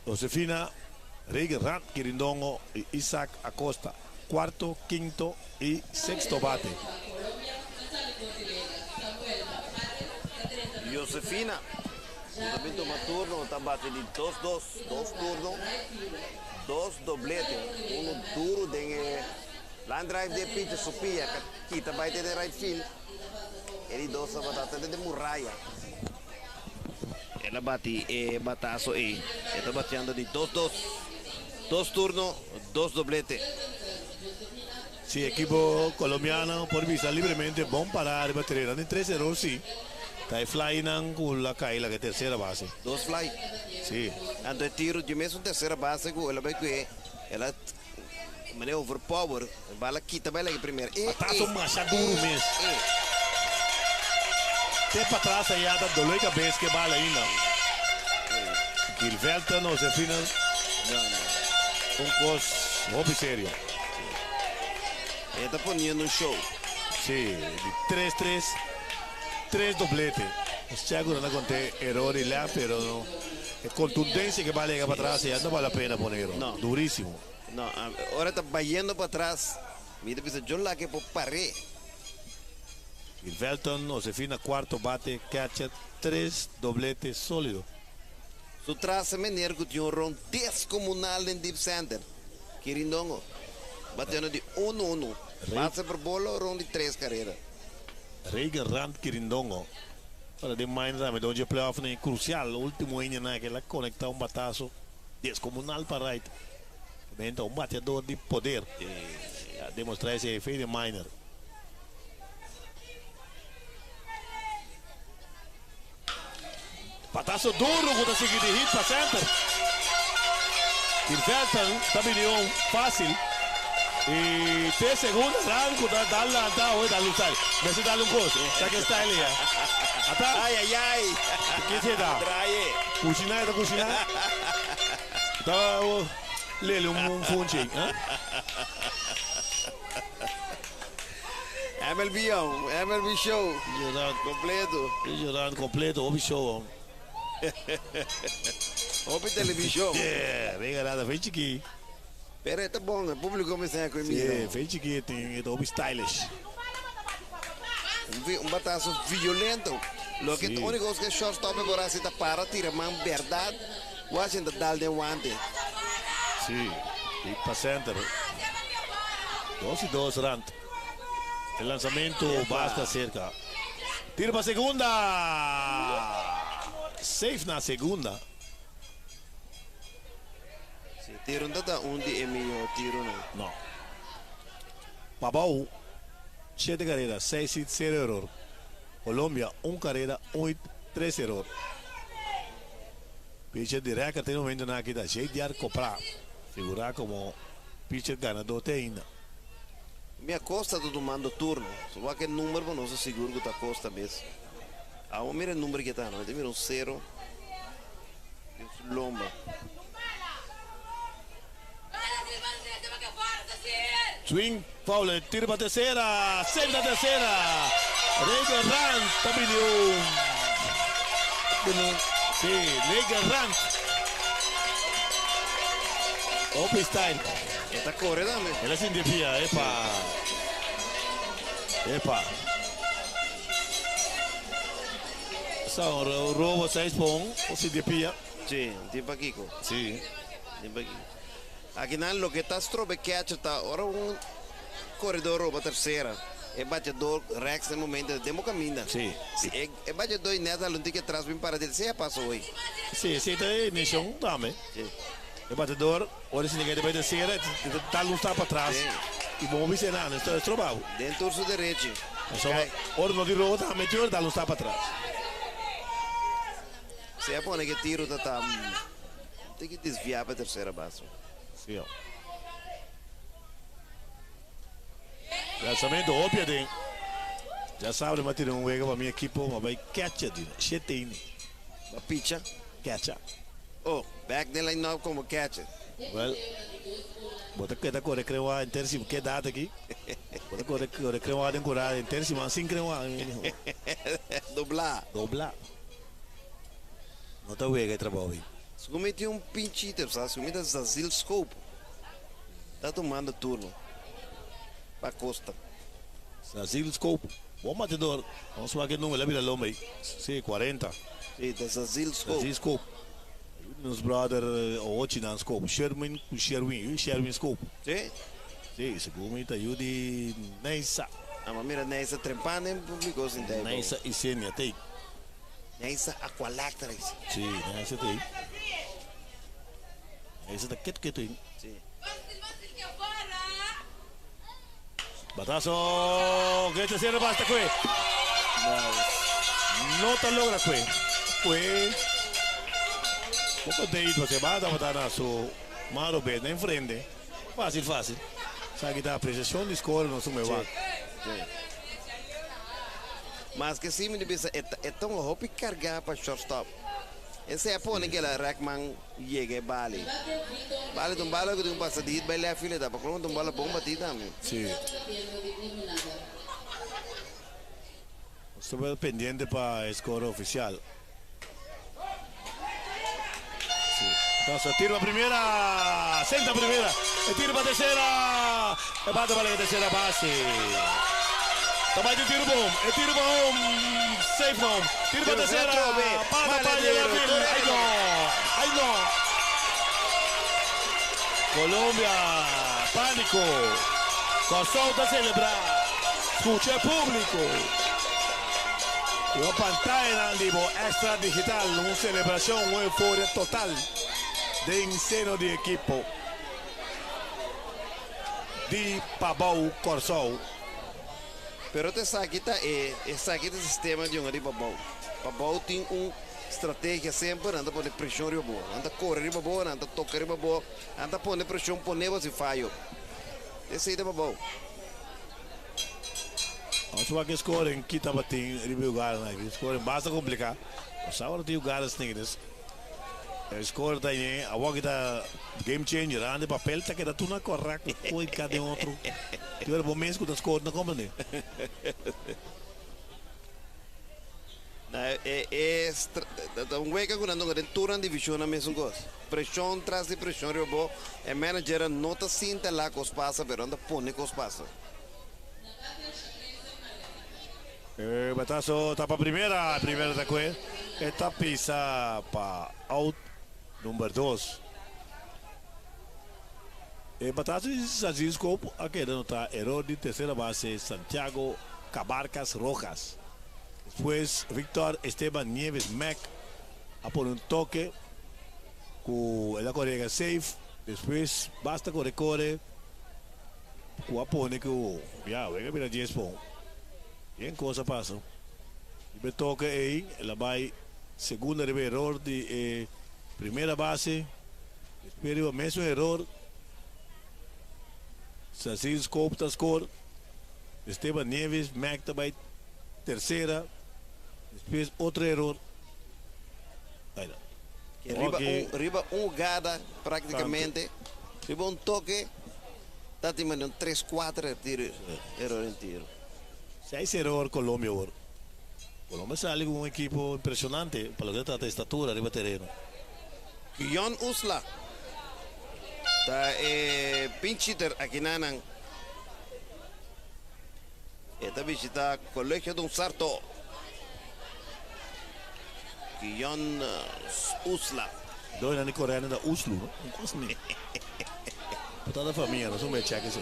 Josefina, Reger Rand Quirindongo y Isaac Acosta. Cuarto, quinto y sexto bate. Josefina. Também toma turno, está batendo de 2 turnos, 2 dobletes, duro de line drive de Peter Sofia, que está batendo de right field, ele 2 batata de Murraia. Ela bate bataço e está batendo de 2 turnos, 2 dobletes. Sí, equipo colombiano por visa libremente, bom para a bateria de 3-0, sí. Está fly con la caída que tercera base. 2 fly. Sí. Ando tiro de mesmo terceira base, ela vai que ela Meneer overpower. Bala quita bala que primeiro. Patasso macha duro mesmo. Tem para trás aí a dolor cabeça que bala ainda. Gilvelta não se fina. Cos hobby sério. Ele tá ponendo um show. Sim, de 3-3. 3 doblete. O Thiago não acontece errores lá, pero não. É contundência que vale para trás e não vale a pena poner. Não. Duríssimo. Não, agora está baiando para trás. Mira, precisa John lá que por paré. Velton, Josefina, quarto bate, catcha, 3 doblete sólido. Su traça meneer que tinha um round descomunal em Deep Center. Quirindongo. Batendo de 1-1. Passa por bola, round de 3 carreiras. Reagan Rand Quirindongo. Para de mais nada, onde o playoff é crucial. O último ano naquela conecta um batazo descomunal para right. Então, um batedor de poder. Demonstrar esse efeito de minor. Batazo duro com a seguinte hit para center. Kirvelton também fácil. E 3 segundos, arranco, dá-lhe um style. Mas se dá-lhe um coisa, sabe que style é? Ai, ai, ai. O que você dá? Cozinhar, tá cozinhar? Tá, lele funtinho, hein? MLB show. Completo. Jurando completo, hobby show. Hobby televisão. Venga nada, vem aqui. Pera, tá bom, o público começa a comer. Sim, vem aqui, tem hobby stylish. Batazo violento. Lo que a única coisa que shortstop agora se para, tira mão verdade. Washington dá de guante. Sim, e para center. 2-2 Rand. El lanzamiento basta cerca. Tiro para segunda. Safe na segunda. Si tiro não dá de meio tiro não. Babau 7 carreras, 6 hits, 0 error. Colômbia 1 carreira, 1 hit, 3 error. Pitcher direto até o momento na que dá jeito de comprar. Figurar como pitcher ganador até ainda. Minha costa do mando turno. Só aquele número para nós seguro que está costa mesmo. Ah, mira o número que está, não? Mira um 0. Lomba. Swing, foul, tiro para terceira, sempre na terceira. Reagan Rand, também sim, Reagan Rand. Open style. Está correndo também. Ela se indepia, epa. São roubo 6 pontos, ou se indepia. Sim, tipo aqui. Sim. Tipo aqui. Aqui não, lo que está strobe catch está agora corredor rouba terceira. É batedor Rex no momento demo caminha. Sim. É batedor neta não tem que atrás bem para dele. Você passou aí. Sim, sim, tem nation também. Sim. O batedor, olha se ninguém vai descer, tá lutar para trás. E vamos ver se não, está estrobado. Dentro do direito. Ora não de roubo também, tá lutar para trás. Se é bom que tiro tá tem que desviar para a terceira base. Sim, ó. Lançamento óbvio tem. Já sabe, mas tira um wega para minha equipe, mas vai catch it, cheteine. A pitcha? Catch. Oh, back the line now como catch. Well, bota que tá corre creuar em terceiro, que data aqui? Bota corre creuar em correr em terceiro, mas sem creuar. Doblar. Não tá wega trabalho. Se comete um pinchito, se comete essa Zil Scope, tá tomando turno. Para Costa. Zil Scope, bom batedor. Vamos ver que número, vira lomba aí. Sim, 40. Sim, dessa Zil Scope. Zil Scope. Nos brother, hoje na Scope. Sherwin Scope. Sim? Sim, segundo tá eu de Neissa. Ah, mas mira, Neissa trempando em público, assim, daí. Neissa e Sênia, tem. Neissa Aqualactra. Sim, Neissa tem. Neissa tá quieto aí. Sim. Batazo, que terceira basta que não tá logra que pouco de ir você vai dar na sua mano bem em frente fácil Sabe que a apreciação de score não sume va. Mas que sim, me pensa, é tão roupa carregar para shortstop. Esse é a pôr naquela Rackman chega bale. Bale de bala que de passadito, vai lá a fila da para colocar de bola bomba tida também. Sim. Estou pendiente para a score oficial. Entonces, tiro a primera, senta a primera, e tiro para tercera, e bate para la tercera base. Toma el tiro boom, el tiro boom, safe home, tiro para tercera, para llegar a fin, ay no. Colombia, pánico, Corsou a celebrar, escucha público. Una pantalla en vivo extra digital, una celebración, una euforia total de seno de equipo de Pabau Corsou. Pero te saquita o sistema de de Pabau. Pabau tem estratégia sempre, anda poner pressão riba boa, anda correr riba boa, anda tocar riba boa, anda poner pressão poner você falho. Esse aí é Pabau. Als we scoren in kita bating review gara na scoren basta complicar. O sabor tiu gara stingens. Score daí a kita game changer ande papel tá que dá tudo correto foi cada outro. Tu era bom mesmo que score não compra nem. Um week quando ando com turno divisão na mesma coisa. Pressão traz de pressão robô. A manager nota sinta lá que os passa, pero anda pone que os passa. Batazo tapa primera da que esta pisa para out número 2. Batazo diz scope aqui nota error de terceira base Santiago Cabarcas Rojas. Después Víctor Esteban Nieves Mac a por un toque con la correga safe. Después basta corre com a pone que ya venga mira 10 pontos. Bien cosa pasa. Y me toca ahí, la vai segunda error de primera base. Espero o mesmo error. Sassi scope tá score. Esteban Nieves, Mac também terceira. Depois outro error. Aí lá. Riba jogada praticamente. Riba toque. Tá timando 3-4 tiro. Error em tiro. 6 error Colombia ahora. Colombia sale con un equipo impresionante para lo que trata de estatura arriba terreno. Guion Usla. Está pinchiter aquí nanan. Esta visita Colegio Don Sarto. Guion Usla. Dois anos coreano da Uslu, não? Não gosto nem. Toda a família, nós vamos checar isso.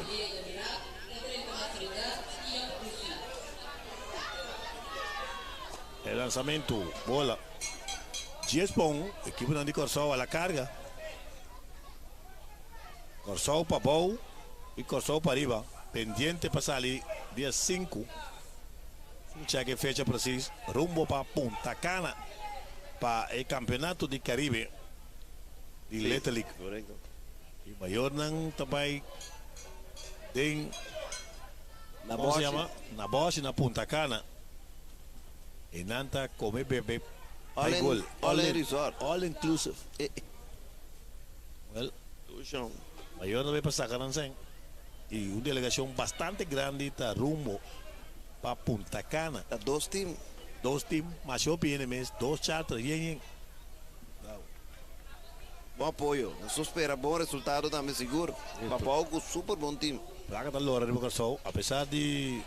El lanzamiento, bola. Giespon, equipo de Corsou a la carga. Corsou para Bou y Corsou para arriba. Pendiente para salir día 5. Cheque fecha precisa. Rumbo para Punta Cana. Para el campeonato de Caribe. De Little League. Correcto. Y mayor nan também den. ¿Cómo se llama? Na Bosch y na Punta Cana. E Nanta come bebe all resort, all inclusive. Well, mayor no ve para sacar y una delegación bastante grande está rumbo para Punta Cana. Dos teams, más yo viene mes, 2 charters, bien. Bom apoio, isso espera bom resultado também seguro. Papau com super bom time. Placa da Lora de Bocarsou, apesar de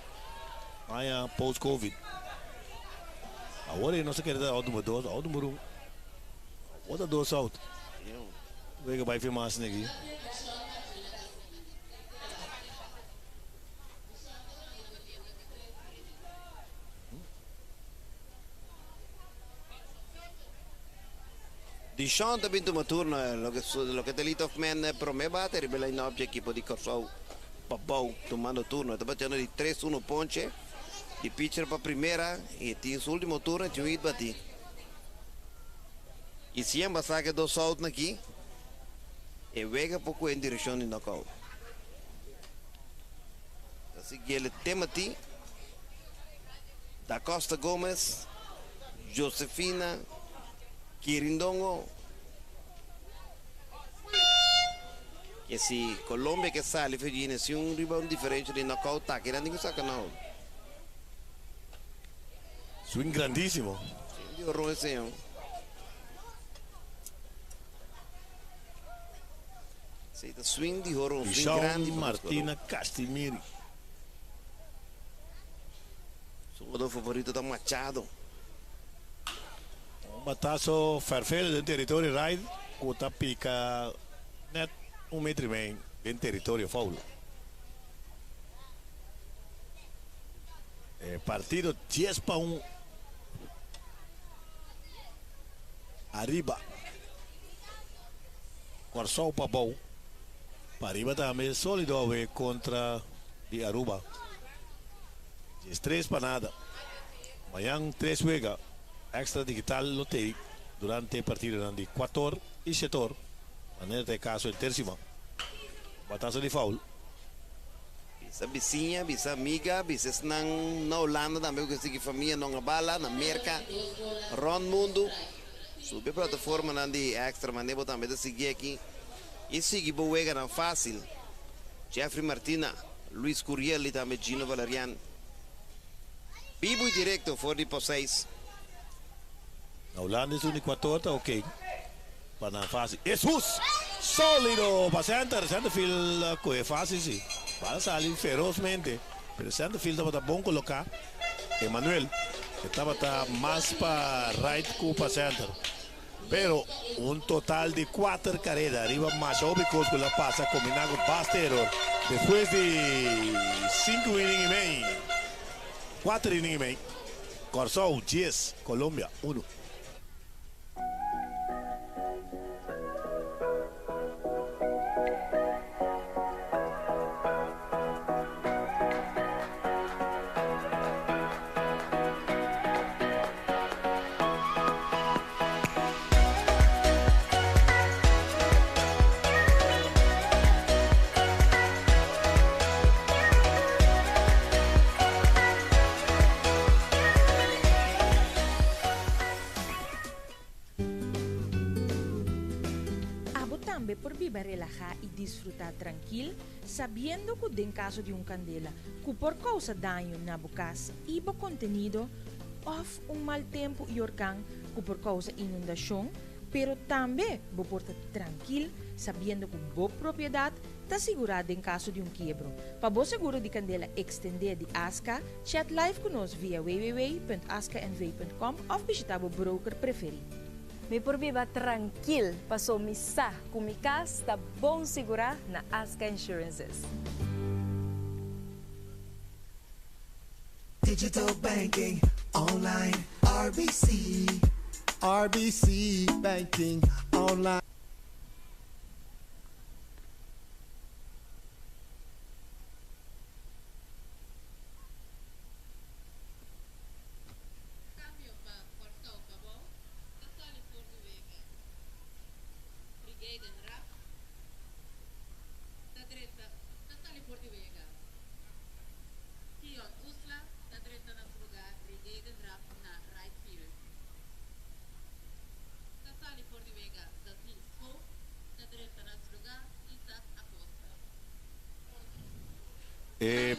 haya post-Covid. Agora não se quer dar out número 2, out número 1. Outra 2 out. Vê que vai filmar assim aqui. Diciamo também uma turno, lo que Delito of Man promete, ribela in object equipo di Corsou. Papau tomando turno, está batendo de 3-1 ponche. De pitcher para primeira e tinha o último turno tinha ido bater. E se ambas saca 2 out aqui, e vega pouco em direção de knockout. Seguir Timothy, Da Costa Gomes, Josefina, Quirindongo. Que se Colômbia que sale fedina se rebound diferente de knockout tá que ninguém saca não. Swing grandísimo. Dio Roeseo. Se da swing di Horo, swing Michel grande Martina Castimiri. Jogador favorito da Machado. Un batazo perfetto del territorio right, cuta pica net 1,5 metri in territorio foul. Partido 10-1. Arriba. Corsou para bom. Para arriba também sólido contra de Aruba. 3 para nada. Amanhã 3 juega. Extra digital lo tem durante a partida de 14 e 17. Neste caso el tercimo. Batazo de foul. Bisa vizinha, bisa amiga, bisa senang na Holanda também que sigue família não bala na América. Ron mundo. Sube a plataforma de extra maneira também de seguir aqui. E sigue boa não fácil. Jeffrey Martina, Luis Curiel e também Gino Valerian. Vivo e direto fora de Poseis. Na Holanda é o Equador, tá ok. Para na fase. Jesus! Sólido! Para Centerfield é fácil, sim. Para sair ferozmente. Mas Centerfield estava bom colocar. Emanuel estava mais para right que para center. Pero un total de 4 carreras arriba más óbicos que la pasa combinado basta error. Después de 5 innings y medio. 4 innings y medio. Corsou 10, Colombia 1. Por vivir relajada y disfrutar tranquilo, sabiendo que en caso de un candela, que por causa daño na bocas y bo contenido, of un mal tiempo y orcan, que por causa inundación, pero también bo porta tranquilo, sabiendo que bo propiedad está asegurada en caso de un quiebro. Para bo seguro de candela extender de ASCA, chat live con nos via www.ascanv.com of visitar o broker preferido. Me por viva tranquilo, passou missa com mi casa, está bom segurar na Asca Insurances. Digital banking, online, RBC. RBC banking, online.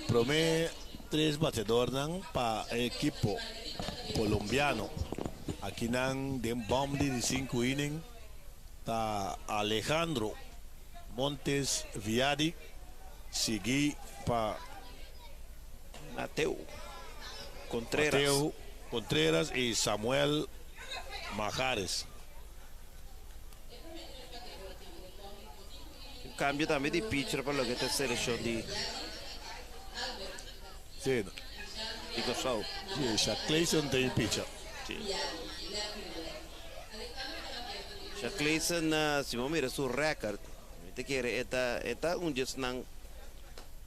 Promete 3 batedores para el equipo colombiano. Aquí nan de un bomb de 5 innings. Está Alejandro Montes Viadi. Seguí para Mateo Contreras y Samuel Majares. Cambio também de pitcher para lo que te seleção de Sim. de Corsou. Sim, Shaclayson tem pitcher. Sim. Shaclayson, se você mira seu recorde, te quer eta just nang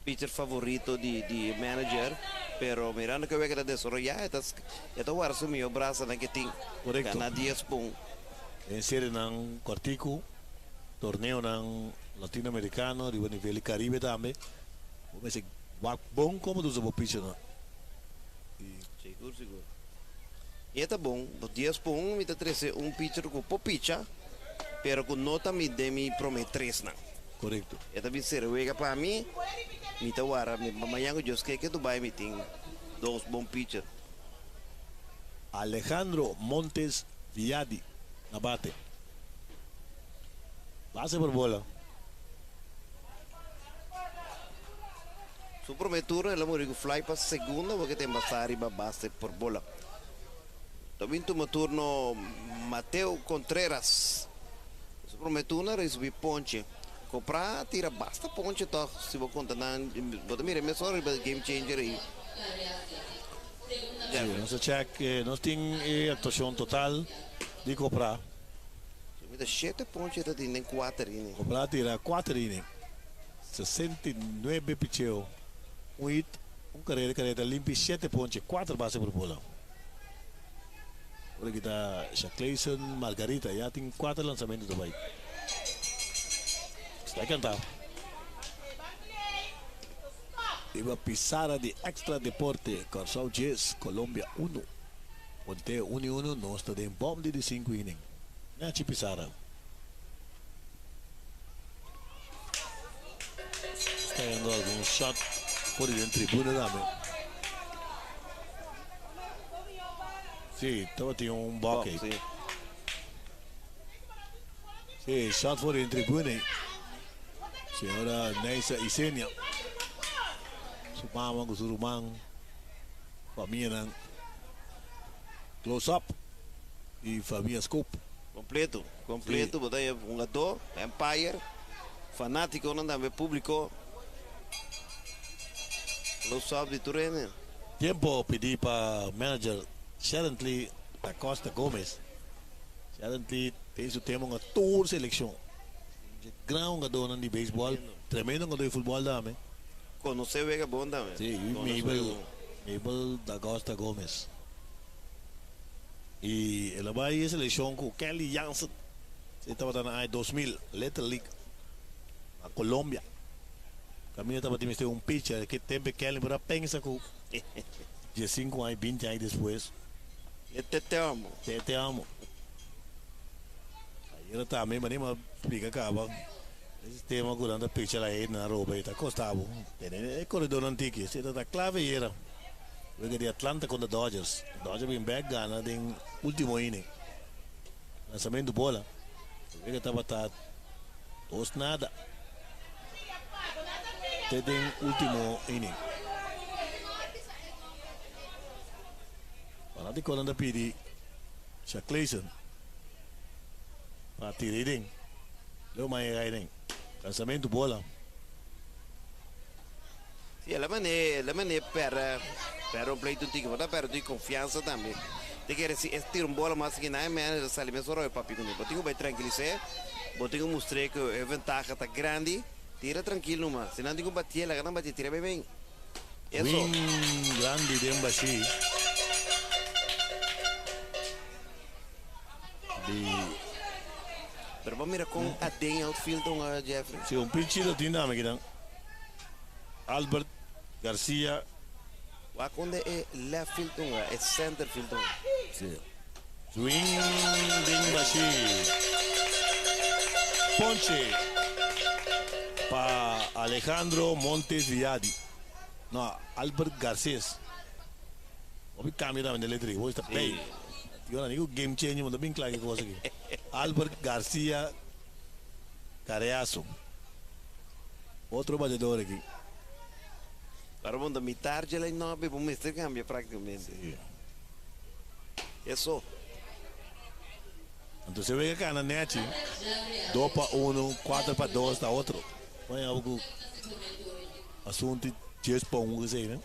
pitcher favorito de manager, pero mirando que vai querer desarrollar, eta war su meu braço na que tem. Correcto. Gana 10 pontos. En serie ng Cortico, torneo ng Latino-Americano, di ba nível Caribe também. Mas Wat bom como dos o pitcher no. Seguro, seguro. E tá bom, do 10 por 1, me tá 13 pitcher com po pitcha, pero com nota me de me promete 3 não. Correcto. E tá bem sério, wega para mim, me tá wara, me amanhã eu just que tu vai me tem 2 bom pitcher. Alejandro Montes Viadi na bate. Base por bola. Su prometura ela morreu fly para segunda porque tem bastante base por bola. Também tu turno Mateo Contreras. Su prometura recebi ponche. Comprar tira basta ponche to se vou contar não, vou mira me sorry but game changer aí. Sì, non si check, non tem atuação total di comprar. Me dá 7 ponche da tem 4 ini. Comprar tira 4 ini. 69 picheo. Um hit, carreira limpa 7 pontos, 4 bases por bola. Agora kita Shackleson, Margarita, já tem 4 lançamentos do Bahia. Está cantado. Iba Pizarra de Extra Deporte, Corsão 10, Colômbia 1. Ponte 1-1, nós está em bomb de 5 innings. Nachi Pizarra. Está dando algum shot. Fuori in tribuna dame. Sì, trovati un bucket. Sì, shot fuori in tribune. Signora Neisa Isenia. Sumama Gusurumang. Família Close Up. E família Scoop. Completo, botei um gato, Empire, fanático, não dá público. Lo sabe de Turene. Tempo pedi para manager Sharontley da Costa Gomes. Sharontley tem seu tema uma tour seleção. Grão jogador de beisebol, tremendo jogador de futebol também. Conheceu o que bom também. Sim, Mabel da Costa Gomes. E ela vai a seleção com Kelly Jansen. Ele estava na 2000, Little League, na Colômbia. Caminho estava tendo um pitcher que tempo Kelly para pensa com 15 anos, 20 anos depois. Te amo. Te amo. Aí ela também, mas nem uma pica acaba. Esse tema curando a pitcher lá na roupa aí, tá costado. É corredor antigo, esse tá clave aí era. Porque de Atlanta contra Dodgers. Dodgers vem back gana em último inning. Lançamento bola. Porque estava tá 2-0. Tem último inning. Para de quando anda pedir Shackleson. Para tirar Leu mais aí lançamento bola. Sim, ela mané per um pleito tico, mas per de confiança também. Tem que tira bola mais que não é menos sali mesmo roi papi com ele. Botinho vai tranquilizar. Botinho mostrei que a vantagem está grande. Tira tranquilo, mas se não tem que bater, ela não bate, tira bem. Win grande de Embaixi. Pero vamos mirar com a den outfield Jeffrey. Sim, um pitcher dinâmico. Albert Garcia. Quando é left field, é center field. Sim. Swing de Embaixi. Ponche. Para Alejandro Montes Viadi. No, Albert Garcés. Vou cambiar de letra. Vou estar play. Eu não digo game change, mas bem claro que coisa aqui. Albert Garcia Careaço. Outro batedor aqui. Para o mi tarde ele não abre, vamos ter cambia praticamente. É só. Então você vê que a net 2-1, 4-2 está outro. Não é algo assunto 10-1 que sei, né?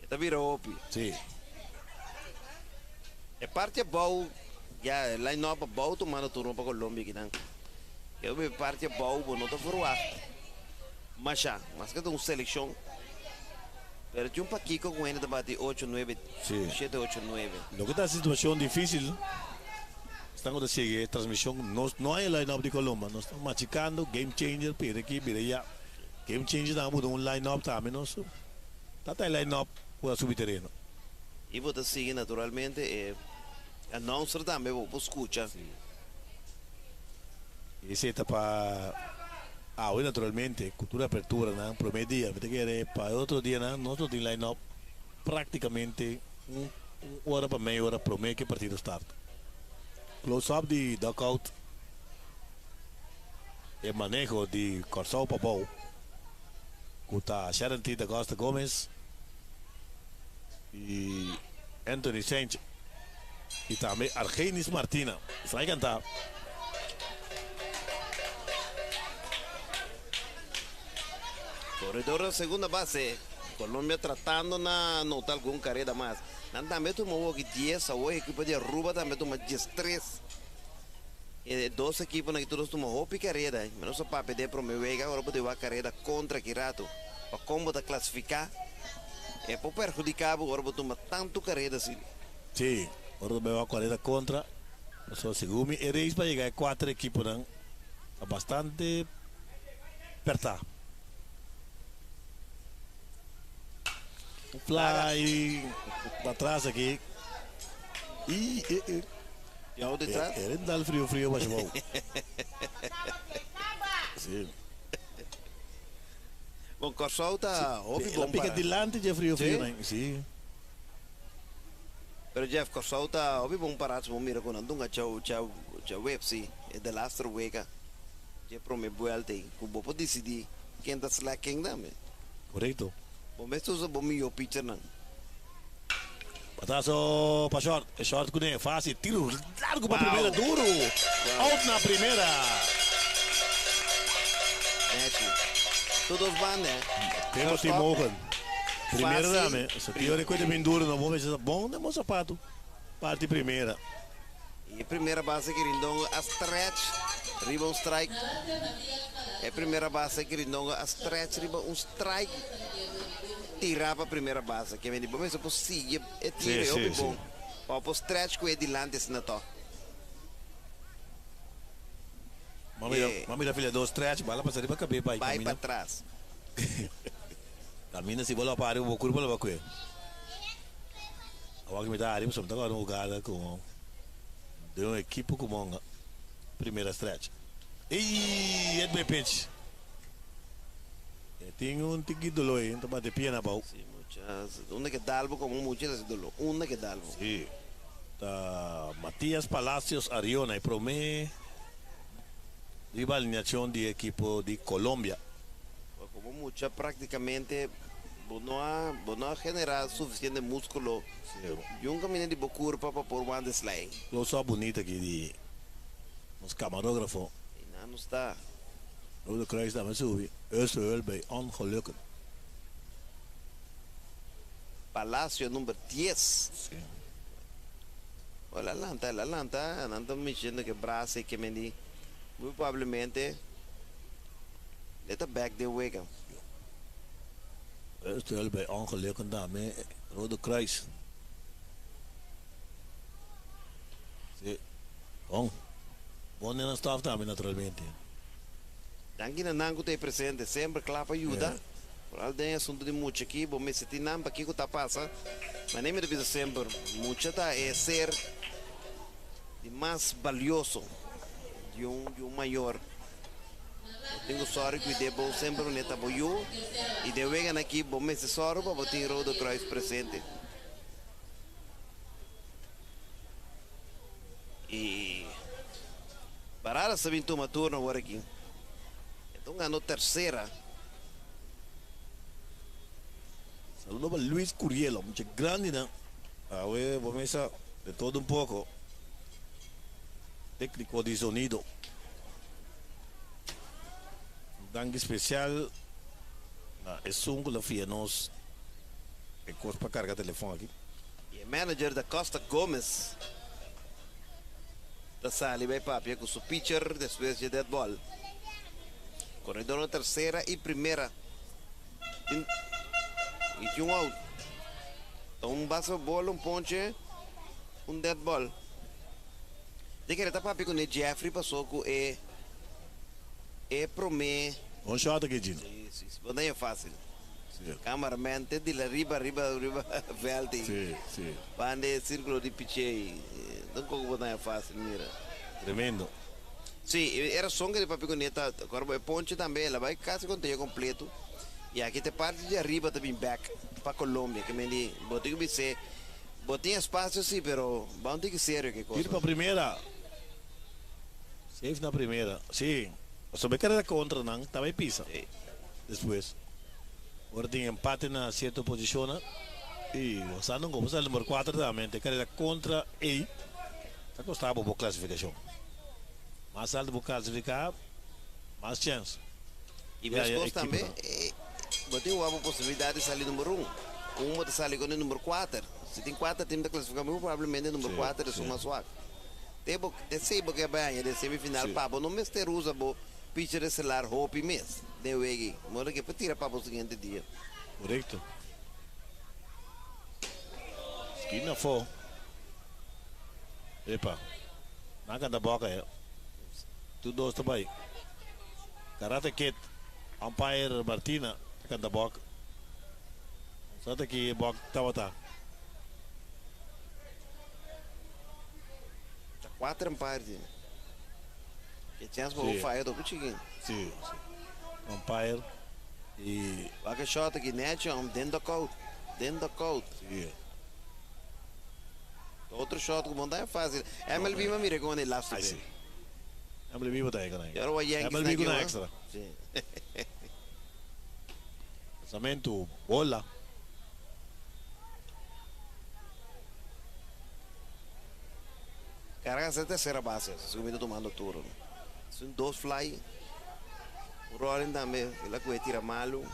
Está virou opi. Sim. É parte boa, já lá em Nova boa tomando turno para Colômbia aqui não. Eu me parte boa, não estou fora. Mas que tem uma seleção. Pero tinha um paquico com ele de bater 8-9, 7-8-9. Lo que está a situação difícil. Estamos a seguir a transmissão. Não é lá em Nova de Colômbia. Nós estamos machicando, game changer, pira aqui, pira allá. Game change na muda un line-up também, nosso. Tá line-up para subir terreno. E vou seguir naturalmente e announcer também vou escutar. E se tá para hoje naturalmente cultura apertura, né? Primeiro dia, vai ter que para outro dia, né? Nós temos line-up praticamente hora para meia hora para meio que partido start. Close-up de dugout e manejo de Corsão Papau. Kuta Sharon T. da Costa Gomes e Anthony Sanchez e também Argenis Martina. Vai cantar. Corredor da segunda base. Colômbia tratando na nota algum carreira mais. Também tomou 10 a 8 equipa de Aruba também tomou 13. E 12 equipes na que todos tomou carreira. Mas não para pedir para o meu vega agora pode ir a carreira contra Kirato. Para como da classificar. É para perjudicar agora pode tomar tanto carreira assim. Sim, agora vai a carreira contra. Só segundo e reis para chegar a 4 equipes não. Bastante apertar. Fly para trás aqui. E onde está? Ele dá frio, mas bom. Sim. Bom, Corsão está óbvio bom para. Pica de lante de frio, né? Sim. Pero Jeff Corsão está óbvio bom para se mira com andunga tchau UFC e de lastro wega. Je prome vuelta e cubo pode decidir quem está slacking também. Correto. Bom, mas tu usa bom meu pitcher não. Patazo para short com ele, fácil, tiro largo para a primeira, duro. Out na primeira. Todos vão, né? Temos Timogan. Primeira dame. Se tiver coisa bem dura, não vou ver se é bom, demos sapato. Parte primeira. E a primeira base que rindonga a stretch, riba um strike. É a primeira base que rindonga a stretch, riba um strike. Tirar para a primeira base, que vem de bom, mas eu posso seguir, é tiro, é bom. Eu posso stretch com ele delante, se não tô. Mami, filha, dois stretch, bala para sair para caber, pai. Vai para trás. Camina, se bola para, eu vou curva para comer. Agora que me dá área, somos agora um lugar com de uma equipe com uma primeira stretch. E é bem pitch. Tem tique dolor, então bate pia na pau. Sim, muitas. Onde que dalbo como muitas dolor. Onde que dalbo. Sim. Tá Matias Palacios Ariona e promete de alineação de equipo de Colômbia. Como mucha praticamente não generar suficiente músculo. E um caminho de bocurpa para pôr uma slide. Lo só bonito aqui de os camarógrafos. E não está. Rode Kruis daar met Soebi. Eerste bij ongelukken. Palacio número 10. Olha, Atlanta me dizendo que braço que me di. Muito provavelmente let back the wake. Eerste bij ongelukken daarmee. Rode Kruis. Bom. Bom na staff também naturalmente. Danke na nango te presente, sempre clapa ajuda. Por alguém assunto de muito aqui, bom, mas se tem namba aqui que tá passa, mas nem me deve sempre, muito tá é ser de mais valioso de um maior. Eu tenho sorte que devo sempre neta boiu e de vega aqui, bom, mas se sorte para botar Rode Kruis presente. E para saber uma turno agora aqui. Ganhou terceira. Saludo para Luis Curielo, muito grande, né? Vamos começar de todo um pouco. Técnico de sonido. Danke especial. É som que fia nós. É coisa para carregar o telefone aqui. E manager da Costa Gomes. Da Sali vai papi com o pitcher depois de dead ball. Corredor na terceira e primeira. E de um out. Então, base bola, ponche, dead ball. De que ele tá papi com o Jeffrey passou com e promê. Shot aqui, Gino. sí. Não é fácil. Cameraman, de lá arriba, velting. Sim. Pande círculo de pichei. Não é fácil, mira. Tremendo. Sim, era songa de papiconeta. Agora o ponche também, ela vai quase conteúdo completo. E aqui tem parte de arriba também back para Colômbia, que me diz, botinho que ser, botinho espaço sim, pero vamos ter que sério que coisa. Ir para a primeira. Safe na primeira. Sim. Soube que era contra, não? Estava em pisa. Depois. Agora tem empate na certa posição. E o Sandon, como está o número 4 também, que era contra E. Está custando boa classificação. Mais alto para classificar, mais chance. E depois também, botinho uma possibilidade de sair número 1. Uma de sair com o número 4. Se tem 4 times da classificação, provavelmente o número 4 é uma suave. Sei porque é bem, de semifinal, papo, não mestre usa bo pitcher de celular, hope mês. De wegi, mora que para tirar para o seguinte dia. Correto. Esquina for. Epa. Na canta boca é. Tu dois também. Karate Kid. Umpire Martina. Canta boca. Só que boca tá. 4 umpires. Que chance para o fire do Puchiquinho. Sim. Umpire. E. Vaca shot aqui, net, dentro do coat. Sim. Outro shot que não é fácil. MLB me mira com ele lá. Sim. MLB botar aí, canai. Era o Yankees. MLB com extra. Sim. Lançamento, bola. Carga essa terceira base, segundo tomando turno. São 2 fly. O Rolling também, ele que tira malo.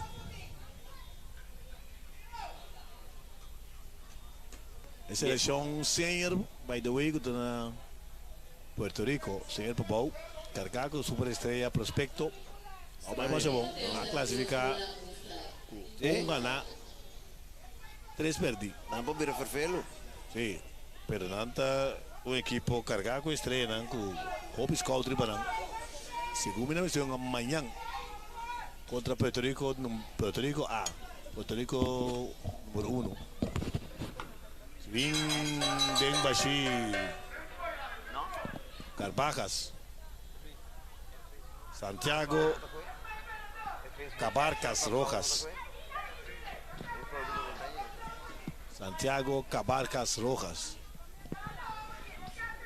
A seleção senior, by the way, que está na Puerto Rico, senior Popou, cargado super estrela prospecto. Vai mais bom, a classificar, ganhar, 3 perdi. Não pode vir a ferfelo? Sim, pero nanta um equipo cargado com estrela, com Hope Scout Ribanão. Segunda missão amanhã contra Puerto Rico A, Puerto Rico número 1. Vim bem baixinho. Carvajal, Santiago Cabarcas Rojas. Santiago Cabarcas Rojas.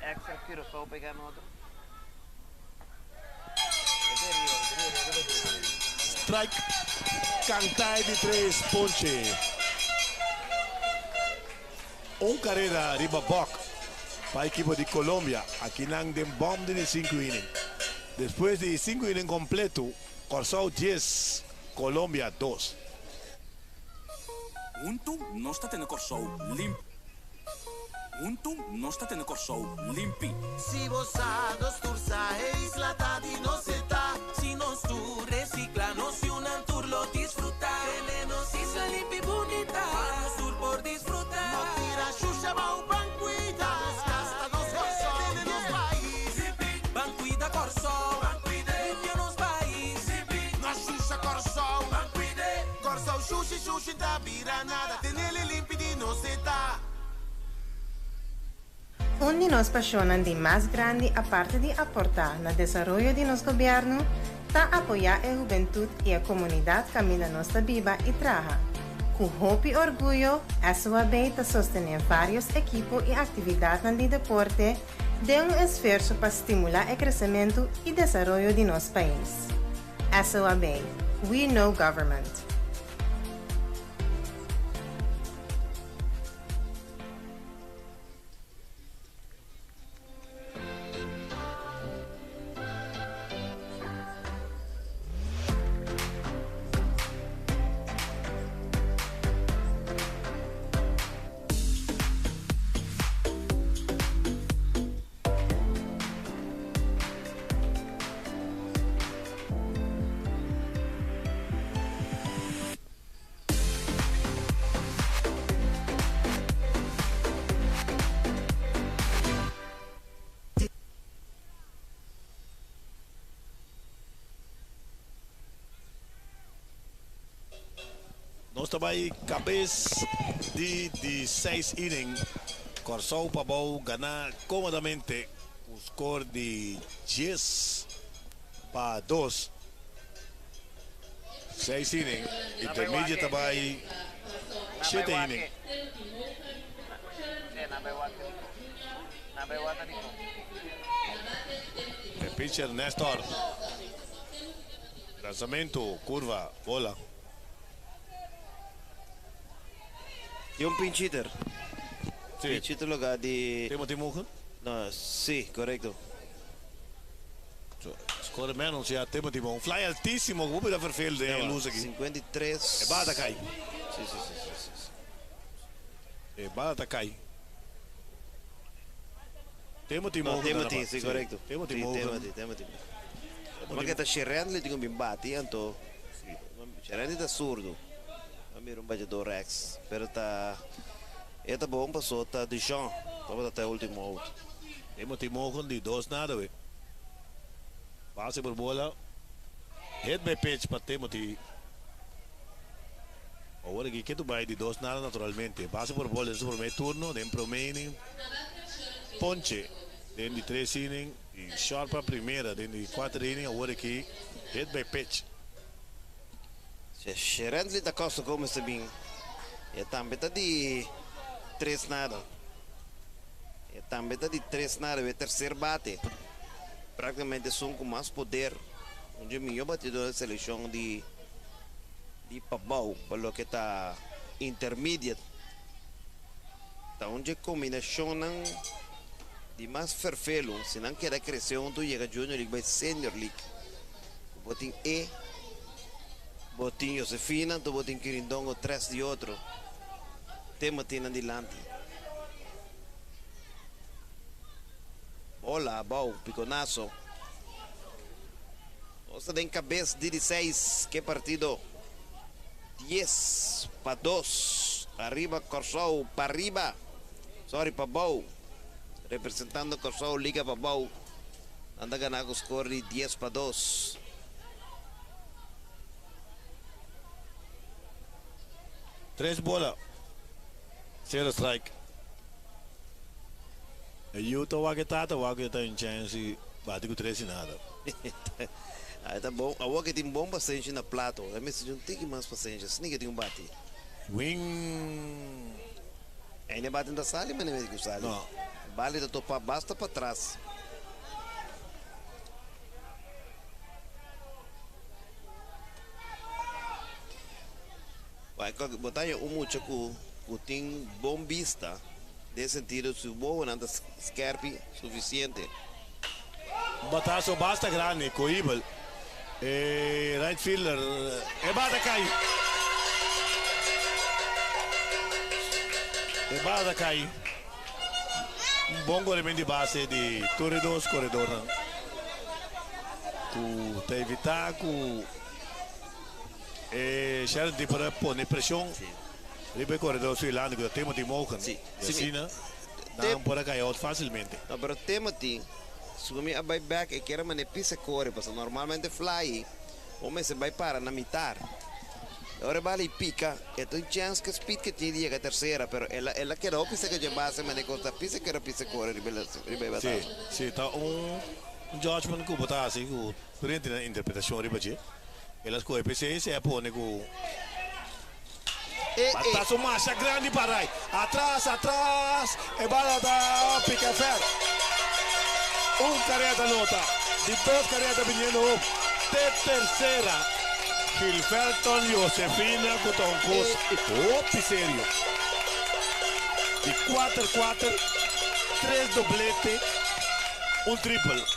Extra tiro só pegar no outro. Strike. Cantai de 3 ponche. Carreira riba Boc para a equipe de Colômbia. Aqui não tem bomb de 5 innings. Depois de 5 innings completo, Corsão 10, Colômbia 2. Untung não está tendo Corsão limpo. Untung não está tendo Corsão limpo. Si vos dos tursa e isla tadi no se ta. Si nos tu recicla, no si un tour lo disfruta. Tenemos isla limpi bonita. Vamos sur por disfrutar. No tira xuxa mau banquita. Casta dos corso de nos país. Banquita corso. Banquide nos país. Na xuxa corso. Banquide. Corso xuxa da vira nada. Tenele limpi di no se ta. Un de nos pasiones de más grande aparte de aportar al desarrollo de nuestro gobierno, está apoyar a juventud y a comunidad camina nuestra viva y trabaja. Con hope y orgullo, SOAB está sostener varios equipos y actividades en el deporte de un esfuerzo para estimular el crecimiento y desarrollo de nuestro país. SOAB, we know government. Nós estamos aí, cabeça de 6 innings. Corsou para bom ganhar comodamente o score de 10-2. 6 innings. Intermediate também 7 innings. El pitcher Néstor. Lanzamiento, curva, bola. E um pinch hitter. Sì. Pinch hitter lugar de... Timothy Mogen? No, sì, corretto. Score menos, sia Timothy Mogen. Fly altissimo, come da vervelden in luz aqui. 53. E bata cai. Sì, sì, sì, sì, sì. E bata cai. Timothy No, Mogen. Timothy, sì, corretto. Timothy Sì, Mogen. Timothy. Ma che sta scerrando di un bimbati, anto... Scerrando da surdo. Ma mi rompa do Rex. Per ta... E ta bom passou, ta Dijon. Tava até o último out. Timothy Mogen die 2-0 we. Base por bola. Hit by pitch para Timothy. Agora aqui que tu vai de 2-0 naturalmente. Base por bola é o primeiro turno, dem pro meio. Ponche, dentro de 3 innings, e short para a primeira, dentro de 4 innings, agora aqui, hit by pitch. Scerrando da costa come se bem. E também tá de 3-0. E também tá de 3-0, o terceiro bate. Praticamente são com mais poder. Onde o melhor batedor da seleção de Pabau, pelo que está intermediate. Tá onde a combinação não de mais ferfelo, se não quer crescer, tu chega Junior League, vai Senior League. Botin E, botin Josefina, tu botin Quirindongo, 3 de outro. Tema tem adelante. Bola, bom, piconazo. Nossa, tem cabeça de 16, que partido? 10-2. Arriba, Corsou, para arriba. Sorry, Pabau. Representando Corsou, Liga Pabau. Anda ganhando com o score de 10-2. Três bola. 0 strike. E eu tô aqui em chance, bate com 3 e nada. Aí tá bom. A que tem bom paciente na plato. A mim se não tem mais paciente, se ninguém tem um bate. Wing. Ainda bate da sala, mas não é que o sala. Não. Bale da topa basta para trás. Vai botar um mucho com tem bom vista. Nesse sentido, se o bom não anda scarpe suficiente. Batazo basta grande, coíbel. Right fielder. E bata cai. E bata cai. Un buon golemento di base di Torredos, corredor. Cu te evita cu c'era di per pone pressione. Ribe corredor sui landi con Timothy Mogen. Sì, Sina. Non può cair out facilmente. No, però Timothy, secondo me a buyback e chiaro ne pisa corre, perché normalmente fly, come se vai para na metà. Ora vale e pica, e tu chance che speed che ti llega a tercera, però è la che dopo pisa che già base, ma ne costa pisa che era pisa corre, ribe Sì, sì, sta un judgment che botasi, cu prende un'interpretazione ribe. E la scuola PCS è pone cu Batazo massa grande parai. Atrás, e bala da pica fer. Un carreta nota, di 2 carretas viniendo de tercera. Gilferton, Josefina, Cotoncos, serio. Di 4-4, 3 doblete, un triple.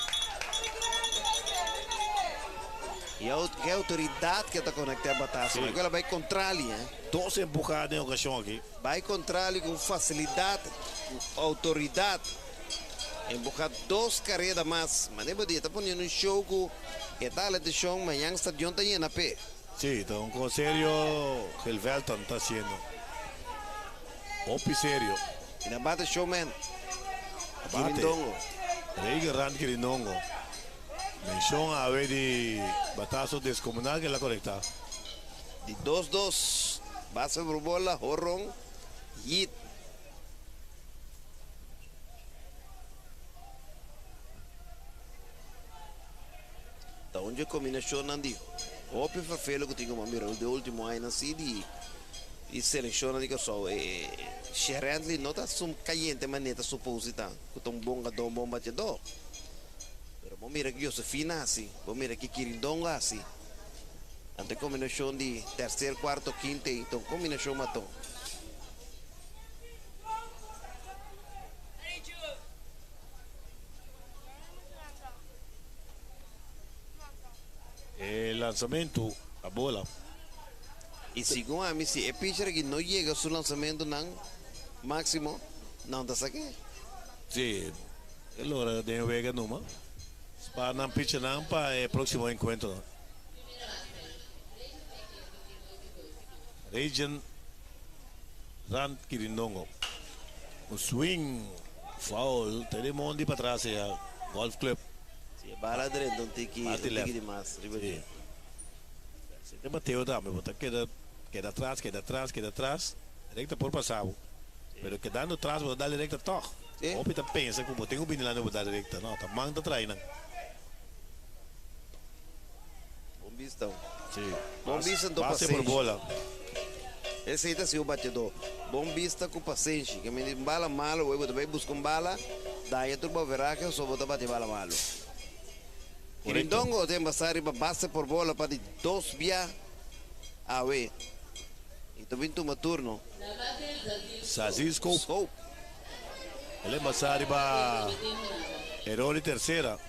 E a autoridade que está conectada a Batazo, Sim. agora vai contra ele, hein? 12 empujadas em ocasião aqui. Vai contra ele com facilidade, com autoridade. Empujar 2 carreras mais, mas depois está ponendo um jogo que tal de show, amanhã está de ontem na pé. Sí, então com serio, Gilferton está haciendo. Serio. E na bate showman. Bate. Quirindongo. Reiger Rand Quirindongo. Mención a ver de batazo descomunal que la correcta. De 2-2. base por bola, horrón, hit. Da onde combinação nandi. Ope fa felo que tinha uma mira de último ano assim de seleciona de que só Xerentli não tá sum caliente maneta suposita que tão bom gadom bom batedor. Pero bom mira que Josefina assim, bom mira que Quirindonga assim. Ante combinação de terceiro, quarto, quinto, então combinação matou. El lanzamiento, a bola. E segundo a mim, se é pitcher que não chega ao seu lançamento não máximo, não está aqui. Sim, allora devo vega numa. Para não pitch não para o próximo encontro. Region Rand Quirindongo. Um swing, foul, tem monte para trás é golf club. Sim, bala direito, não tem que demais. Se tem bateu também, botar queda atrás, recta por passado. Pero quedando atrás, vou dar recta toch. Op tá pensa como tem opinião lá no vou dar recta, não, tá manda treina. Bom vistão. Sim. Bom vista do passe paciente. por bola. Esse aí tá se o batedor. Bom vista com paciente. Que me bala malo, eu também busco bala. Daí a turma verá que eu só vou bater bala malo. Quirindongo tem passar para base por bola para de 2 via away. Então vem turma turno. Zaziz Scope. Ele passar para erro de terceira.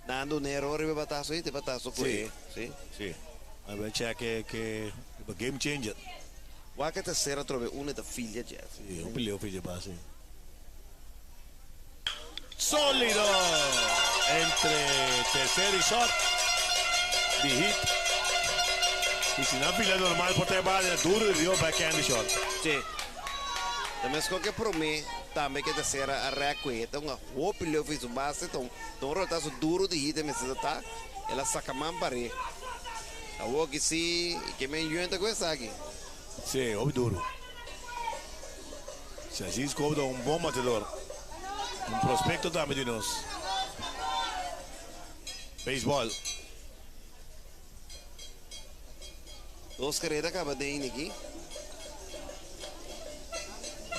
Dando un errore per batasso, te batasso qui. Sì. Sì. Ma c'è che game changer. Guarda che sera trovi una da figlia Jeff. Sì, un figlio passi. Solido! Entre tercer y shot. De hit. Y si no fila normal, poteva bala duro e rio backhand shot. Sì. Também se qualquer para mim, também que terceira a recueta, uma roupa ele fez o base, então rotaço duro de hit, mas tá, ela saca man pare. A o que se que me enjoenta com essa aqui. Sim, é duro. Zaziz Scope é um bom batedor. Um prospecto também de nós. Baseball. 2 carreiras acaba de ir aqui.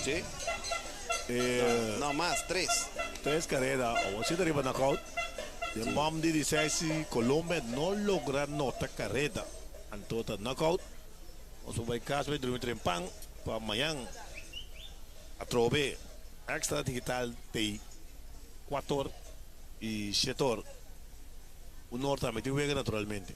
Sim. Não, mais 3. 3 carreras. Você arriba na knockout. De mom de 16, Colômbia não logra nota carrera. Antota knockout. O vai caso vai dormir trempang para amanhã. A trove extra digital tem 4 e 7. O norte juega naturalmente.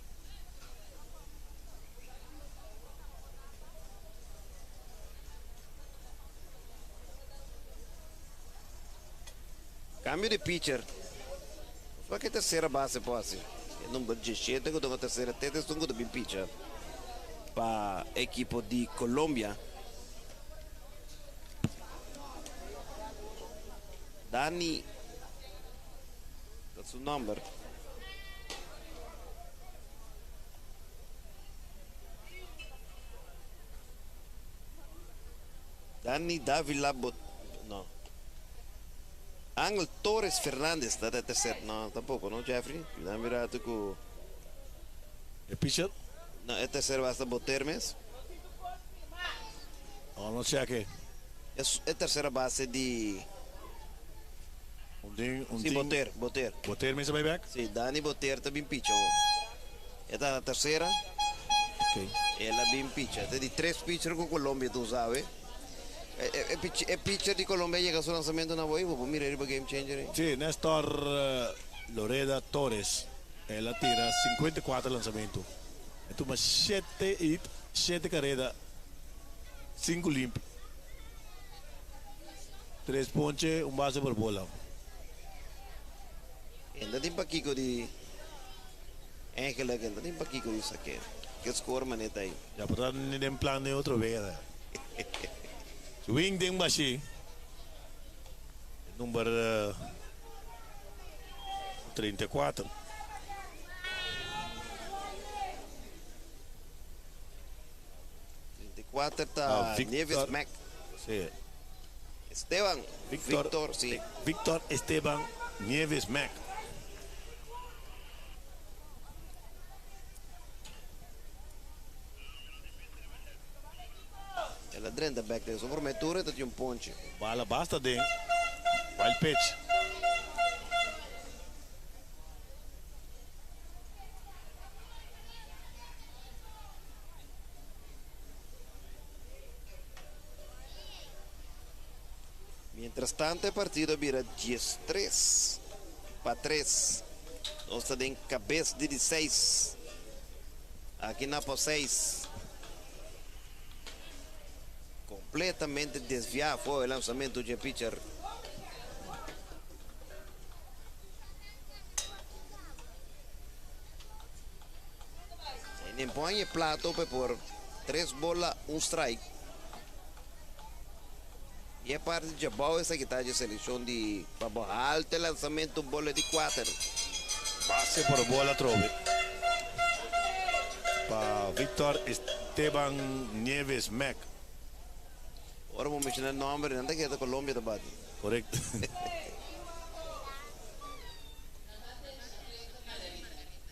Cambio de pitcher. Só que a terceira base pode. Número 17, que eu a terceira teta, estou com o pitcher. Para a equipe de Colômbia. Dani. That's o number. Dani Davilabot. Não. Ángel Torres Fernandes, da terceira. Não, tampouco, não, Jeffrey? Dá mirado com. É pitcher? Não, é terceira basta Botermes. Não sei aqui. É terceira base de. Sim, Boter. Boter mesmo vai back? Sim, Dani Boter também pitcher. Esta é a terceira. Ok. Ela bem pitcher. Tem de 3 pitchers com Colômbia, tu sabe? É pitcher de Colômbia chega ao lançamento na boa, vou mirar para game changer. Sim, Néstor Loreda Torres. Ela tira 54 lançamentos. Então, mas 7 carreiras, 5 limpos. 3 ponches, base por bola. Ainda tem paquico de Ángela, ainda tem paquico de saque. Que score maneta aí. Já para não ter plano de outra vez. Swing ding bashi. Número 34. 4 está Victor. Nieves Mac. Sí. Esteban. Victor, sí. Victor Esteban Nieves Mac. Ela drenta back dele. Só prometura, tem um ponte. Bala basta de wild pitch. Mientras tanto, el partido vira 10-3 para 3. Nós estamos em cabeça de 16. Aqui na por 6. Completamente desviado foi o lançamento de pitcher. Ele põe plato por 3 bolas, 1 strike. E é parte de boa essa que está de seleção de alto lançamento, bola de 4. Base por bola trove. Para Victor Esteban Nieves Mac. Agora vamos mencionar o nome, não é que é da Colômbia da bate. Correcto.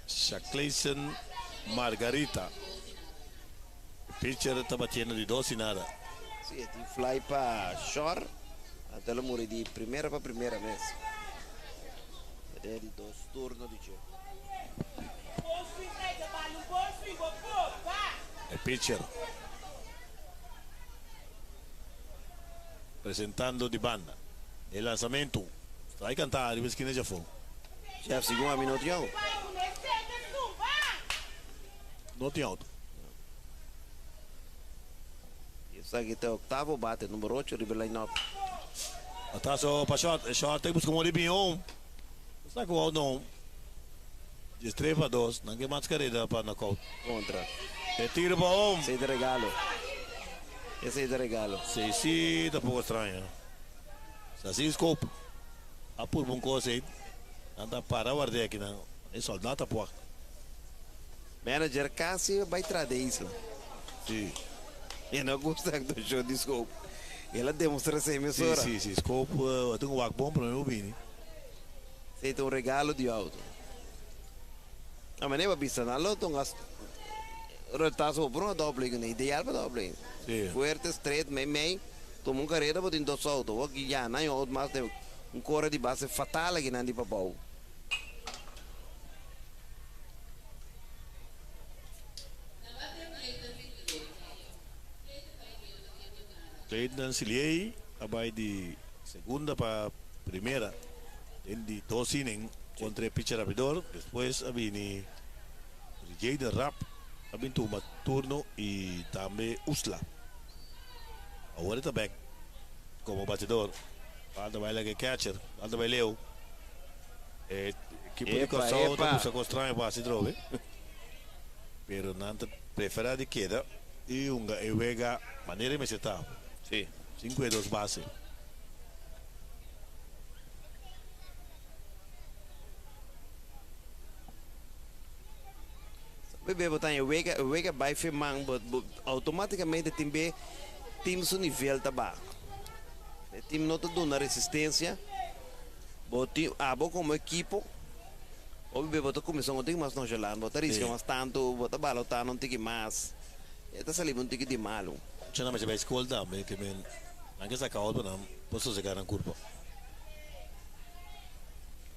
Shaclayson Margarita. Pitcher está batendo de 2 e nada. Sim, de fly para short, até o muri de primeira para primeira vez. É de 2 turnos de jogo. É pitcher. Presentando de banda. El lançamento. Vai cantar, e a esquina já foi. Já segundo a minuto. Não tem alto. Isso aqui está o 8º bate, número 8, River Line-up. Ataso para short. Short tem buscar um libinho. Está com o não. De 3 para 2. Não tem mais carreira para knockout. Contra. É tiro para um. Esse é de regalo. Esse é de regalo. Sim, tá pouco estranho. Assim, scope. A por um coisa aí. Anda para o arde aqui, não. É soldado a pouco. Manager Cassi vai trazer isso. Sim. E não gosta do show de scope. Ela demonstra essa emissora. Sim, scope. Eu tenho um walk bom para o meu bini. Esse é um regalo de auto. A maneira de pensar na loto, rotação por uma doble, ideal para doble. Fuerte, straight, meio, toma um carreira para dentro do auto. Aqui já não é outro, mas tem um corre de base fatal aqui na de papau. Cleiton Silhei, abai de segunda para primeira. Ele de 2 innings contra o pitcher abridor. Depois abini Jaden Rapp, abini tuma turno e também Usla. Agora está back como batedor. Alta vai lá que catcher, alta vai Leo. Equipe de Corsão está buscando estranho para se trove. Pero nanta prefere de queda e vega maneira me está. Sim. 5-2 base. Bebê botar o Vega vai firmar, automaticamente também time seu nível tá baixo. O time não está dando resistência. Abo como equipo. O bebê botar comissão, não tem mais não gelando, botar risco mais tanto, botar bala, tá não tem que mais. Está salindo um tique de malo. C'è una mezza escola também que men anche se causa não posso chegar na curva.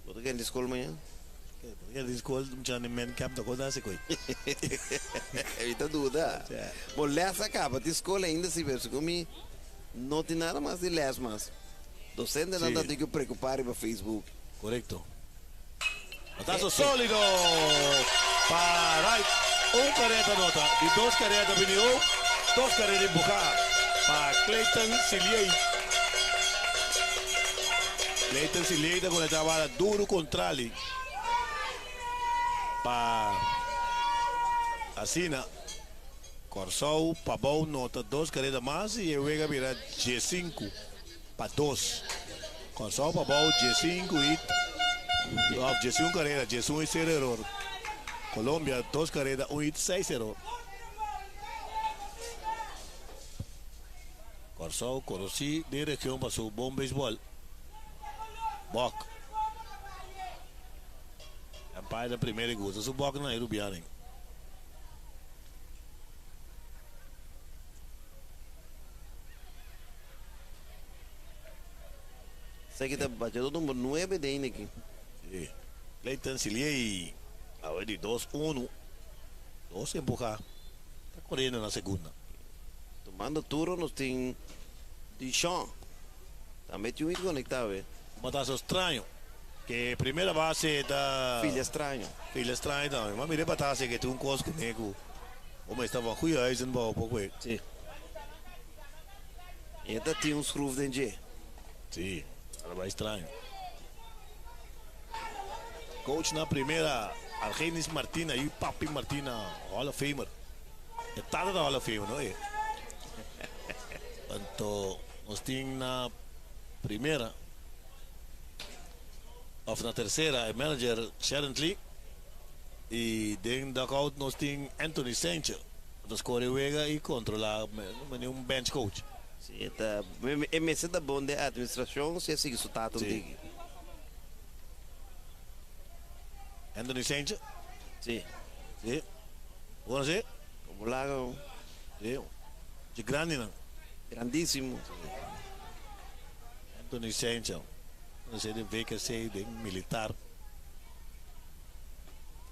Botar que escola amanhã. Porque a escola não tinha nem men cap da coisa se coi. Evita dúvida. Bom, lessa acaba, a escola ainda se vê como não tem nada mais de les mais. Docente não tem que preocupar para Facebook. Correcto. Atazo sólido para right. Un careta nota, de 2 caretas venido, 2 caretas empujadas para Cleiton Silhei. Cleiton Silhei está con esta bala duro contra ali. Para Asina, Corsão, Pabão nota 2 caretas mais e eu vega virar G5 para 2. Corsão, Pabão, G5 e G1 careta, G1 e 0 error. Colômbia, 2 carreras, 1 hit, 6 erros. Corsau conocí de región para su buen béisbol. Bok. Empire de primera y gusta su Bok na Irubianing. Sé que está bateando número 9 de ahí aquí. Sí. Clayton Silier, a ver, 2-1. 2 empujar. Está corriendo en la segunda. Tomando turno nos tiene Dishon. También tiene que conectar, ¿ve? Matazo extraño. Que primera base está. Filha estranho. Filha estranho também. Mas mire batasse que tem cosco nego. O mas estava cuidado aí sem bola pouco. Sim. E ainda tinha uns screws dentro de. Sim. Era estranho. Coach na primeira, Argenis Martina e Papi Martina, Hall of Famer. É tarde da Hall of Famer, não é? Então, nós tínhamos na primeira, ou na terceira, o manager Sharon Lee. E dentro da out nós tínhamos Anthony Sanchez, das Coreuega e controlar um bench coach. Sim, tá. É mesa da bom de administração, se assim que isso tá tudo. Anthony Sanchez? Sim. Sim. Vamos ver? Vamos lá. Sim. De grande, não? Grandíssimo. Anthony Sanchez. Não sei de VKC, de militar.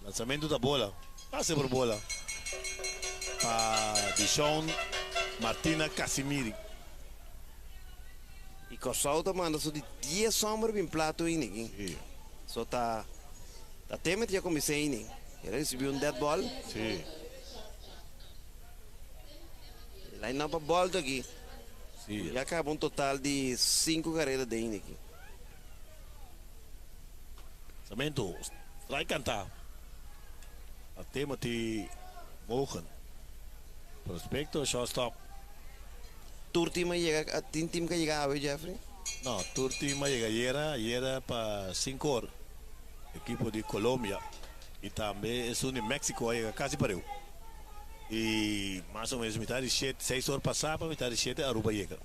Lançamento da bola. Passe por bola. Para Dishon Martina Casimiri. E Corsau tá mandando só de 10 sombras bem plato aí, né? Só tá. Tá temendo já comecei, né? Ele recebeu dead ball. Sim. Lá não para bola aqui. Sim. Já acabou um total de 5 carreiras de aqui. Lançamento. Vai cantar. A tema de Mohan. Prospecto, shortstop. Turtima llega, tim que llegaba, Jeffrey? No, Turtima llega para 5 horas. Equipo de Colombia. Y también es uno en México, llega casi para Y más o menos mitad de 6 horas pasada, mitad de 7 Aruba llega.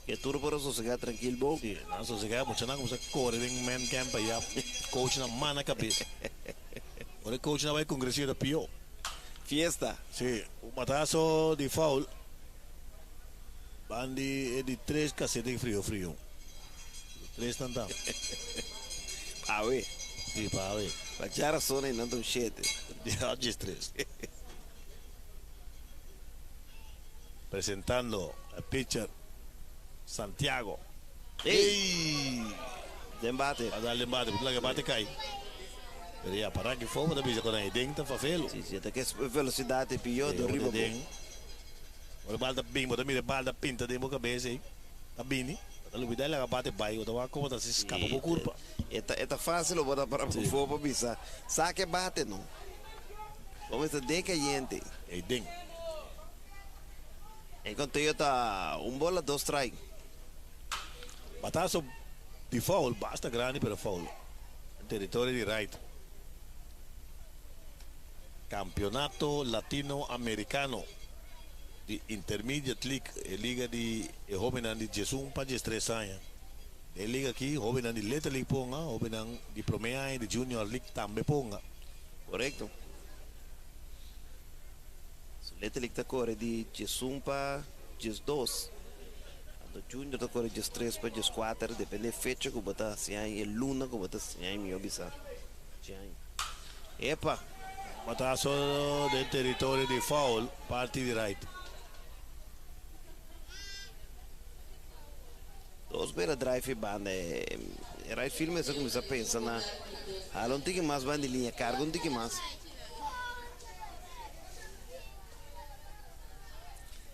Que turno para sosegar tranquilo, bo? Sí, no, sosegar mucho nada, como se corre en man camp allá, coach na mana cabeça. Ahora el coach na vai congreso de Pio. Fiesta. Sí, un matazo de foul. Van de 3 casetes frío. 3 tantas. Ah, güey. Sí, para ver. Para echar a zona y no un 7. Ya, 3. Presentando al pitcher Santiago. ¡Ey! De embate. A darle embate, porque la que bate cae. Pero ya, para que fue, também já quando é dentro, tá fazendo. Sim, até que a velocidade é pior do riba. Agora balda bem, bota mira balda pinta de boca cabeça aí. Tá bem, tá lubida ela bate bai, o tava como tá se escapa por curva. É fácil o botar para o para pisar. Saque bate não. Como está decayente. É dentro. Enquanto eu tá bola 2 strike. Batazo de foul, basta grande para foul. Território de right. Campeonato Latino-Americano de Intermediate League, liga de jovem de 11 para 13 anos. A liga aqui, jovem de Little League ponga, jovem de Primeira de Junior League também ponga. Correto. Little League está corre de 11 para 12. O Junior está corre de 13 para 14, depende da fecha que bota se é luna que bota se é meu bisa. Epa. Matazo del territorio de foul, parte de right. Dos beira drive banda right film essa começa a pensar na não tem que mais banda de linha carga, não tem que mais.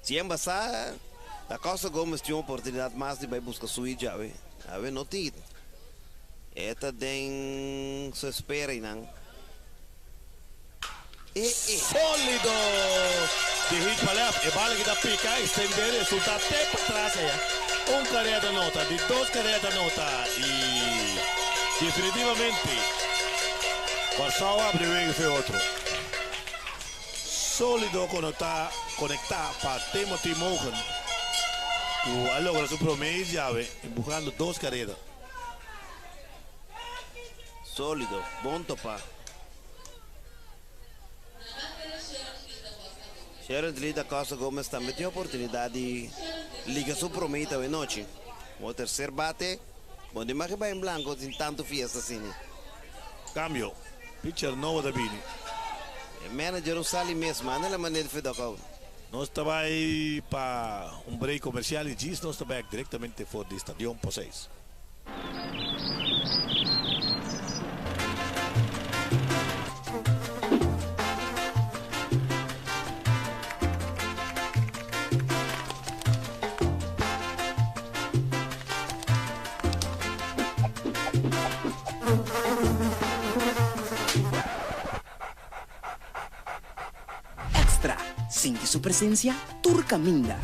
Se embaçar, a Costa Gomes tinha uma oportunidade mais de vai buscar sua já, não tem. Esta tem sua espera e não. Sólido de hit para lá, e bala que dá pica, estender, resultado até para trás aí. Carreira da nota, de 2 carreiras da nota e definitivamente Corsau abre bem e foi outro. Sólido conectar para Timothy Mohan Logra su promedio llave, empujando 2 carreras. Sólido, bom topar. Sharon Lee da Costa Gomes também tem a oportunidade de ligar seu promedio também noite. O terceiro bate, bom demais que vai em branco, tem tanto fiesta assim. Cambio, pitcher novo da Bini. O manager não sale mesmo, mas não é a maneira de fazer o Nós estamos aí para um break comercial e diz nós estamos diretamente fora do Estadio Poseis. Extra. Siente su presencia, Turcaminda.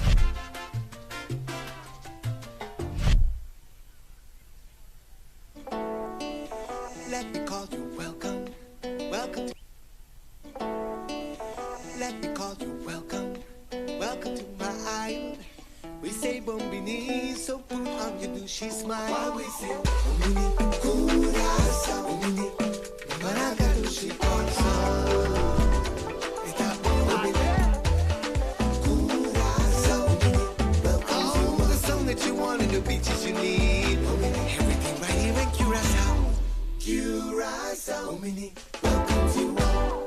Let me call you welcome, welcome to. Let me call you welcome, welcome to my island. We say bombini, so put on your douchey smile. While we say bombini, curasa, bombini, maraca douchey console. Está bombini, curasa, bombini, welcome to the song that you want and the beaches you need. Everything right here in Curacao. Curacao, bombini, welcome to all.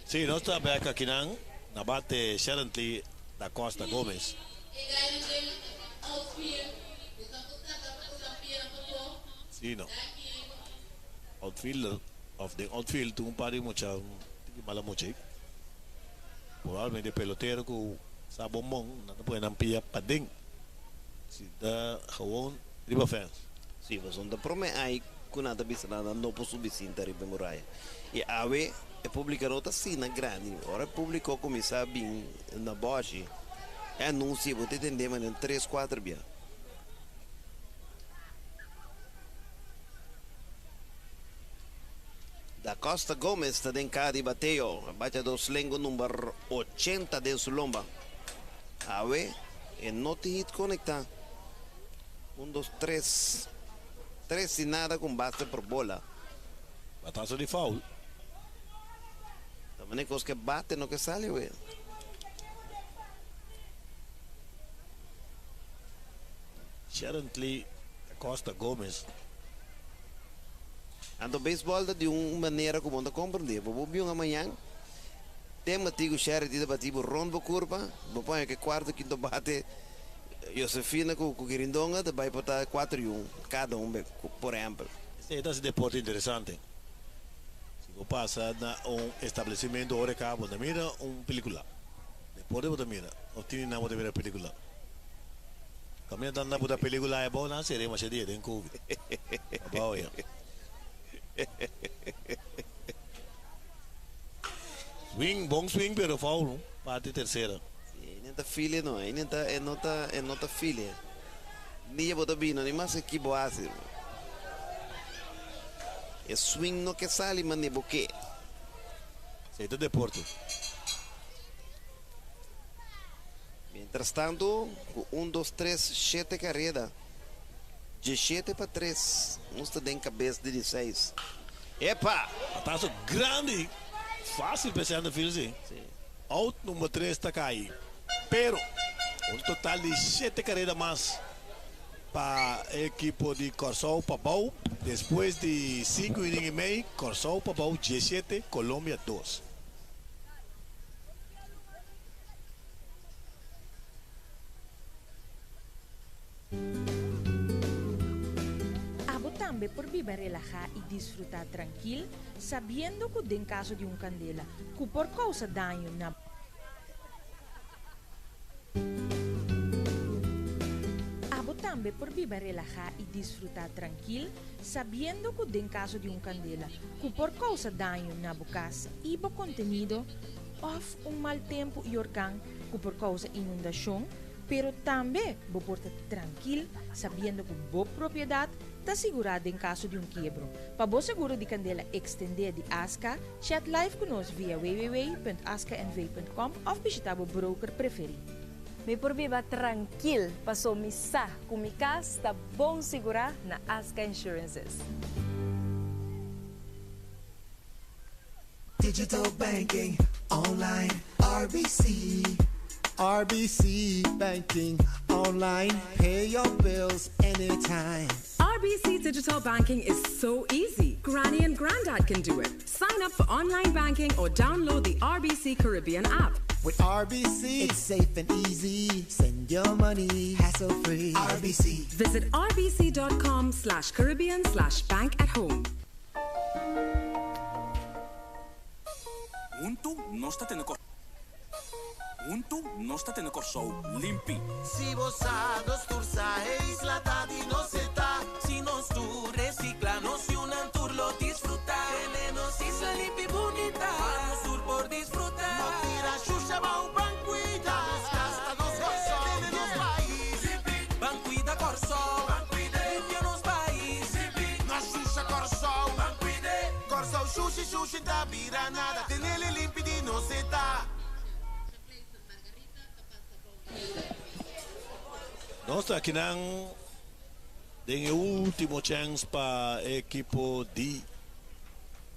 Sim, nós estamos aqui na bate Sharon Lee da Costa Gomes. Sim, não. Outfielder of the outfield, tu pari mucha mala mucha. Provavelmente pelotero com sabomong, não pode nampia pading. Se dá gewoon riba fans. Sim, mas onde prome aí com nada bisa nada não posso subir riba muralha. E ave é publicar outra cena grande. Ora publicou começar bem na Bosch. É anúncio, vou te entender, mas em 3, 4 dias. Da Costa Gomes está em cá de bateo. Bate do slengo número 80 de Sulomba. Ave, e não te hit conectar. 1, 2, 3. 3 sin nada com base por bola. Batazo de foul. Também coisa que bate no que sale, güey. Sharon Lee Costa Gomes. Ando beisebol de uma maneira como não compreender. Vou vir amanhã. Tem matigo Sharon de bater por rombo curva. Vou pôr que quarto, quinto bate. Josefina com Quirindonga, de vai botar 4-1 cada por exemplo. Esse é um deporte interessante. Se você passa em estabelecimento hora cá, você mira uma película. Depois você mira, ou tem na você mira película. Caminhando na boa película é bom, não seria mais dia tem Covid. Bom, ya. Swing, bom swing, pero foul, parte terceira. Neta filha não, é nota filha. Nem botar bem, nem mais que boasse. É swing no que sale, mas nem boque. Sei do deporte. Mientras tanto, 1, 2, 3, 7 carreira. De 7 para 3. Não está dentro cabeça de 16. Epa! Atazo grande. Fácil pensar no filho, sim. Out número 3 está caído. Pero, um total de 7 carreiras mais para a equipe de Corsol Papau. Depois de 5 innings e meio, Corsol Papau 17, Colômbia 2. también por vivir relajar y disfrutar tranquilo, sabiendo que en caso de un candela, que por causa daño na Abo también por vivir relajar y disfrutar tranquilo, sabiendo que en caso de un candela, que por causa daño na casa y contenido, of un mal tempo y organ, que por causa inundación, pero também vou portar tranquilo, sabendo que boa propriedade está segurada em caso de quebro. Para bom seguro de candela extender de ASCA, chat live conosco via www.ascanv.com ou visitar o broker preferido. Me por viva tranquilo, passou missa com mi casa, está bom segurar na ASCA Insurances. Digital banking, online, RBC. RBC banking, online, pay your bills anytime. RBC Digital Banking is so easy. Granny and Granddad can do it. Sign up for online banking or download the RBC Caribbean app. With RBC, it's safe and easy. Send your money hassle-free. RBC. Visit rbc.com/Caribbean/bank at home. Junto non sta tendo corso limpi. Si vos dos tursa e isla di no se ta. Si nos tu recicla, no si un tour lo disfruta. Tenemos isla limpi bonita. Vamos sur por disfrutar. No tira shusha ba un banquita. Nos casta dos corso. Tenemos país. Banquita corso. Banquide. Limpio nos país. Nos shusha corso. Banquide. Corso sushi da bira nada. Tenele limpi di no se ta. Nós está aqui não tem o último chance para o equipo de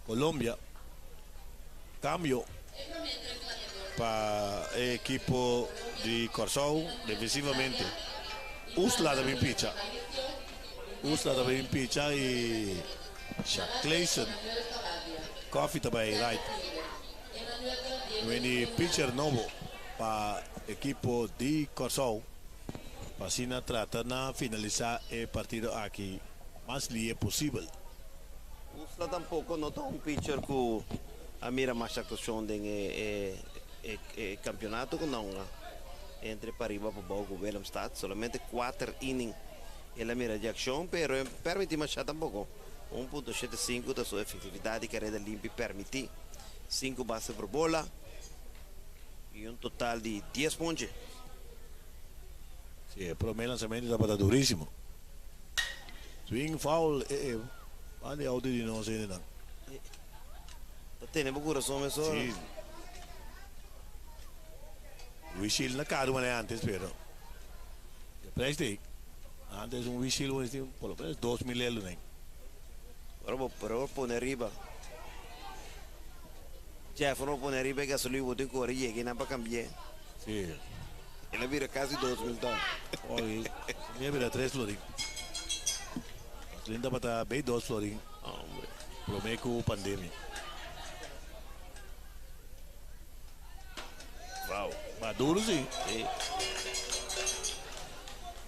Colômbia. Cambio para o equipo de Corsão defensivamente. Usla também picha. Usla também picha e Shaq Clayson. Coffee também right. When pitcher novo para o equipo de Corsão. Pasina trata de finalizar el partido aquí más libre posible. Usla tampoco no está un pitcher que a mira más actuación en el campeonato que no entre para arriba para abajo Willemstad solamente 4 innings en la mira de acción pero permite más tampoco 1.75 de su efectividad y carrera limpia permite 5 bases por bola y un total de 10 ponches. Sí, el promedio lanzamiento está durísimo. Swing foul, ande auto de no sé nada. Tenemos corazón eso. Sí. Wishil na caro antes, pero el antes un wishil por lo menos 2.000 euros. Pero poner arriba. Ya fueron poner arriba gasolina y correr y llegué para cambiar. Sí. Ele vira quase 2.000 dólares. Olha, ele vira 3 florim. Linda para estar bem 2 florim. Pelo meio com a pandemia. Uau. Maduro sim.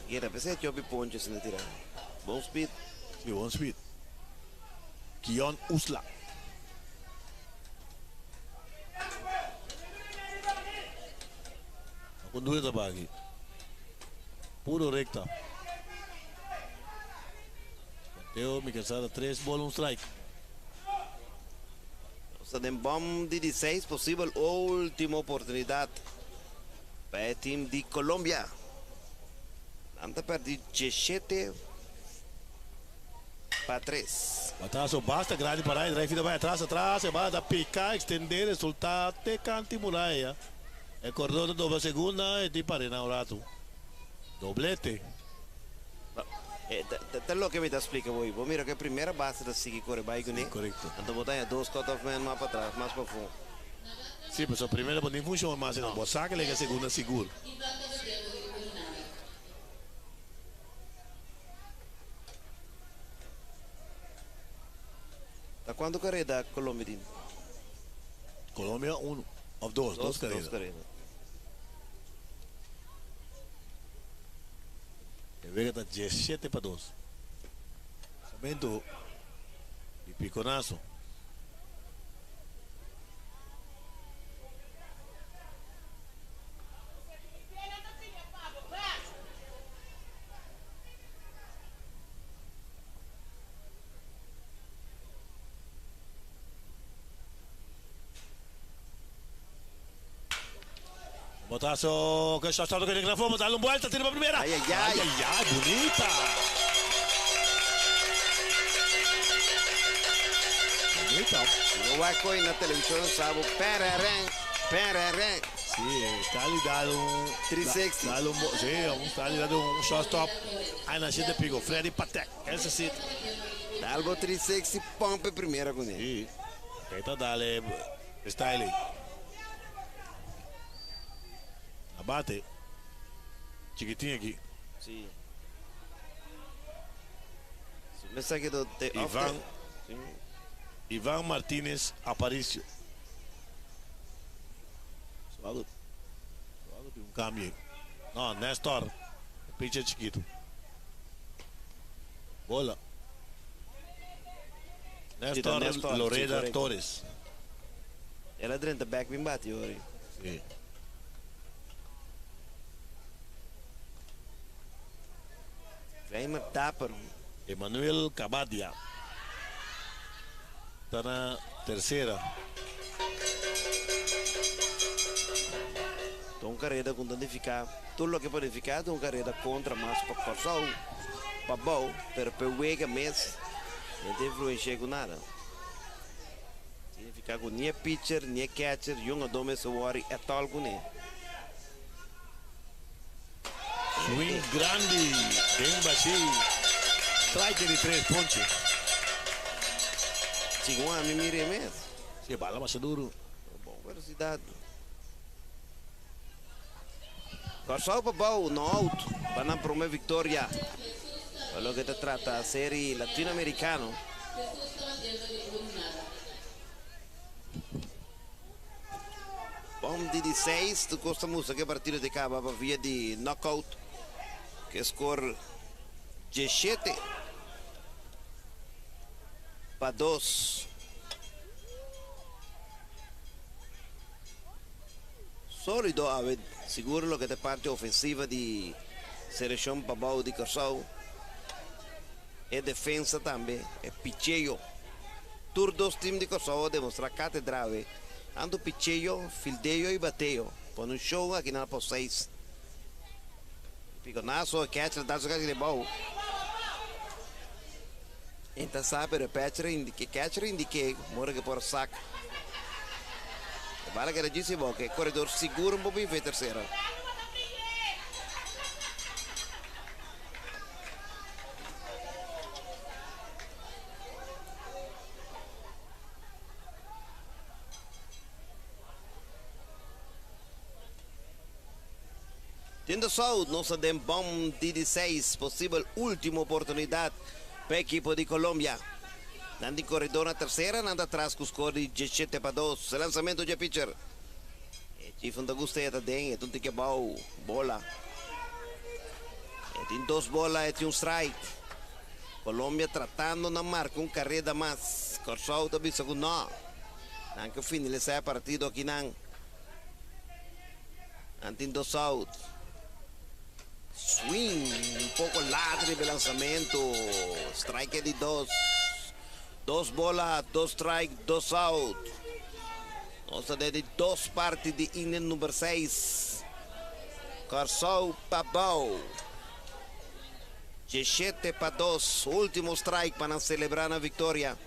E era pensei que eu ponte se não tirar. Bom speed. Sim, bom speed. Kion Usla. Com duas aqui. Puro recta. Mateo Michelzada 3 bolas, strike. O sea, bom de 16 possível última oportunidade para o time de Colômbia. Anda perdido 17 para 3. Atrás basta grande para ele, drive vai atrás, vai dar picar, estender, resultado, te canti muralha. El cordón doble segunda e di pare naurato. Doblete. É lo que me explica hoje. Mira que a primeira base da Sigi corre bem com ele. Correto. Então botar 2 cut-off man mais para trás, mais para fundo. Sim, mas a primeira não funciona mais, não. Você sabe que a segunda seguro. Da quando corre da Colômbia? Colômbia 1 ou 2, 2 carreiras. Vega está 17 para 2. Momento di piconazo. Botazo che sta stato che nella forma dalla vuelta tira per primera. Ai, bonita. Bonita. Lo vai coi na televisione sabe perere. Sì, sta lì dando un 360. Sì, sta lì dando un shot stop. Hai nascito pico, Freddy Patek. Essa sì. Dalbo 360 pompe primeira com ele. Sì. Tenta dare style. Abate. Chiquitinho aqui. Sim. Começa aqui do Ivan Martínez Aparicio. Suado de um cambio. Não, Nestor. Pitcher chiquito. Bola. Nestor Loreda Torres. Era dentro back bem bate ora. Sim. Reimer Dapper. Emanuel Cabadia. Está na terceira. Então carreira com danificar. Tudo o que pode ficar, então carreira contra mas para passar para bom, para pegar mês. Não tem influência com nada. Significa que nem pitcher, nem catcher, junga dome se worry é tal com ele. Swing grande, bem baixinho. Strike de 3 pontos. Chegou a mim mire mesmo. Se bala mais duro. Bom, velocidade. Corsau para bom, no alto, para não promover vitória. Olha que te trata a série latino-americano. Bom, de 16, tu gostamos que a partida de cá para via de knockout. Que score 17 para 2. Sólido, a ver, seguro lo que te parte ofensiva de seleção para baixo de Corsau. É defesa também, é picheio. Todos os times de Corsau demonstrar catedral. Ando picheio, fildeio e bateio. Põe um show aqui na pós 6. Piconazo, catcher, dá jogar de bom. Então sabe, o catcher indique, mora que por saco. Vale que era disse bom, que corredor seguro um pouquinho foi terceira. Tendo saúde, nós temos bom 16, possível última oportunidade para a equipe de Colômbia. Nanda em corredor na terceira, nanda atrás com o score de 17 para 2. Lançamento de pitcher. Tifon da Gusteta tem, então tem que bola. Tem 2 bolas, tem um strike. Colômbia tratando na marca, um carreira mais. Corsau também segundo não. Não que finalizar a partida aqui não. Antes do South. Swing, um pouco ladre de lançamento. Strike de 2. 2 bolas, 2 strike, 2 out. Nossa, de 2 partes de inning número 6. Corsau Pabau. 17 para 2. Último strike para celebrar a vitória.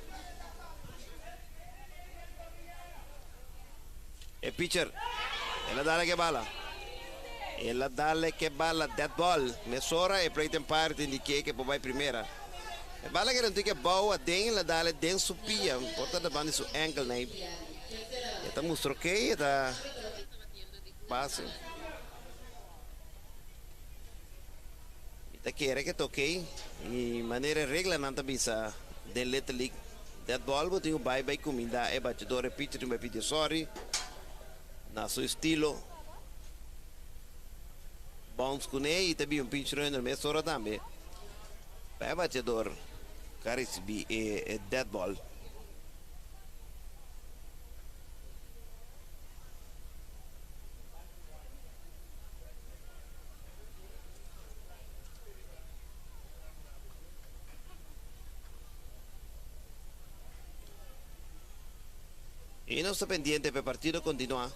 E pitcher. Ela dá que bala. Ela dá que bala. Dead ball. Mesora e plate empire indique que vai primeira. A bala que não tem que boa, tem ela dá dentro supia. Porta da banda su ankle né. Esta mostrou que está passe. Esta quer que toquei e maneira regra não tá bisa del little league. Dead ball botou o bye comida é batedor pitcher me pedir sorry. Na seu estilo. Bounce com ele e também um pinch runner mesora também. É batedor. Caris be a dead ball. Y no está pendiente para el partido continúa.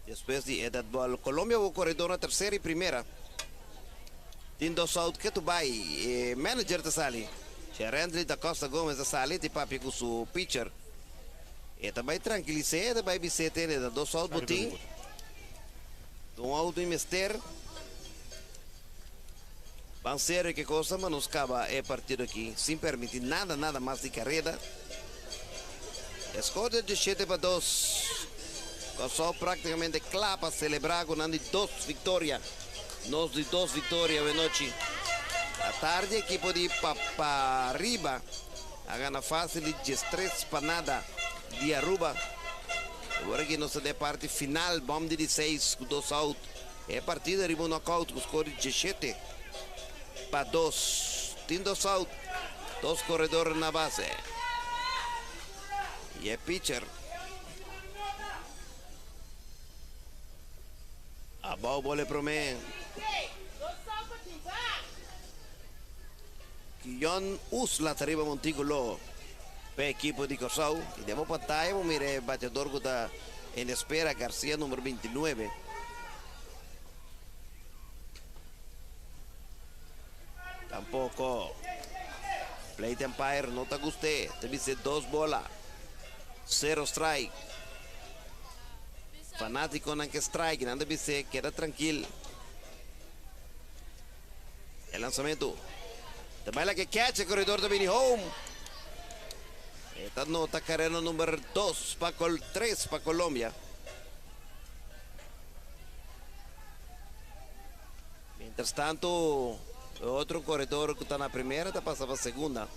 Después de dead ball, Colombia va a corredor a tercera y primera. Tindo South que tu vai manager da sali. Rendley da Costa Gomes da sali ti papi com su pitcher. E também tranquilize da vai bisete da do South botin. Um auto em mister. Van ser que coisa mas nos acaba é partido aqui sem permitir nada mais de carreira. Escolha de 7-2. Começou praticamente claro para celebrar com duas vitórias. Nós de 2 vitórias a noite. A tarde, equipe de para arriba. A gana fácil de 3 para nada de Aruba. Agora que nós de parte final, vamos de 6 com 2 out. É partida arriba no knockout com score de 7 para 2. Tem 2 out. 2 corredores na base. E é pitcher. A bola para mim. Kion Usla arriba Montículo para equipo de Corsau. E demo pantalla, mire batedor que está en espera, García número 29. Tampoco. Plate Empire, no te guste. Te dice 2 bolas. 0 strike. Fanático en que strike, nada dice, queda tranquilo. El lanzamiento. De baila que catch el corredor de Vini Home. Esta nota carrera número 2 para 3 para Colombia. Mientras tanto, otro corredor que está en la primera te pasa para segunda.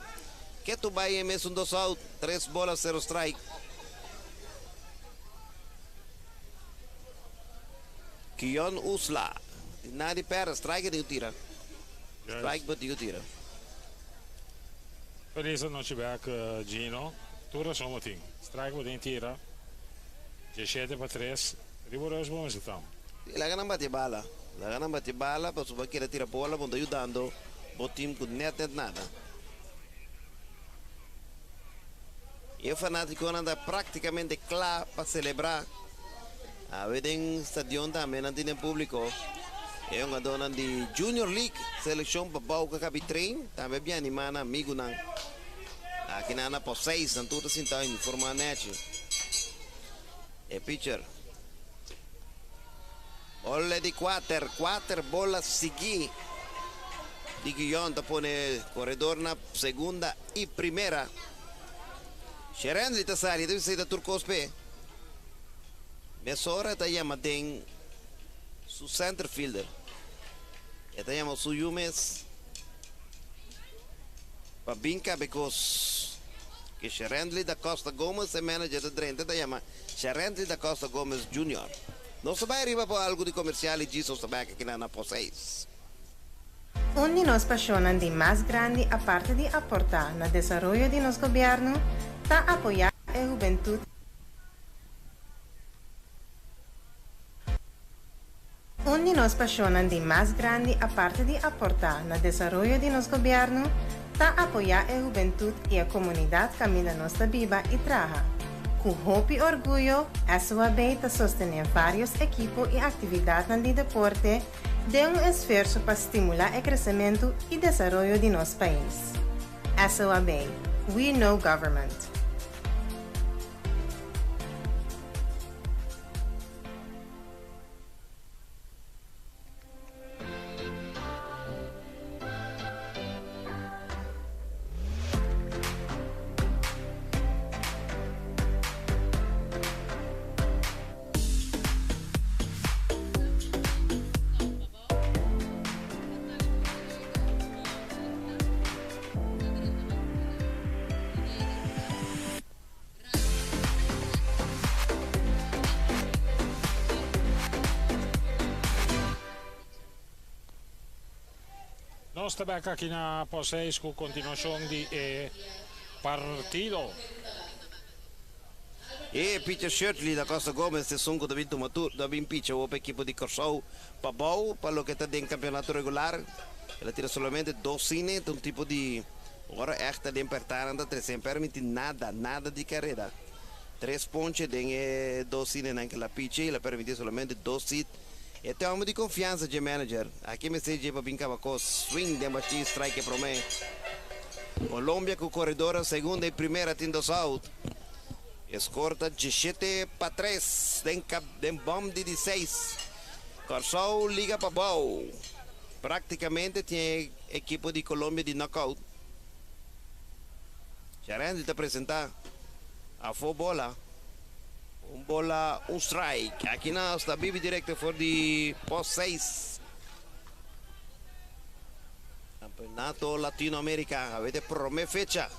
Que tu vaya en un 2 out, 3 bolas, 0 strike. Kion Usla. Nadie perde, strike de tira. Strike but de tira. Feliz noite back, Gino. Tura só um ting. Strike botin tira. 17 para 3. Rigoroso bom então. La ganan bate bala. La ganan bate bala, pero suba quiere tirar bola, cuando ayudando. Botim con net nada. E o fanático anda praticamente claro para celebrar. A ver en estadio também não tem público. É uma dona de Junior League, seleção para Bauca Capitrain, também bem animada, amigo não. Aqui na Ana por 6, não tudo assim tá em forma net. É pitcher. Olha de 4 bolas seguir. De Guion tá pone corredor na segunda e primeira. Xerendli tá sali, deve ser da Turcospe. Mesora está llamando su center fielder. Está llamando su Yumes. Babinka because que Sherendley da Costa Gomes é manager da Drente. Está llamando Sherendley da Costa Gomes Jr. Não se vai arribar para algo de comercial e disso se vai aqui na por 6. Un de nos pasionan de más grande aparte de aportar al desarrollo de nuestro gobierno, está apoyar a la juventud. Un de nos pasionan de más grande aparte de aportar al desarrollo de nuestro gobierno, está apoyar a la juventud y a la comunidad que camina nuestra viva y trabaja. Con hope y orgullo, SOAB está sostener varios equipos y actividades en el deporte de un esfuerzo para estimular el crecimiento y desarrollo de nuestro país. SOAB, we know government. Nós estamos aqui na P6 com continuação de partido. E pitcher Shirtley da Costa Gomes se sungo da vinto matur da vin pitcher o equipo di Corsou Pabou para lo que está em campeonato regular. Ela tira solamente 2 cine, um tipo de agora echt de pertaranda 3 sem permitir nada de carreira. 3 pontos de 2 cine naquela pitcher, ela permite solamente 2 sit. E tem uma de confiança de manager. Aqui me sei para brincar com swing de baixo strike para mim. Colômbia com corredor segunda e primeira tindo out. Escorta 17-3, den bom de 16. Corsou liga para Bau. Praticamente tem equipe de Colômbia de knockout. Gerente te apresentar a bola. Bola, strike. Aqui nós está vivo direto for de post 6. Campeonato Latinoamericano. Avete prome fecha.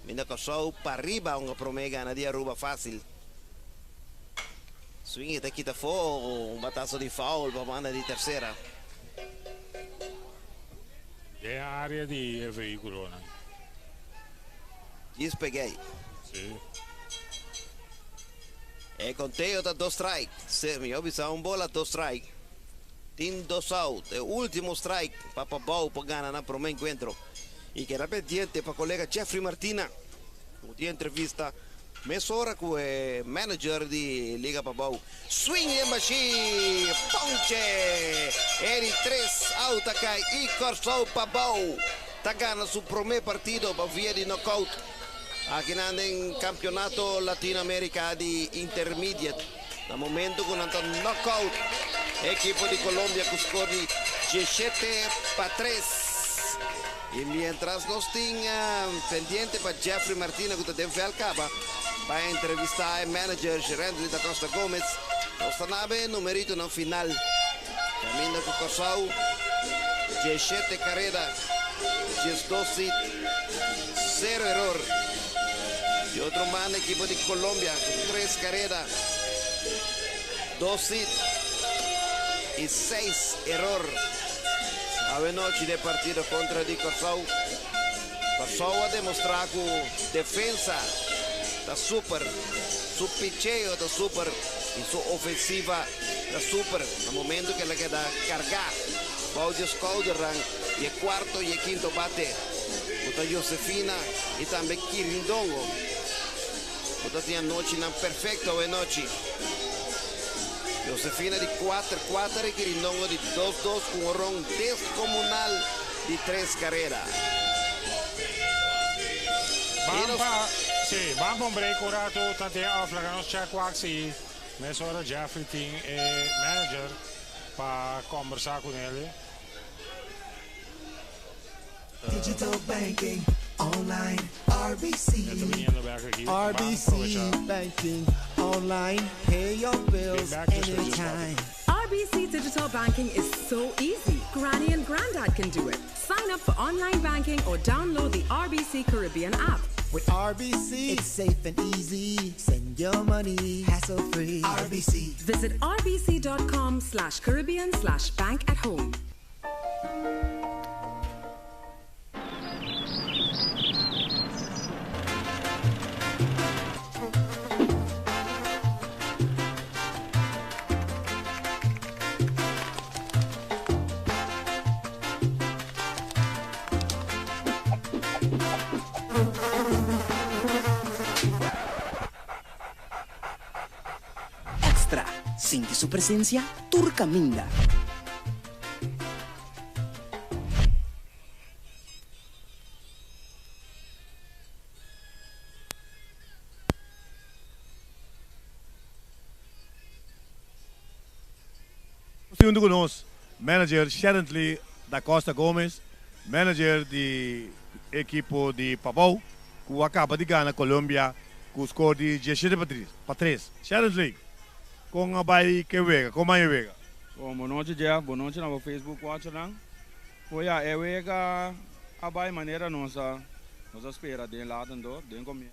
Minda Corsou para arriba uma promega na dia ruba fácil. Swing está aqui fora, bataço de foul para banda de terceira. É a área de veículo, né? Despeguei. Sim. E conteio da 2 strike. Se mi obisa bola 2 strike. Tem 2 out. É o último strike para Pabou para ganhar na prome encontro. E que era pendiente para o colega Jeffrey Martina. Di entrevista mezz'ora con il manager di Liga Pabou. Swing e machine, ponche! Eri 3 out acá e Corsou Pabou. Tagana su prome partito per via di knockout. Aqui nel campionato Latinoamericano di Intermediate. Da momento con un knockout. Equipo di Colombia con score di 17-3. E mientras nós tínhamos pendiente para Jeffrey Martina, que tem fel capa, para entrevistar o manager gerente da Costa Gomes, nós estamos no mérito no final. Caminho com o Corsou, 17 carreira, 12 0 error. E outro mano, equipe de Colômbia, com 3 carreiras, 12 e 6 error. A noite de partida contra di Corsou. Corsou a demonstrar que a defesa está super, su picheio está super e sua ofensiva está super. No momento que ela quer carregar, Bau de Scoudran e quarto e quinto bate. Bota Josefina e também Quirindongo. Bota tinha noite na perfeita a noite. Josefina di 4-4 e Quirindongo di 2-2 con un ron descomunal di 3 carreras. Vamos para un break ora tante aflaga nos check waxi. Mezz'ora Jeffrey Ting e manager para conversar con ele. Digital banking, online, RBC. RBC banking, online, pay your bills anytime. RBC Digital Banking is so easy. Granny and Granddad can do it. Sign up for online banking or download the RBC Caribbean app. With RBC, it's safe and easy. Send your money hassle-free. RBC. Visit rbc.com/Caribbean/bank at home. Siente su presencia, Turcaminda. Segundo conosco, manager Sharon Lee da Costa Gomes, manager de equipo de Pabou, que acaba de ganhar na Colômbia com o score de 17-3. Sharon Lee, com a Bahia que vega, como é vega? Boa noite, Jeff. Boa noite no Facebook watch lang. Foi a vega a Bahia maneira nossa espera de lá dentro, de comer.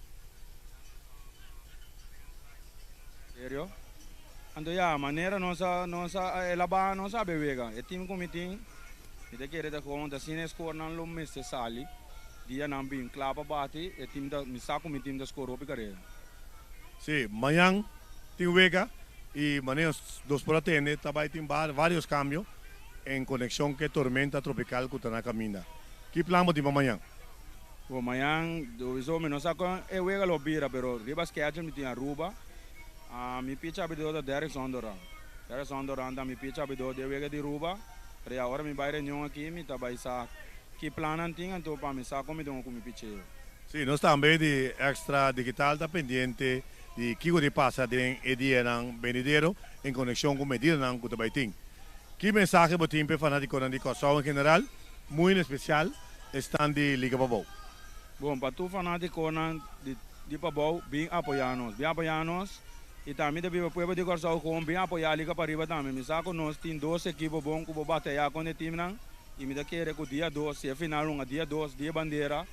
Sério? Então, a maneira nossa ela vai nossa vega. É time como time. Ite kere da gewoon da sine score nan lo miste sali. Dia nan bin klapa bati e team da misako mi team da score opi carreira. Sí, mañana tem Vega y mañana dos por atender, também tem vários cambios em conexão com a tormenta tropical que está na caminha. Que plano tem para amanhã? O amanhã, do iso me não saco é Vega lo bira, pero ribas que aja mi tem Aruba. Mi pitcha abido da Derek Sondora. Derek Sondora anda mi pitcha abido de Vega de Aruba. Pero agora mi vai reunião aqui, mi tabai sa que plano tem, então para mi saco mi tenho como pitcher. Sim, nós também de Extra Digital está pendente de que o passa de dia nang venidero em conexão com medida nang que também tem. Que mensagem para o time fanático de Corsol em geral, muito especial, estão de Liga Babou. Bom, para tu fanático de Babou, bem apoiar-nos. E também de povo de Corsol com bem apoiar a Liga para riba também. Me saco nós tem 12 equipes bons que vou bater com o time nang. E me dá querer que o dia 2, se é final um dia 2, dia bandeira.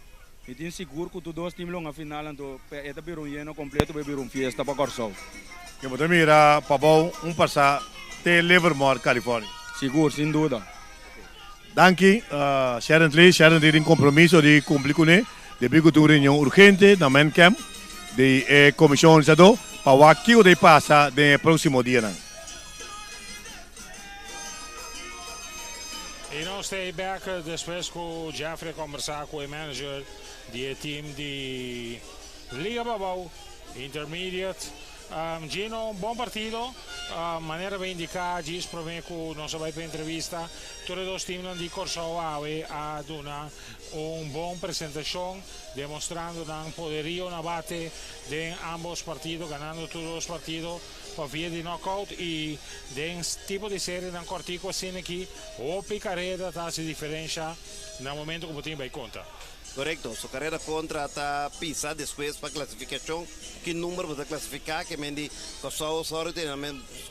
E tem seguro que tu 2 times longa final, então é também um lleno completo, vai vir fiesta para Corsol. Que você mira Babou passar até Livermore, Califórnia. Seguro, sem dúvida. Danke, Sharon Lee tem compromisso de cumprir com ele. Depois que tu reunião urgente na main camp de comissão organizadora para o que passa no próximo dia. E nós estamos back depois que o Jeffrey conversar com o manager do time de Liga Babou Intermediate. Gino, bom partido. Maneira bem indicada, diz para mim que nós vamos para a entrevista. Todos os times de Corsol a dar uma boa apresentação, demonstrando o poderio na bate de ambos partidos, ganhando todos os partidos para via de knockout e de tipo de série na cortico assim aqui, o picareta está se diferença no momento que o time vai conta. Correcto, su carrera contra está pisa después para clasificación, que número para clasificar, que me di Corsol sorte,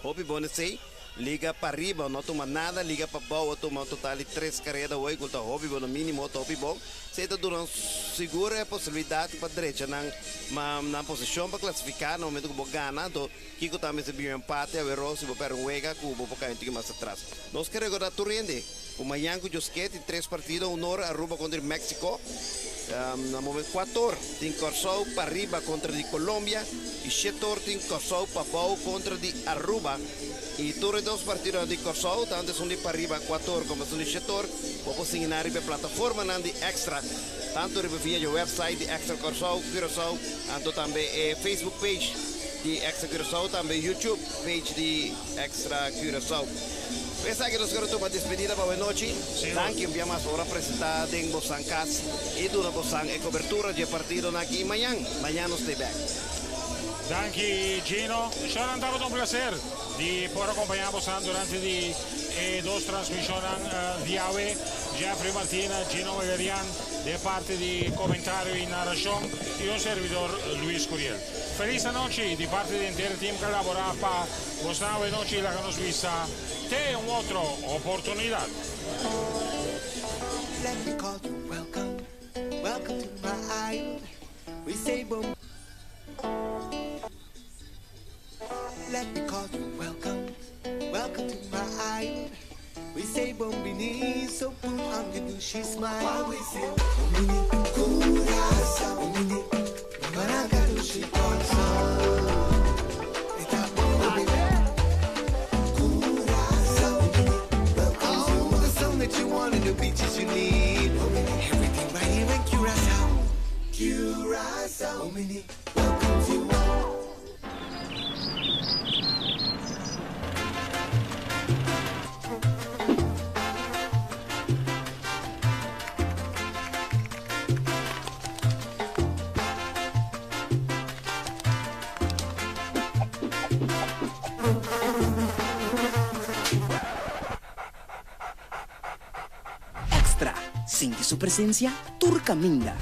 hopi bone sei, liga para arriba, não toma nada, liga para baixo, toma total de 3 carreiras hoje, que hopi bom mínimo, hopi bom, se está durante segura a possibilidade para direita na posição para classificar, no momento que vou ganhar, então Kiko também se viu empate, a ver se vou para Vega, que vou ficar mais atrás. Nós queremos agora turrende. O Mayan com Josquet em 3 partidos, honor Aruba contra México. No momento 4, tem Corsol para arriba contra de Colômbia. E 7 tem Corsol para baixo contra de Aruba. E todos os partidos de Corsol, tanto são de para arriba 4 como são de 7, vou ensinar a plataforma de Extra. Tanto via o website de Extra Corsol, Curaçao, tanto também Facebook page de Extra Curaçao, também YouTube page de Extra Curaçao. Pensa que nós queremos uma despedida para a noite. Danke, enviamos a representar em Bosan Cas e do Bosan e cobertura de partido aqui amanhã. Amanhã nós estamos back. Danke, Gino. Será um prazer de poder acompanhar Bosan durante duas transmissões de AWE. Jeffrey Martina, Gino Megarian, de parte de comentário e narração, e o servidor Luis Curiel. Feliz noite de parte do inteiro time que labora para Bosan e noite la que nos vista. Tem outra oportunidade. Let me call you welcome, welcome to my island. We say boom. Let me call you welcome, welcome to my island. We say bombini, so put on the new she smile. While we say bombini, curaça, bombini, maracatu she dança. Eta bombini, curaça, bombini. Welcome to the song that you want and the beaches you need. Bombini, everything right here in Curaçao. Curaçao, bombini, welcome to all. Extra. Siente su presencia Turcaminda.